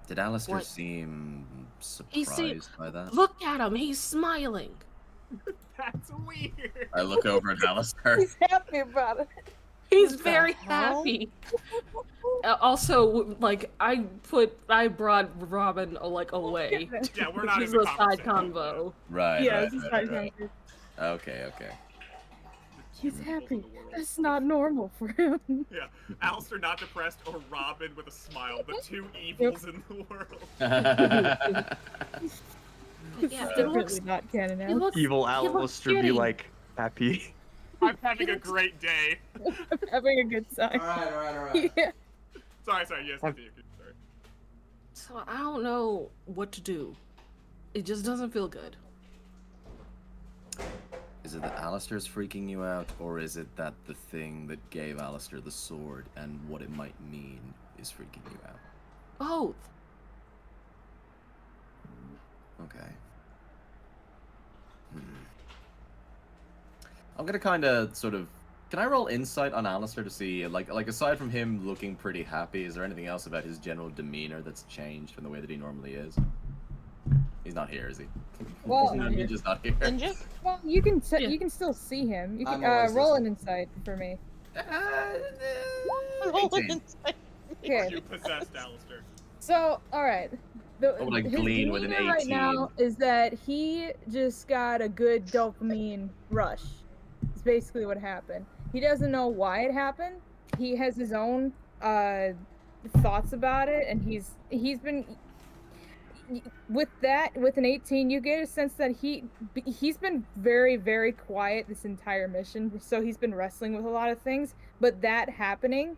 Did Alistair seem surprised by that? Look at him, he's smiling. That's weird. I look over at Alistair. He's happy about it. He's very happy. Also, like, I brought Robin, like, away. Yeah, we're not in the the side convo. Right, Yeah, right, this is right. Okay. He's happy. That's not normal for him. Yeah, Alistair not depressed, or Robin with a smile, the 2 evils in the world. Yeah, definitely not canon now. Evil Alistair be like, happy. I'm having a great day. I'm having a good time. Alright. Yeah. Sorry, yes, sorry. So I don't know what to do. It just doesn't feel good. Is it that Alistair's freaking you out, or is it that the thing that gave Alistair the sword and what it might mean is freaking you out? Both. Okay. I'm gonna kind of sort of. Can I roll insight on Alistair to see, like aside from him looking pretty happy, is there anything else about his general demeanor that's changed from the way that he normally is? He's not here, is he? Well, He's just not here. Ninja? Well, you can you can still see him. You can roll an insight for me. Roll an 18. insight. Okay. You possessed Alistair. So, all right. What would I His glean with an demeanor 18? right now is that he just got a good dopamine rush. It's basically what happened. He doesn't know why it happened. He has his own thoughts about it, and he's been with an 18. You get a sense that he's been very, very quiet this entire mission. So he's been wrestling with a lot of things. But that happening,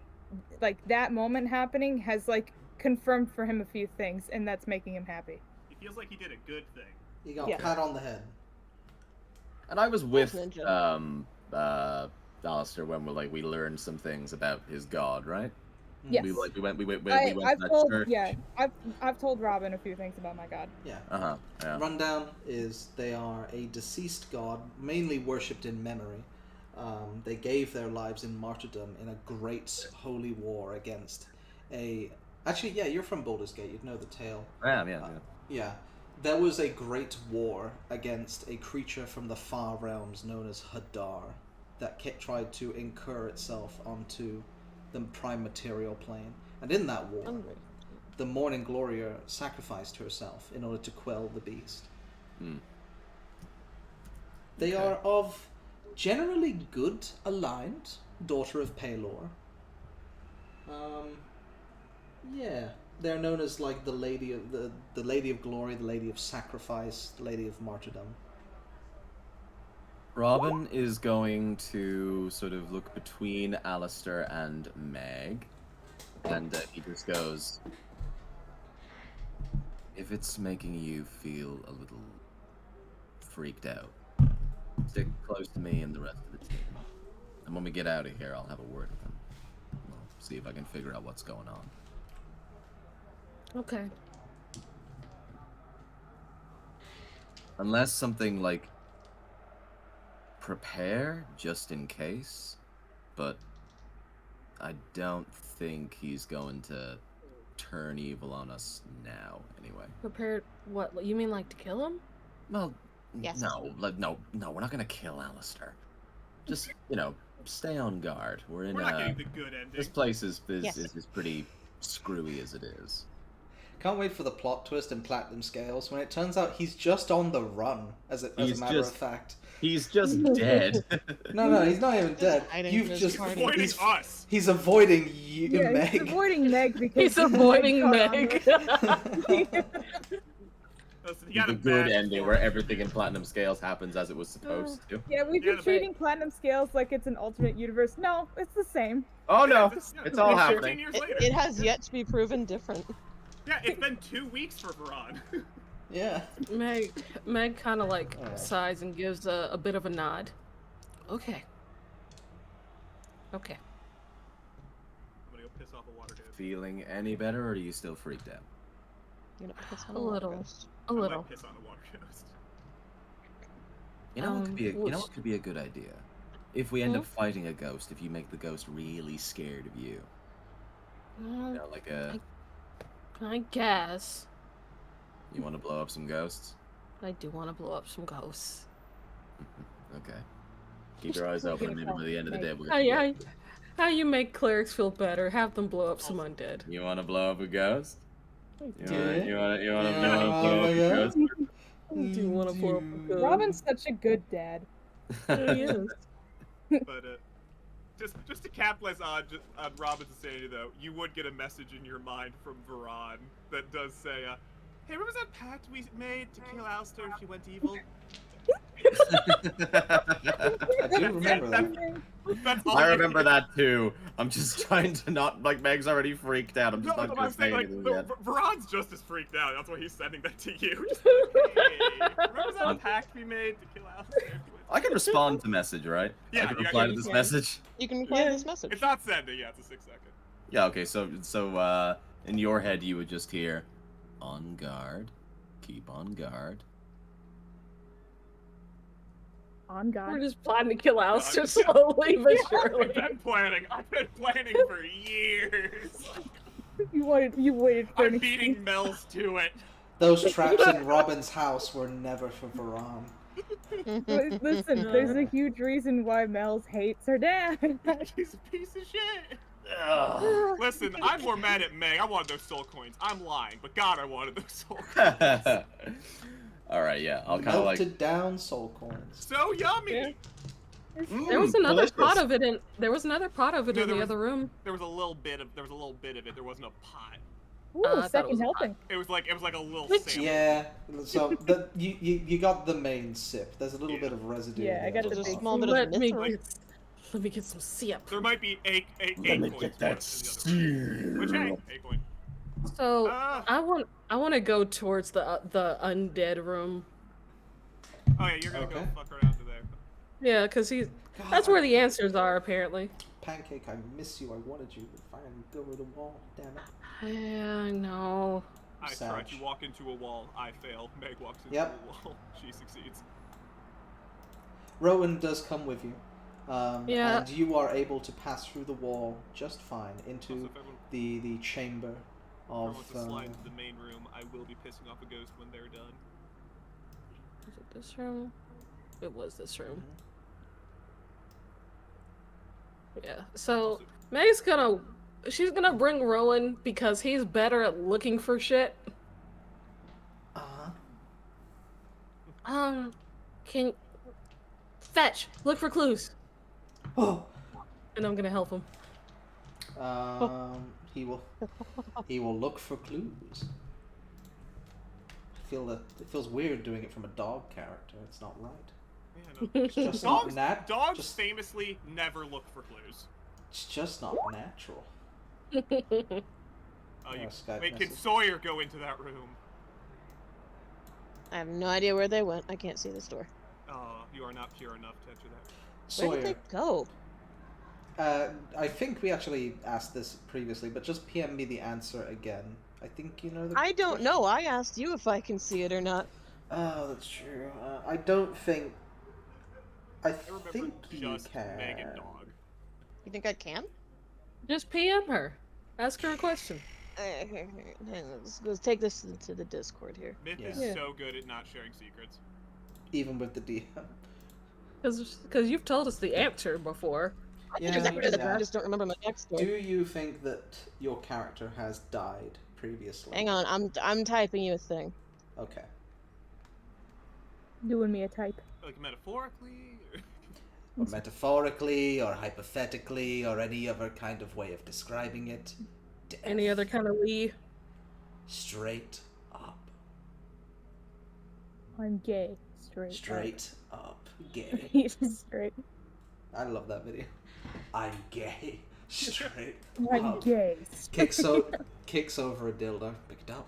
like that moment happening, has like confirmed for him a few things, and that's making him happy. He feels like he did a good thing. You got a pat on the head. And I was with Alistair when we learned some things about his god, right? Yes. We went to I've that told church. I've told Robin a few things about my god. Yeah. Yeah. Rundown is they are a deceased god, mainly worshipped in memory. They gave their lives in martyrdom in a great holy war against a... Actually, yeah, you're from Baldur's Gate. You'd know the tale. I am, yeah. Yeah. There was a great war against a creature from the far realms known as Hadar that tried to incur itself onto the prime material plane. And in that war, the Morning Gloria sacrificed herself in order to quell the beast. They are of generally good aligned, daughter of Pelor. Yeah. They're known as like the Lady of the Lady of Glory, the Lady of Sacrifice, the Lady of Martyrdom. Robin is going to sort of look between Alistair and Meg, and he just goes, if it's making you feel a little freaked out, stick close to me and the rest of the team. And when we get out of here, I'll have a word with him. We'll see if I can figure out what's going on. Okay. Unless something like prepare just in case, but I don't think he's going to turn evil on us now anyway. Prepared what? You mean like to kill him? Well, Yes. no, we're not gonna kill Alistair. Just, stay on guard. We're not getting the good ending. This place is pretty screwy as it is. Can't wait for the plot twist in Platinum Scales when it turns out he's just on the run, as a matter of fact. He's just dead. No, he's not even dead. He's avoiding us. He's avoiding you, Meg. He's avoiding Meg because he's avoiding Meg. The good ending where everything in Platinum Scales happens as it was supposed to. Yeah, we've been treating Platinum Scales like it's an alternate universe. No, it's the same. Oh no, it's all happening. It has yet to be proven different. Yeah, it's been 2 weeks for Veron. Yeah. Meg kind of sighs and gives a bit of a nod. Okay. I'm gonna go piss off a water ghost. Feeling any better, or are you still freaked out? You're gonna piss on A little. A I little. might piss on a water ghost. You know what could be a good idea? If we end up fighting a ghost, if you make the ghost really scared of you. I guess. You want to blow up some ghosts? I do want to blow up some ghosts. Okay. Keep your eyes open, and maybe by the end of the day we'll get How you make clerics feel better? Have them blow up some undead. You want to blow up a ghost? You want to blow up a ghost? Do you want to blow up a ghost? Robin's such a good dad. He is. But just to capitalize on Robin's insanity, though, you would get a message in your mind from Veron that does say, "Hey, remember that pact we made to kill Alistair if she went evil?" I do remember that. I remember that too. I'm just trying to not Meg's already freaked out. I'm just not going to say anything yet. Veron's just as freaked out. That's why he's sending that to you. Just hey, remember that pact we made to kill Alistair? I can respond to message, right? Yeah, I can reply to this message. You can reply to this message. It's not sending. Yeah, it's a 6 second. Yeah. Okay. So in your head you would just hear, "On guard, keep on guard. On God. We're just planning to kill Alistair slowly but surely. I've been planning for years. You waited for I'm beating Mel's to it. Those traps in Robin's house were never for Varan. Listen, there's a huge reason why Mel's hates her dad. He's a piece of shit. Listen, I'm more mad at Meg. I wanted those soul coins. I'm lying, but God, I wanted those soul coins. All right, yeah, I'll kind of like melted down soul coins. So yummy. Yeah. There was another pot of it in. There was another pot of it in the other room. There was a little bit of it. There wasn't a pot. Ooh, second helping. It was like a little sample. Yeah. So you got the main sip. There's a little bit of residue. Yeah, I got There's the a small bit of Let me mithril. get some sip. There might be eight Let me coins. get that Which hey, eight coin. So I want to go towards the undead room. Oh yeah, you're gonna go fuck around to there. Yeah, cause that's where the answers are apparently. Pancake, I miss you. I wanted you to finally go to the wall. Damn it. Yeah, I know. I tried to walk into a wall. I fail. Meg walks into Yep. a wall. She succeeds. Rowan does come with you. Yeah. And you are able to pass through the wall just fine into the chamber of. If everyone wants to slide into the main room, I will be pissing off a ghost when they're done. Is it this room? It was this room. Yeah. So Meg's she's gonna bring Rowan because he's better at looking for shit. Can fetch, look for clues. Oh. And I'm gonna help him. He will look for clues. I feel that it feels weird doing it from a dog character. It's not right. Yeah, no. It's just dogs not famously never look for clues. It's just not natural. Wait, can Sawyer go into that room? I have no idea where they went. I can't see this door. Oh, you are not pure enough to enter that. Sawyer. Where did they go? I think we actually asked this previously, but just PM me the answer again. I think you know the I don't question. know. I asked you if I can see it or not. Oh, that's true. I don't think. I think you just can. Meg and Dog. You think I can? Just PM her. Ask her a question. Let's take this to the Discord here. Myth is so good at not sharing secrets. Even with the DM. Because you've told us the answer before. I just don't remember my next story. Do you think that your character has died previously? Hang on, I'm typing you a thing. Okay. Doing me a type. Like metaphorically? Or metaphorically, or hypothetically, or any other kind of way of describing it. Death. Any other kind of Lee? Straight up. I'm gay. Straight up. Gay. He's straight. I love that video. I'm gay. Straight I'm up. gay. Kicks over a dildo. Pick it up.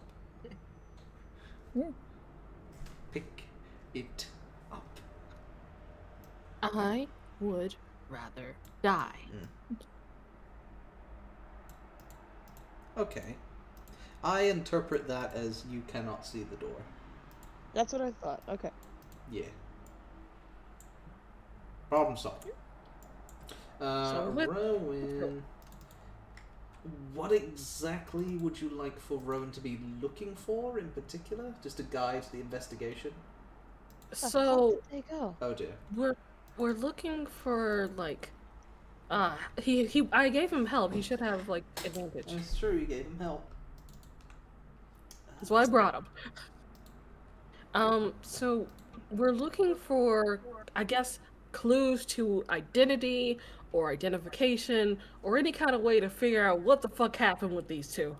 Yeah. Pick it up. I would rather die. Okay. I interpret that as you cannot see the door. That's what I thought. Okay. Yeah. Problem solved. Rowan. What exactly would you like for Rowan to be looking for in particular? Just a guide to the investigation? So Where did they go? Oh dear. we're looking for like I gave him help. He should have like advantage. It's true, you gave him help. That's why I brought him. So we're looking for, I guess, clues to identity or identification or any kind of way to figure out what the fuck happened with these two.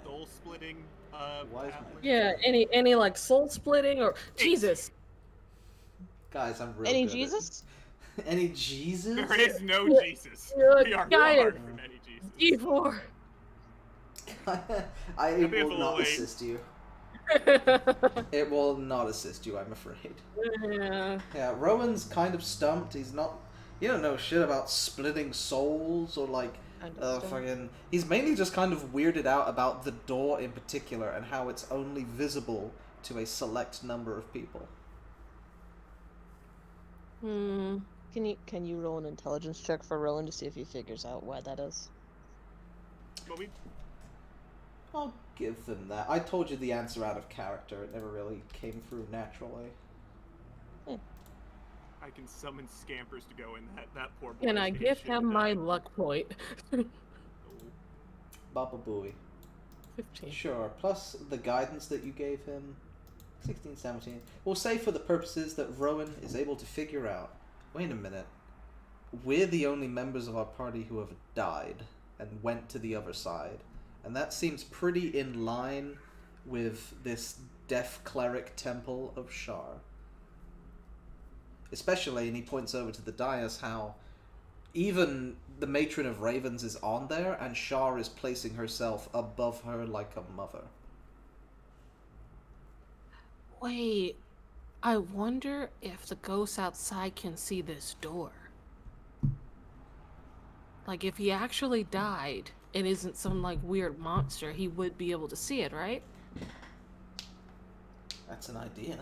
Soul splitting. Yeah, any like soul splitting or Jesus. Guys, I'm really Any good Jesus? Any Jesus? There is no Jesus. You're We are Gaia. far from any Jesus. E4. I It'd be a will little not late. assist you. It will not assist you, I'm afraid. Yeah. Yeah, Rowan's kind of stumped. He You don't know shit about splitting souls or like fucking. He's mainly just kind of weirded out about the door in particular and how it's only visible to a select number of people. Can you roll an intelligence check for Rowan to see if he figures out why that is? I'll give them that. I told you the answer out of character. It never really came through naturally. I can summon scampers to go in that poor boy. Can I give him my luck point? Baba Booey. 15. Sure, plus the guidance that you gave him. 16, 17. We'll say for the purposes that Rowan is able to figure out. Wait a minute. We're the only members of our party who have died and went to the other side. And that seems pretty in line with this deaf cleric temple of Shar. Especially, and he points over to the dais, how even the Matron of Ravens is on there, and Shar is placing herself above her like a mother. Wait, I wonder if the ghosts outside can see this door. Like, if he actually died and isn't some, like, weird monster, he would be able to see it, right? That's an idea.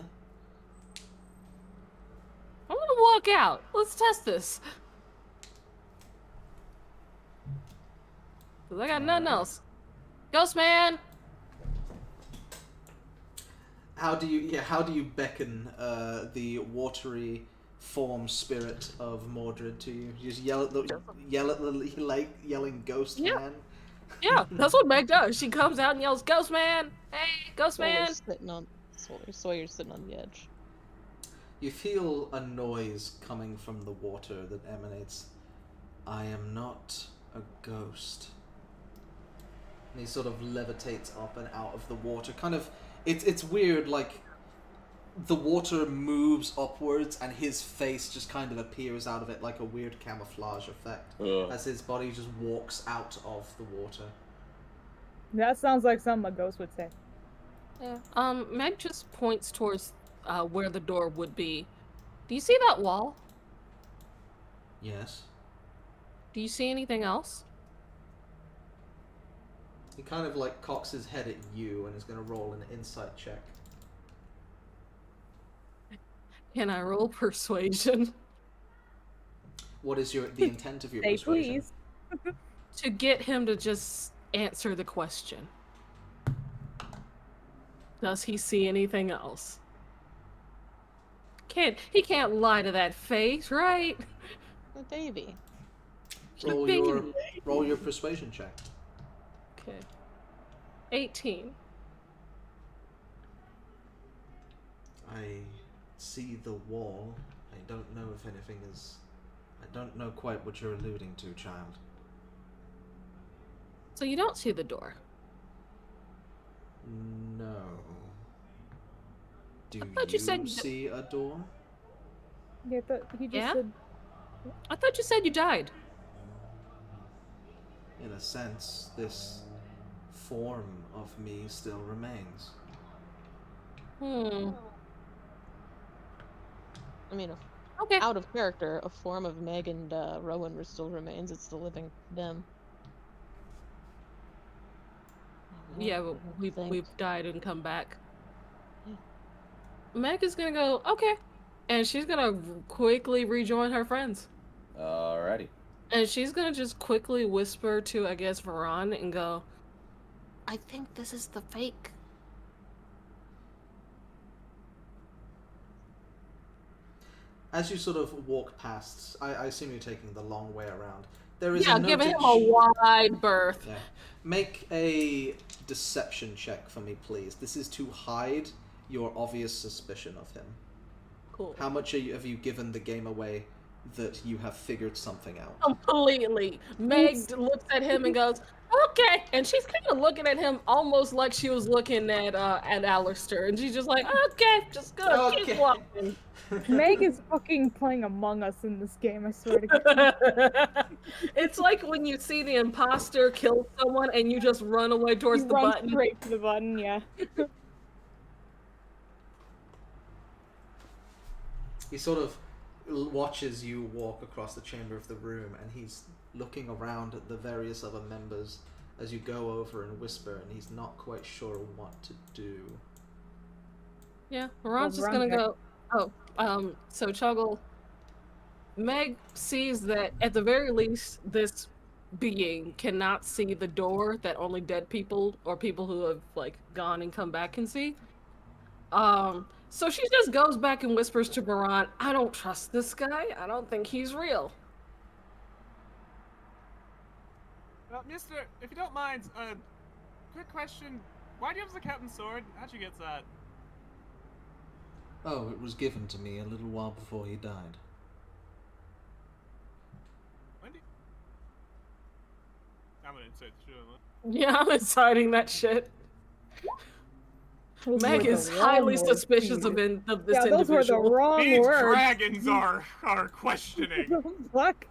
I'm gonna walk out. Let's test this. Cause I got nothing else. Ghost man! How do you beckon the watery form spirit of Mordred to you? You just yell at the yelling ghost man. Yeah, that's what Meg does. She comes out and yells, "Ghost man! Hey, ghost man!" Sawyer's sitting on the edge. You feel a noise coming from the water that emanates. I am not a ghost. And he sort of levitates up and out of the water. Kind of, it's weird, like, the water moves upwards and his face just kind of appears out of it like a weird camouflage effect. As his body just walks out of the water. That sounds like something a ghost would say. Yeah. Meg just points towards where the door would be. Do you see that wall? Yes. Do you see anything else? He kind of like cocks his head at you and is going to roll an insight check. Can I roll persuasion? What is the intent of your persuasion? Please. To get him to just answer the question. Does he see anything else? He can't lie to that face, right? A baby. Roll your persuasion check. Okay. 18. I see the wall. I don't know if anything is... I don't know quite what you're alluding to, child. So you don't see the door? No. Do you said see a door? Yeah, he just said... I thought you said you died. In a sense, this form of me still remains. I mean, okay. Out of character, a form of Meg and Rowan still remains. It's the living them. Yeah, but we've died and come back. Yeah. Meg is gonna go, okay. And she's gonna quickly rejoin her friends. Alrighty. And she's gonna just quickly whisper to, I guess, Varan and go, I think this is the fake. As you sort of walk past, I assume you're taking the long way around. There is giving him a wide berth. Yeah. Make a deception check for me, please. This is to hide your obvious suspicion of him. Cool. How much have you given the game away that you have figured something out? Completely. Meg looks at him and goes, okay. And she's kind of looking at him almost like she was looking at Alistair. And she's just like, okay, just go. Keep walking. Meg is fucking playing Among Us in this game, I swear to God. It's like when you see the imposter kill someone and you just run away towards the button. Straight to the button, yeah. He sort of watches you walk across the chamber of the room, and he's looking around at the various other members as you go over and whisper, and he's not quite sure what to do. Yeah, Ron's just gonna go. Oh, so Chuggle. Meg sees that at the very least, this being cannot see the door that only dead people or people who have like gone and come back can see. So she just goes back and whispers to Baran, I don't trust this guy. I don't think he's real. Mister, if you don't mind, quick question. Why do you have the captain's sword? How'd you get that? Oh, it was given to me a little while before he died. When did... I'm gonna insert the show. Yeah, I'm inciting that shit. Meg is highly suspicious of this individual. Those were the wrong These words. dragons are questioning. Fuck.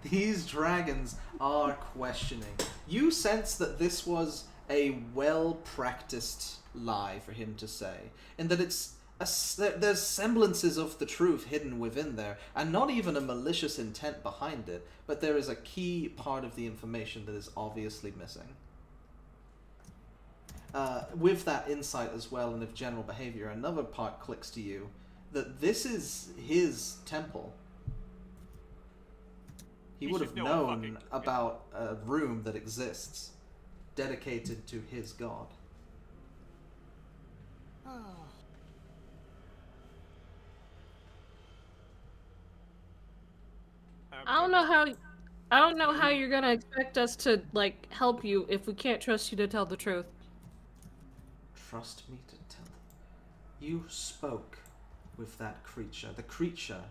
These dragons are questioning. You sense that this was a well-practiced lie for him to say, and that there's semblances of the truth hidden within there, and not even a malicious intent behind it, but there is a key part of the information that is obviously missing. With that insight as well, and of general behavior, another part clicks to you, that this is his temple. He would have known about a room that exists, dedicated to his god. I don't know how you're gonna expect us to like help you if we can't trust you to tell the truth. Trust me to tell. You spoke with that creature, the creature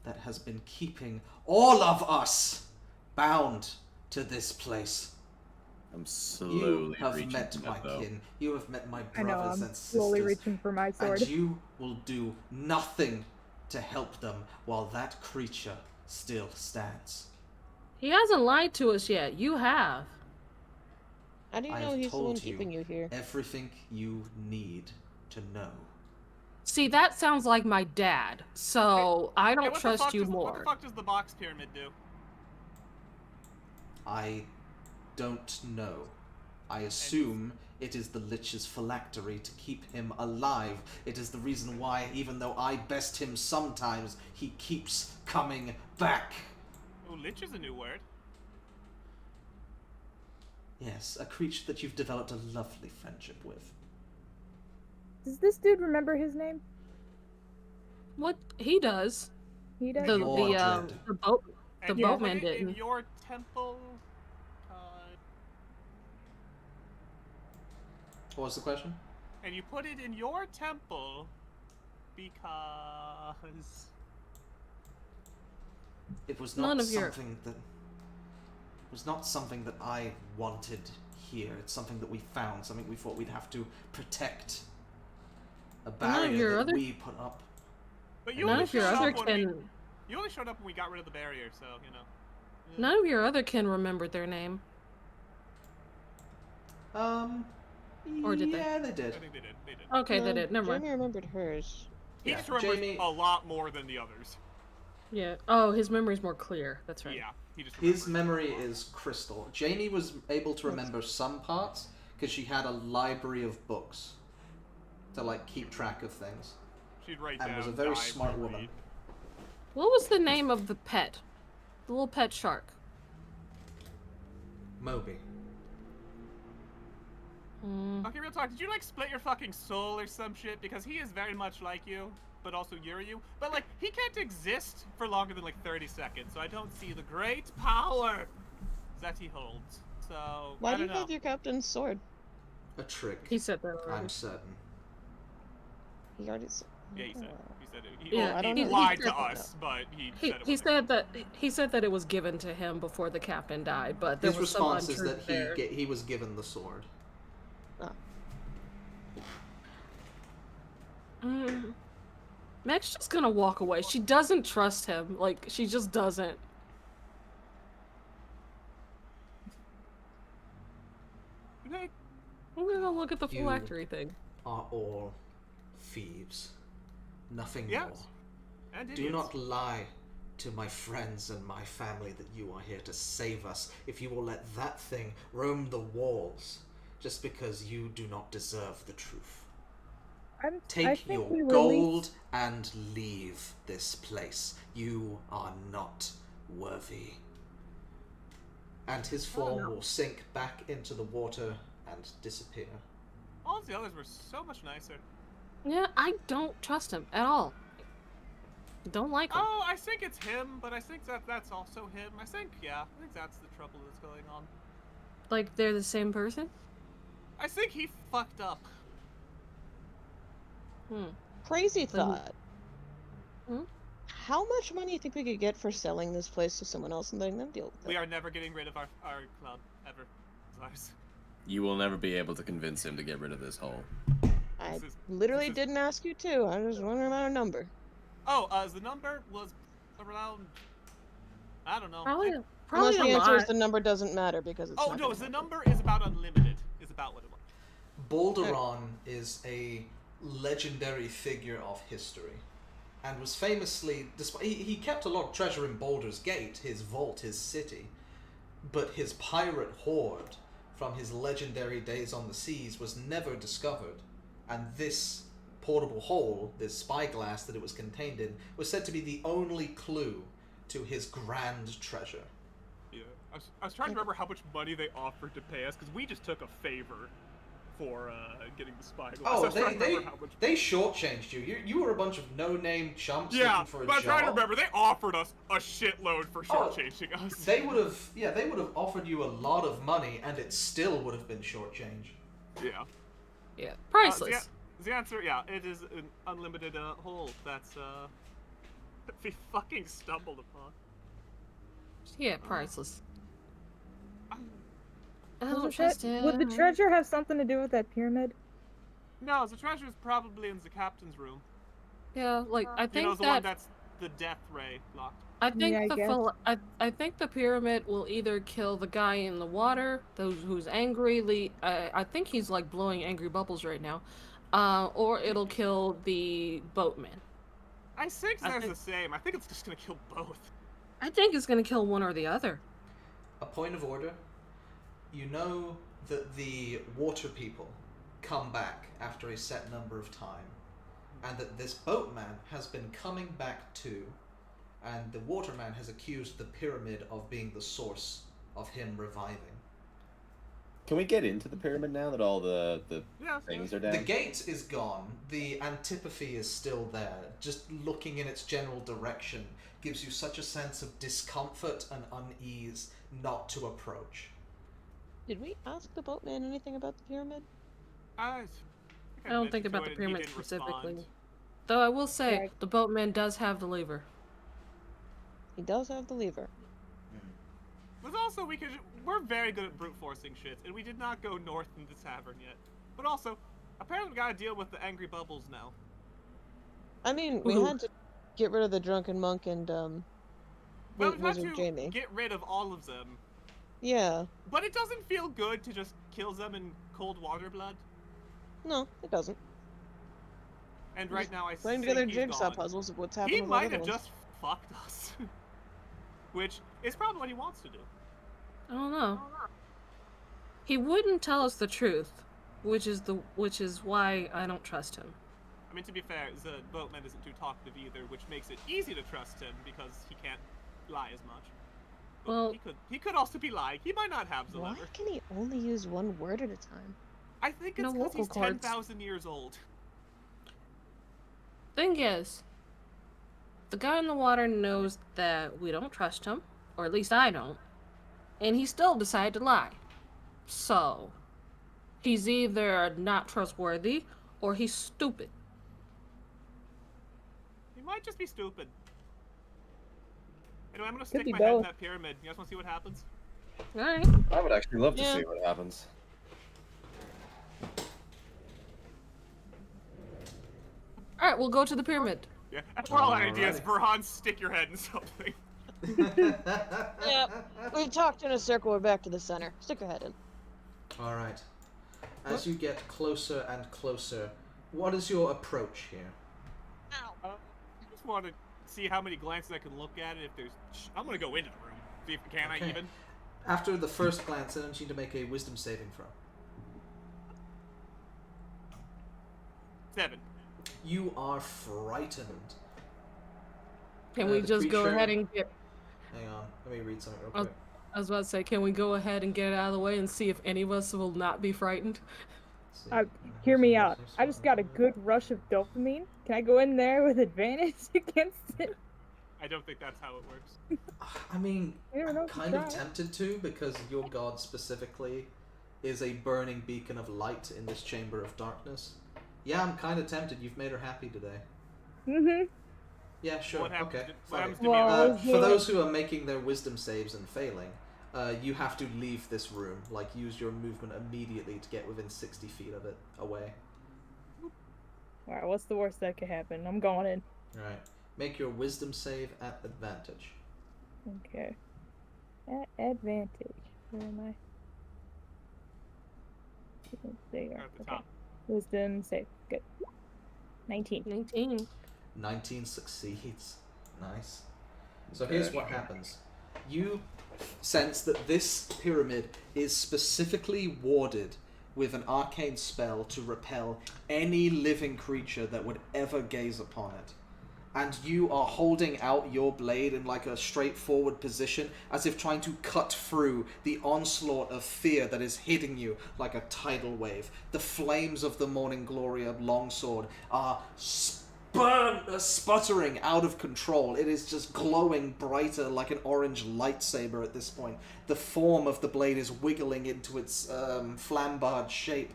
that has been keeping all of us bound to this place. I'm slowly You have reaching met for my it, though. kin. You have met my I know, brothers I'm and sisters. slowly reaching for my sword. And you will do nothing to help them while that creature still stands. He hasn't lied to us yet. You have. How do you know he's the one keeping you here? Everything you need to know. See, that sounds like my dad, so I don't trust you more. What the fuck does the box pyramid do? I don't know. I assume it is the Lich's phylactery to keep him alive. It is the reason why, even though I best him sometimes, he keeps coming back. Oh, Lich is a new word. Yes, a creature that you've developed a lovely friendship with. Does this dude remember his name? What he does? He does. The boatman didn't. In your temple. What was the question? And you put it in your temple because it was not something that was not something that I wanted here. It's something that we found, something we thought we'd have to protect. A barrier that we put up. But you only showed up when you only showed up when we got rid of the barrier, so you know. None of your other kin remembered their name. Or did they? Yeah, they did. I think they did. They did. Okay, they did. Never mind. Jamie remembered hers. He just remembers a lot more than the others. Yeah. Oh, his memory's more clear. That's right. Yeah. He just his memory is crystal. Jamie was able to remember some parts because she had a library of books to like keep track of things. She'd write and down, was a very smart woman. What was the name of the pet? The little pet shark. Moby. Okay, real talk. Did you like split your fucking soul or some shit? Because he is very much like you, but also you're you. But like, he can't exist for longer than like 30 seconds, so I don't see the great power that he holds. So why do you have your captain's sword? A trick. He said that already. I'm certain. He already said. Yeah, he said. He said it. He lied to us, but he said that it was given to him before the captain died, but there his was some response is that there. he was given the sword. Meg's just gonna walk away. She doesn't trust him. Like, she just doesn't. I'm gonna go look at the phylactery thing. Are all thieves. Nothing more. And Do idiots. not lie to my friends and my family that you are here to save us if you will let that thing roam the walls just because you do not deserve the truth. I Take think your we gold released- and leave this place. You are not worthy. And his form will sink back into the water and disappear. All the others were so much nicer. Yeah, I don't trust him at all. Don't like him. Oh, I think it's him, but I think that's also him. I think that's the trouble that's going on. Like they're the same person? I think he fucked up. Crazy Then- thought. How much money do you think we could get for selling this place to someone else and letting them deal with it? We are never getting rid of our club, ever. Ours. You will never be able to convince him to get rid of this hole. I This is- literally this is- didn't ask you to. I was wondering about a number. Oh, the number was around... I don't know. Probably Unless the a answer is lot. the number doesn't matter because it's Oh, not no, gonna the happen. number is about unlimited. Is about what it was. Balderon is a legendary figure of history, and was famously, despite he kept a lot of treasure in Baldur's Gate, his vault, his city, but his pirate hoard from his legendary days on the seas was never discovered, and this portable hole, this spyglass that it was contained in, was said to be the only clue to his grand treasure. Yeah. I was trying to remember how much money they offered to pay us, because we just took a favor for getting the spyglass. I Oh, was trying to remember how much... they shortchanged you. You were a bunch of no-name chumps Yeah, looking for a but I'm job. trying to remember, they offered us a shitload for shortchanging us. They would have offered you a lot of money, and it still would have been shortchanged. Yeah. Yeah, priceless. The answer, yeah, it is an unlimited hole that's we fucking stumbled upon. Yeah, priceless. I Would don't the trust tre- him. Would the treasure have something to do with that pyramid? No, the treasure is probably in the captain's room. Yeah, like I You think know, the one that's the death ray locked. I think Yeah, I guess. I think the pyramid will either kill the guy in the water, those who's angry. I think he's like blowing angry bubbles right now, or it'll kill the boatman. I think I they're think- the same. I think it's just gonna kill both. I think it's gonna kill one or the other. A point of order. You know that the water people come back after a set number of time, and that this boatman has been coming back too, and the waterman has accused the pyramid of being the source of him reviving. Can we get into the pyramid now that all the Yeah, things are down? The gate is gone. The antipathy is still there. Just looking in its general direction gives you such a sense of discomfort and unease not to approach. Did we ask the boatman anything about the pyramid? I I don't think about the it, he pyramid didn't specifically. respond. Though I will say, Right. the boatman does have the lever. He does have the lever. But also, we're very good at brute forcing shit, and we did not go north in the tavern yet. But also, apparently we gotta deal with the angry bubbles now. I mean, we Ooh. had to get rid of the drunken monk and Well, we've had Wizard to Jamie. get rid of all of them. Yeah. But it doesn't feel good to just kill them in cold water blood. No, it doesn't. And right now I Putting think together he's jigsaw gone. puzzles of what's happening He with all the might other have ones. just fucked us. Which is probably what he wants to do. I don't know. He wouldn't tell us the truth, which is why I don't trust him. I mean, to be fair, the boatman isn't too talkative either, which makes it easy to trust him because he can't lie as much. But Well- he could also be lying. He might not have the Why lever. can he only use one word at a time? I think it's No because he's vocal cords. 10,000 years old. Thing is, the guy in the water knows that we don't trust him, or at least I don't, and he still decided to lie. So, he's either not trustworthy or he's stupid. He might just be stupid. Anyway, I'm gonna stick be my head in both. that pyramid. You guys wanna see what happens? Alright. I would actually love to Yeah. see what happens. Alright, we'll go to the pyramid. Yeah, after all Alrighty. ideas, Verhan, stick your head in something. Yep. We've talked in a circle, we're back to the center. Stick your head in. Alright. As you get closer and closer, what is your approach here? I just wanted see how many glances I can look at it. If there's, I'm gonna go into the room. See if can I even. After the first glance, I want you to make a wisdom saving throw. 7. You are frightened. Can we just go ahead and get... Hang on, let me read something real quick. I was about to say, can we go ahead and get it out of the way and see if any of us will not be frightened? Hear me out. I just got a good rush of dopamine. Can I go in there with advantage against it? I don't think that's how it works. I mean, I'm kind of tempted to, because your god specifically is a burning beacon of light in this chamber of darkness. Yeah, I'm kind of tempted. You've made her happy today. Mm-hmm. Yeah, sure. Okay. For those who are making their wisdom saves and failing, you have to leave this room. Like, use your movement immediately to get within 60 feet of it away. Alright, what's the worst that could happen? I'm going in. Alright. Make your wisdom save at advantage. Okay. At advantage. Where am I? There you are. At the Okay. top. Wisdom save. Good. 19. 19. 19 succeeds. Nice. So here's what happens. You sense that this pyramid is specifically warded with an arcane spell to repel any living creature that would ever gaze upon it. And you are holding out your blade in like a straightforward position, as if trying to cut through the onslaught of fear that is hitting you like a tidal wave. The flames of the Morning Gloria longsword are sputtering out of control. It is just glowing brighter like an orange lightsaber at this point. The form of the blade is wiggling into its flambard shape,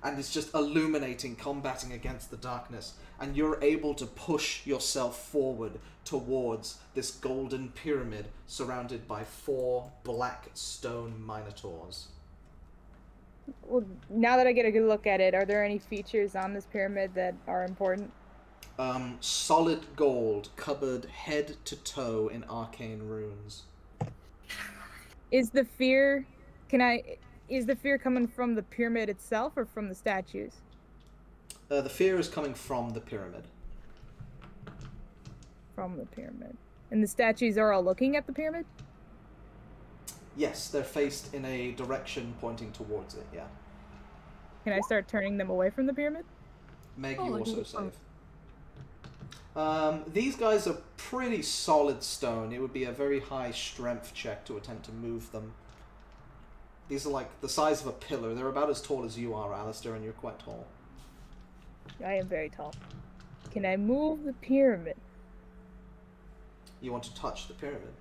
and it's just illuminating, combating against the darkness. And you're able to push yourself forward towards this golden pyramid surrounded by 4 black stone minotaurs. Well, now that I get a good look at it, are there any features on this pyramid that are important? Solid gold, covered head to toe in arcane runes. Is the fear... Is the fear coming from the pyramid itself or from the statues? The fear is coming from the pyramid. From the pyramid. And the statues are all looking at the pyramid? Yes, they're faced in a direction pointing towards it, yeah. Can I start turning them away from the pyramid? Meg, you also save. These guys are pretty solid stone. It would be a very high strength check to attempt to move them. These are like the size of a pillar. They're about as tall as you are, Alistair, and you're quite tall. I am very tall. Can I move the pyramid? You want to touch the pyramid?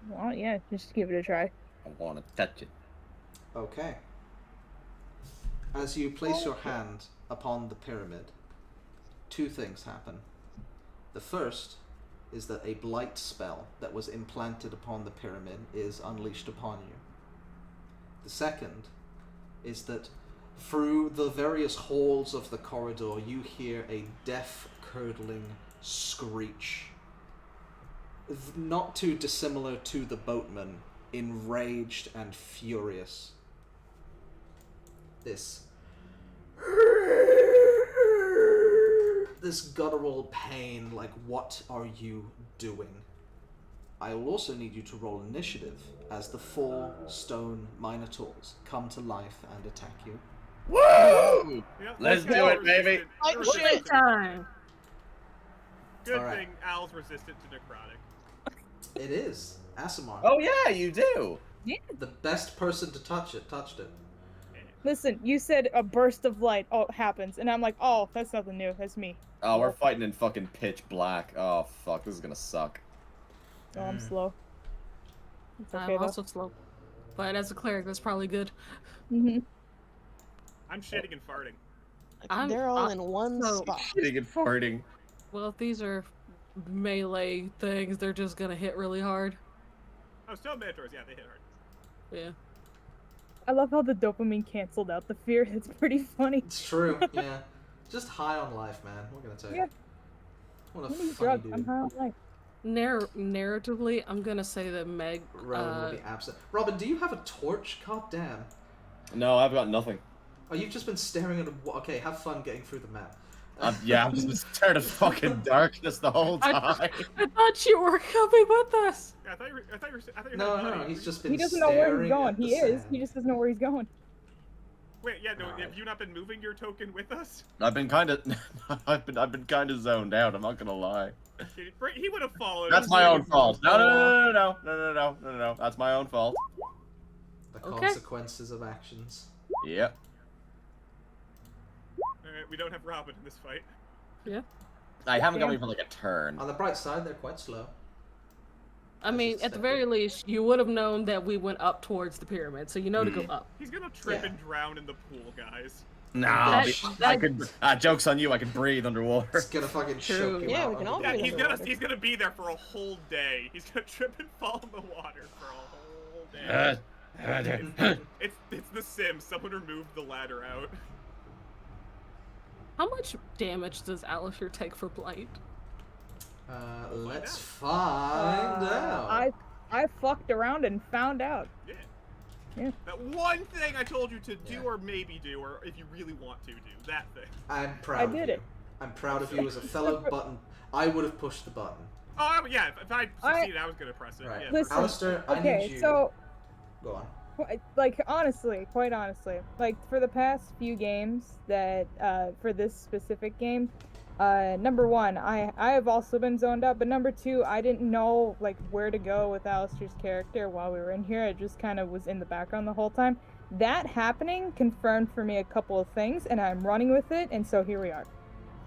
Well, yeah, just give it a try. I want to touch it. Okay. As you place your hand upon the pyramid, 2 things happen. The first is that a blight spell that was implanted upon the pyramid is unleashed upon you. The second is that through the various halls of the corridor, you hear a death-curdling screech. Not too dissimilar to the boatman, enraged and furious. This guttural pain, like, what are you doing? I will also need you to roll initiative as the 4 stone minotaurs come to life and attack you. Woo! Yep, Let's do it, baby! Shit time! Good All right. thing Al's resistant to necrotic. It is. Asimar. Oh yeah, you do! The best person to touch it touched it. Listen, you said a burst of light happens, and I'm like, oh, that's nothing new. That's me. Oh, we're fighting in fucking pitch black. Oh fuck, this is gonna suck. Oh, I'm slow. It's okay, I'm also slow. But as a cleric, that's probably good. Mm-hmm. I'm shitting and farting. They're all in one so- spot. Shitting and farting. Well, if these are melee things, they're just gonna hit really hard. Oh, stone minotaurs, yeah, they hit hard. Yeah. I love how the dopamine canceled out the fear. It's pretty funny. It's true, yeah. Just high on life, man. What can I tell you? Yeah. What a What are these funny drugs? dude. I'm high on life. Narratively, I'm gonna say that Meg. Robin will be absent. Robin, do you have a torch? God damn. No, I've got nothing. Oh, you've just been staring at a... Okay, have fun getting through the map. Yeah, I'm just scared of fucking darkness the whole time. I thought you were coming with us. Yeah, I thought you were No, he's just been He doesn't know where he's staring going. at the He is. sand. He just doesn't know where he's going. Wait, yeah, no, Alright. have you not been moving your token with us? I've been kind of, I've been kind of zoned out. I'm not gonna lie. He would have followed. That's my own fault. No. That's my own fault. The Okay. consequences of actions. Yep. Alright, we don't have Robin in this fight. Yeah. I haven't got me for like a turn. On the bright side, they're quite slow. I mean, at the very least, you would have known that we went up towards the pyramid, so you know to go up. He's gonna trip Yeah. and drown in the pool, guys. Nah, I could. Joke's on you. I can breathe underwater. It's gonna fucking choke him Yeah, out we can under all the Yeah, breathe water. he's gonna be there for a whole day. He's gonna trip and fall in the water for a whole day. It's The Sims. Someone removed the ladder out. How much damage does Alistair take for blight? Let's find out. I fucked around and found out. Yeah. Yeah. That one thing I told you to do or maybe do, or if you really want to do, that thing. I'm proud I of did you. it. I'm proud of you as a fellow button. I would have pushed the button. Oh, yeah, if I succeeded, I was gonna press it. Right. Yeah. Listen, Alistair, I okay, need you. so, Go on. like, honestly, quite honestly, like, for the past few games that, for this specific game, number one, I have also been zoned out, but number two, I didn't know, like, where to go with Alistair's character while we were in here. It just kind of was in the background the whole time. That happening confirmed for me a couple of things, and I'm running with it, and so here we are.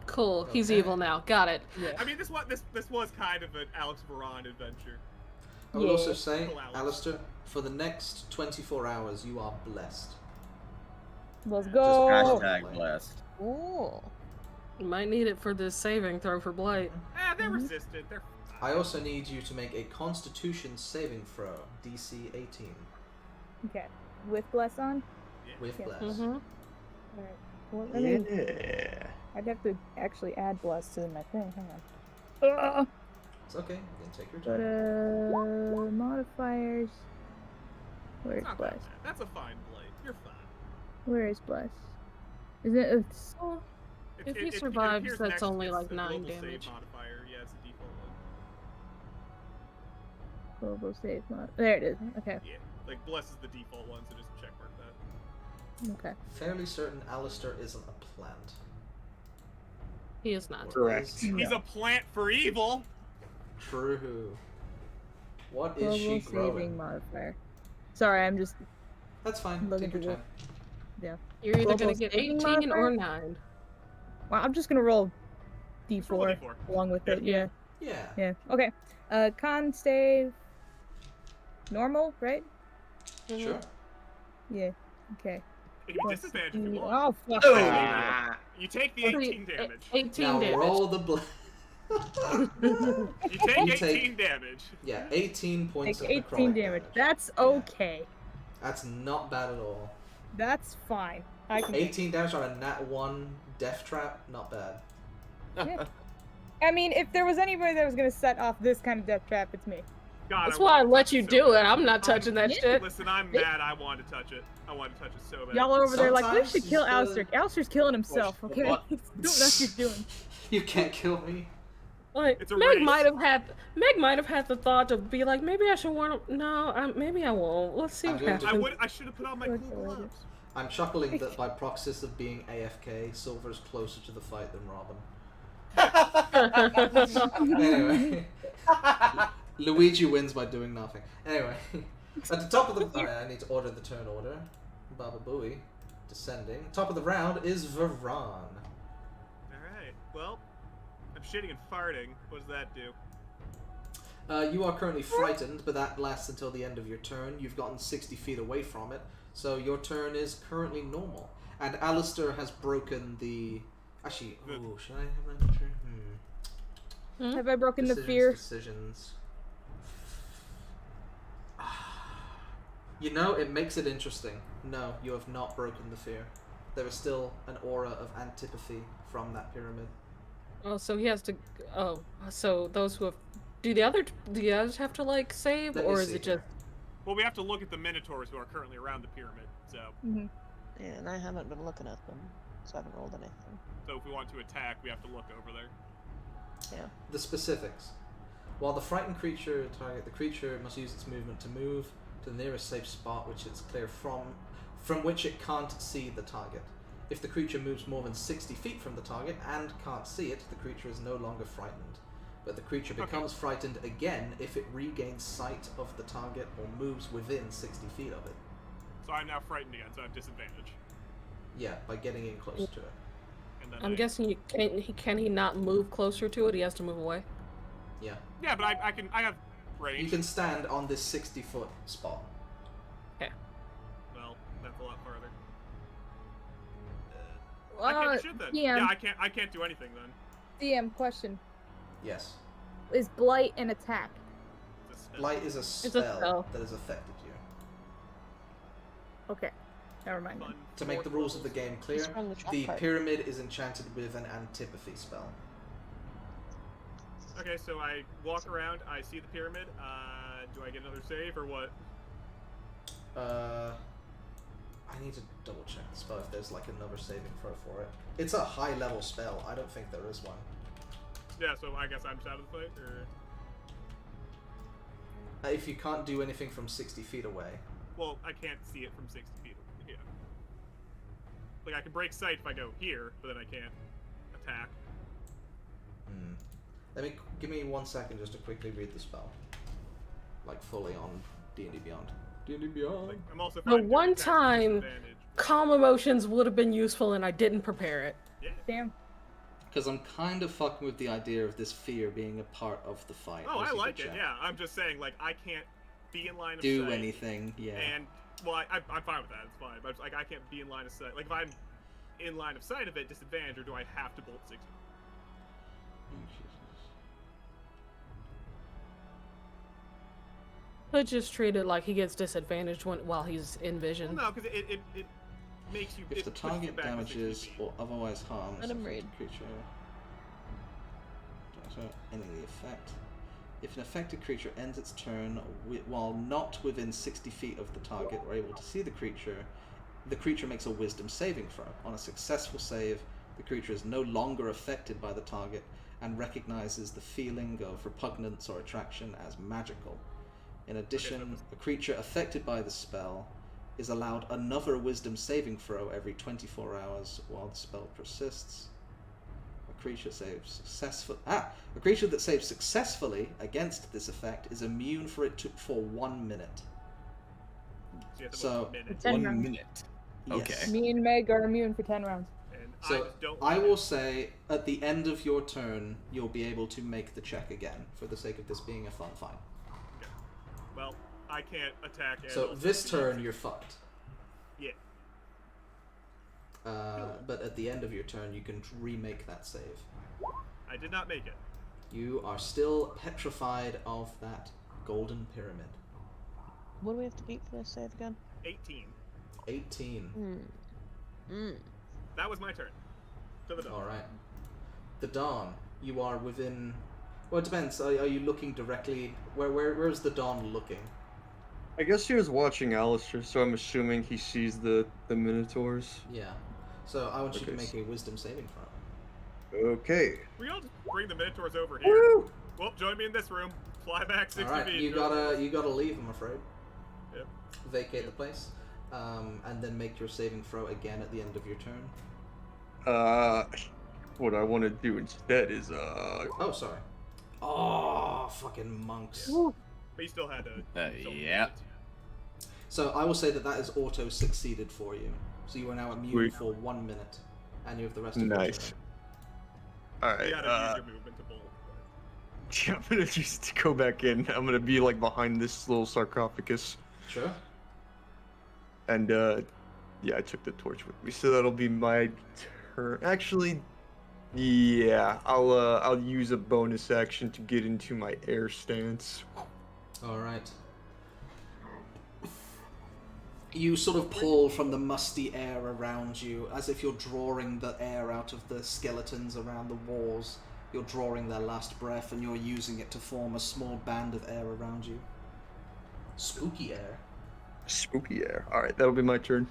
Cool. He's Okay. evil now. Got it. Yeah. I mean, this was kind of an Alex Varon adventure. I would also Yeah. say, Cool, Alex. Alistair, for the next 24 hours, you are blessed. Let's Just go! Hashtag blessed. Ooh. You might need it for this saving throw for blight. They're resistant. They're I also need you to make a Constitution saving throw, DC 18, Okay. With bless on? with Yeah. bless. Mm-hmm. Alright. Well, I mean, Yeah. I'd have to actually add bless to my thing. Hang on. It's okay. You can take your But, turn. modifiers. Where's not bless? that bad. That's a fine blade. You're fine. Where is bless? Isn't it? It's, If he it survives, appears that's next- only it's like the 9 global damage. Save modifier. Yeah, it's the default one. global save mod. There it is. Okay. Yeah, like bless is the default one, so just checkmark that. Okay. Fairly certain Alistair isn't a plant. He is not. Correct. He's a plant for evil. True. What is Global she saving growing? modifier. Sorry, I'm just. That's fine. Looking Take your through time. Yeah. You're either Global gonna get saving 18 or modifier? 9. Well, I'm just gonna roll D4, roll a D4. along with it. Yeah. Yeah. Yeah. Okay. Con save. Normal, right? Sure. Yeah. Okay. You can Plus disadvantage if D- you want. Oh fuck. Oh. You take the 18 damage. 18 Now damage. roll the bless. You take You 18 take- damage. Yeah, 18 points Take of 18 necrotic damage. That's okay. That's not bad at all. That's fine. I can. 18 damage on a nat 1 death trap, not bad. Yeah. I mean, if there was anybody that was gonna set off this kind of death trap, it's me. God, That's why I let you so do it. bad. I'm not touching that shit. Listen, I'm mad. I wanted to touch it. I wanted to touch it so bad. Y'all are over there like, we Sometimes should you kill just gotta- Alistair. Alistair's killing himself, What? okay? What? Don't know what he's doing. You can't kill me. Like It's a Meg race. might have had the thought to be like, maybe I should warn him. No, maybe I won't. Let's see I'm what going to- happens. I should have put on my cool gloves. I'm chuckling that by proxy of being AFK, Silver's closer to the fight than Robin. Anyway. Luigi wins by doing nothing. Anyway. At the top of the... Alright, I need to order the turn order. Baba Booey. Descending. Top of the round is Varan. Alright, well, I'm shitting and farting. What does that do? You are currently frightened, but that lasts until the end of your turn. You've gotten 60 feet away from it, so your turn is currently normal. And Alistair has broken the... Actually, oh, should I have an entry? Have I broken the Decisions, fear? Decisions. You know, it makes it interesting. No, you have not broken the fear. There is still an aura of antipathy from that pyramid. Oh, so he has to. Oh, so those who have. Do the others have to like save, Let me or is see it just? Well, we have to look at the minotaurs who are currently around the pyramid, so... Mm-hmm. Yeah, and I haven't been looking at them. so I haven't rolled anything. So if we want to attack, we have to look over there. Yeah. The specifics. While the frightened creature target, the creature must use its movement to move to the nearest safe spot which it's clear from which it can't see the target. If the creature moves more than 60 feet from the target and can't see it, the creature is no longer frightened. But the creature becomes frightened again if it regains sight of the target or moves within 60 feet of it. So I'm now frightened again, so I have disadvantage. Yeah, by getting in close to it. And then I'm guessing can he not move closer to it? He has to move away. Yeah. Yeah, but I have range. You can stand on this 60-foot spot. Okay. Well, that's a lot farther. Uh, I should then. DM. Yeah, I can't do anything then. DM question. Yes. Is Blight an attack? Blight is a spell that has affected you. Okay. Never mind. Then. To make the rules of the game clear, the pyramid is enchanted with an antipathy spell. Okay, so I walk around, I see the pyramid. Do I get another save or what? I need to double check the spell if there's like another saving throw for it. It's a high level spell. I don't think there is one. Yeah, so I guess I'm just out of the fight, or... If you can't do anything from 60 feet away. Well, I can't see it from 60 feet away. Yeah. Like, I can break sight if I go here, but then I can't attack. Give me 1 second just to quickly read the spell. Like, fully on D&D Beyond. D&D Beyond. Like, I'm also The one time calm emotions would have been useful and I didn't prepare it. Yeah. Damn. Because I'm kind of fucking with the idea of this fear being a part of the fight. Oh, I like it, yeah. I'm just saying, like, I can't be in line of sight. Do anything, yeah. And, well, I'm fine with that, it's fine. But, like, I can't be in line of sight. Like, if I'm in line of sight of it, disadvantage, or do I have to bolt 60? But just treat it like he gets disadvantaged while he's in vision. Well, no, because it makes you... If the target damages or otherwise harms Let him read. the creature, ending the effect. If an affected creature ends its turn while not within 60 feet of the target or able to see the creature makes a wisdom saving throw. On a successful save, the creature is no longer affected by the target and recognizes the feeling of repugnance or attraction as magical. In addition, a creature affected by the spell is allowed another wisdom saving throw every 24 hours while the spell persists. A creature that saves successfully against this effect is immune for 1 minute. So 1 minute. Okay. Yes. Me and Meg are immune for 10 rounds. So I will say at the end of your turn, you'll be able to make the check again for the sake of this being a fun fight. Okay. Well, I can't attack. So this turn, you're fucked. Yeah. But at the end of your turn, you can remake that save. I did not make it. You are still petrified of that golden pyramid. What do we have to beat for this save again? 18. 18. That was my turn. To the dawn. Alright. The dawn. You are within... Well, it depends. Are you looking directly... Where's the dawn looking? I guess he was watching Alistair, so I'm assuming he sees the Minotaurs. Yeah. So I want you to make a wisdom saving throw. Okay. We all just bring the Minotaurs over here. Woo! Well, join me in this room. Fly back 60 Alright, feet. you gotta leave, I'm afraid. Yep. Vacate the place. And then make your saving throw again at the end of your turn. What I want to do instead is, Oh, sorry. Oh, fucking monks. Yeah. But you still had to... yeah. So I will say that is auto-succeeded for you. So you are now immune for 1 minute. And you have the rest of your turn. Nice. Alright, You gotta use your movement to bolt. Yeah, I'm gonna just go back in. I'm gonna be, like, behind this little sarcophagus. Sure. And, yeah, I took the torch with me, so that'll be my turn. Actually, yeah, I'll use a bonus action to get into my air stance. Alright. You sort of pull from the musty air around you, as if you're drawing the air out of the skeletons around the walls. You're drawing their last breath, and you're using it to form a small band of air around you. Spooky air. Spooky air. Alright, that'll be my turn.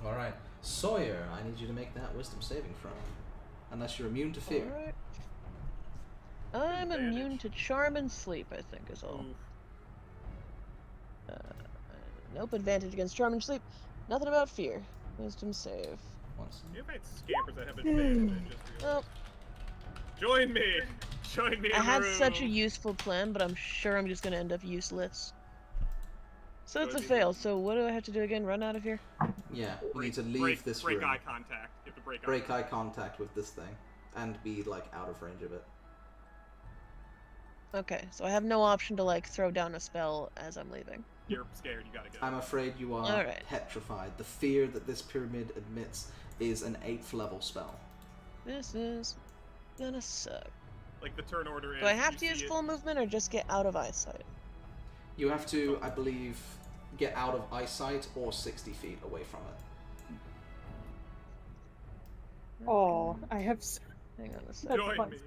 Alright. Sawyer, I need you to make that wisdom saving throw. Unless you're immune to fear. Alright. I'm immune to charm and sleep, I think, is all. Nope, advantage against charm and sleep. Nothing about fear. Wisdom save. You've had scampers that have advantage, I just realized. Join me! Join me in I had the room. such a useful plan, but I'm sure I'm just gonna end up useless. So it's a fail, so what do I have to do again? Run out of here? Yeah, you need to leave this room. Break eye contact. You have to break eye contact with this thing. And be, like, out of range of it. Okay, so I have no option to, like, throw down a spell as I'm leaving. You're scared, you gotta go. I'm afraid you are petrified. The fear that this pyramid admits is an 8th level spell. This is gonna suck. Like, the turn order is... Do I have to use full movement or just get out of eyesight? You have to, I believe, get out of eyesight or 60 feet away from it. Oh, I have... Hang on a second. Join me.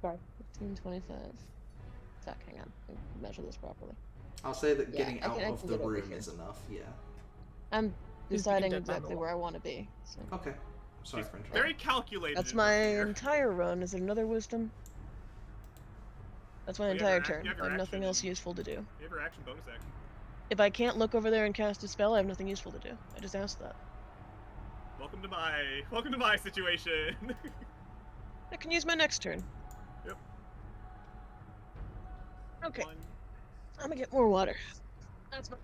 Sorry. 15, 25. Zach, hang on. Let me measure this properly. I'll say that getting out of the room is enough, yeah. I'm deciding exactly where I want to be. So. Okay. Sorry for interrupting. Very calculated. That's my entire run. Is it another wisdom? That's my entire turn. I have nothing else useful to do. You have your action, bonus action. If I can't look over there and cast a spell, I have nothing useful to do. I just asked that. Welcome to my situation. I can use my next turn. Yep. Okay. I'm gonna get more water. That's fine.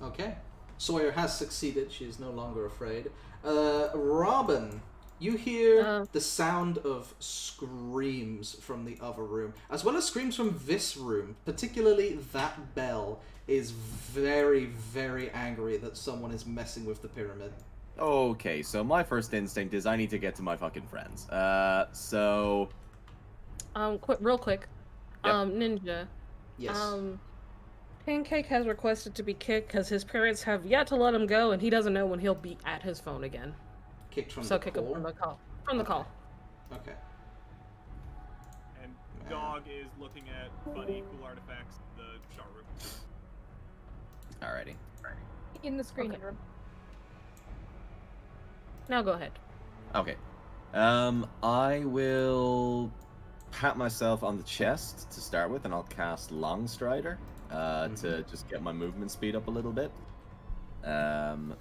Okay. Sawyer has succeeded. She is no longer afraid. Robin, you hear the sound of screams from the other room, as well as screams from this room. Particularly that bell is very, very angry that someone is messing with the pyramid. Okay, so my first instinct is I need to get to my fucking friends. Real quick. Yep. Ninja. Yes. Pancake has requested to be kicked because his parents have yet to let him go, and he doesn't know when he'll be at his phone again. Kicked from so the kick call? him from the call. From the call. Okay. And Dog is looking at funny, cool artifacts in the shower room. Alrighty. In the screening room. Now go ahead. Okay. I will pat myself on the chest to start with, and I'll cast Long Strider to just get my movement speed up a little bit. So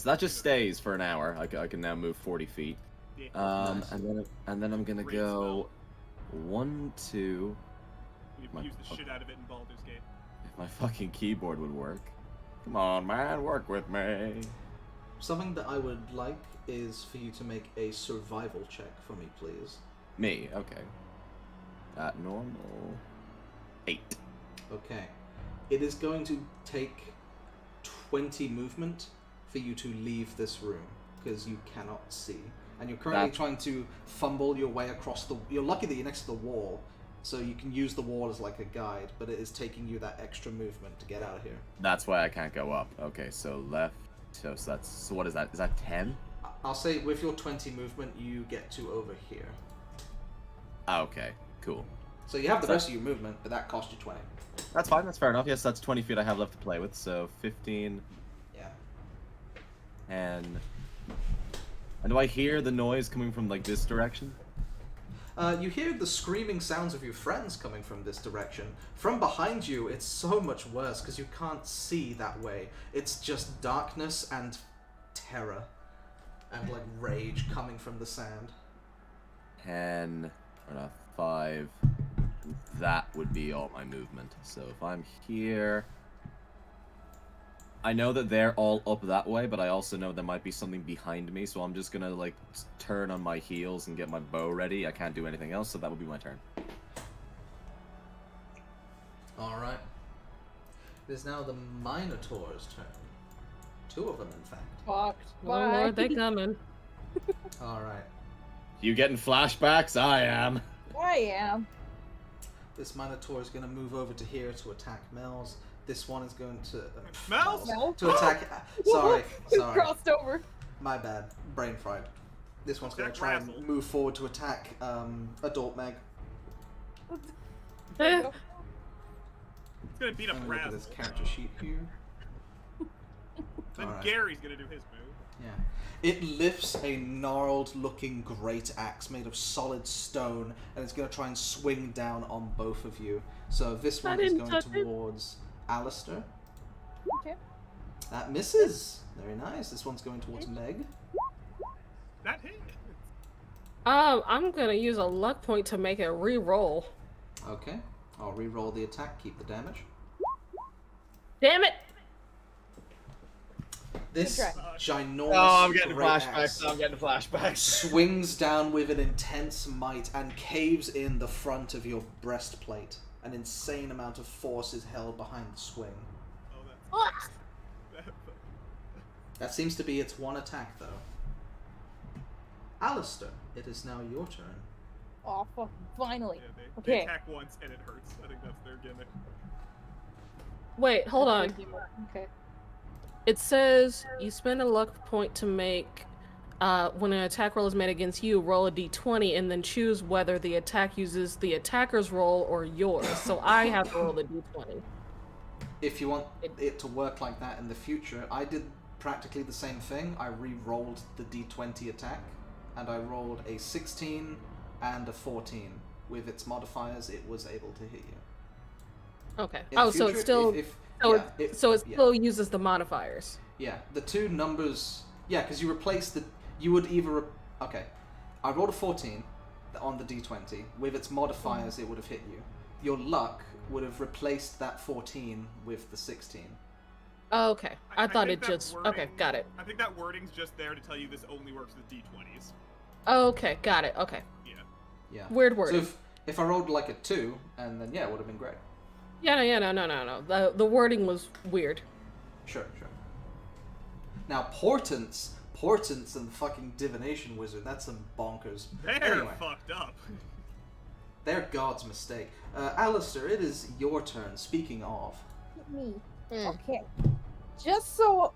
that just stays for an hour. I can now move 40 feet. And then I'm gonna go 1, 2. You use the shit out of it in Baldur's Gate. If my fucking keyboard would work. Come on, man, work with me. Something that I would like is for you to make a survival check for me, please. Me, okay. At normal 8. Okay. It is going to take 20 movement for you to leave this room, because you cannot see. And you're currently trying to fumble your way across the... You're lucky that you're next to the wall, so you can use the wall as like a guide, but it is taking you that extra movement to get out of here. That's why I can't go up. Okay, so left. So that's... So what is that? Is that 10? I'll say with your 20 movement, you get to over here. Okay, cool. So you have the rest of your movement, but that cost you 20. That's fine, that's fair enough. Yes, that's 20 feet I have left to play with, so 15... Yeah. And do I hear the noise coming from, like, this direction? You hear the screaming sounds of your friends coming from this direction. From behind you, it's so much worse, because you can't see that way. It's just darkness and terror. And, like, rage coming from the sand. 10, 5... That would be all my movement. So if I'm here... I know that they're all up that way, but I also know there might be something behind me, so I'm just gonna, like, turn on my heels and get my bow ready. I can't do anything else, so that would be my turn. Alright. It is now the Minotaur's turn. 2 of them, in fact. Fucked. Oh Lord, they coming. Alright. You getting flashbacks? I am. I am. This Minotaur is going to move over to here to attack Mel's. This one is going to... Mel's? To attack... Sorry. Crossed over. My bad. Brain fried. This one's going to try and move forward to attack Adult Meg. It's going to beat up Look at Razzle. this character sheet here. Then All right. Gary's gonna do his move. Yeah. It lifts a gnarled-looking great axe made of solid stone, and it's going to try and swing down on both of you. So this one is going towards Alistair. Okay. That misses. Very nice. This one's going towards Meg. That hit. I'm gonna use a luck point to make it re-roll. Okay. I'll re-roll the attack. Keep the damage. Damn it! This ginormous I'm getting great axe flashbacks. I'm getting flashbacks. swings down with an intense might and caves in the front of your breastplate. An insane amount of force is held behind the swing. Oh, That seems to be its one attack, though. Alistair, it is now your turn. Oh, fuck, finally. Yeah, they Okay. attack once and it hurts. I think that's their gimmick. Wait, hold on. Okay. It says you spend a luck point to make, when an attack roll is made against you, roll a d20 and then choose whether the attack uses the attacker's roll or yours. So I have to roll the d20. If you want it to work like that in the future, I did practically the same thing. I re-rolled the d20 attack, and I rolled a 16 and a 14. With its modifiers, it was able to hit you. Okay. In the Oh, so future, it's still... it still uses the modifiers. Yeah, the two numbers... Yeah, because you replace the... You would either... Okay. I rolled a 14 on the d20. With its modifiers, it would have hit you. Your luck would have replaced that 14 with the 16. Oh, okay. I thought think it that just... Okay, got it. I think that wording's just there to tell you this only works with d20s. Oh, okay, got it. Okay. Yeah. Yeah. Weird word. So if I rolled like a 2, and then yeah, it would have been great. No. The wording was weird. Sure. Now, portents and the fucking divination wizard, that's some bonkers. They're Anyway, fucked up. they're God's mistake. Alistair, it is your turn. Speaking of. Me. Okay. Just so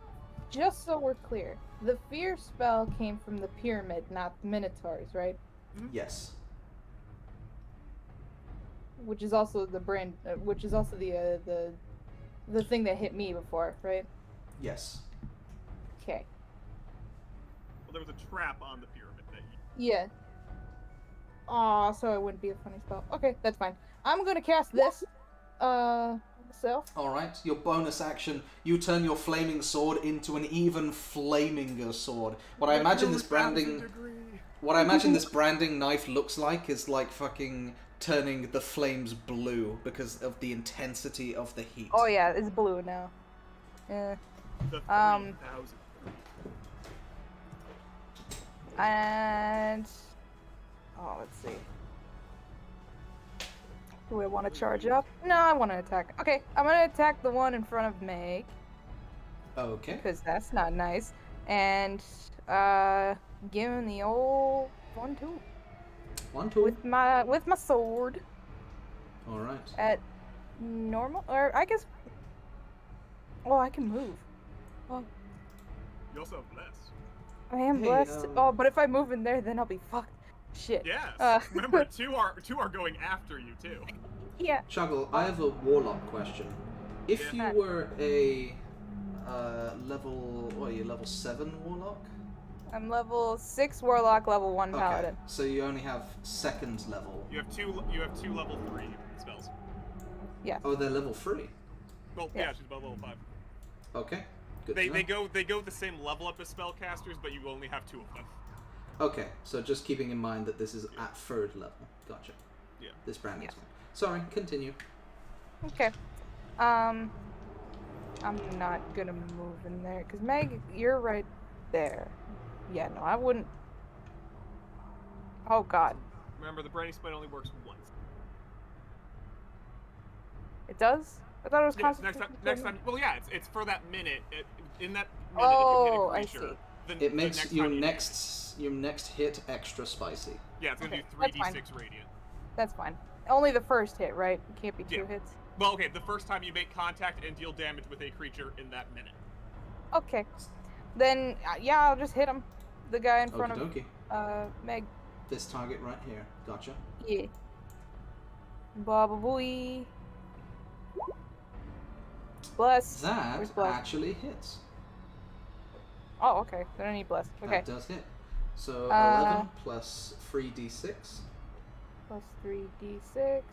we're clear, the fear spell came from the pyramid, not the minotaurs, right? Yes. Which is also the the thing that hit me before, right? Yes. Okay. Well, there was a trap on the pyramid that you... Yeah. Aw, so it wouldn't be a funny spell. Okay, that's fine. I'm gonna cast this. Myself. Alright, your bonus action, you turn your flaming sword into an even flaminger sword. What I imagine this branding knife looks like is like fucking turning the flames blue because of the intensity of the heat. Oh yeah, it's blue now. Yeah. The 3,000. And let's see. Do I want to charge up? No, I want to attack. Okay, I'm gonna attack the one in front of Meg Okay. because that's not nice. And give him the old 1-2 with my sword Alright. at normal, or I guess. Oh, I can move. Oh, You also have bless. I am Hey, blessed. Oh, but if I move in there, then I'll be fucked. Shit. Yes. Remember, two are going after you too. Yeah. Chuggle, I have a warlock question. If you were a level 7 warlock? I'm level 6 warlock, level 1 Okay, paladin. so you only have second level. You have two level 3 spells. Yeah. Oh, they're level 3. Well, yeah, she's about level 5. Okay. Good They to know. they go the same level up as spellcasters, but you only have 2 of them. Okay, so just keeping in mind that this is at 3rd level. Gotcha. Yeah. This branding's one. Sorry, continue. Okay. I'm not gonna move in there because Meg, you're right there. Yeah, no, I wouldn't. Oh God. Remember, the branding spell only works once. It does? I thought it was Yes, constant. next time. Well, yeah, it's for that minute. In that minute, Oh, if I you hit a creature, see. It makes your time you next hit extra spicy. Yeah, it's gonna Okay, do that's fine. 3d6 radiant. That's fine. Only the first hit, right? It can't be 2 Yeah. hits. Well, okay, the first time you make contact and deal damage with a creature in that minute. Okay. Then yeah, I'll just hit him. The guy in front Okie dokie. of Meg. This target right here. Gotcha. Yeah. Baba booey. Bless. That Where's Bless? actually hits. Oh, okay. Then I need bless. Okay. That does hit. So 11 plus 3d6. Plus 3d6.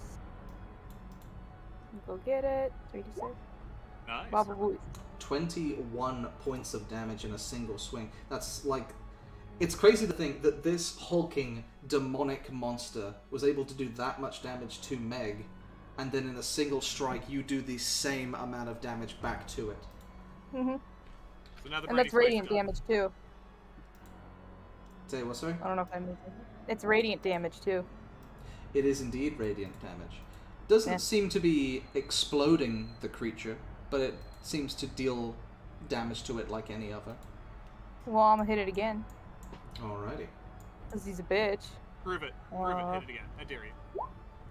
Go get it. 3d6. Nice. Baba Booey. 21 points of damage in a single swing. That's like... It's crazy to think that this hulking, demonic monster was able to do that much damage to Meg, and then in a single strike you do the same amount of damage back to it. Mm-hmm. So now the And that's radiant damage too. Say what, sorry? I don't know if I mentioned it. It's radiant damage too. It is indeed radiant damage. Doesn't seem to be exploding the creature, but it seems to deal damage to it like any other. Well, I'm gonna hit it again. Alrighty. Because he's a bitch. Prove it. Prove it. Hit it again. I dare you.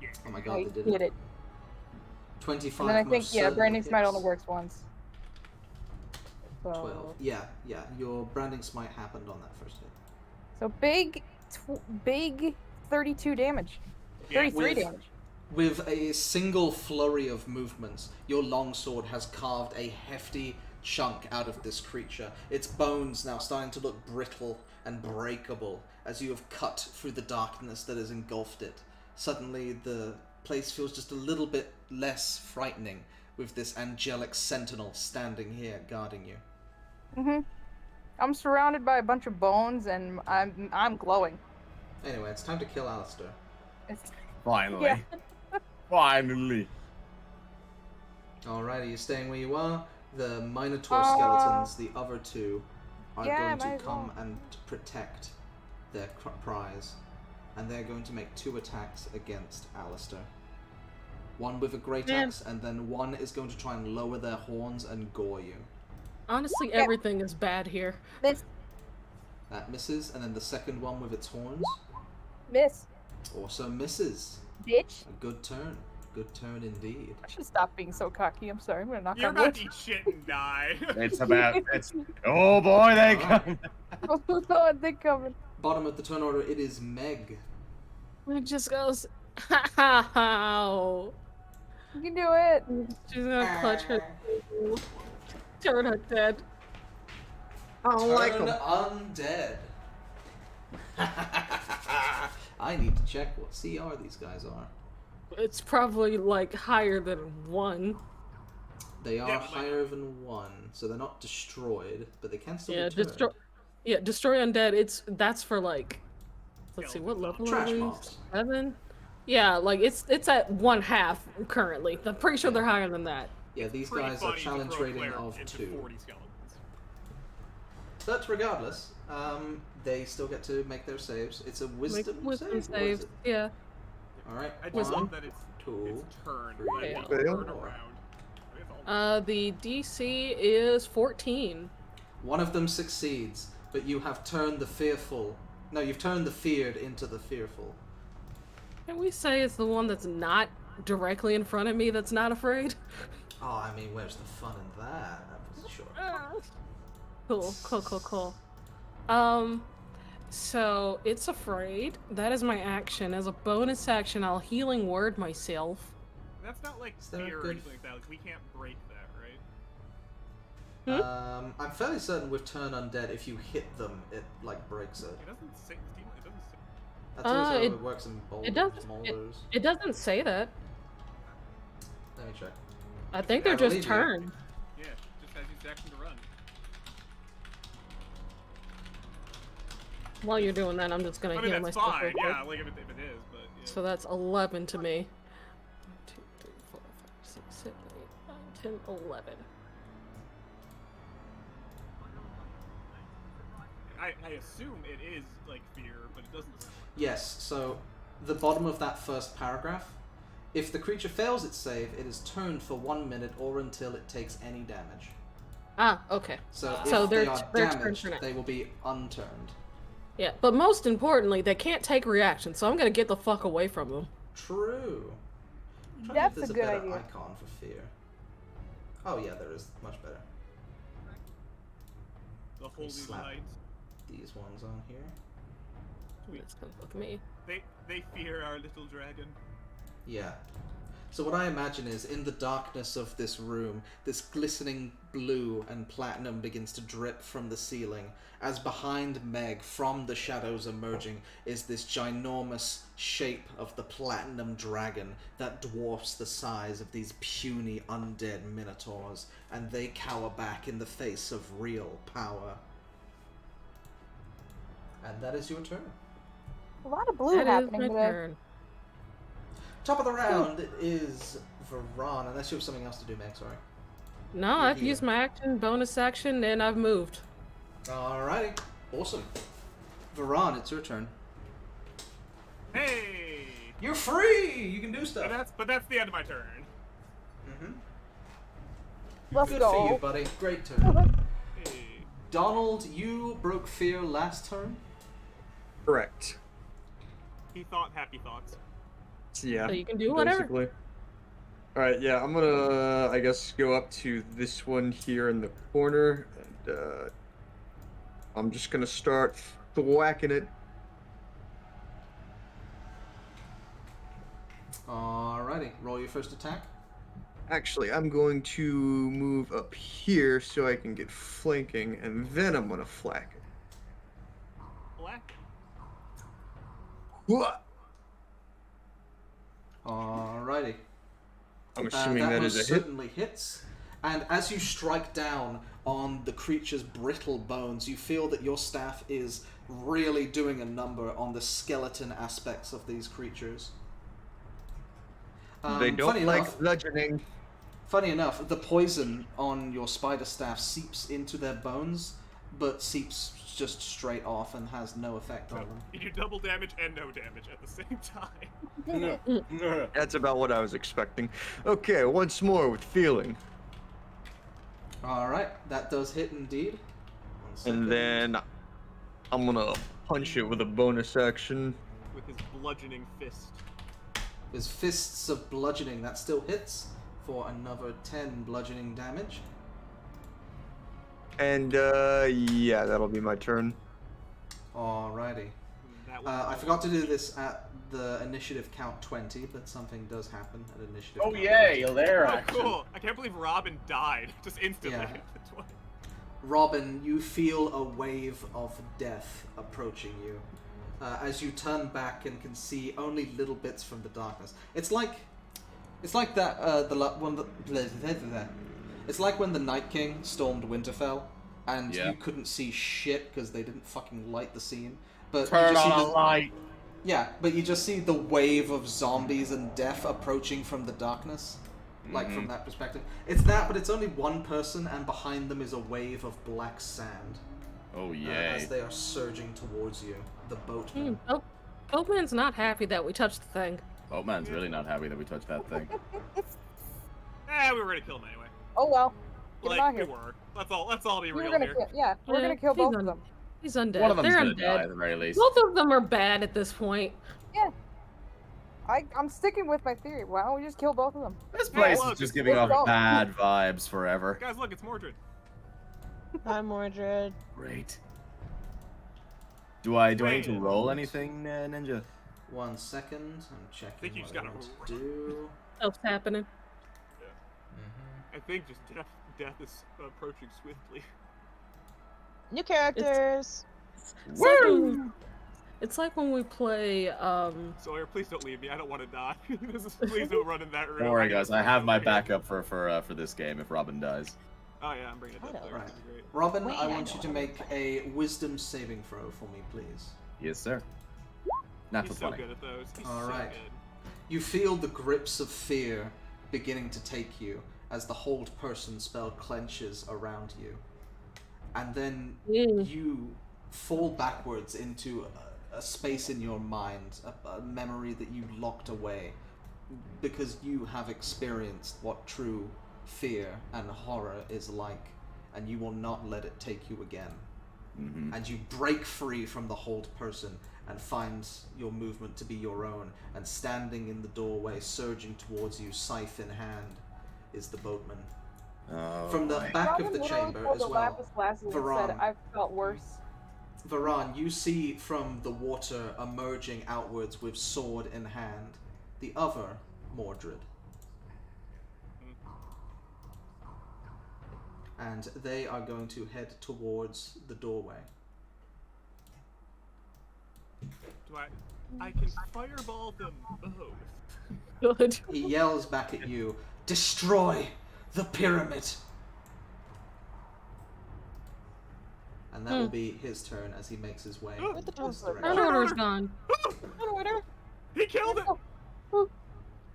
Yeah. Oh my god, they did hit it. 25. And then I think, most yeah, certainly Branding Smite hits. only works once. So... 12. Yeah. Your branding smite happened on that first hit. So big 32 damage. 33 damage. With a single flurry of movements, your longsword has carved a hefty chunk out of this creature. Its bones now starting to look brittle and breakable as you have cut through the darkness that has engulfed it. Suddenly, the place feels just a little bit less frightening with this angelic sentinel standing here guarding you. Mm-hmm. I'm surrounded by a bunch of bones, and I'm glowing. Anyway, it's time to kill Alistair. Finally. Yeah. Finally. Alright, are you staying where you are? The Minotaur skeletons, the other two, are yeah, going to come and protect their prize. And they're going to make 2 attacks against Alistair. One with a great axe, and then one is going to try and lower their horns and gore you. Honestly, everything is bad here. Miss. That misses, and then the second one with its horns. Miss. Also misses. Bitch. A good turn. Good turn indeed. I should stop being so cocky. I'm sorry. I'm gonna knock You're on about wood. to eat shit and die. Oh boy, they come. Oh, they're coming. Bottom of the turn order, it is Meg. It just goes, how? You can do it. She's gonna clutch her, turn her dead. I don't like them. Undead. I need to check what CR these guys are. It's probably like higher than 1. They are higher than 1, so they're not destroyed, but they can still be turned. Destroy undead. That's for like, let's see, what level are Trash we? mobs. 7. Yeah, like it's at 1/2 currently. I'm pretty sure they're higher than that. Yeah, these guys are challenge rating of 2. 40 skeletons. But regardless, they still get to make their saves. It's a wisdom save. Yeah. Alright. I just love that it's turn. Fail. Around. The DC is 14. One of them succeeds, but you have turned the fearful. No, you've turned the feared into the fearful. Can we say it's the one that's not directly in front of me that's not afraid? Oh, I mean, where's the fun in that? That was short. Cool. So it's afraid. That is my action. As a bonus action, I'll healing word myself. That's not like fear or anything like that. Like, we can't break that, right? I'm fairly certain with turn undead, if you hit them, it like breaks it. It doesn't say. It doesn't say. That's always how it works in Molders. It doesn't say that. Let me check. I think they're just turned. Yeah, just has its action to run. While you're doing that, I'm just gonna heal that's myself. fine. Yeah, like if it is, but yeah. So that's 11 to me. 1, 2, 3, 4, 5, 6, 7, 8, 9, 10, 11. I assume it is like fear, but it doesn't. Yes, so the bottom of that first paragraph, if the creature fails its save, it is turned for 1 minute or until it takes any damage. Ah, okay. So if they're they are damaged, they will be unturned. Yeah, but most importantly, they can't take reaction, so I'm gonna get the fuck away from them. True. That's there's a good better idea. icon for fear. Oh yeah, there is. Much better. The holy slap light. These ones on here. It's gonna fuck me. They fear our little dragon. Yeah. So what I imagine is, in the darkness of this room, this glistening blue and platinum begins to drip from the ceiling, as behind Meg, from the shadows emerging, is this ginormous shape of the platinum dragon that dwarfs the size of these puny undead minotaurs, and they cower back in the face of real power. And that is your turn. A lot of blue That is happening my today. turn. Top of the round is Varan, unless you have something else to do, Meg, sorry. No, You're I've here. used my action, bonus action, and I've moved. Alrighty, awesome. Varan, it's your turn. Hey! You're free! You can do stuff. But that's the end of my turn. Mm-hmm. Let's Good go. for you, buddy. Great turn. Hey. Donald, you broke fear last turn. Correct. He thought happy thoughts. Yeah. So you can do whatever. Basically. Alright, yeah, I'm gonna, I guess, go up to this one here in the corner, and, I'm just gonna start thwacking it. Alrighty, roll your first attack. Actually, I'm going to move up here so I can get flanking, and then I'm gonna flack it. Black. Whoa! Alrighty. I'm assuming that is a hit. certainly hits. And as you strike down on the creature's brittle bones, you feel that your staff is really doing a number on the skeleton aspects of these creatures. They don't funny like enough, bludgeoning. Funny enough, the poison on your spider staff seeps into their bones, but seeps just straight off and has no effect on them. You do double damage and no damage at the same time. That's about what I was expecting. Okay, once more with feeling. Alright, that does hit indeed. One second. And then I'm gonna punch it with a bonus action. With his bludgeoning fist. His fists of bludgeoning, that still hits for another 10 bludgeoning damage. And, yeah, that'll be my turn. Alrighty. I forgot to do this at the initiative count 20, but something does happen at initiative Oh count yay, 20. you're there, Oh, action. cool. I can't believe Robin died. Just instantly. Yeah. Robin, you feel a wave of death approaching you. As you turn back and can see only little bits from the darkness. It's like that it's like when the Night King stormed Winterfell, and Yeah. you couldn't see shit because they didn't fucking light the scene. But Turn you just on see a light. Yeah, but you just see the wave of zombies and death approaching from the darkness. Like, from that perspective. It's that, but it's only one person, and behind them is a wave of black sand. Oh yay. As they are surging towards you. The boatman. Boatman's not happy that we touched the thing. Boatman's really not happy that we touched that thing. We were gonna kill him anyway. Oh well. Get him out Like, here. we were. Let's all be We were real gonna here. kill, yeah, we're gonna kill he's both of them. He's undead. One of them's They're gonna undead. die at the very least. Both of them are bad at this point. Yeah. I'm sticking with my theory. Why don't we just kill both of them? This place look, is just giving let's off go. bad vibes forever. Guys, look, it's Mordred. Hi, Mordred. Great. Do I need to Wait. roll anything, Ninja? 1 second. I'm checking think you just what I gotta want to do. Stuff's happening. I think just death is approaching swiftly. New characters. Woo! It's like when we play, Sawyer, please don't leave me. I don't want to die. Please don't run in that room. Don't worry, need guys. to I have my over here. backup for this game if Robin dies. Oh yeah, I'm bringing it up. know. There. Right. That'd be great. Robin, Wait, I I want you know. to make a wisdom saving throw for me, please. Yes, sir. Natural He's so 20. good at those. He's All so right. good. You feel the grips of fear beginning to take you as the hold person spell clenches around you. And then you fall backwards into a space in your mind, a memory that you locked away, because you have experienced what true fear and horror is like, and you will not let it take you again. And you break free from the hold person and find your movement to be your own, and standing in the doorway, surging towards you, scythe in hand, is the boatman. Oh, From the boy. back of Robin the literally chamber pulled as the well, lapis lazuli and Varan. said, I've felt worse. Varan, you see from the water emerging outwards with sword in hand, the other Mordred. and they are going to head towards the doorway. I can fireball them both. Good. He yells back at you, "Destroy the pyramid!" And that will be his turn as he makes his way Where'd the this turn direction. Turn order's gone. Turn order. He killed it!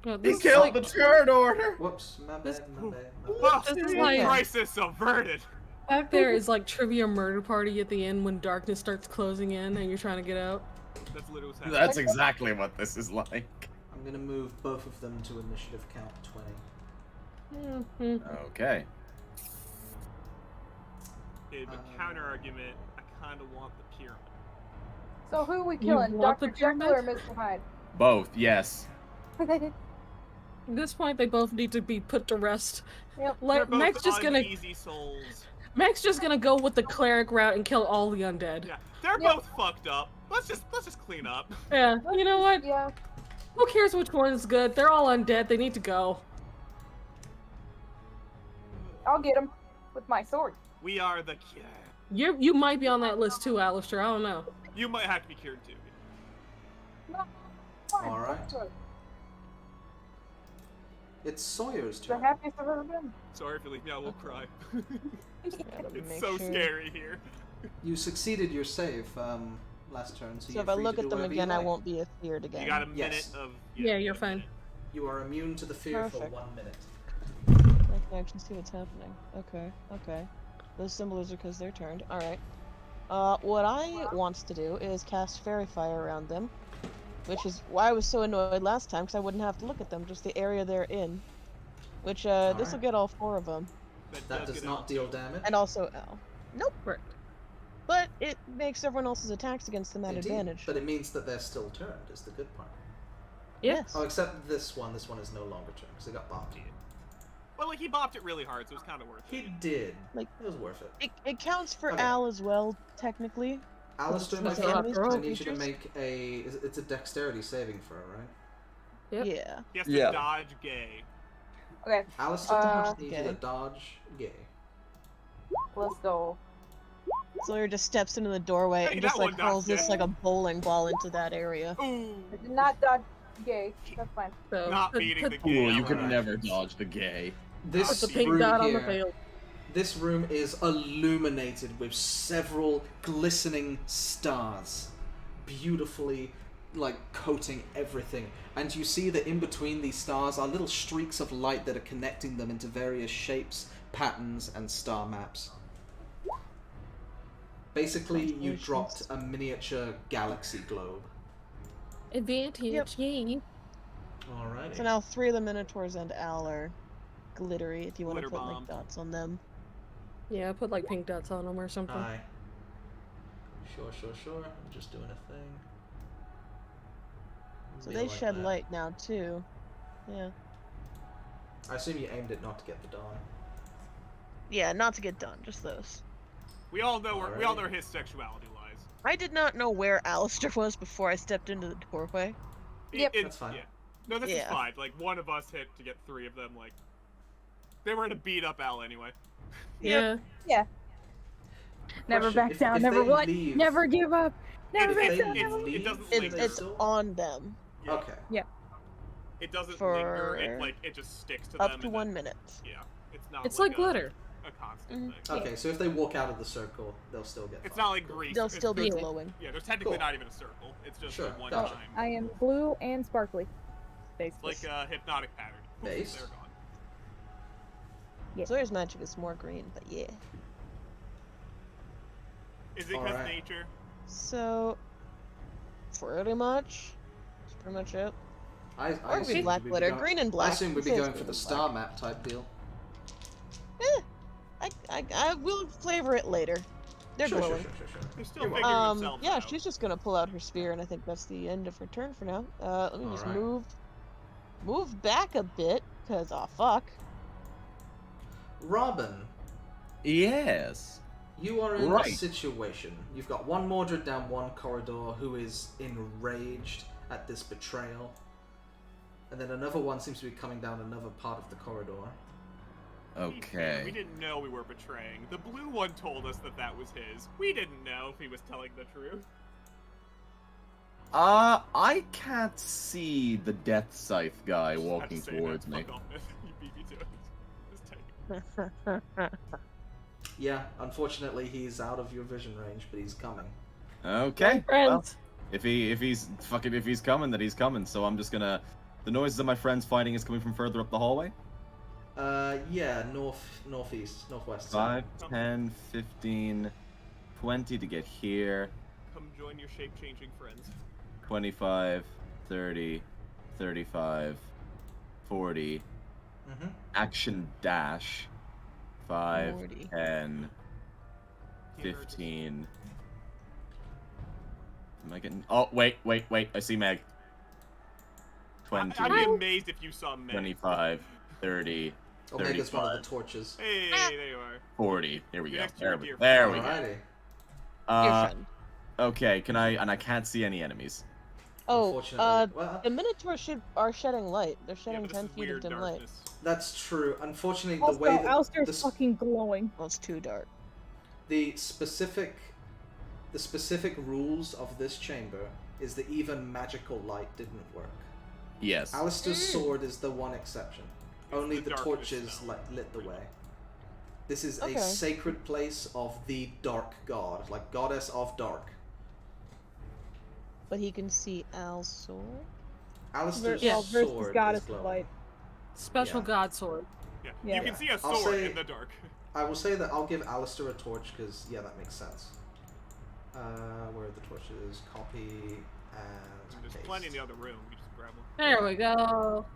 Yeah, He this is killed like, the turn order! Whoops, my bad, my bad, my bad. Oh, This is like- crisis averted. back there is like trivia murder party at the end when darkness starts closing in and you're trying to get out. That's literally what's happening. That's exactly what this is like. I'm gonna move both of them to initiative count 20. Okay. Okay, but counter argument, I kind of want the pyramid. So who are we You killing? want Dr. the Jekyll or pyramid? Mr. Hyde? Both, yes. At this point, they both need to be put to rest. Yep. They're Like, both Mac's just gonna uneasy souls. Mac's just gonna go with the cleric route and kill all the undead. Yeah, they're Yep. both fucked up. Let's just clean up. Yeah, you know what? Yeah. Who cares which one's good? They're all undead. They need to go. I'll get him with my sword. We are the You might be on that list too, Alistair. I don't know. You might have to be cured too. No, fine. All right. That's good. It's Sawyer's The turn. happiest I've ever been. Sorry if you leave me, I will cry. Gotta It's make so sure. scary here. You succeeded your save last turn, so So you're if I free look to at do them whatever again, you I like. won't be feared again. You got a minute Yes. of. Yeah, you're a fine. minute. You are immune to the fear Perfect. for 1 minute. I can actually see what's happening. Okay, okay. Those symbols are because they're turned. Alright. What I want to do is cast Fairy Fire around them. Which is why I was so annoyed last time, because I wouldn't have to look at them, just the area they're in. Which, this will Alright. get all 4 of them. That does get not out. deal damage. And also L. Nope. Correct. But it makes everyone else's attacks against them at Indeed, advantage. but it means that they're still turned, is the good part. Yes. Oh, except this one. This one is no longer turned, because it got bopped. Well, like he bopped it really hard, so it was kind of worth He it. did. Like- it was worth it. It counts for Okay. Al as well, technically. Alistair, my It's friend, enemies, I it's need you to creatures. make it's a dexterity saving throw, right? Yep. Yeah. He has to Yeah. dodge gay. Okay, Alistair, Dodge needs you to gay. dodge gay. let's go. Sawyer just steps into the doorway Hey, and just that like one dodged hurls this it. like a bowling ball into that area. Ooh, I did not dodge gay. That's fine. So not put, beating put, the Cool, gay. you could Alright. never dodge the gay. put This the pink room dot on here, the field. this room is illuminated with several glistening stars, beautifully like coating everything. And you see that in between these stars are little streaks of light that are connecting them into various shapes, patterns, and star maps. Basically, you dropped a miniature galaxy globe. Advantage, Yep. yay. Alrighty. So now 3 of the Minotaurs and Al are glittery if you want to Glitter put bomb. like dots on them. Yeah, put like pink dots on them or something. Aye. Sure. I'm just doing a thing. So Be they like shed that. light now too. Yeah. I assume you aimed it not to get the dawn. Yeah, not to get done, just those. We all know where we all Alrighty. know where his sexuality lies. I did not know where Alistair was before I stepped into the doorway. Yep. That's fine. Yeah. No, this is Yeah. fine. Like one of us hit to get 3 of them. Like they were gonna beat up Al anyway. Yeah. Never Question, back if- down. if Never they what? leave- Never give up. Never If back they down. leave, Never. It doesn't then link. they're It's still- on them Okay. It doesn't for- linger. It like it just sticks to up them. to and 1 then- minute. Yeah. It's not. It's like a- glitter. A constant Mhm. thing. Okay, so if they walk out of the circle, they'll still get It's fine. not like grease. They'll It's- still be there's- glowing. Yeah, there's technically Cool. not even a circle. It's just Sure, a one gotcha. time. I am blue and sparkly. Basically. Like a hypnotic pattern. Poof, Based. They're gone. Yeah. Sawyer's magic is more green, but yeah. Is it because Alright. nature? So, pretty much. That's pretty much it. I Or it could be assumed black we'd be glitter. going- Green and I black. assume we'd be Say it's going for green the and star map type deal. I will flavor it later. They're Sure. glowing. They're still You're figuring welcome. themselves Yeah, out. she's just gonna pull out her spear, and I think that's the end of her turn for now. Let me just Alright. move back a bit, cause fuck. Robin, Yes. you are in Right. a situation. You've got one Mordred down one corridor who is enraged at this betrayal. And then another one seems to be coming down another part of the corridor. Okay. We didn't know we were betraying. The blue one told us that that was his. We didn't know if he was telling the truth. I can't see the Death Scythe guy walking towards me. Fuck off, man. You beat me to it. Just take it. Yeah, unfortunately he's out of your vision range, but he's coming. Okay. Friends. Well, if he's coming, then he's coming. So I'm just gonna. The noises of my friends fighting is coming from further up the hallway. Yeah, northeast, northwest. 5, 10, 15, 20 to get here. Come join your shape-changing friends. 25, 30, 35, 40. Action dash. 5, 40. 10, 15. Am I getting... Oh, wait. I see Meg. 20. I'd be amazed if you saw Meg. 25, 30, Omega's one of the torches. Hey, there you are. 40. Here we go. There we Alrighty. go. Okay, can I... And I can't see any enemies. Oh, the Minotaurs are shedding light. They're shedding 10 feet of dim light. That's true. Unfortunately, Also, the way that Alistair's fucking glowing. Well, it's too dark. The specific rules of this chamber is that even magical light didn't work. Yes. Alistair's sword is the one exception. Only the torches lit the way. This is a sacred place of the dark god, like goddess of dark. But he can see Al's sword? Alistair's versus sword goddess is of glowing. light. Special god sword. Yeah. You can see a sword in the dark. I will say that I'll give Alistair a torch because, yeah, that makes sense. Where are the torches? Copy and There's paste. plenty in the other room. You just grab one. There we go.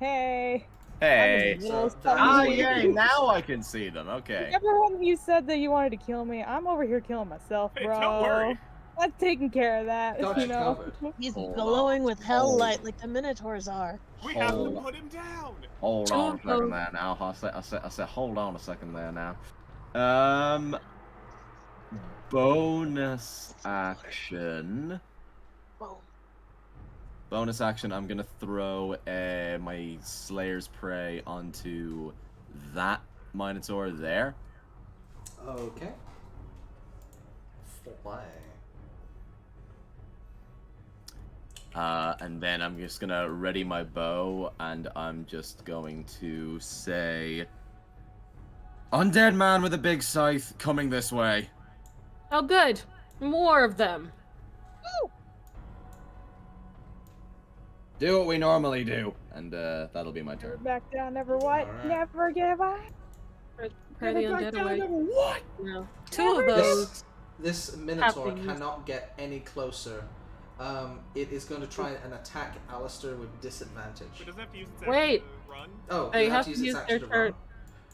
Hey. Hey. Yay, yay, now I can see them. Okay. Remember when you said that you wanted to kill me? I'm over here killing myself, bro. Hey, don't worry. I'm taking care of that, Got you know. covered. He's Hold glowing with hell Hold light like the Minotaurs are. We have to put him down. Hold on a second there now. I said hold on a second there now. Bonus action. Bonus action, I'm gonna throw my Slayer's Prey onto that Minotaur there. Okay. Fly. And then I'm just gonna ready my bow, and I'm just going to say, "Undead man with a big scythe coming this way." Oh, good. More of them. Woo! Do what we normally do, and that'll be my turn. Back down, never what? Alright. Never give up. Pray the undead away. What? No. Two of those. This Minotaur Happenings. cannot get any closer. It is going to try and attack Alistair with disadvantage. But doesn't have to use its Wait. action to run. Oh, They it have has to use its their action to turn. run.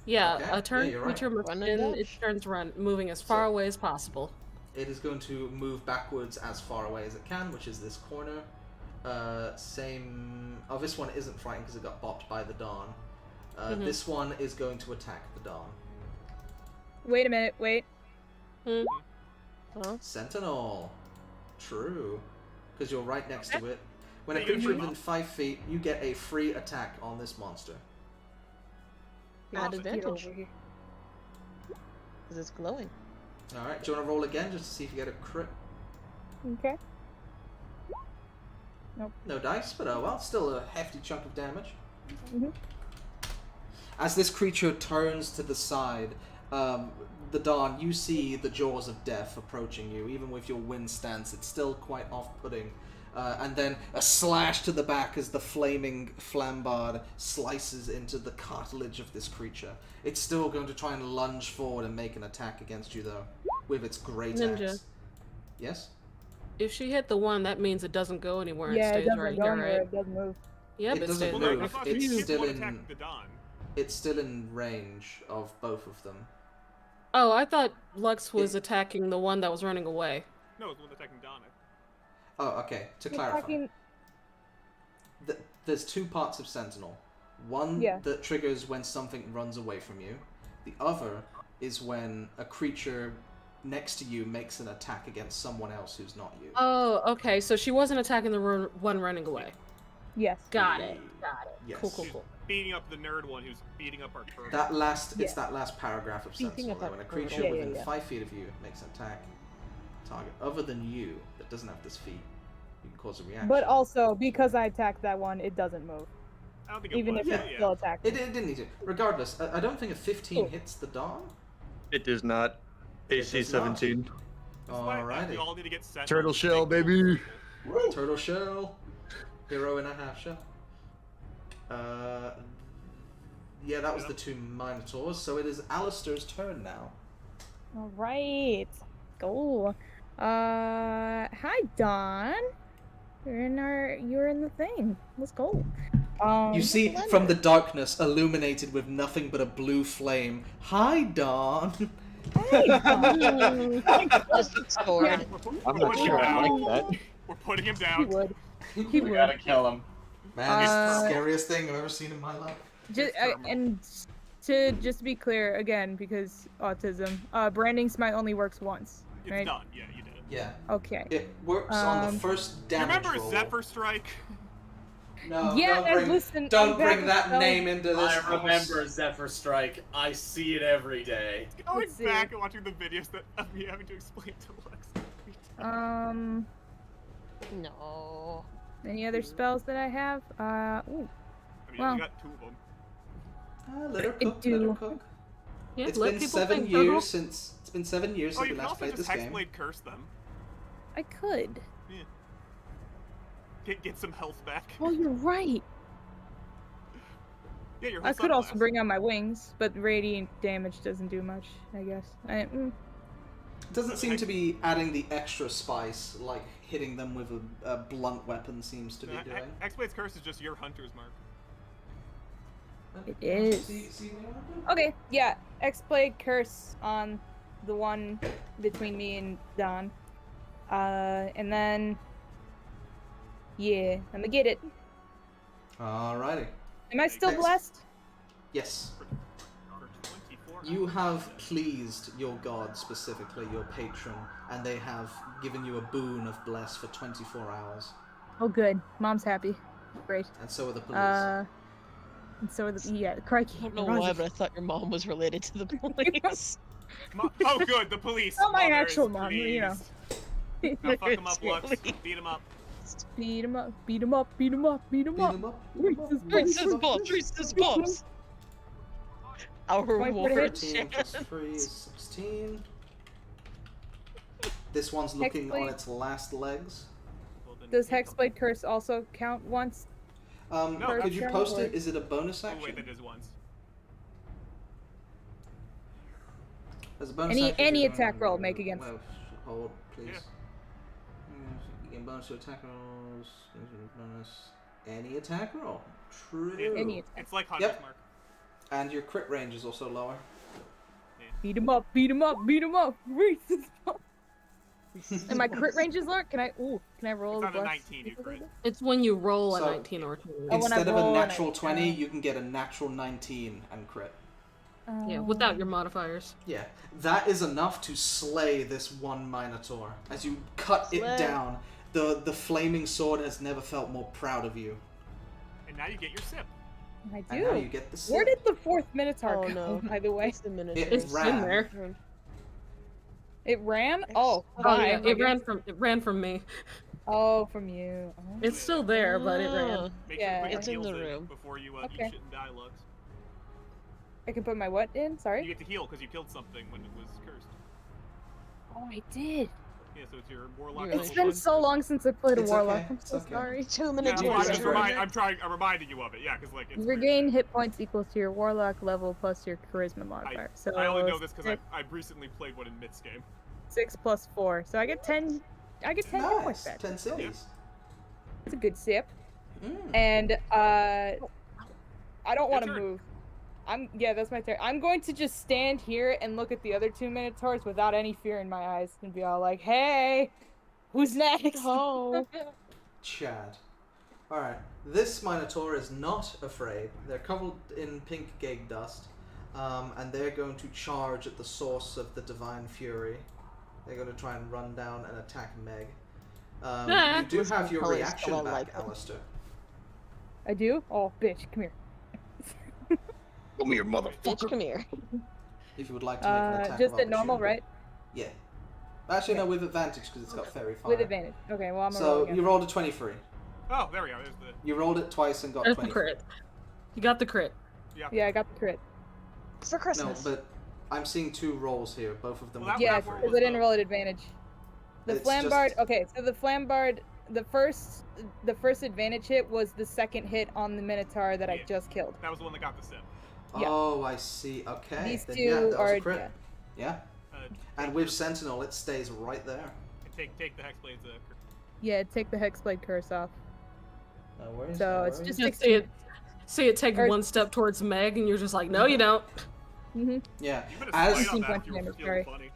Yeah, Okay. a turn Yeah, you're creature must Run spend and its dash. turns run, moving as far away as possible. It is going to move backwards as far away as it can, which is this corner. Same. Oh, this one isn't frightened because it got bopped by the Dawn. This one is going to attack the Dawn. Wait a minute, wait. Huh? Sentinel. True. Because you're right next to it. When a Hey, you creature move within 5 feet, you get a free attack on this monster. Add Get advantage. over here. Because it's glowing. Alright, do you want to roll again just to see if you get a crit? Okay. No dice, but oh well, still a hefty chunk of damage. Mhm. As this creature turns to the side, the Dawn, you see the jaws of death approaching you. Even with your wind stance, it's still quite off-putting. And then a slash to the back as the flaming flambard slices into the cartilage of this creature. It's still going to try and lunge forward and make an attack against you, though, with its great Ninja. axe. Yes? If she hit the one, that means it doesn't go anywhere. Yeah, it it stays doesn't right go here, anywhere, right? it doesn't move. Yep, It it doesn't stays move. I thought It's she still won't in. attack the Dawn. It's still in range of both of them. Oh, I thought Lux was attacking the one that was running away. No, it's the one attacking Dawn. Oh, okay. To You're clarify, talking- there's two parts of Sentinel. One Yeah. that triggers when something runs away from you. The other is when a creature next to you makes an attack against someone else who's not you. Oh, okay. So she wasn't attacking the one running away. Yes. Got it. Got it. Yes. Cool, cool, cool. beating up the nerd one who's beating up our turtle. That last, it's that last paragraph of sensible. When a creature Yeah, within 5 feet of you makes an attack target other than you that doesn't have this feat, you can cause a reaction. But also, because I attacked that one, it doesn't move. I don't think Even if it's still attacked. It didn't need to. Regardless, I don't think a 15 hits the Dawn. It does not. AC 17. Alrighty. We all need to get set. Turtle shell, baby. Turtle shell. Hero and a half shell. Yeah, that was the 2 Minotaurs, so it is Alistair's turn now. Alright. Go. Hi Don. You're in the thing. Let's go. You see from the darkness, illuminated with nothing but a blue flame. Hi, Dawn. Hey, Don. I'm not sure I like that. We're putting him He down. would. We gotta kill him. Man, it's the scariest thing I've ever seen in my life. And to just be clear again, because autism, branding smite only works once, right? It's done. Yeah, you did it. Yeah. Okay. It works on the first damage Remember roll. Zephyr Strike? No, Yeah, don't bring that name into this. I remember Zephyr Strike. I see it every day. Going back and watching the videos of me having to explain to Lex. No. Any other spells that I have? Ooh. I mean, Well, you got 2 of them. Let her I cook. do. Let her cook. Yeah, It's let been people 7 think, years Turtle. since Oh, you we can last also played just this game. Hexblade curse them. I could. Get some health back. Oh, you're right. Yeah, your I could also bring on my wings, but radiant damage doesn't do much, I guess. It doesn't seem to be adding the extra spice like hitting them with a blunt weapon seems to be doing. Hexblade's curse is just your hunter's mark. It is. Okay, yeah. X-Blade curse on the one between me and Don. And then... Yeah, I'm gonna get it. Alrighty. Am I still blessed? Yes. You have pleased your god, specifically your patron, and they have given you a boon of bless for 24 hours. Oh, good. Mom's happy. Great. And so are the police. And so are the... Yeah, crikey. I don't know why, but I thought your mom was related to the police. Oh, good, the police. Not my Mother actual is mom, you know. pleased. Now fuck him up, Lux. Beat him up. Beat him up, beat him up, beat him up, beat him up. Reese's Pops, Reese's Pops. Our reward. 13 plus 3 is 16. This one's looking on its last legs. Does Hexblade Curse also count once? No, could you post it? Is it a bonus action? Oh, wait, that is once. As a bonus action, Any you attack can- roll make against. Well, hold, please. Yeah. You gain bonus to attack rolls. Bonus. Any attack roll. True. Any attack. It's like Hunter's Yep. Mark. And your crit range is also lower. Beat him up, beat him up, beat him up. Reese's Pops. And my crit range is lower? Can I roll It's the not a bless? 19 you crit. It's when you roll a So, 19 or 20. Oh, when I Instead of a roll a natural 19, 20, you can get a natural 19 and crit. Yeah, without your modifiers. Yeah, that is enough to slay this one Minotaur. As you cut it down, the flaming sword has never felt more proud of you. And now you get your sip. I do. And now you get the sip. Where did the 4th Minotaur Oh, go, no. by the way? It's the minute. It ran. in there. It ran? Oh, Oh bye. yeah, it ran from me. Oh, from you. Oh. It's still there, but it ran. Make Yeah. sure you put It's your in the heals room. before you Okay. you shouldn't die, Lux. I can put my what in? You Sorry? get to heal because you killed something when it was cursed. Oh, I did. Yeah, so it's your warlock. You're It's right. been so long since I played a It's warlock. okay, I'm so it's okay. sorry. 2 Yeah, minutes. well, You're I'm reminding you of it. Yeah, because like it's Regain hit points equal to your warlock level plus your charisma modifier. So I only know this because six- I've recently played one in Myth's game. 6 plus 4. So I get 10. I get 10 hit points Nice. back. 10 cities. It's a good sip. Mm. And I don't want to turn. move. Yeah, that's my turn. I'm going to just stand here and look at the other 2 Minotaurs without any fear in my eyes and be all like, "Hey, who's next?" Oh. Chad. Alright, this Minotaur is not afraid. They're covered in pink gag dust, and they're going to charge at the source of the Divine Fury. They're going to try and run down and attack Meg. You do have your Colors, reaction so I back, like them. Alistair. I do? Oh, bitch, come here. Come here, Bitch, motherfucker. come here. If you would like to make an attack Just of at normal, opportunity. right? Yeah. Actually, no, with advantage because it's got fairy fire. With advantage. Okay, well I'm gonna So roll again. you rolled a 23. Oh, there we go. There's the. You rolled it twice and got That's the 23. crit. You got the crit. Yeah. Yeah, I got the crit. For No, Christmas. but I'm seeing 2 rolls here, both of them. Well, with that- Yeah, that 23. because I didn't roll at advantage. The It's flambard. just- Okay, so the flambard. The first advantage hit was the second hit on the Minotaur that I Yeah. just killed. That was the one that got the sim. Yeah. Oh, I see. Okay. These Then, two yeah, that was are a crit. Yeah. And with Sentinel, it stays right there. Take the Hexblade's Yeah, take the Hexblade curse off. No worries. So no it's worries. just Just 16. see it take Or- one step towards Meg, and you're just like, no, you don't. Mm-hmm. Yeah. You better As smite on that Point if you were damage, feeling sorry. funny.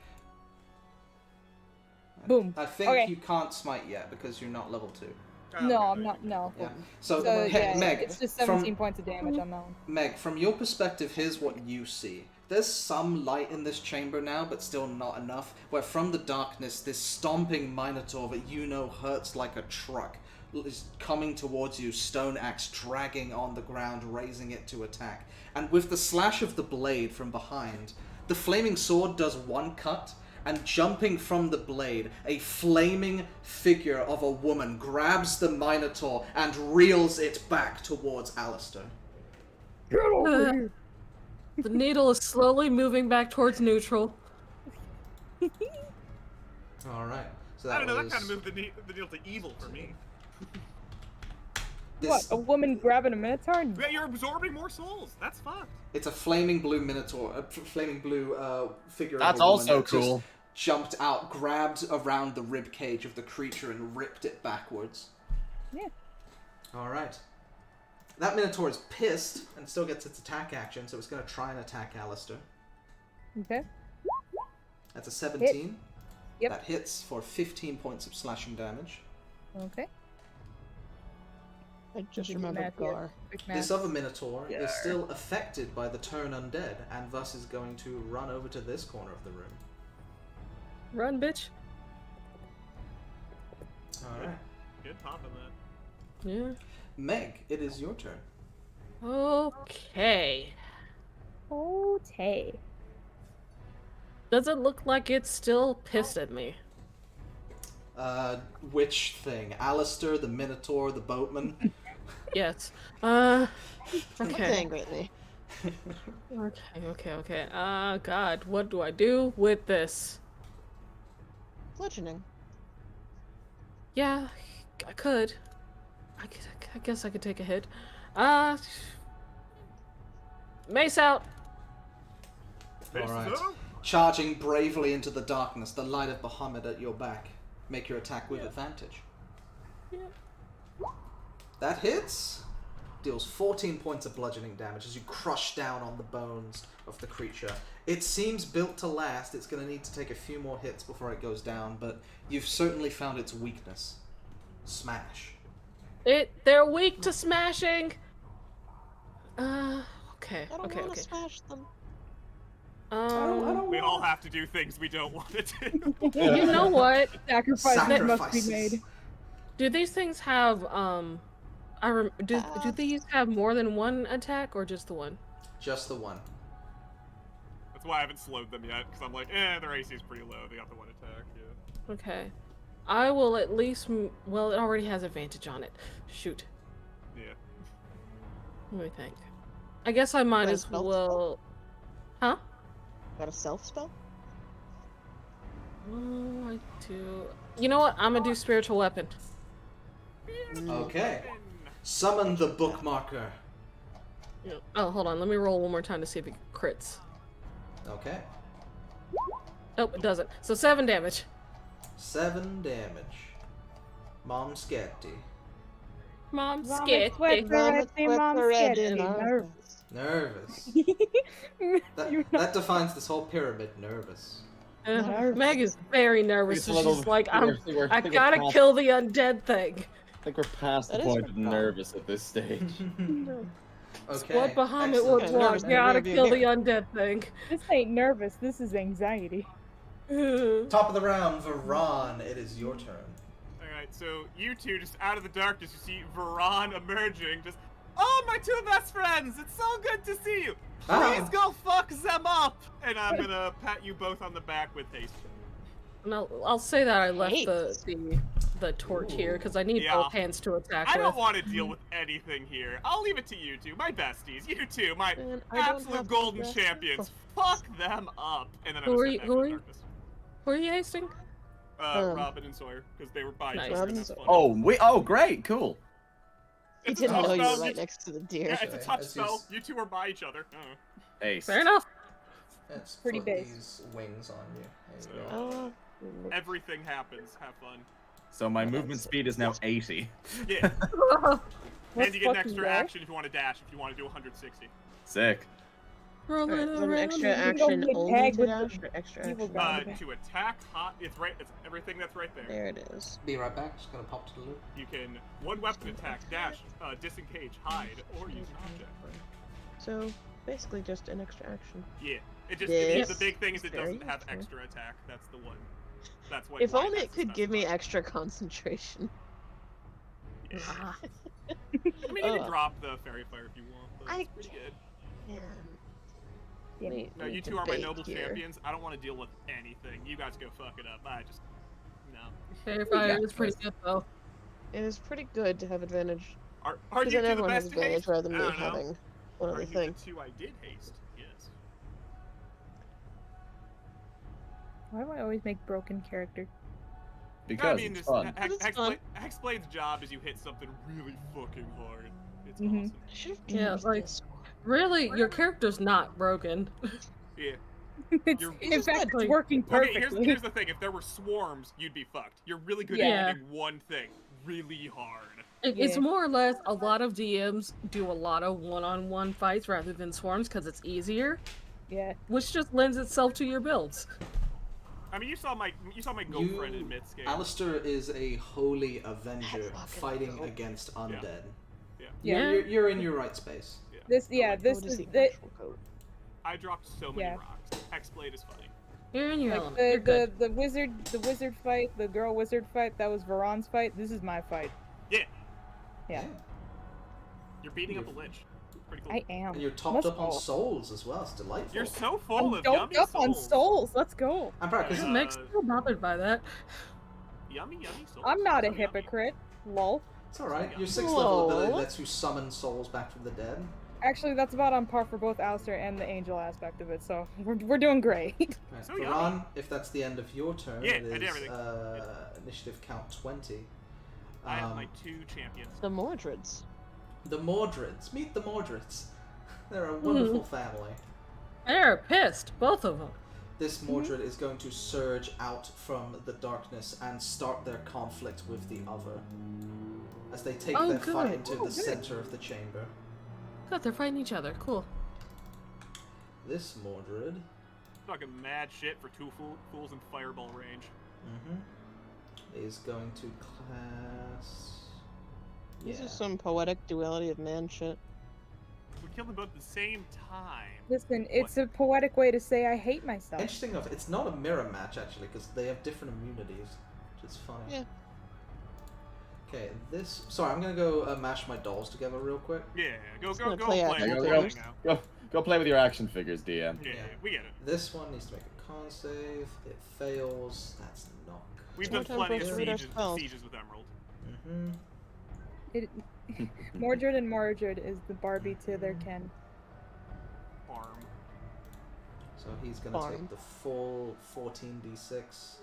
Boom. I think Okay. you can't smite yet because you're not level 2. No, I'm not. No. Yeah. So, So hey, yeah, Meg, it's just from 17 points of damage on that one. Meg, from your perspective, here's what you see. There's some light in this chamber now, but still not enough, where from the darkness, this stomping Minotaur that you know hurts like a truck is coming towards you, stone axe dragging on the ground, raising it to attack. And with the slash of the blade from behind, the flaming sword does one cut, and jumping from the blade, a flaming figure of a woman grabs the Minotaur and reels it back towards Alistair. Get over Uh, here. The needle is slowly moving back towards neutral. Alright. So I that don't know. was... That kind of moved the needle to evil for me. What? A woman grabbing a Minotaur? Yeah, you're absorbing more souls. That's fucked. It's a flaming blue Minotaur, a flaming blue figure That's of a woman also that just cool. jumped out, grabbed around the rib cage of the creature and ripped it backwards. Yeah. Alright. That Minotaur is pissed and still gets its attack action, so it's going to try and attack Alistair. Okay. That's a 17. Yep. That hits for 15 points of slashing damage. Okay. I just Did you remembered math yet? Gar. Quick This math. other Minotaur Yeah. is still affected by the turn undead, and thus is going to run over to this corner of the room. Run, bitch. Alright. Good pop on that. Yeah. Meg, it is your turn. Okay. Okay. Does it look like it's still pissed at me? Which thing? Alistair, the Minotaur, the boatman? Yes. It's Okay. angry at me. Okay. God, what do I do with this? Bludgeoning. Yeah, I could. I guess I could take a hit. Mace out. Alright. Charging bravely into the darkness, the light of Bahamut at your back. Make your attack with advantage. Yeah. That hits. Deals 14 points of bludgeoning damage as you crush down on the bones of the creature. It seems built to last. It's going to need to take a few more hits before it goes down, but you've certainly found its weakness. Smash. They're weak to smashing. Okay. I don't want to smash them. We all have to do things we don't want to do. You know what? Sacrifice must be made. Do these things have do these have more than one attack or just the one? Just the one. That's why I haven't slowed them yet, because I'm like, their AC is pretty low. They got the one attack, yeah. Okay. I will at least well, it already has advantage on it. Shoot. Yeah. Let me think. I guess I might Got a as spell well. Huh? Got a self spell? Oh, I do. You know what? I'm gonna do spiritual weapon. Okay. Summon the bookmarker. Oh, hold on. Let me roll one more time to see if it crits. Okay. Nope, it doesn't. So 7 damage. 7 damage. Mom Sketty. Mom Vomit, scared. sweat, Mom scared. Nervous. That defines this whole pyramid. Nervous. Meg is very nervous, It's a so little- she's like, I think we're I gotta past- kill the undead thing. I think we're past the That is point of pretty nervous at this stage. Okay. What Bahamut excellent. would Okay, want. nervous in the Gotta rearview kill the mirror. undead thing. This ain't nervous. This is anxiety. Top of the round, Varan. It is your turn. Alright, so you two, just out of the darkness, you see Varan emerging, just Oh, my two best friends! It's so good to see you. Please go fuck them up. And I'm gonna pat you both on the back with haste. No, I'll say that I left the torch here because I need both hands to attack I with. don't want to deal with anything here. I'll leave it to you two, my besties. You two, my absolute golden champions. Fuck them up. And then I'm gonna step back to the darkness. Who are you hasting? Robin and Sawyer, because they were by each other. And that's funny. Oh, great, cool. He didn't know you were right next to the deer. Yeah, it's a touch spell. You two are by each other. Hey. Fair enough. Let's pretty put base. these wings on you. There you So, go. everything happens. Have fun. So my movement speed is now 80. Yeah. And you get an extra action if you want to dash, if you want to do 160. Sick. Alright, is there an extra action only to dash or extra action? To attack hot, it's everything that's right there. There it is. Be right back, just gonna pop to the loop. You can one weapon attack, dash, disengage, hide, or use an object. So basically just an extra action. Yeah, it just This the big thing is it very doesn't have useful. extra attack. That's the one. That's what. If only it could give me extra concentration. Yeah. I mean, you can drop the fairy fire if you want, but it's pretty good. Yeah. No, you two are my noble champions. I don't want to deal with anything. You guys go fuck it up. I just no. Fairy fire is pretty good though. It is pretty good to have advantage. Are Because you then two the everyone has best advantage haste? rather than I me don't know. having one Are other you thing. the two I did haste? Yes. Why do I always make broken character? Because I mean, it's fun. Hexblade's job is you hit something really fucking hard. It's awesome. Yeah, like really, your character's not broken. Yeah. In fact, it's working perfectly. Okay, here's the thing. If there were swarms, you'd be fucked. You're really good Yeah. at hitting one thing really hard. It's more or less a lot of DMs do a lot of one-on-one fights rather than swarms because it's easier. Yeah. Which just lends itself to your builds. I mean, you saw my girlfriend in Midscape. Alistair is a holy avenger fighting against undead. Yeah. You're in your right space. This is the I dropped so many rocks. Hexblade is funny. You're in your like element. the wizard fight, the girl wizard fight. That was Varon's fight. This is my fight. Yeah. Yeah. You're beating up a lich. Pretty cool. I am. And you're topped up on souls as well. It's delightful. You're so full of Doped yummy up souls. on souls. Let's go. I'm proud because Mike's still bothered by that. Yummy souls. I'm not a So hypocrite. Lol. it's all right. Your 6th level ability lets you summon souls back from the dead. Actually, that's about on par for both Alistair and the angel aspect of it, so we're doing great. Right. So Varan, if that's the end of your turn, Yeah, it I did is everything. initiative count 20. I have my two champions. The Mordreds. The Mordreds. Meet the Mordreds. They're a wonderful family. They're pissed, both of them. This Mordred is going to surge out from the darkness and start their conflict with the other. As they take their fight into the center of the chamber. God, they're fighting each other. Cool. This Mordred Fucking mad shit for two fools in fireball range. is going to class... This is some poetic duality of man shit. We killed them both at the same time. Listen, it's a poetic way to say I hate myself. Interesting enough, it's not a mirror match actually, because they have different immunities, which is funny. Yeah. Okay, this... Sorry, I'm gonna go mash my dolls together real quick. Yeah, go gonna play. play Go ahead. play now. Go play with your action figures, DM. Yeah, we get it. This one needs to make a con save. It fails. That's knock. We've done Time plenty for of us to read our spells. sieges with Emerald. Mordred and Mordred is the Barbie to their Ken. Farm. So he's gonna take the full 14d6.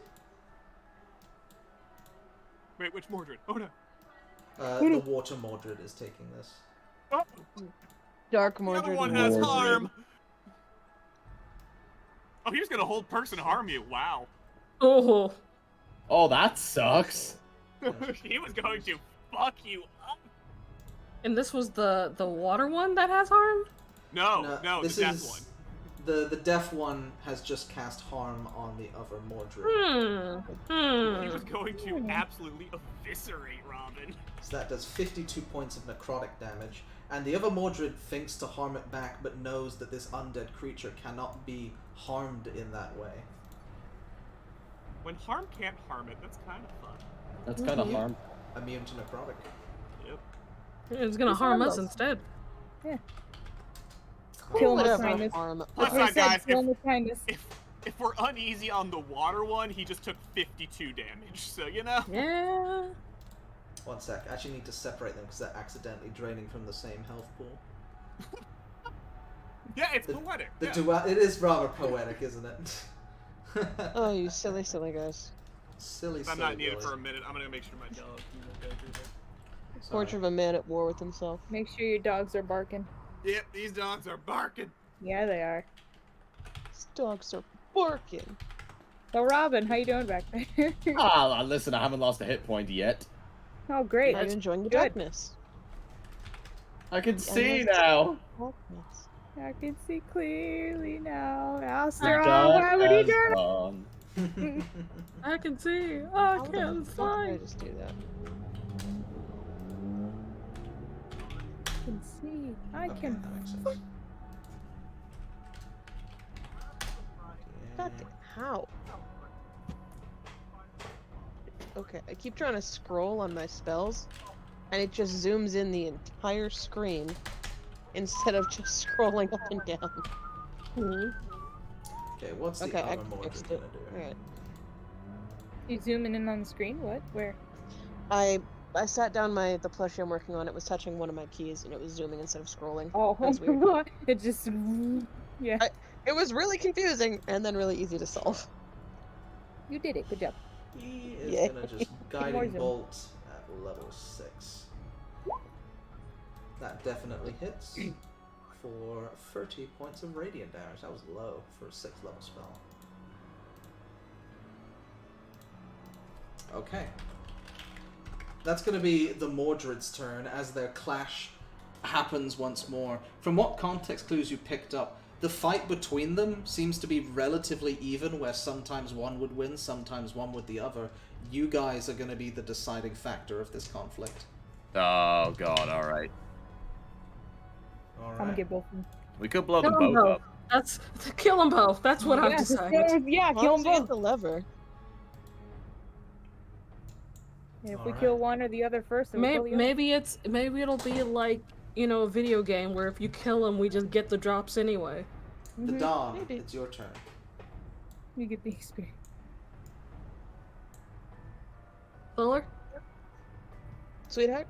Wait, which Mordred? Oh no. The water Mordred is taking this. Oh, Dark the Mordred. other one and has Mordred. harm. Oh, he was gonna hold person harm you. Wow. Oh, that sucks. He was going to fuck you up. And this was the water one that has harm? No, this the death is one. the deaf one has just cast harm on the other Mordred. He was going to absolutely eviscerate Robin. So that does 52 points of necrotic damage, and the other Mordred thinks to harm it back, but knows that this undead creature cannot be harmed in that way. When harm can't harm it, that's kind of fun. That's kind of harm. Immune to necrotic. Yep. It's gonna Just harm harm us us. instead. Yeah. Kill him with Whatever, kindness. harm. Plus That's what I side, said, guys, kill him with kindness. if we're uneasy on the water one, he just took 52 damage. So you know. Yeah. One sec. I actually need to separate them because they're accidentally draining from the same health pool. Yeah, it's poetic. It is rather poetic, isn't it? Oh, you silly, silly guys. Silly. I'm not needed boys. for a minute. I'm gonna make sure my dog is okay through this. Portrait of a man at war with himself. Make sure your dogs are barking. Yep, these dogs are barking. Yeah, they are. These dogs are barking. So, Robin, how you doing back there? Ah, listen, I haven't lost a hit point yet. Oh, great. Are you enjoying the Good. darkness? I can see it's- now. Darkness. I can see clearly now. Aster, The why would he dark do has that? gone. I can see. I How the can fuck did I find. just do that? I can see. I Okay, can. that makes sense. God, how? Okay, I keep trying to scroll on my spells, and it just zooms in the entire screen instead of just scrolling up and down. Okay, what's the Okay, I other Mordred fixed gonna it. do? Alright. You zooming in on the screen? What? Where? I sat down the plushie I'm working on, it was touching one of my keys, and it was zooming instead of scrolling. Oh, That's weird. it just. Yeah. It was really confusing, and then really easy to solve. You did it. Good job. He is Yeah. gonna just More guiding zoom. bolt at level 6. That definitely hits for 30 points of radiant damage. That was low for a 6th level spell. Okay. That's going to be the Mordred's turn as their clash happens once more. From what context clues you picked up, the fight between them seems to be relatively even, where sometimes one would win, sometimes one would the other. You guys are going to be the deciding factor of this conflict. Oh god, alright. I'm gonna get both of them. We could blow them Kill 'em both both. up. That's kill them both. That's what I've Yeah, decided. yeah, As long kill as them you get both. the lever. And if we Alright. kill one or the other first, then we kill the other. Maybe it'll be like, you know, a video game where if you kill them, we just get the drops anyway. The Mhm. Dawn, Maybe. it's your turn. You get the experience. Fuller? Sweetheart?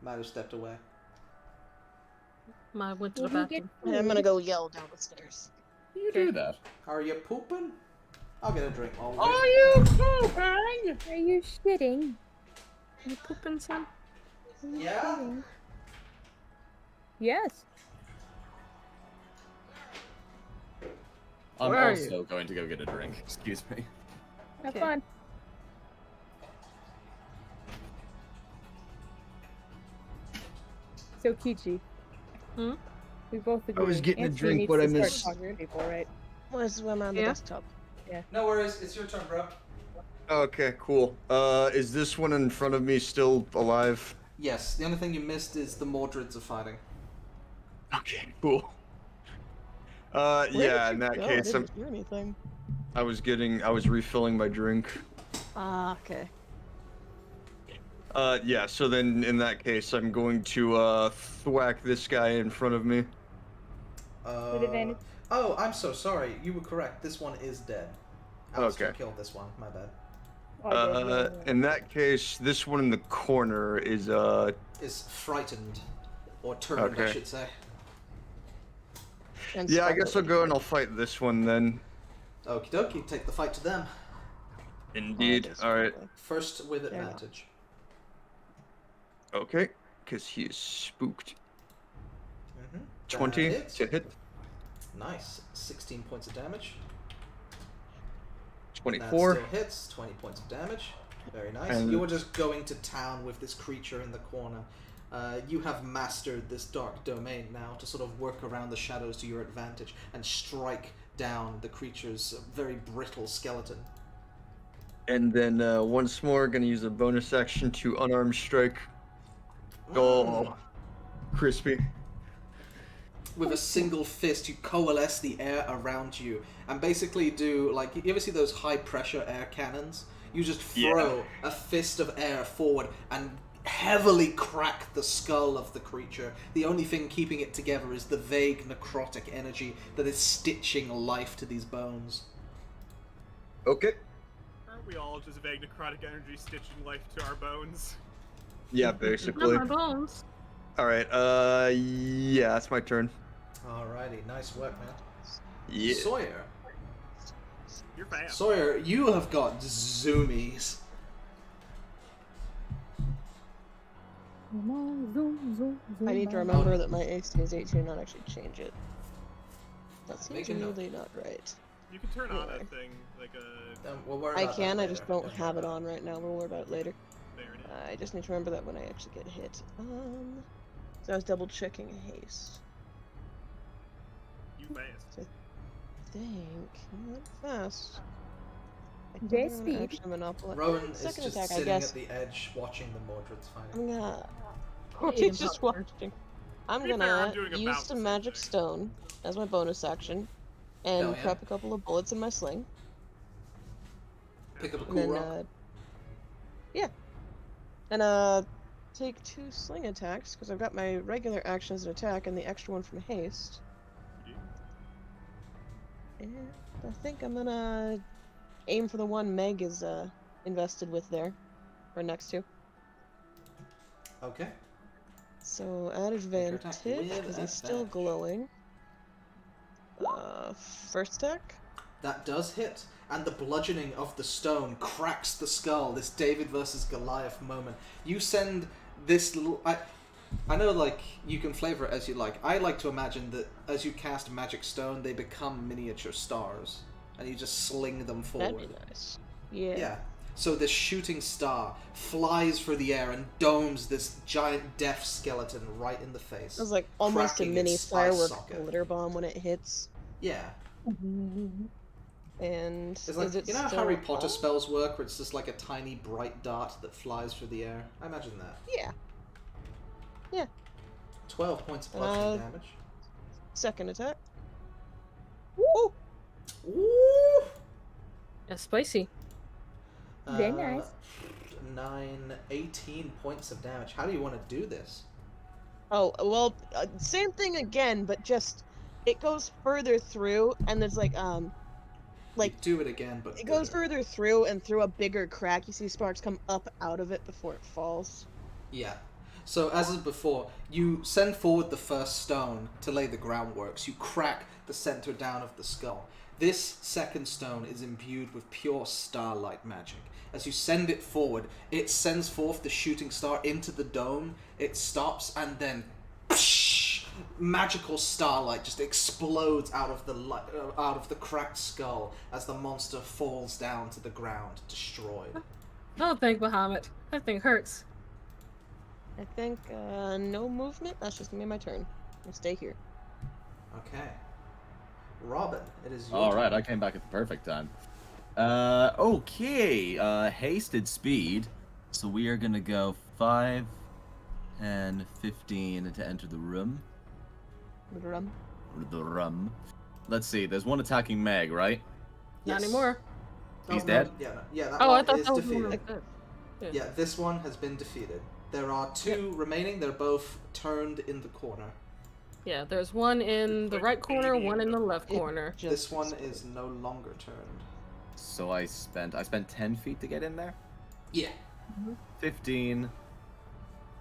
Might have stepped away. I went to the What do you get? bathroom. I'm gonna go yell down the stairs. You do that. Are you pooping? I'll get a drink while we Are you pooping? Are you shitting? You pooping, son? Are you Yeah? shitting? Yes. I'm Where are also going to go get a drink. Excuse me. Have Okay. fun. So Kichi. Hmm? We both agree. I was getting a Anthony drink, needs but to I start missed. talking to people, right? Let's swim on the Yeah? desktop. No worries, it's your turn, bro. Okay, cool. Is this one in front of me still alive? Yes, the only thing you missed is the Mordreds are fighting. Okay, cool. Where Yeah, did in you that go? case, I didn't hear anything. I was refilling my drink. Ah, okay. Yeah, so then in that case, I'm going to, thwack this guy in front of me. With advantage. Oh, I'm so sorry. You were correct. This one is dead. Alistair Okay. killed this one. My bad. Oh, In that case, this one in the corner is, Is frightened. Or turned, I Okay. should say. And yeah, I Scarlet guess I'll would go be and I'll fight this one then. Okie dokie, take the fight to them. Indeed. this Alright. way. First with we go. advantage. Okay, because he is spooked. Mm-hmm. 20 to hit. Nice. 16 points of damage. 24. That still hits. 20 points of damage. Very nice. And- You were just going to town with this creature in the corner. You have mastered this dark domain now to sort of work around the shadows to your advantage and strike down the creature's very brittle skeleton. And then once more, gonna use a bonus action to unarmed strike. Oh, crispy. With a single fist, you coalesce the air around you and basically do, like, you ever see those high pressure air cannons? You just throw a fist of air forward and heavily crack the skull of the creature. The only thing keeping it together is the vague necrotic energy that is stitching life to these bones. Okay. Aren't we all just vague necrotic energy stitching life to our bones? Yeah, basically. Not my bones. All right. Yeah, that's my turn. Alrighty, nice work, man. Yeah. Sawyer. You're fast. Sawyer, you have got zoomies. I need to remember that my AC is 18, not actually change it. That seems Make a note. really not right. You can turn on Anyway. a thing, like a... We'll worry I about that can, I later. just don't have it on right now. We'll worry about it later. There it is. I just need to remember that when I actually get hit. So I was double checking haste. You fast. I think not fast. I think J I'm gonna speed. actually monopolize. Rowan is Second just attack, I sitting guess. at the edge watching the Mordred's fighting. I'm gonna. Hey, He's just Butler. watching. I'm To be fair, I'm gonna doing use about the some same magic thing. stone as my bonus action, and Hell yeah. prep a couple of bullets in my sling, Pick up a and cool then rock. yeah, and take 2 sling attacks because I've got my regular action as an attack and the extra one from haste. And I think I'm gonna aim for the one Meg is invested with there, or next to. Okay. So at your attack advantage with because he's still advantage. glowing. First attack. That does hit, and the bludgeoning of the stone cracks the skull. This David versus Goliath moment. You send this little. I know, like, you can flavor it as you like. I like to imagine that as you cast magic stone, they become miniature stars, and you just sling them forward. That'd be nice. Yeah. Yeah. So this shooting star flies through the air and domes this giant death skeleton right in the face. It was like almost a cracking mini its eye firework socket. glitter bomb when it hits. Yeah. And It's like, is it you know how still Harry Potter on? spells work, where it's just like a tiny bright dart that flies through the air? I imagine that. Yeah. Yeah. 12 points of bludgeoning damage. Second attack. Woo! Ooh! That's spicy. Very nice. 18 points of damage. How do you want to do this? Oh, well, same thing again, but just it goes further through, and there's like You do it again, but it goes bigger. further through and through a bigger crack. You see sparks come up out of it before it falls. Yeah. So, as is before, you send forward the first stone to lay the groundworks. You crack the center down of the skull. This second stone is imbued with pure starlight magic. As you send it forward, it sends forth the shooting star into the dome. It stops, and then magical starlight just explodes out of the cracked skull as the monster falls down to the ground, destroyed. Oh, thank Bahamut. That thing hurts. I think no movement. That's just gonna be my turn. I'll stay here. Okay. Robin, it is your All turn. right, I came back at the perfect time. Okay. Hasted speed. So we are gonna go 5 and 15 to enter the room. Rum. The room. Let's see. There's one attacking Meg, right? Not Yes. anymore. He's no, dead? Yeah, that Oh, I one thought is that was defeated. one like that. Yeah, this one has been defeated. There are 2 remaining. They're both turned in the corner. Yeah, there's one in the right corner, one in the left It corner. just This one exploded. is no longer turned. So I spent 10 feet to get in there. Yeah. 15,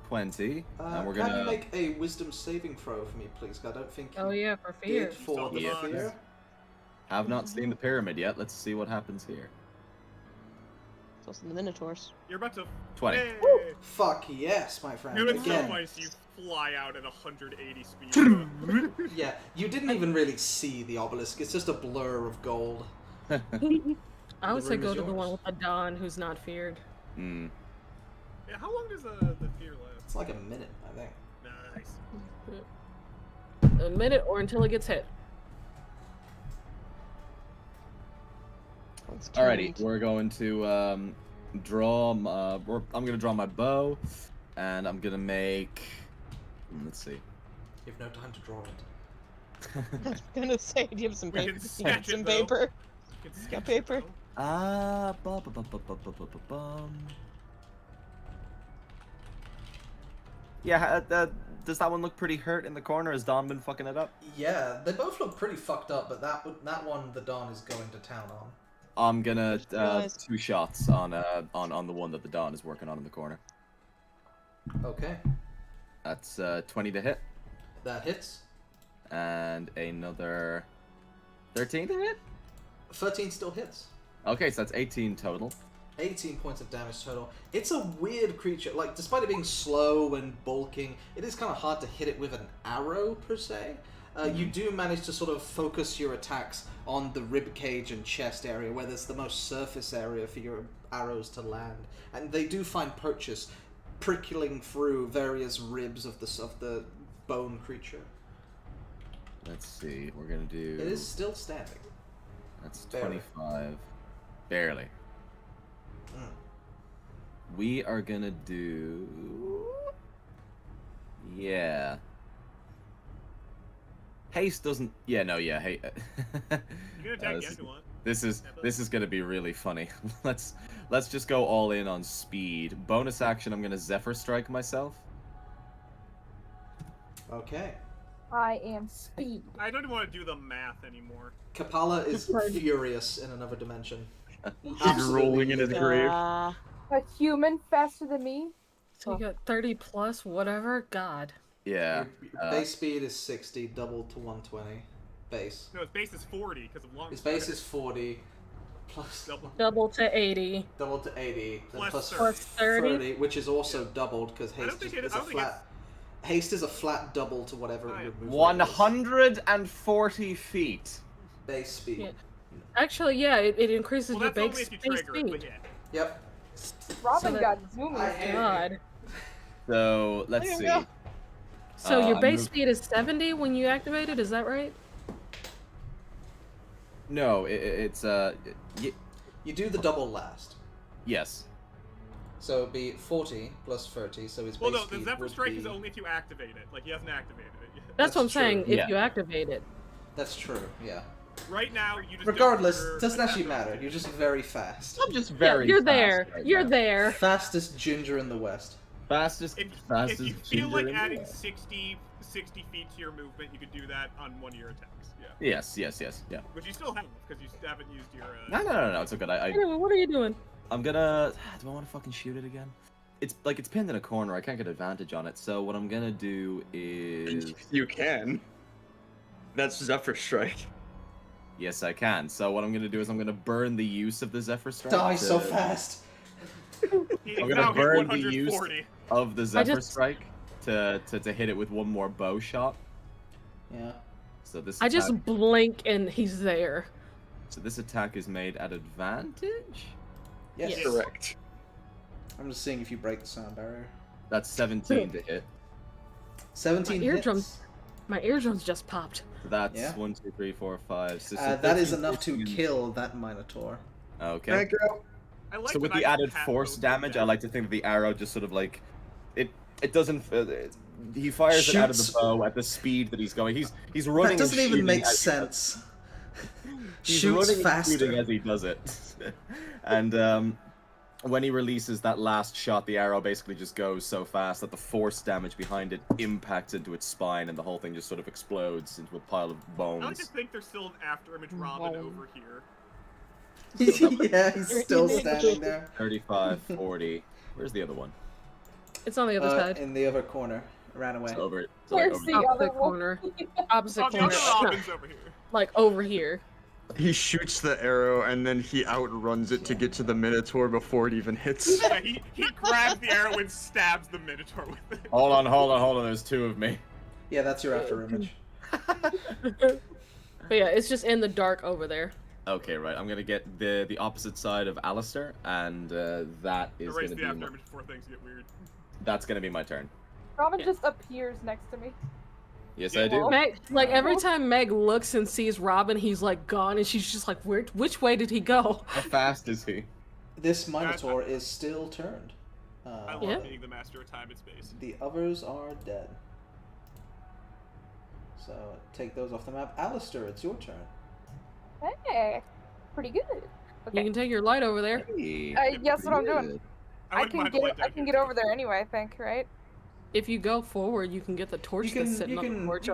20, and we're Can gonna. you make a wisdom saving throw for me, please? I don't think you Oh yeah, for fear. did for Saw the the bugs. fear. Have not seen the pyramid yet. Let's see what happens here. It's also the Minotaurs. You're about to... 20. Hey! Fuck yes, my friend. You know, it's so Again. funny, so you fly out at 180 speed. Yeah, you didn't even really see the obelisk. It's just a blur of gold. I would The say room go is to the one yours. with the Don who's not feared. Hmm. Yeah, how long does the fear last? It's like a minute, I think. Nice. A minute or until it gets hit. It's Alrighty, turned. we're going to draw. I'm gonna draw my bow, and I'm gonna make. Let's see. You have no time to draw it. I was gonna say, do you have some We paper? can You sketch have some it, though. paper? You can Got sketch paper? it, though. Bum. Yeah, does that one look pretty hurt in the corner? Has Don been fucking it up? Yeah, they both look pretty fucked up, but that one the Don is going to town on. I'm gonna 2 shots on the one that the Don is working on in the corner. Okay. That's 20 to hit. That hits. And another 13 to hit? 13 still hits. Okay, so that's 18 total. 18 points of damage total. It's a weird creature. Like, despite it being slow and bulking, it is kind of hard to hit it with an arrow, per se. You do manage to sort of focus your attacks on the rib cage and chest area, where there's the most surface area for your arrows to land. And they do find purchase prickling through various ribs of the bone creature. Let's see, we're gonna do... It is still standing. That's Barely. 25. Barely. We are gonna do... Yeah. Haste doesn't... Yeah, no, yeah, hey... You can attack again if you want. This is gonna be really funny. Let's just go all in on speed. Bonus action, I'm gonna Zephyr Strike myself. Okay. I am speed. I don't even want to do the math anymore. Kapala is furious in another dimension. He's rolling in his grave. A human faster than me? So you got 30 plus whatever? God. Yeah. Your base speed is 60, double to 120. Base. No, its base is 40 because of long. His base is 40, plus Double to 80. Double to 80, then Plus plus 30, which is also doubled because I don't haste think is it- I a don't think flat. Haste is a flat double to whatever Oh, yeah. your movement is. 140 feet. Base speed. Yeah. Actually, yeah, it increases Well, your that's only base if you speed. trigger it, but yeah. Yep. Robin So got zoomy. God. So, let's see. So your I'm base move- speed is 70 when you activate it, is that right? No, it's You do the double last. yes. So it'd be 40 plus 30, so his base Well, no, the speed Zephyr would Strike be... is only if you activate it. Like, he hasn't activated it yet. That's what I'm true. saying, if Yeah. you activate it. That's true, yeah. Right now, you just Regardless, don't trigger doesn't actually attack matter. bonus. You're just very fast. I'm just very You're fast there. right You're now. there. Fastest ginger in the West. Fastest If you feel ginger like in the adding world. 60 feet to your movement, you could do that on one of your attacks. Yeah. Yes, yeah. Which you still have, because you haven't used your... No, it's okay. Anyway, what are you doing? I'm gonna... Do I want to fucking shoot it again? It's pinned in a corner. I can't get advantage on it. So what I'm gonna do is... You can. That's Zephyr Strike. Yes, I can. So what I'm gonna do is I'm gonna burn the use of the Zephyr Strike. Die so fast! He's I'm now gonna hit burn the use 140. of the Zephyr just- Strike to hit it with one more bow shot. Yeah. So this I just attack- blink and he's there. So this attack is made at advantage? Yes. Yes. Correct. I'm just seeing if you break the sound barrier. That's 17 to hit. 17 My eardrums. hits. My eardrums just popped. So that's Yeah. 1, 2, 3, 4, 5, 6, That is 13, enough to 14. kill that Minotaur. Okay. Thank you. I like So with that the I added have force both damage, I of like to think that the arrow just sort of like it doesn't. He fires it out of the Shoots. bow at the speed that he's going. He's running. That doesn't and even shooting make as he does- sense. He's Shoots running and shooting faster. as he does it, and when he releases that last shot, the arrow basically just goes so fast that the force damage behind it impacts into its spine, and the whole thing just sort of explodes into a pile of I like to bones. think there's still an afterimage Robin over here. Yeah, he's still standing there. 35, 40. Where's the other one? It's on the other side. In the other corner. Ran away. It's over. It's Where's over the here. other Opposite one? corner. Opposite Oh, the corner. other Robin's over here. Like over here. He shoots the arrow and then he outruns it to get to the Minotaur before it even hits. Yeah, he grabs the arrow and stabs the Minotaur with it. Hold on. There's two of me. Yeah, that's your after image. But yeah, it's just in the dark over there. Okay, right. I'm gonna get the opposite side of Alistair, and that is Erase gonna the be afterimage before things get weird. that's gonna be my turn. Robin just appears next to me. Yes, Yeah. I do. Meg, like every time Meg looks and sees Robin, he's like gone, and she's just like, which way did he go? How fast is he? This Minotaur is still turned. I love Yeah. being the master of time and space. The others are dead. So take those off the map. Alistair, it's your turn. Hey, pretty good. You Okay, can take your light over there. Hey, guess what I'm pretty doing. good. I like can my get blade I down can here. get over there anyway. I think, right? If you go forward, you can get the torch that's sitting on the porch.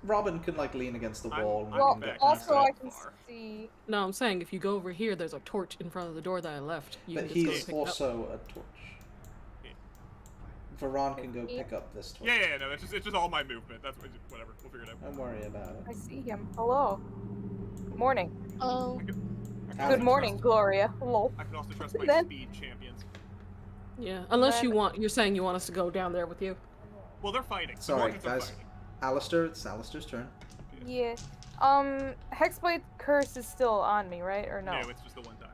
Robin can like lean against the wall. And Well, we can get also past I it. can see. No, I'm saying if you go over here, there's a torch in front of the door that I left. You But can just go he's pick it up. also a torch. Varan can go pick up this torch. Yeah, no, it's just all my movement. That's whatever. We'll figure it out. Don't worry about it. I see him. Hello. Morning. Oh. Good morning, Gloria. Hello. I can also trust my Then- speed champions. Yeah, unless you're saying you want us to go down there with you. Well, they're fighting. The Sorry, Morgans are guys. fighting. Alistair, it's Alistair's turn. Yeah. Hexblade curse is still on me, right? Or no? No, it's just the one time.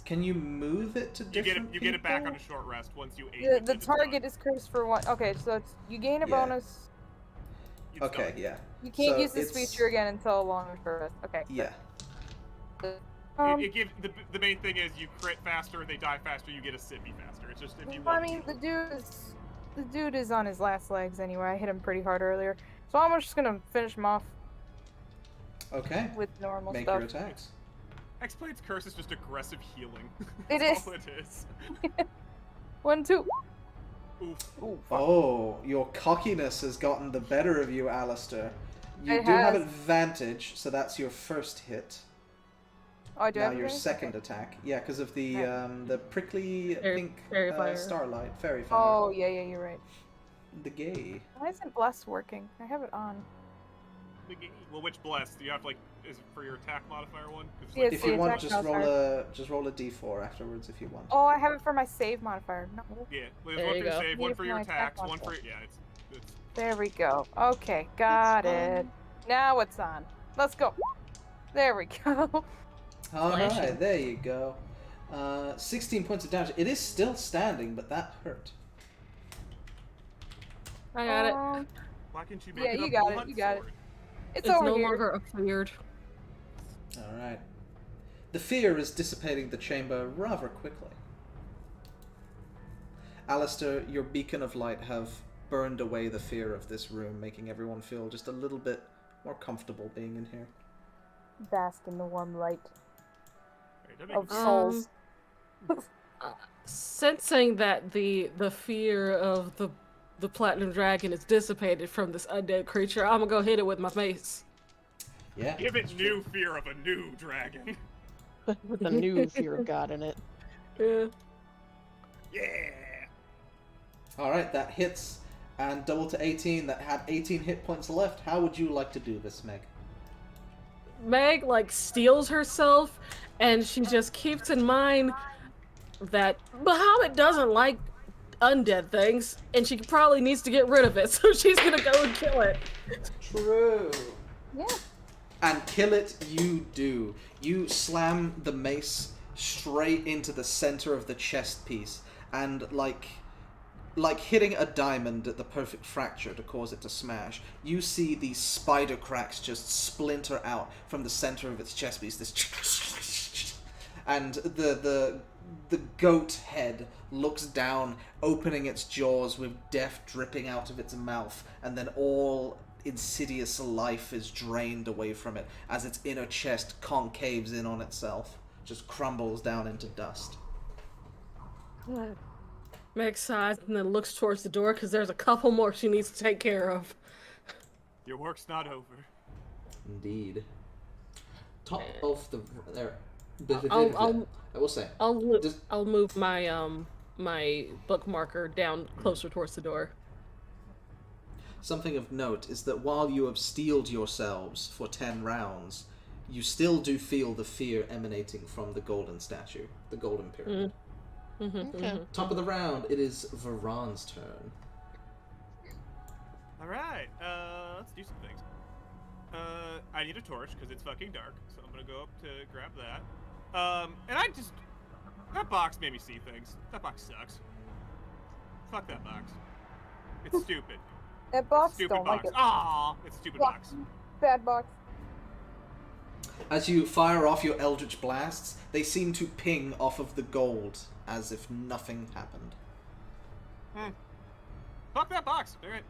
Can you move it to different You get it back people? on a short rest once you aim The, it. the target is cursed for one. Okay, so it's you gain a Yeah. bonus. Okay, yeah. You can't So use this it's- feature again until a longer short rest. Okay. Yeah. It gives the main thing is you crit faster, they die faster, you get a sippy faster. It's just if you I want. mean, the dude is on his last legs anyway. I hit him pretty hard earlier, so I'm just gonna finish him off Okay. with normal Make stuff. your attacks. Hexblade's curse is just aggressive healing. It That's is. all it is. 1, 2. Oof. Ooh, Oh, your cockiness has gotten the better of you, Alistair. You It do have has. advantage, so that's your first hit. Oh, I do Now have your advantage? second attack. Yeah, because of the Right. the prickly pink fairy fire. starlight, fairy fire. Oh, yeah, you're right. The gay. Why isn't Bless working? I have it on. Well, which bless? Do you have like is it for your attack modifier one? 'Cause, Yeah, like, If you want, attack just roll modifier. a d4 afterwards if you want. Oh, I have it for my save modifier. No. Yeah, there's There one you for your go. save, Need one it for for your my attack attacks, one for modifier. it's There we go. Okay, got it. Now it's on. Let's go. There we go. Alright, there you go. 16 points of damage. It is still standing, but that hurt. I got it. Why can't you make Yeah, it you a got it. blood You got it. sword? It's It's over no here. longer a feared. Alright. The fear is dissipating the chamber rather quickly. Alistair, your beacon of light have burned away the fear of this room, making everyone feel just a little bit more comfortable being in here. Bask in the warm light Alright, that of makes souls. Sensing that the fear of the platinum dragon is dissipated from this undead creature, I'm gonna go hit it with my mace. Yeah. Give it new fear of a new dragon. With a new fear of God in it. Yeah. Yeah. Alright, that hits. And double to 18, that had 18 hit points left. How would you like to do this, Meg? Meg like steals herself, and she just keeps in mind that Bahamut doesn't like undead things, and she probably needs to get rid of it, so she's gonna go and kill it. True. Yeah. And kill it you do. You slam the mace straight into the center of the chest piece, and like hitting a diamond at the perfect fracture to cause it to smash, you see these spider cracks just splinter out from the center of its chest piece. This and the goat head looks down, opening its jaws with death dripping out of its mouth, and then all insidious life is drained away from it as its inner chest concaves in on itself, just crumbles down into dust. Meg sighs and then looks towards the door because there's a couple more she needs to take care of. Your work's not over. Indeed. Top of the there. I will say. I'll move my my bookmarker down closer towards the door. Something of note is that while you have steeled yourselves for 10 rounds, you still do feel the fear emanating from the golden statue, the golden pyramid. Okay. Top of the round, it is Varan's turn. Alright, let's do some things. I need a torch because it's fucking dark, so I'm gonna go up to grab that. And that box made me see things. That box sucks. Fuck that box. It's stupid. That box Stupid don't box. like it. Aww, it's a stupid box. Bad box. As you fire off your eldritch blasts, they seem to ping off of the gold as if nothing happened. Fuck that box. Alright.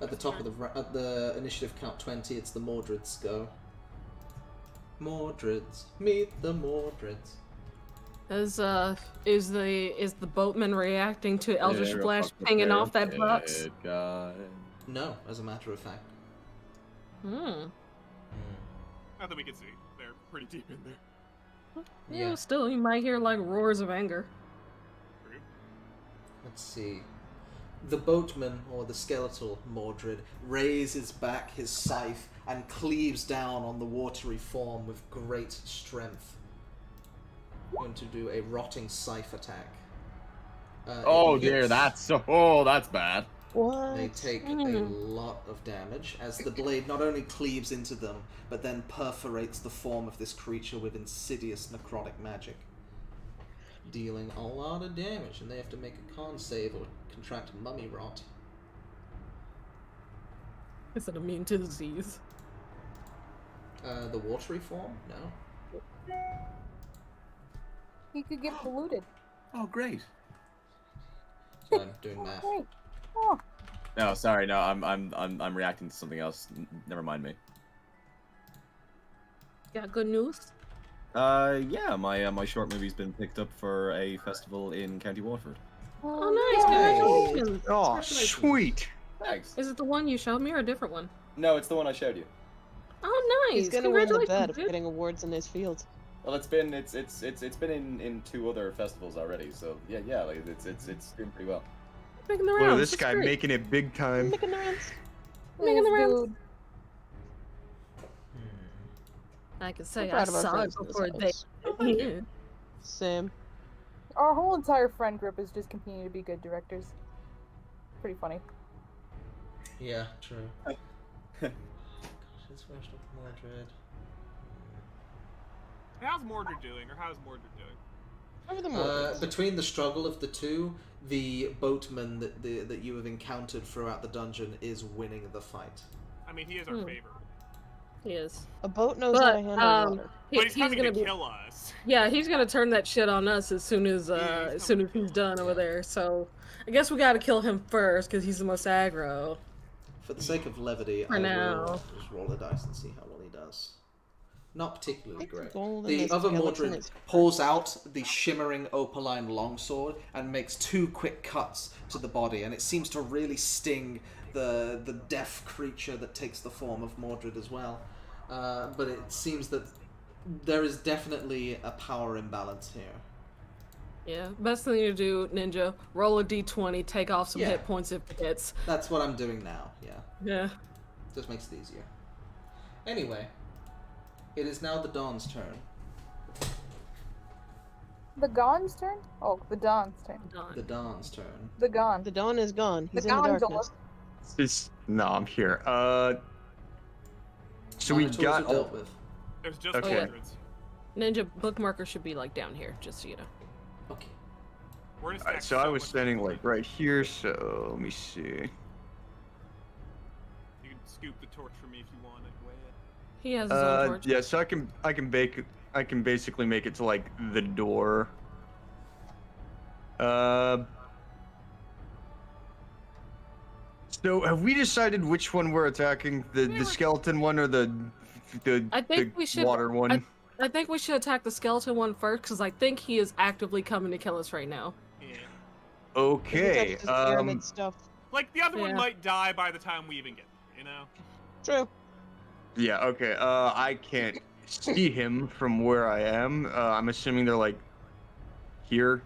At the top of at the initiative count 20, it's the Mordred's go. Mordreds, meet the Mordreds. Is the boatman reacting to Eldritch Blast pinging off that box? No, as a matter of fact. Hmm. Not that we can see. They're pretty deep in there. Yeah, still, you might hear like roars of anger. Let's see. The boatman, or the skeletal Mordred, raises back his scythe and cleaves down on the watery form with great strength. Going to do a rotting scythe attack. Oh dear, that's bad. What? They take a lot of damage as the blade not only cleaves into them, but then perforates the form of this creature with insidious necrotic magic, dealing a lot of damage, and they have to make a con save or contract mummy rot. Is it immune to disease? The watery form? No. He could get polluted. Oh, great. So I'm doing math. Great. Oh. No, sorry, no, I'm reacting to something else. Never mind me. Got good news? Yeah, my short movie's been picked up for a festival in County Waterford. Oh, nice! Congratulations! Oh, sweet. Thanks. Is it the one you showed me or a different one? No, it's the one I showed you. Oh, nice! He's gonna win the bet Congratulations, of dude. getting awards in his field. Well, it's been in 2 other festivals already, so yeah, like it's doing pretty well. Making the Look rounds. at this That's guy great. making it big time. Making the rounds. Making the Yes, rounds. dude. I can say I'm I proud of our saw it friends in this before they. house. Yeah. Same. Our whole entire friend group is just continuing to be good directors. Pretty funny. Yeah, true. Gosh, it's first of Mordred. How's Mordred doing, or how's Mordred doing? How are the Mordreds? Between the struggle of the two, the boatman that you have encountered throughout the dungeon is winning the fight. I mean, he is our favorite. He is. A boat knows how to handle water. But he's coming to be, kill us. Yeah, he's gonna turn that shit on us as soon as he's done over there. So I guess we gotta kill him first because he's the most aggro. For the sake of levity, For I now. will just roll a dice and see how well he does. Not particularly great. gold in The this other skeleton Mordred is- pulls out the shimmering opaline longsword and makes 2 quick cuts to the body, and it seems to really sting the deaf creature that takes the form of Mordred as well. But it seems that there is definitely a power imbalance here. Yeah, best thing to do, Ninja, roll a d20, take off some Yeah. hit points if it hits. That's what I'm doing now, yeah. Yeah. Just makes it easier. Anyway, it is now the Dawn's turn. The Gon's turn? Oh, the Dawn's turn. The Dawn's turn. The Gon. The Dawn is gone. He's The in the Gon's darkness. No, I'm here. So we Minotaurs got are dealt with. There's just Okay. Mordreds. Ninja bookmarker should be like down here, just so you know. Okay. We're gonna Alright, stack so I so was much standing stuff. like right here, so let me see. You can scoop the torch for me if you want it. Go ahead. He has his own torch. Yeah, so I can basically make it to like the door. So have we decided which one we're attacking? The skeleton one or the I think we should water one? I think we should attack the skeleton one first because I think he is actively coming to kill us right now. Yeah. Okay. That's just pyramid stuff. Like the other one Yeah. might die by the time we even get there, you know? True. Yeah. Okay. I can't see him from where I am. I'm assuming they're like here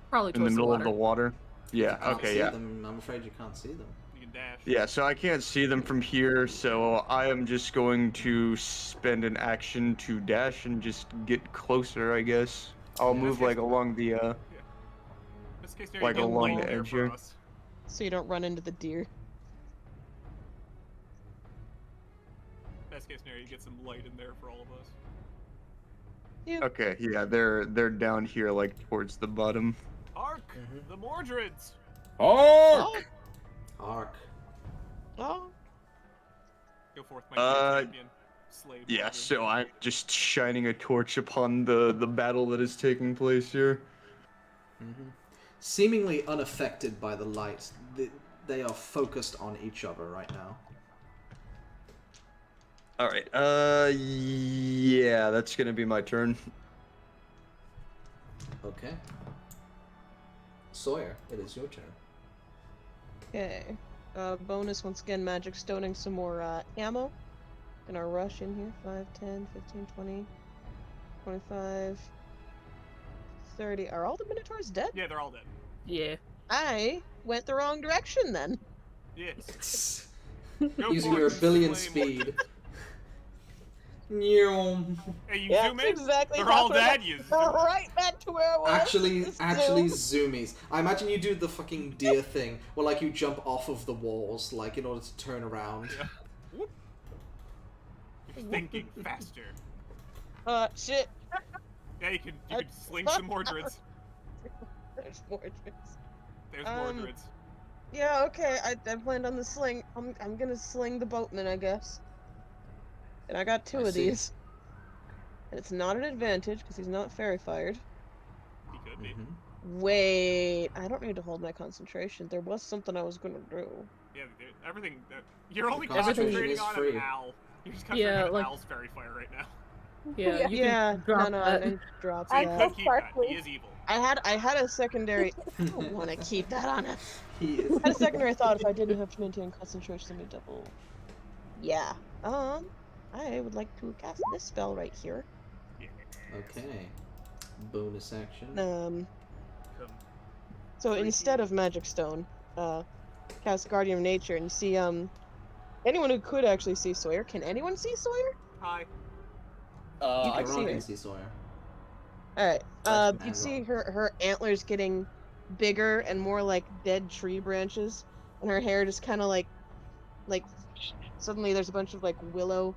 Probably in the towards middle water. of the water. Yeah. You can't Okay. see Yeah. them. I'm afraid you can't see them. You can dash. Yeah, so I can't see them from here, so I am just going to spend an action to dash and just get closer, I guess. I'll move like along the Best case like you get along light the there edge for here. us. So you don't run into the deer. Best case scenario, you get some light in there for all of us. Okay, yeah, they're down here like towards the bottom. Hark! The Mordreds! Hark! Arc. Oh. Go forth, my champion. Slave Yeah, Mordred. so I'm just shining a torch upon the battle that is taking place here. Seemingly unaffected by the light, they are focused on each other right now. Alright, yeah, that's gonna be my turn. Okay. Sawyer, it is your turn. Okay. Bonus once again, magic stoning some more ammo. Gonna rush in here. 5, 10, 15, 20, 25, 30. Are all the Minotaurs dead? Yeah, they're all dead. Yeah. I went the wrong direction then. Yes. Using your billion speed. Hey, you zoom in? Exactly. They're all dead, you zoom. Right back to where I was. Actually, zoomies. I imagine you do the fucking deer thing, where like you jump off of the walls, like in order to turn around. Yeah. You're thinking faster. Shit. Yeah, you can sling some more Mordreds. There's Mordreds. There's Mordreds. Yeah, okay. I planned on the sling. I'm gonna sling the boatman, I guess. And I got two of these. And it's not an advantage because he's not fairy fired. He could be. Wait, I don't need to hold my concentration. There was something I was gonna do. Yeah, everything. You're only Concentration concentrating is on free. an owl. You're just concentrating on Owl's fairy fire right now. Yeah, you can drop no, that. I dropped So you that. could keep that. He is evil. I had a secondary. I don't want to keep that on it. He is. I had a secondary thought if I didn't have to maintain concentration, let me double. Yeah. I would like to cast this spell right here. Okay. Bonus action. So instead of Magic Stone, cast Guardian of Nature and see anyone who could actually see Sawyer. Can anyone see Sawyer? Hi. I can see can her. see Sawyer. Alright. You see her antlers getting bigger and more like dead tree branches, and her hair just kind of like suddenly there's a bunch of like willow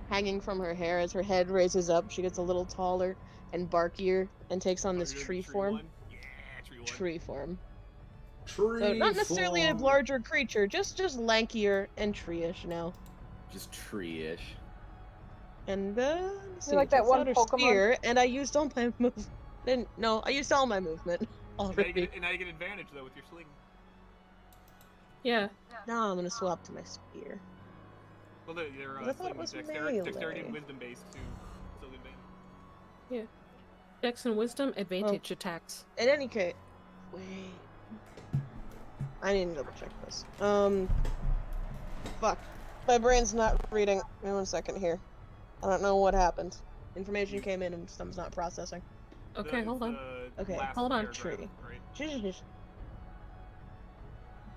hanging from her hair. As her head raises up, she gets a little taller and barkier and takes on this tree form. Yeah, Tree form. Tree So not necessarily a form. larger creature, just lankier and tree-ish now. Just tree-ish. And let's see, like I that takes one out her Pokemon? spear, and I used all my movement. No, I used all my movement And already. now you get advantage though with your sling. Yeah. Now I'm gonna swap to my spear. Well, they're I thought it was dexterity and melee. wisdom based too. So the advantage. Yeah. Dex and wisdom, advantage attacks. In any case, wait. I need to double check this. Fuck. My brain's not reading. Wait 1 second here. I don't know what happened. Information came in and stuff's not processing. Okay, hold on. Okay, last hold on. paragraph, Tree. right?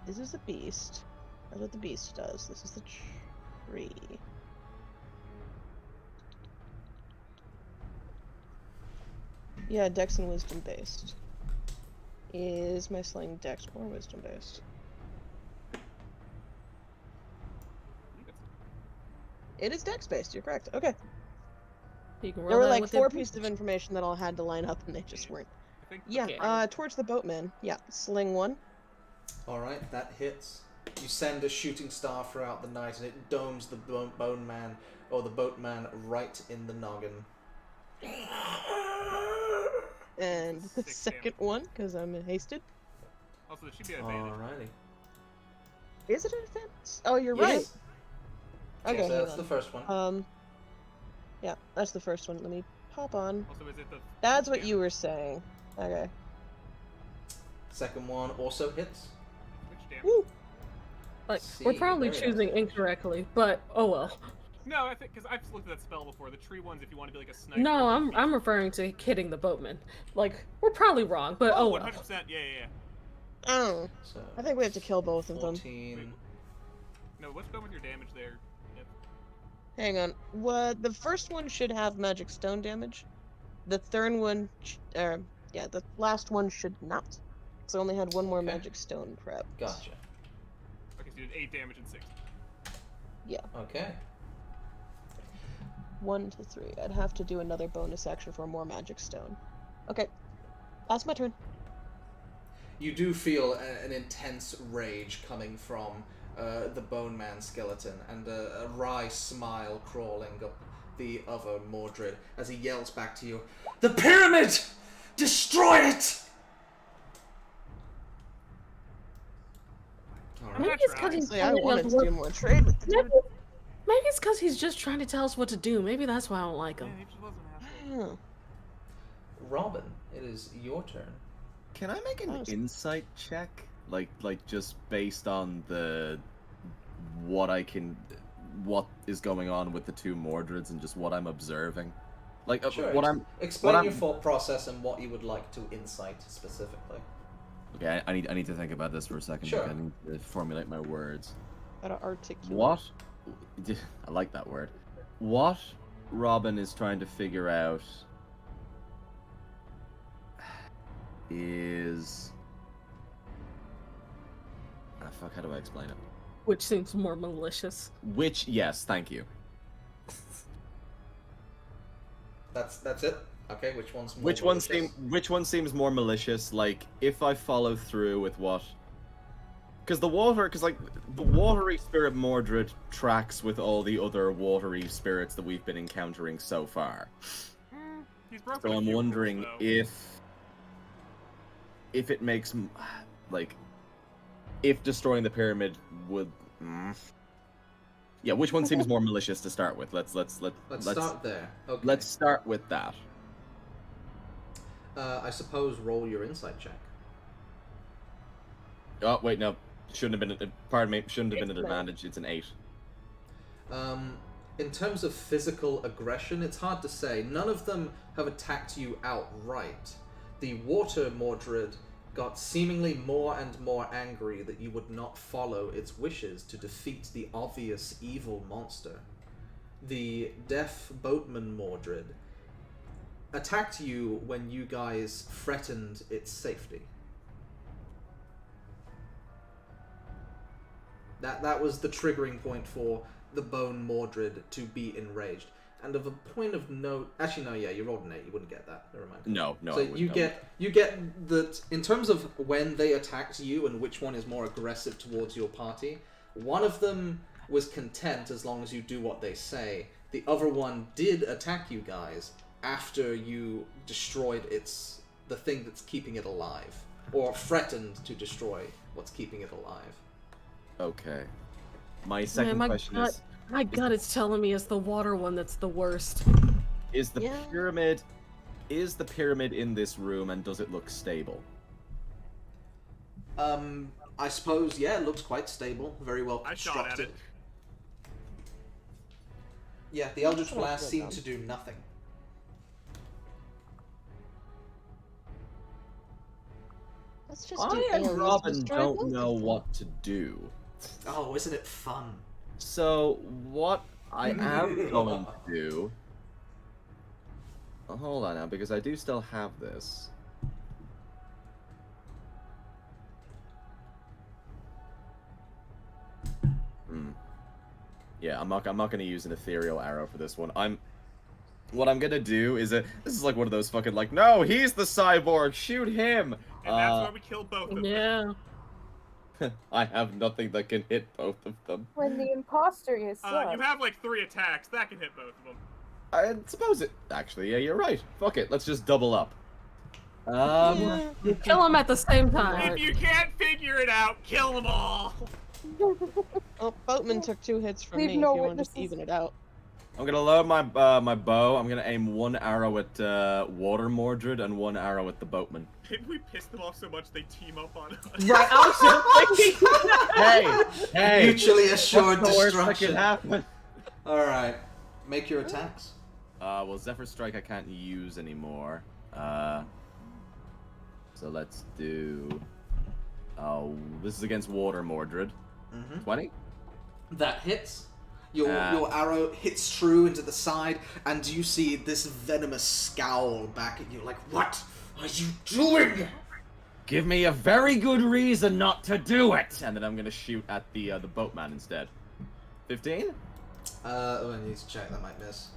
This is a beast. That's what the beast does. This is the tree. Yeah, Dex and Wisdom based. Is my sling Dex or Wisdom based? It is Dex based. You're correct. Okay. You can roll There were that like with 4 advantage. pieces of information that all had to line up, and they just weren't. Yeah. Okay. Towards the boatman. Yeah. Sling 1. Alright, that hits. You send a shooting star throughout the night, and it domes the bone man, or the boatman, right in the noggin. And the second one, because I'm hasted. Also, there should be an advantage. Alrighty. Is it an advantage? Oh, you're Yes. right. Okay, So hang that's on. the first one. Yeah, that's the first one. Let me pop on. Also, is it the? That's what you were saying. Okay. Second one also hits. Which damage? Woo! Like, See, we're probably there it choosing incorrectly, but oh well. No, I think because I've looked at that spell before. The tree ones, if you want to be like a sniper. No, I'm referring to hitting the boatman. Like, we're probably wrong, but oh well. 100%. Yeah. Oh. So I think we have to kill both of them. 14. No, what's going with your damage there? Yep. Hang on. What? The first one should have magic stone damage. The third one, the last one should not. So I only had one more magic stone prep. Gotcha. Okay, so you did 8 damage and 6. Yeah. Okay. 1 to 3. I'd have to do another bonus action for more magic stone. Okay. That's my turn. You do feel an intense rage coming from the Bone Man skeleton, and a wry smile crawling up the other Mordred as he yells back to you, "The pyramid! Destroy it!" Maybe it's because he's I wanted to do more trade with the dude. Maybe it's because he's just trying to tell us what to do. Maybe that's why I don't like him. Oh. Robin, it is your turn. Can I make an insight check? Like just based on what is going on with the two Mordreds and just what I'm observing? Like Sure. Explain your thought process and what you would like to insight specifically. Okay, I need to think about this for a second. Sure. I need to formulate my words. Gotta articulate. What? I like that word. What Robin is trying to figure out is... fuck, how do I explain it? Which seems more malicious. Yes, thank you. That's it? Okay, which one's more malicious? Which one seems more malicious? Like, if I follow through with what... Because the watery spirit Mordred tracks with all the other watery spirits that we've been encountering so far. So I'm wondering if it makes, like, if destroying the pyramid would... Yeah, which one seems more malicious to start with? Let's start there. Okay. Let's start with that. I suppose roll your insight check. Oh wait, no. Shouldn't have been. Pardon me. Shouldn't have been an advantage. It's an 8. In terms of physical aggression, it's hard to say. None of them have attacked you outright. The water Mordred got seemingly more and more angry that you would not follow its wishes to defeat the obvious evil monster. The deaf boatman Mordred attacked you when you guys threatened its safety. That was the triggering point for the bone Mordred to be enraged. And of a point of note, actually no, yeah, you rolled an 8. You wouldn't get that. Never mind. No. So you get that in terms of when they attacked you and which one is more aggressive towards your party. One of them was content as long as you do what they say. The other one did attack you guys after you destroyed the thing that's keeping it alive, or threatened to destroy what's keeping it alive. Okay. My second question is... My gut is telling me it's the water one that's the worst. Is the pyramid in this room, and does it look stable? I suppose, yeah, it looks quite stable. Very well constructed. I shot at it. Yeah, the Eldritch Blast seemed to do nothing. Let's just I and Robin don't know what to do. Oh, isn't it fun? So, what I am going to do... hold on now, because I do still have this. Yeah, I'm not going to use an ethereal arrow for this one. What I'm going to do is this is like one of those fucking like, no, he's the cyborg, shoot him! And that's why we killed both of them. Yeah. I have nothing that can hit both of them. When the imposter is you have like 3 attacks. That can hit both of them. I suppose it... Actually, yeah, you're right. Fuck it, let's just double up. Kill them at the same time. If you can't figure it out, kill them all! Oh, Boatman took 2 hits from me if you want to just even it out. I'm gonna load my my bow. I'm gonna aim 1 arrow at Water Mordred and 1 arrow at the boatman. Didn't we piss them off so much they team up on us? Right, I was just Hey! Mutually assured what's the worst that destruction. can happen? Alright. Make your attacks. Well, Zephyr Strike I can't use anymore. So let's do... this is against Water Mordred. 20? That hits. Your arrow hits true into the side, and you see this venomous scowl back at you, like, what are you doing? Give me a very good reason not to do it! And then I'm gonna shoot at the boatman instead. 15? I need to check, that might miss.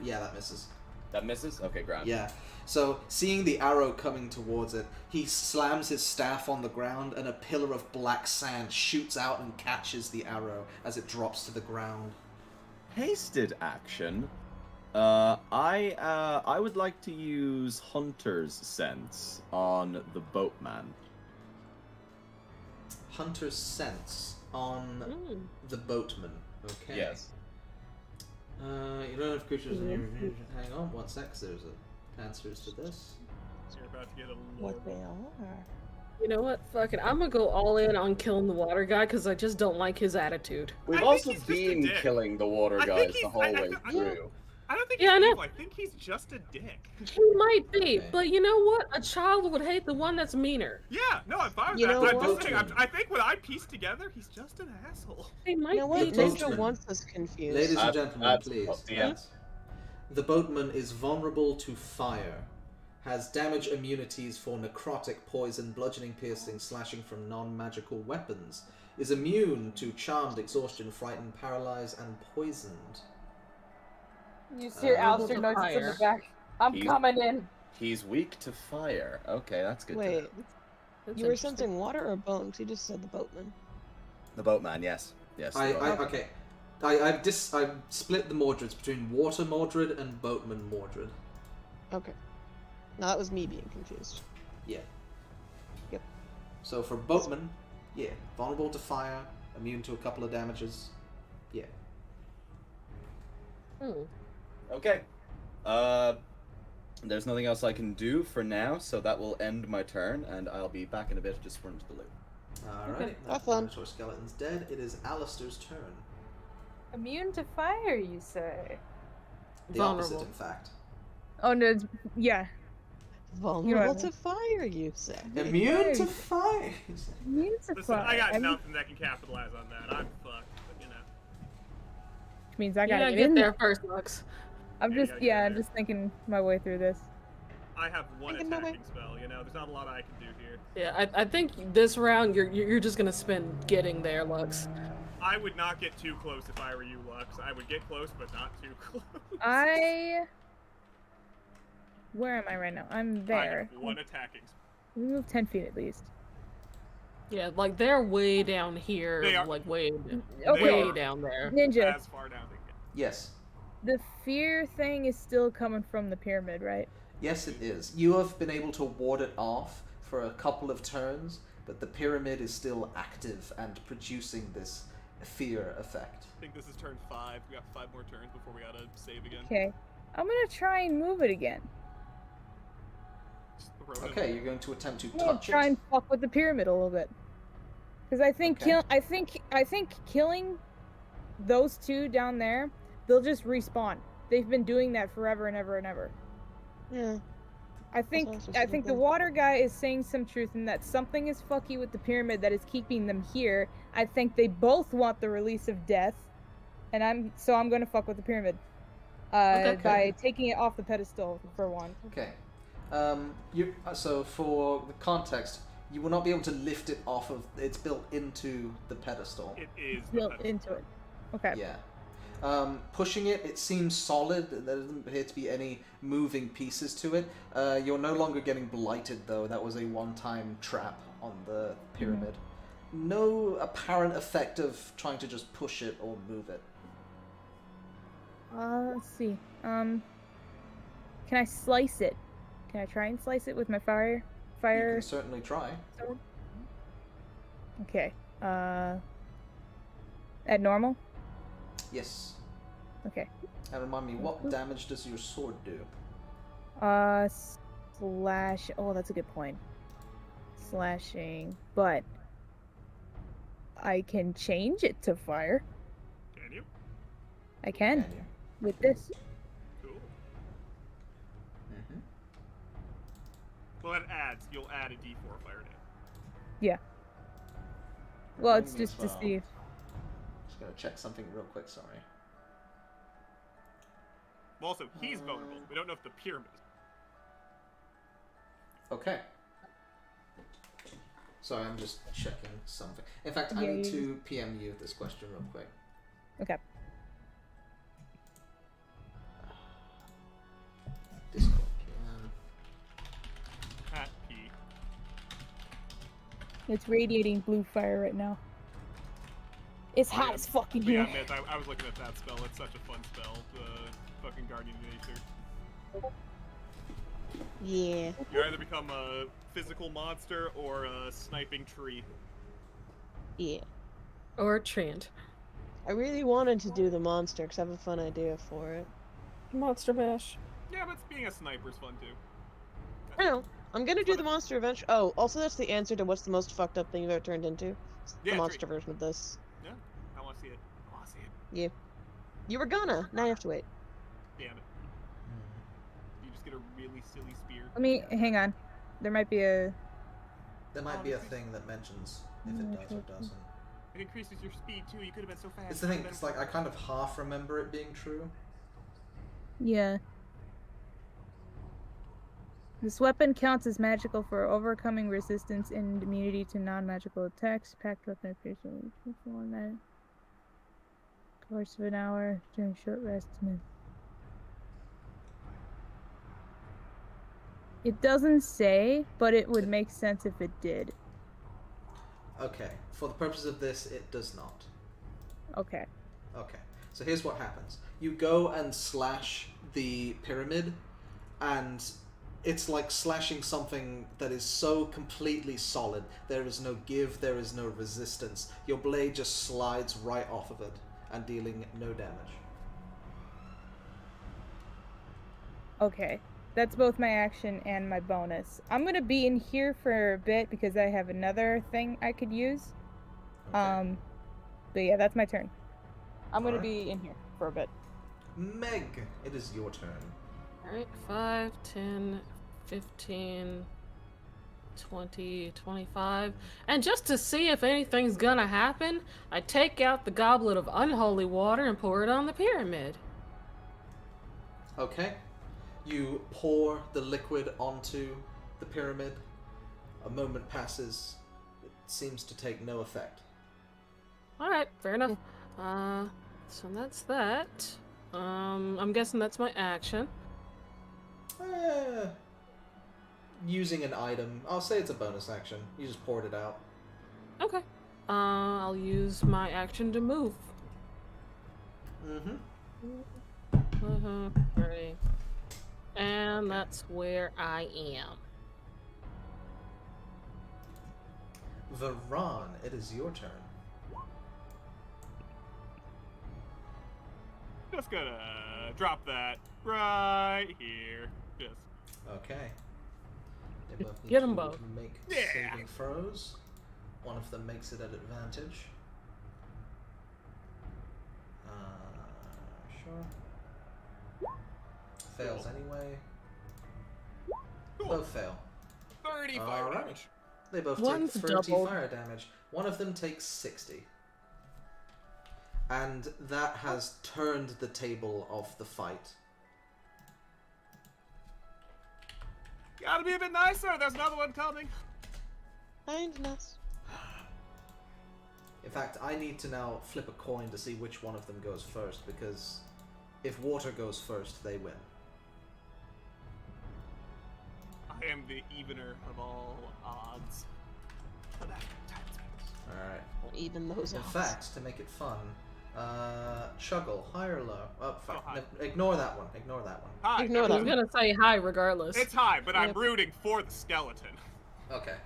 Yeah, that misses. That misses? Okay, grand. Yeah. So, seeing the arrow coming towards it, he slams his staff on the ground, and a pillar of black sand shoots out and catches the arrow as it drops to the ground. Hasted action. I would like to use Hunter's Sense on the boatman. Hunter's Sense on the boatman. Okay. Yes. You don't have creatures in your... Hang on, 1 sec, 'cause there's answers to this. So you're about to get a What lore. they are. You know what? Fuck it. I'm gonna go all in on killing the water guy because I just don't like his attitude. We've think also he's just a been dick. killing the water I think guys the he's- whole I- way I- through. I don't think Yeah, I he's know. evil. I think he's just a dick. He might be, Okay. but you know what? A child would hate the one that's meaner. Yeah, no, I'm fine with You that. know But I'm what? just saying, I think when I piece together, he's just an asshole. He might You know what? be. Ninja Ninja wants us confused. Ladies and gentlemen, That's please. up to you. Yes. The boatman is vulnerable to fire. Has damage immunities for necrotic, poison, bludgeoning, piercing, slashing from non-magical weapons. Is immune to charmed, exhaustion, frightened, paralyzed, and poisoned. You just hear Alistair Able to noises in the fire. back. I'm He's- coming in. He's weak to fire. Okay, that's good. Wait, To know. That's you were interesting. sensing water or bones? You just said the boatman. The boatman, yes. Yes. the boatman. Okay. I've split the Mordreds between Water Mordred and Boatman Mordred. Okay. No, that was me being confused. Yeah. Yep. So for Boatman, yeah, vulnerable to fire, immune to a couple of damages. Yeah. Okay. There's nothing else I can do for now, so that will end my turn, and I'll be back in a bit. Just run to the loot. Alright. Okay, That have fun. Minotaur skeleton's dead. It is Alistair's turn. Immune to fire, you say? The Vulnerable. opposite, in fact. Oh no, yeah. Vulnerable to fire, you say. Immune to fire. Immune to Listen, fire. I got mean, nothing that can capitalize on that. I'm fucked, but you know. which means I You gotta gotta get get in there first, Lux. I'm Yeah, you just, gotta get I'm there. just thinking my way through this. I have one Thinking my way. attacking spell, you know? There's not a lot I can do here. Yeah, I think this round you're just gonna spend getting there, Lux. I would not get too close if I were you, Lux. I would get close, but not too close. Where am I right now? I'm I there. have one attacking spell. We move 10 feet at least. Yeah, like they're way down here, They are- like way Okay. are down there. Ninja, As far down as they can. Yes. the fear thing is still coming from the pyramid, right? Yes, it is. You have been able to ward it off for a couple of turns, but the pyramid is still active and producing this fear effect. I think this is turn 5. We got 5 more turns before we gotta save again. Okay. I'm gonna try and move it again. Just throw it in. Okay, you're going to attempt to I'm gonna touch try it. and fuck with the pyramid a little bit. Because I think Okay. I think killing those two down there, they'll just respawn. They've been doing that forever and ever and ever. Yeah. I think also I think the something. water guy is saying some truth in that something is fucky with the pyramid that is keeping them here. I think they both want the release of death, and I'm gonna fuck with the pyramid. Okay. By taking it off the pedestal for one. Okay. So for the context, you will not be able to lift it off of. It's built into the pedestal. It is the Built pedestal. into it. Okay. Yeah. Pushing it, it seems solid. There doesn't appear to be any moving pieces to it. You're no longer getting blighted, though. That was a one-time trap on the pyramid. No apparent effect of trying to just push it or move it. Let's see. Can I slice it? Can I try and slice it with my fire? You Fire. can certainly try. sword? Okay. At normal? Yes. Okay. And remind me, what damage does your sword do? Slash. Oh, that's a good point. Slashing, but I can change it to fire. Can you? I can Can you? with this. Cool. Mm-hmm. Well, that adds. You'll add a d4 fire damage. Yeah. Well, it's Remind me just as to well. see. Just gonna check something real quick. Sorry. Well, also, he's vulnerable. We don't know if the pyramid is. Okay. Sorry, I'm just checking something. In fact, I Yeah, need you to PM you this question real quick. Okay. Discord PM. Hat P. It's radiating blue fire right now. It's hot as fucking But yeah, here. Myth, I was looking at that spell. It's such a fun spell. The fucking Guardian of Nature. Yeah. You either become a physical monster or a sniping tree. Yeah. Or Trant. I really wanted to do the monster because I have a fun idea for it. Monster Mash. Yeah, but being a sniper's fun too. I know. I'm gonna do the monster eventually. Oh, also that's the answer to what's the most fucked up thing you've ever turned into. It's the monster version of this. Yeah, I want to see it. I want to see it. Yeah. You were gonna. Now you have to wait. Damn it. You just get a really silly spear. Let me hang on. There might be a. There might be a thing that mentions if it does or doesn't. It increases your speed too. You could have been so fast. It's the thing. It's like I kind of half remember it being true. Yeah. This weapon counts as magical for overcoming resistance and immunity to non-magical attacks. Packed weapon appears for 1 minute. Course of an hour during short rest. It doesn't say, but it would make sense if it did. Okay. For the purpose of this, it does not. Okay. Okay. So here's what happens. You go and slash the pyramid, and it's like slashing something that is so completely solid. There is no give, there is no resistance. Your blade just slides right off of it and dealing no damage. Okay. That's both my action and my bonus. I'm gonna be in here for a bit because I have another thing I could use. Okay. But yeah, that's my turn. I'm gonna Alright. be in here for a bit. Meg, it is your turn. Alright, 5, 10, 15, 20, 25. And just to see if anything's gonna happen, I take out the goblet of unholy water and pour it on the pyramid. Okay. You pour the liquid onto the pyramid. A moment passes. It seems to take no effect. Alright, fair enough. So that's that. I'm guessing that's my action. Using an item. I'll say it's a bonus action. You just poured it out. Okay. I'll use my action to move. Right. And that's where I am. Varan, it is your turn. Just gonna drop that right here. Just. Okay. They both need Get 'em to both. Make Yeah. saving throws. One of them makes it at advantage. Sure. Fails anyway. Cool. Both fail. 30 fire Alright. damage. They both One's take 30 doubled. fire damage. One of them takes 60. And that has turned the table of the fight. Gotta be a bit nicer. There's another one coming. Kindness. In fact, I need to now flip a coin to see which one of them goes first, because if water goes first, they win. I am the evener of all odds. Alright. Even those In odds. fact, to make it fun, Chuggle, high or low? Oh, fuck. high. Ignore that one. Ignore that one. Hi. Ignore I was gonna say hi regardless. It's high, but I'm Yep. rooting for the skeleton. Okay.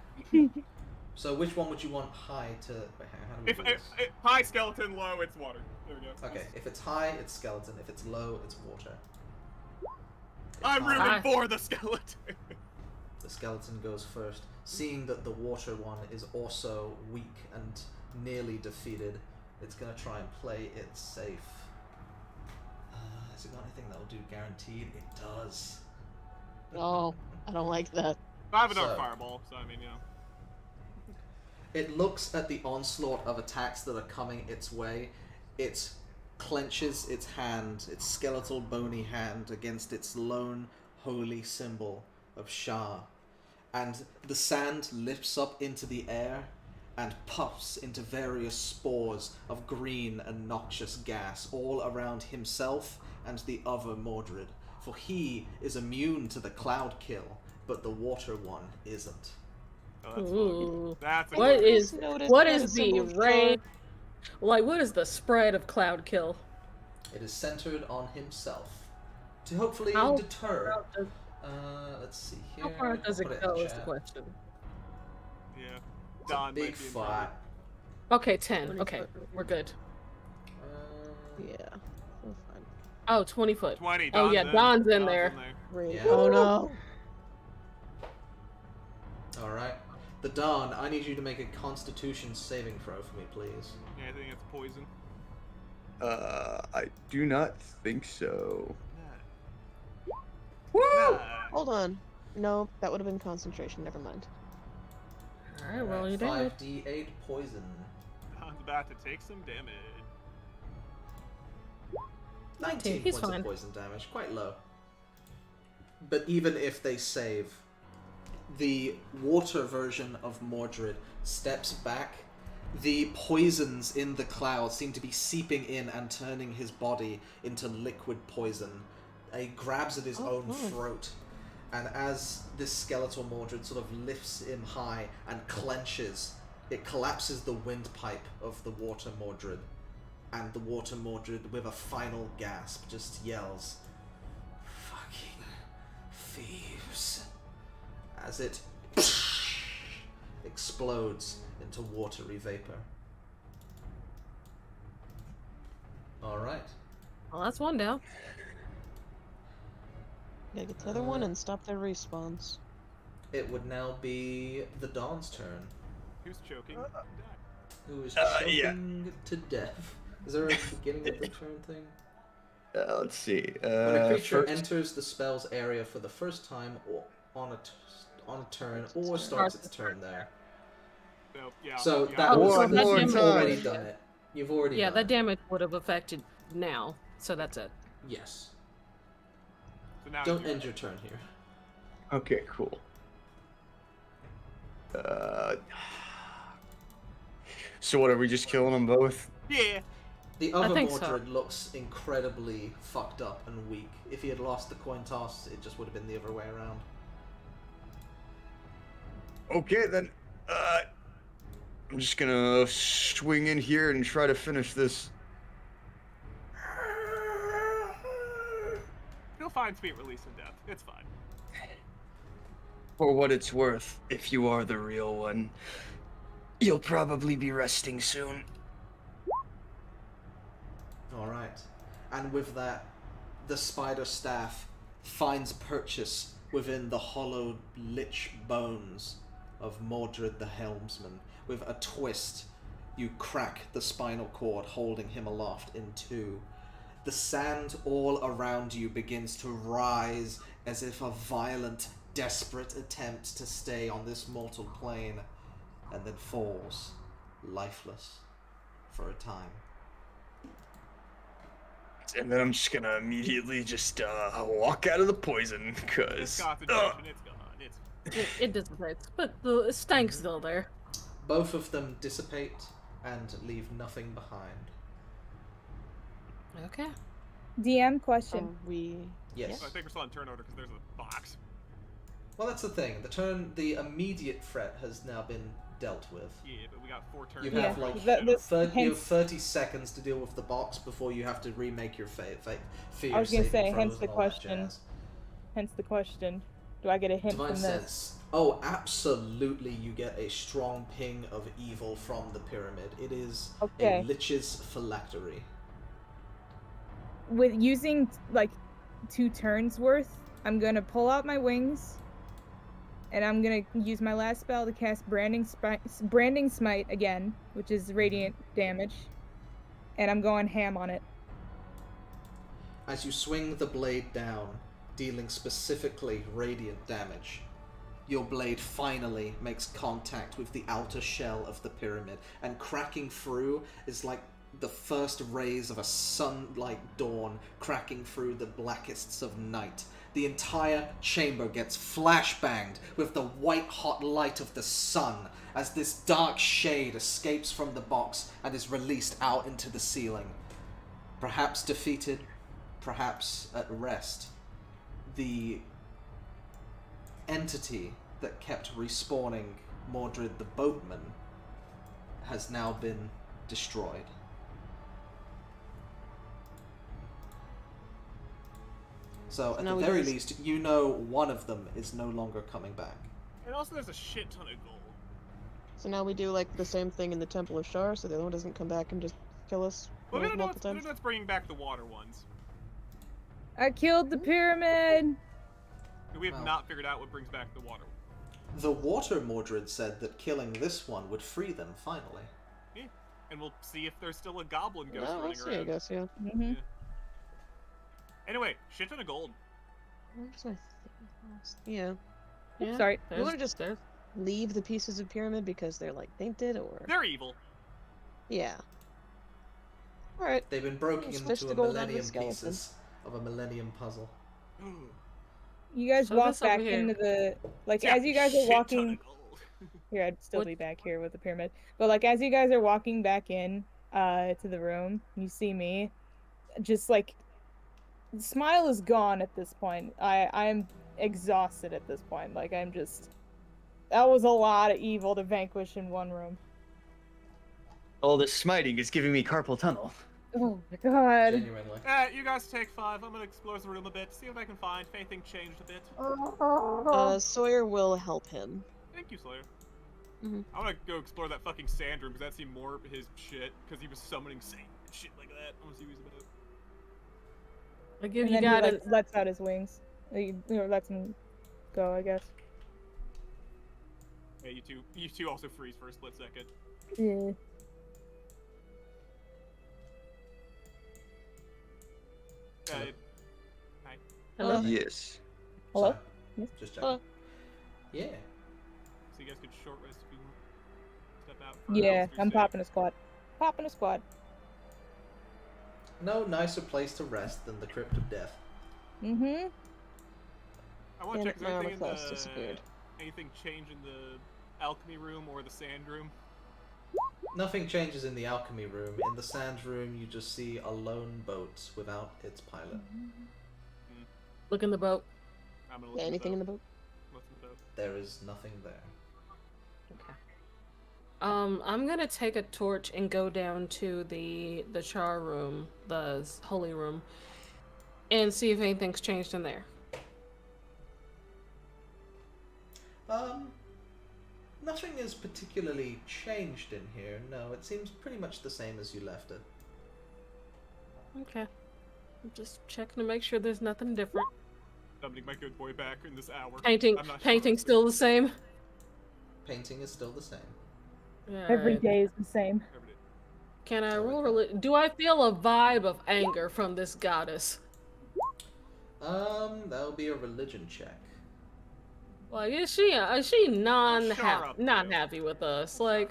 So which one would you want high to... Wait, how do we If do this? high skeleton, low it's water. There we go. Okay, if it's high, it's skeleton. If it's low, it's water. If I'm high, rooting Hi. for the skeleton. The skeleton goes first. Seeing that the water one is also weak and nearly defeated, it's gonna try and play it safe. Has it got anything that'll do guaranteed? It does. Oh, I don't like that. I have another So- fireball, so I mean, you know. It looks at the onslaught of attacks that are coming its way. It clenches its hand, its skeletal bony hand, against its lone holy symbol of Shah. And the sand lifts up into the air and puffs into various spores of green and noxious gas all around himself and the other Mordred. For he is immune to the cloud kill, but the water one isn't. Oh, that's Ooh. That's a What good is Notice what that is it's the symbol of rate? Like, what is the spread of cloud kill? It is centered on himself to hopefully How deter. far does- Let's see here. How far does I'll it put in go? the Is the chat. question. Yeah. It's a Don big might be in fight. Okay, 10. Okay, we're good. Yeah. We're fine. Oh, 20 foot. 20. Oh yeah, Don's in there. Great. Yeah. Oh no. Alright. The Don, I need you to make a Constitution saving throw for me, please. Yeah, I think it's poison. I do not think so. Woo! Hold on. No, that would have been concentration. Never mind. Alright, roll your damage. 5d8 poison. Don's about to take some damage. 19 He's points fine. of poison damage. Quite low. But even if they save, the water version of Mordred steps back. The poisons in the cloud seem to be seeping in and turning his body into liquid poison. He grabs at his own throat, and as this skeletal Mordred sort of lifts him high and clenches, it collapses the windpipe of the water Mordred, and the water Mordred, with a final gasp, just yells, "Fucking thieves," as it explodes into watery vapor. Alright. Well, that's one down. Gotta get the other one and stop their respawns. It would now be the Dawn's turn. Who's choking? Who is Yeah. choking to death. Is there a beginning of the turn thing? Let's see. When a creature First, enters the spell's area for the first time or on a turn, or starts its turn there. So, yeah. So yeah. that was One more you've time. already done it. You've already Yeah, done that it. damage would have affected now, so that's it. Yes. So now Don't you- end your turn here. okay, cool. So what, are we just killing them both? Yeah. The other think so. Mordred looks incredibly fucked up and weak. If he had lost the coin toss, it just would have been the other way around. Okay, then. I'm just gonna swing in here and try to finish this. You'll find sweet release in death. It's fine. For what it's worth, if you are the real one, you'll probably be resting soon. Alright. And with that, the spider staff finds purchase within the hollowed lich bones of Mordred the helmsman. With a twist, you crack the spinal cord holding him aloft in two. The sand all around you begins to rise as if a violent, desperate attempt to stay on this mortal plane, and then falls, lifeless, for a time. And then I'm just gonna immediately just walk out of the poison, It's cause concentration. It's gone. It's It dissipates, but the stank's still there. Both of them dissipate and leave nothing behind. Okay. DM question. Yes. I think we're still on turn order because there's a box. Well, that's the thing. The immediate threat has now been dealt with. Yeah, but we got 4 turns. You Yeah, have like that- that's 30, you have hence- 30 seconds to deal with the box before you have to remake your fear I was gonna saving say, throws hence and the all that question. jazz. Hence the question. Do I get a hint Divine from this? sense. Oh, absolutely! You get a strong ping of evil from the pyramid. It is Okay. a lich's phylactery. With using like 2 turns worth, I'm gonna pull out my wings, and I'm gonna use my last spell to cast Branding Smite again, which is radiant damage, and I'm going ham on it. As you swing the blade down, dealing specifically radiant damage, your blade finally makes contact with the outer shell of the pyramid, and cracking through is like the first rays of a sun-like dawn cracking through the blackests of night. The entire chamber gets flashbanged with the white-hot light of the sun as this dark shade escapes from the box and is released out into the ceiling. Perhaps defeated, perhaps at rest, the entity that kept respawning Mordred the boatman has now been destroyed. So, at Now the we very just- least, you know one of them is no longer coming back. And also, there's a shit ton of gold. So now we do like the same thing in the Temple of Shar, so the other one doesn't come back and just kill us. Well, we don't know multiple times. what's bringing back the water ones. I killed the pyramid. We have Wow. not figured out what brings back the water. The water Mordred said that killing this one would free them, finally. Yeah. And we'll see if there's still a goblin ghost Oh, we'll running see, around. I guess, yeah. Mm-hmm. Yeah. Anyway, shit ton of gold. Where's my thing? Yeah. Yeah, Sorry. You want to just leave the pieces of pyramid because they're like tainted, or They're evil. yeah. All right. They've been broken Let's fish into the a gold out of the millennium skeleton. pieces of a millennium puzzle. You guys So walk this over back here. into the like Yeah, as you guys are shit ton walking. of gold. Here, I'd still What- be back here with the pyramid. But like as you guys are walking back in to the room, you see me. Just like the smile is gone at this point. I'm exhausted at this point. Like I'm just that was a lot of evil to vanquish in one room. All this smiting is giving me carpal tunnel. Oh my god. Genuinely. You guys take 5. I'm gonna explore the room a bit, see what I can find. If anything changed a bit. Sawyer will help him. Thank you, Slayer. Mhm. I wanna go explore that fucking sand room because that seemed more his shit. Because he was summoning sand and shit like that. I wanna see what he's about. I give And you then he guys. like, lets out his wings. You know, lets him go, I guess. Yeah, you two also freeze for a split second. Yeah. Hello. Hi. Hello? Yes. Hello? Sorry. Yes? Just Hello? checking. Yeah. So you guys could short rest if you want. Step out for Yeah, Elster's I'm sake. popping a squad. Popping a squad. No nicer place to rest than the Crypt of Death. Mm-hmm. I want to And check if my there's armor anything in class the disappeared. anything change in the alchemy room or the sand room. Nothing changes in the alchemy room. In the sand room, you just see a lone boat without its pilot. Look in the boat. I'm gonna look Yeah, in anything in the boat? What's in the boat? There is nothing there. Okay. I'm gonna take a torch and go down to the char room, the holy room, and see if anything's changed in there. Nothing is particularly changed in here. No, it seems pretty much the same as you left it. Okay. I'm just checking to make sure there's nothing different. Summoning my good boy back in this hour. Painting, I'm not sure painting what's still the same. Painting is still the same. Every Alright. day is the same. every day. Can I roll? Do I feel a vibe of anger from this goddess? That'll be a religion check. Like, is she not Shut up, dude. happy with us? Like,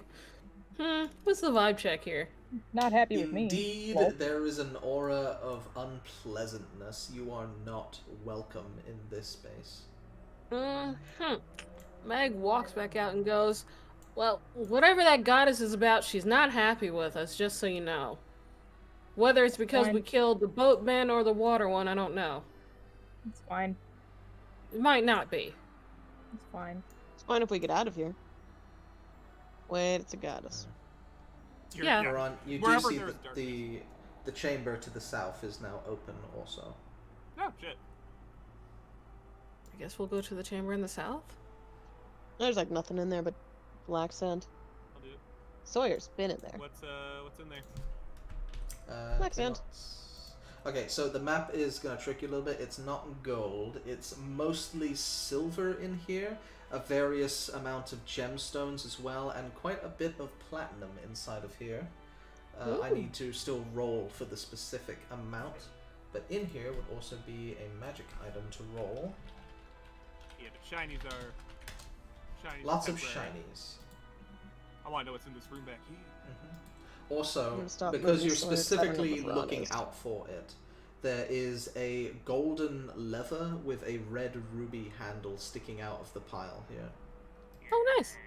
what's the vibe check here? Not happy with me. Indeed, Well, there is an aura of unpleasantness. You are not welcome in this space. Meg walks back out and goes, well, whatever that goddess is about, she's not happy with us, just so you know. Whether it's because we Fine. killed the boatman or the water one, I don't know. It's fine. It might not be. It's fine. It's fine if we get out of here. Wait, it's a goddess. Yeah. Moran, you do Wherever see there's that darkness. the chamber to the south is now open also. Oh shit. I guess we'll go to the chamber in the south? There's like nothing in there but black sand. I'll do it. Sawyer's been in there. What's in there? Black sand. Peanuts. Okay, so the map is gonna trick you a little bit. It's not gold. It's mostly silver in here. A various amount of gemstones as well, and quite a bit of platinum inside of here. I need to still roll for the specific amount, but in here would also be a magic item to roll. Yeah, the shinies are. Shinies. are Lots of temporary. shinies. I want to know what's in this room back here. I'm Also, gonna stop because moving you're so it's specifically setting up with looking Ronnie's. out for it, there is a golden leather with a red ruby handle sticking out of the pile here. Oh, nice.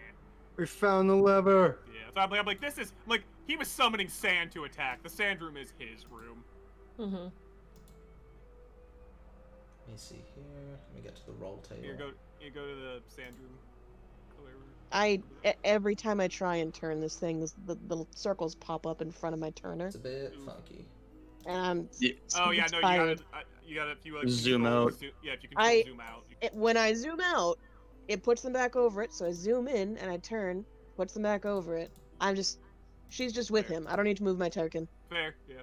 We found the lever. Yeah, so I'm like, this is like he was summoning sand to attack. The sand room is his room. Mm-hmm. Let me see here. Let me get to the roll table. Here, go to the sand room. Every time I try and turn this thing, the little circles pop up in front of my turner, It's a bit funky. and I'm Oh yeah, no, tired. you got if you like Zoom control- out. Yeah, if you can zoom out. When I zoom out, it puts them back over it. So I zoom in and I turn, puts them back over it. She's just with him. I don't need to move my token. Fair, yeah.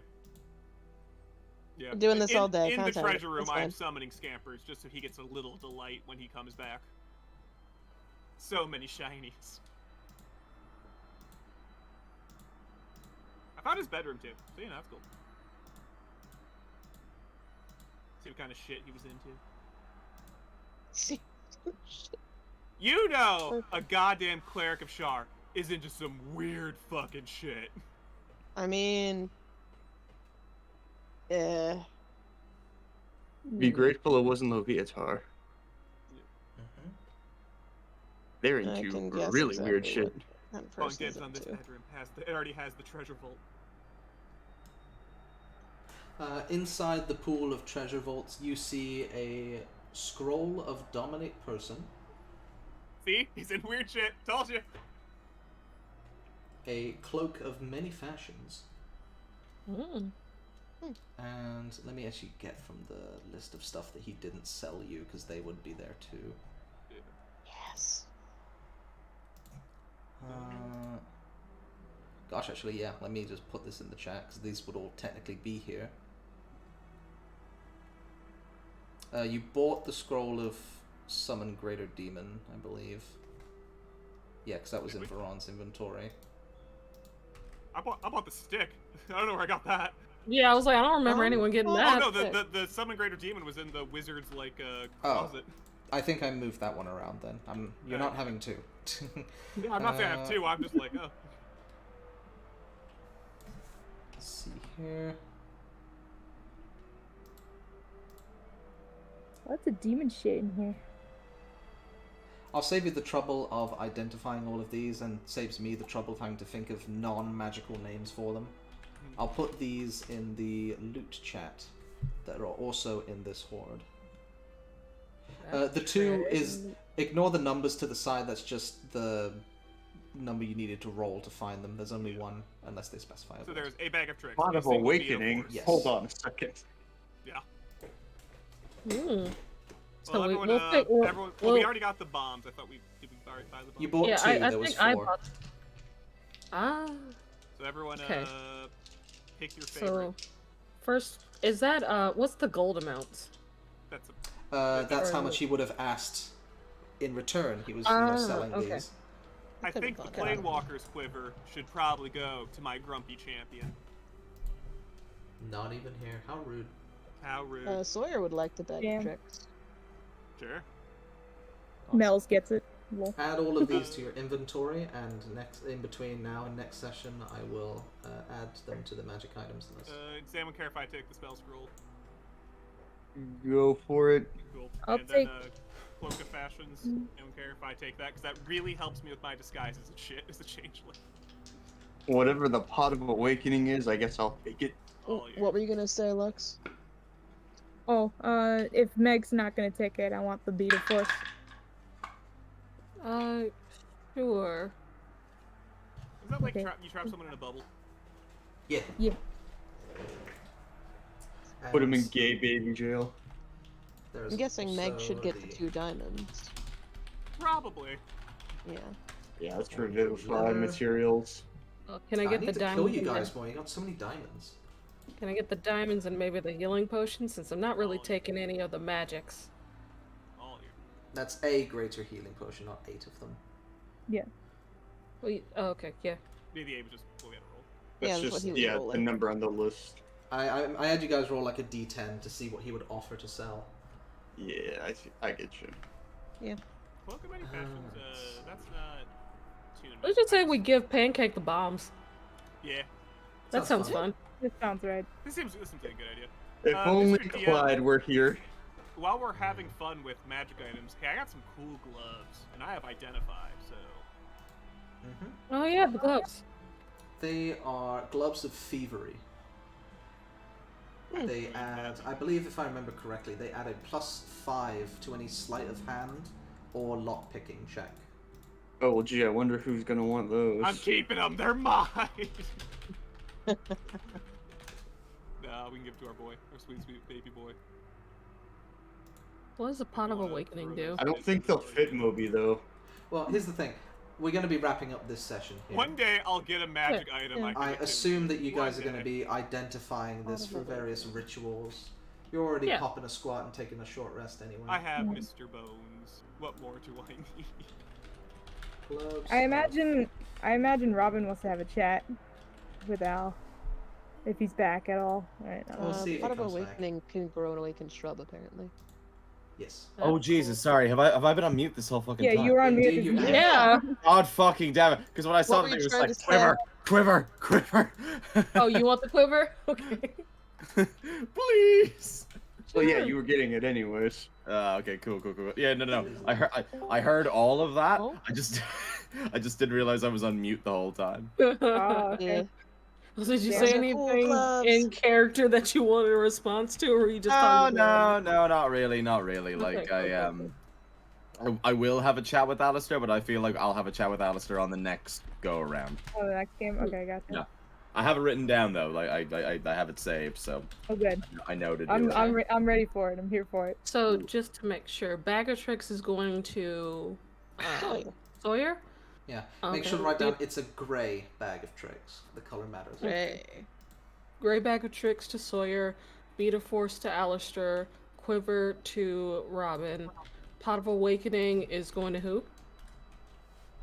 Yeah. We're doing this all day. In the Content. treasure room, It's I am fine. summoning Scampers just so he gets a little delight when he comes back. So many shinies. I found his bedroom too, so you know, that's cool. See what kind of shit he was into. See. You know, a goddamn cleric of Shar is into some weird fucking shit. I mean, Be Hmm. grateful it wasn't Loviatar. They're I into can guess really weird exactly shit. what that Well, person's dibs on this into. bedroom. It already has the treasure vault. Inside the pool of treasure vaults, you see a scroll of Dominate Person, See? He's in weird shit. Told you. a cloak of many fashions, Mm. and let me actually get from the list of stuff that he didn't sell you, because they would be there too. Yes. Gosh, actually, yeah, let me just put this in the chat, because these would all technically be here. You bought the scroll of Summon Greater Demon, I believe. Yeah, because that was in Varon's inventory. I bought the stick. I don't know where I got that. Yeah, I was like, I don't remember anyone getting that. Oh no, the Summon Greater Demon was in the wizard's closet. I think I moved that one around then. You're not having two. Yeah, I'm not saying I have two. I'm just like, oh. Let's see here. Lots of demon shit in here. I'll save you the trouble of identifying all of these, and saves me the trouble of having to think of non-magical names for them. I'll put these in the loot chat that are also in this horde. The two is, ignore the numbers to the side, that's just the number you needed to roll to find them. There's only one, unless they specify it. So there's a bag of tricks. Pot a of single Awakening. Neoforce. Yes. Hold on a second. Yeah. Mm. Well, everyone, everyone, well, we already got the bombs. I thought did we already buy the bombs? You bought two, I there was think I four. bought. Ah. So everyone, Okay. pick your favorite. So, first, is that what's the gold amount? That's how much he would have asked in return. He was selling these. I think the Planewalker's quiver should probably go to my grumpy champion. Not even here. How rude. How rude. Sawyer would like the bag of tricks. Sure. Mel's gets it. Lol. Add all of these to your inventory, and in between now and next session, I will add them to the magic items list. Does anyone care if I take the spell scroll? Go for it. Cool. I'll and take- then Cloak of Fashions. Anyone care if I take that? Because that really helps me with my disguise as a changeling. Whatever the Pot of Awakening is, I guess I'll take it. What were you gonna say, Lux? Oh, if Meg's not gonna take it, I want the beat of force. Sure. Is that like Okay. you trap someone in a bubble? Yeah. Yeah. Put him in gay baby jail. There's I'm guessing Meg should also get the 2 diamonds. Probably. Yeah. Yeah, let's revivify materials. Can I get need the to kill diamonds? you guys more. You got so many diamonds. Can I get the diamonds and maybe the healing potion, since I'm not really taking any of the magics? That's a greater healing potion, not 8 of them. Yeah. Well, oh, okay, yeah. Maybe the just we'll get a roll. That's just the number on the list. I had you guys roll like a d10 to see what he would offer to sell. Yeah, I get you. Yeah. Cloak of Many Fashions, that's not too Let's just say we give Pancake the bombs. Yeah. That sounds fun. This sounds right. This seems like a good idea. If only Mr. DM, Clyde were here. While we're having fun with magic items, hey, I got some cool gloves, and I have Identify, so... Oh yeah, the gloves. They are gloves of thievery. They add, I believe if I remember correctly, they add a +5 to any sleight of hand or lockpicking check. Oh, well, gee, I wonder who's gonna want those. I'm keeping them, they're mine! Nah, we can give it to our boy, our sweet, sweet baby boy. What does the Pot of Awakening do? I don't think they'll fit Moby, though. Well, here's the thing. we're going to be wrapping up this session here. One day I'll get a magic item. I assume that you guys are going to be identifying this for various rituals. You're already popping a squat and taking a short rest anyway. I have Mr. Bones. What more do I need? Gloves. I imagine Robin wants to have a chat with Al. If he's back at all right now. We'll see if Pot he of comes Awakening can grow an awakened shrub, apparently. Yes. Oh Jesus, sorry. Have I been on mute this whole fucking time? Yeah, you were on mute. Yeah. God fucking damn it! Because when I saw it, it was like quiver. Oh, you want the quiver? Okay. Please. So yeah, you were getting it anyways. Okay, cool. Yeah, no. I heard all of that. Oh. I just didn't realize I was on mute the whole time. Oh, okay. Yeah. Did you Those say are anything cool gloves. in character that you wanted a response to, or were you just No, talking about not really. Like Okay, I will have a chat with Alistair, but I feel like I'll have a chat with Alistair on the next go around. Oh, the next game. Okay, gotcha. Yeah. I have it written down though. Like I have it saved, so Oh, good. I know to do I'm ready for it. I'm here for it. So just to make sure, Bag of Tricks is going to Sawyer. Yeah. Make sure to write down it's a grey bag of tricks. The color matters. Gray Bag of Tricks to Sawyer, Beat of Force to Alistair, Quiver to Robin. Pot of Awakening is going to who?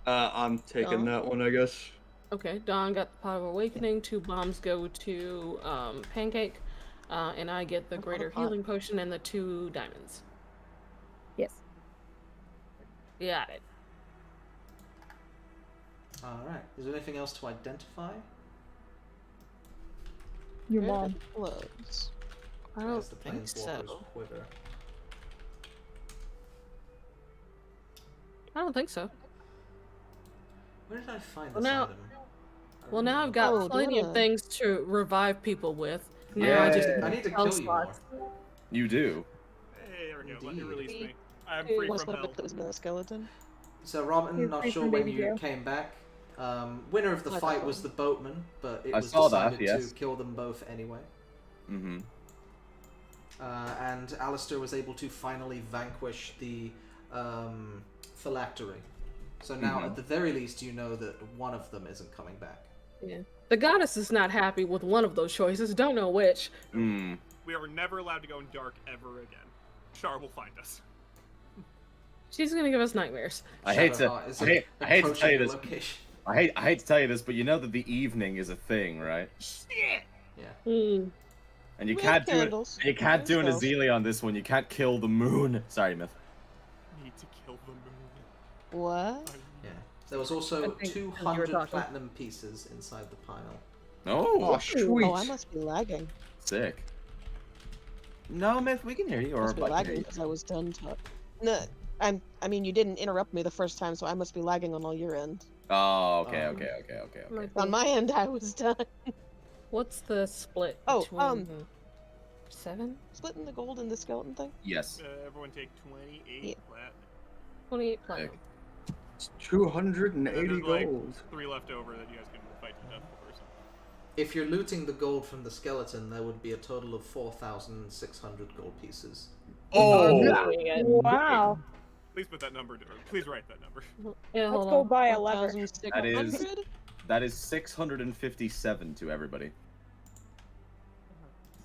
I'm taking that one, I guess. Okay, Dawn got the Pot of Awakening. 2 bombs go to Pancake, and I get the Greater Healing Potion and the 2 diamonds. Yes. Got it. Alright. Is there anything else to identify? Your mom. Clothes. I don't the think so. Planeswalker's quiver. I don't think so. Where did I find Well, this now- item? Well, now I've got Oh, plenty of yeah. things to revive people with. Now Yeah. I just I need to spell kill you more. slots. You do. Hey, there we go. Let me Indeed. release me. I'm free What's from that hell. bit that was in the skeleton? So Robin, You're not free sure from when baby you jail. came back. Winner of the I fight thought- was the boatman, but it I was saw that, decided yes. to kill them both anyway. Mm-hmm. And Alistair was able to finally vanquish the phylactery. So now, at the very least, you know that one of them isn't coming back. Yeah. The goddess is not happy with one of those choices. Don't know which. Mm. We are never allowed to go in dark ever again. Char will find us. She's gonna give us nightmares. I hate Shadowheart is to tell you approaching this. the location. I hate to tell you this, but you know that the evening is a thing, right? Yeah. Hmm. And you We can't have do it. candles. You can't do an Candles. Azalea on this one. You can't kill the moon. Sorry, Myth. Need to kill the moon. What? Yeah. There was also I think you were 200 talking. platinum pieces inside the pile. Oh, Sweet. Oh, I must be lagging. sick. No, Myth, we can hear you. I Or must be I can hear lagging you. because I was done talking. No, I mean, you didn't interrupt me the first time, so I must be lagging on all your end. Oh, okay. On my end, I was done. What's the split? Oh, between 7? Splitting the gold and the skeleton thing? Yes. Everyone take 28 Yeah. platinum. 28 platinum. It's 280 There's like gold. 3 left over that you guys can fight to death for. So. If you're looting the gold from the skeleton, there would be a total of 4,600 gold pieces. Oh, Wow. Please put that number down. Please write that number. Yeah, Let's hold go on. buy a lever. 1,600? that is 657 to everybody.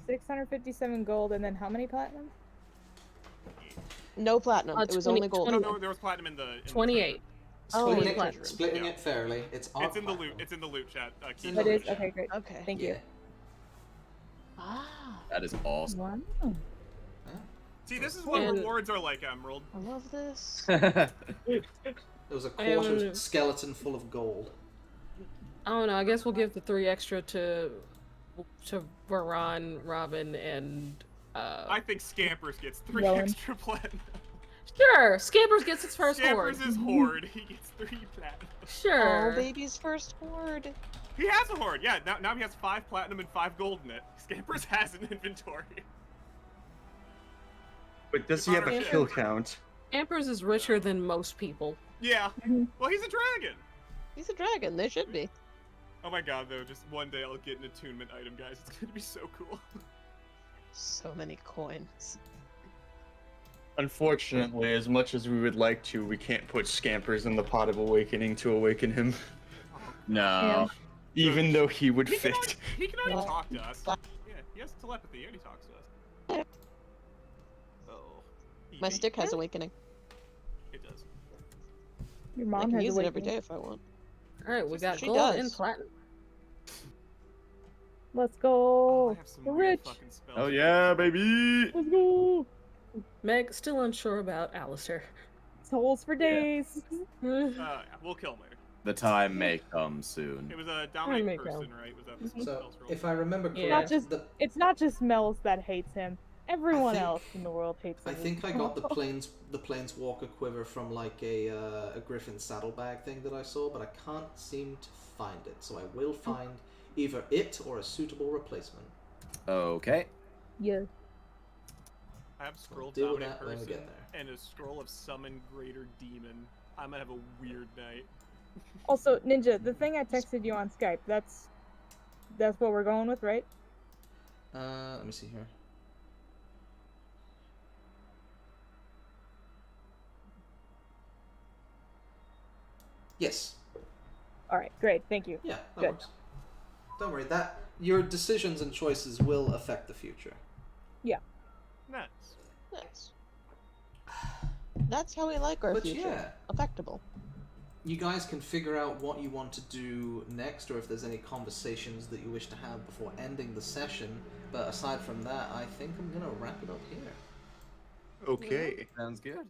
657 gold, and then how many platinum? No platinum. It was 20 only gold. No, there was platinum in the. 28. Oh, Splitting, in it, platinum. splitting Yeah. it fairly, it's It's in the loot. It's in the loot chat. Keep That it is in the okay. Great. Okay. Thank Yeah. you. Ah, That is awesome. Wow. See, this is what And- rewards are like, Emerald. I love this. There was a quarter Um, skeleton full of gold. I don't know. I guess we'll give the 3 extra to Varan, Robin, and I think Scampers gets 3 Rowan. extra platinum. Sure. Scampers gets its first horde. Scampers is horde. He gets 3 platinum. Sure. Oh, baby's first horde. He has a horde. Yeah, now he has 5 platinum and 5 gold in it. Scampers has an inventory. But does he have a Yeah. kill count? Scampers is richer than most people. Yeah. Well, he's a dragon. He's a dragon. They should be. Oh my god, though, just one day I'll get an attunement item, guys. It's gonna be so cool. So many coins. Unfortunately, as much as we would like to, we can't put Scampers in the pot of awakening to awaken him. No. Even though he would fit. He can already talk to us. Yeah, he has telepathy. He already talks to us. Oh. My stick has awakening. It does. Your I mom can has use it every awakening. day if I want. Alright, we got She gold does. and platinum. Let's go. I have some We're weird rich. fucking spells. Oh yeah, baby! Let's go. Meg, still unsure about Alistair. Souls for days. We'll kill him later. The time may come soon. It was a dominate make person, him. right? Was that the So, spell scroll? if I remember correctly, Yeah. It's not just Mel's that hates him. Everyone think- else in the world hates him. I think I got the planeswalker quiver from like a Griffin saddlebag thing that I saw, but I can't seem to find it. So I will find either it or a suitable replacement. Okay. Yeah. I have scroll of Deal with dominate that when we person get there. and a scroll of summon greater demon. I'm gonna have a weird night. Also, Ninja, the thing I texted you on Skype, that's what we're going with, right? Let me see here. Yes. All right, great. Thank you. Yeah, that Good. works. Don't worry, that your decisions and choices will affect the future. Yeah. Nice. Nice. That's how we like our But future. yeah. Affectable. You guys can figure out what you want to do next, or if there's any conversations that you wish to have before ending the session. But aside from that, I think I'm gonna wrap it up here. Okay. Sounds good.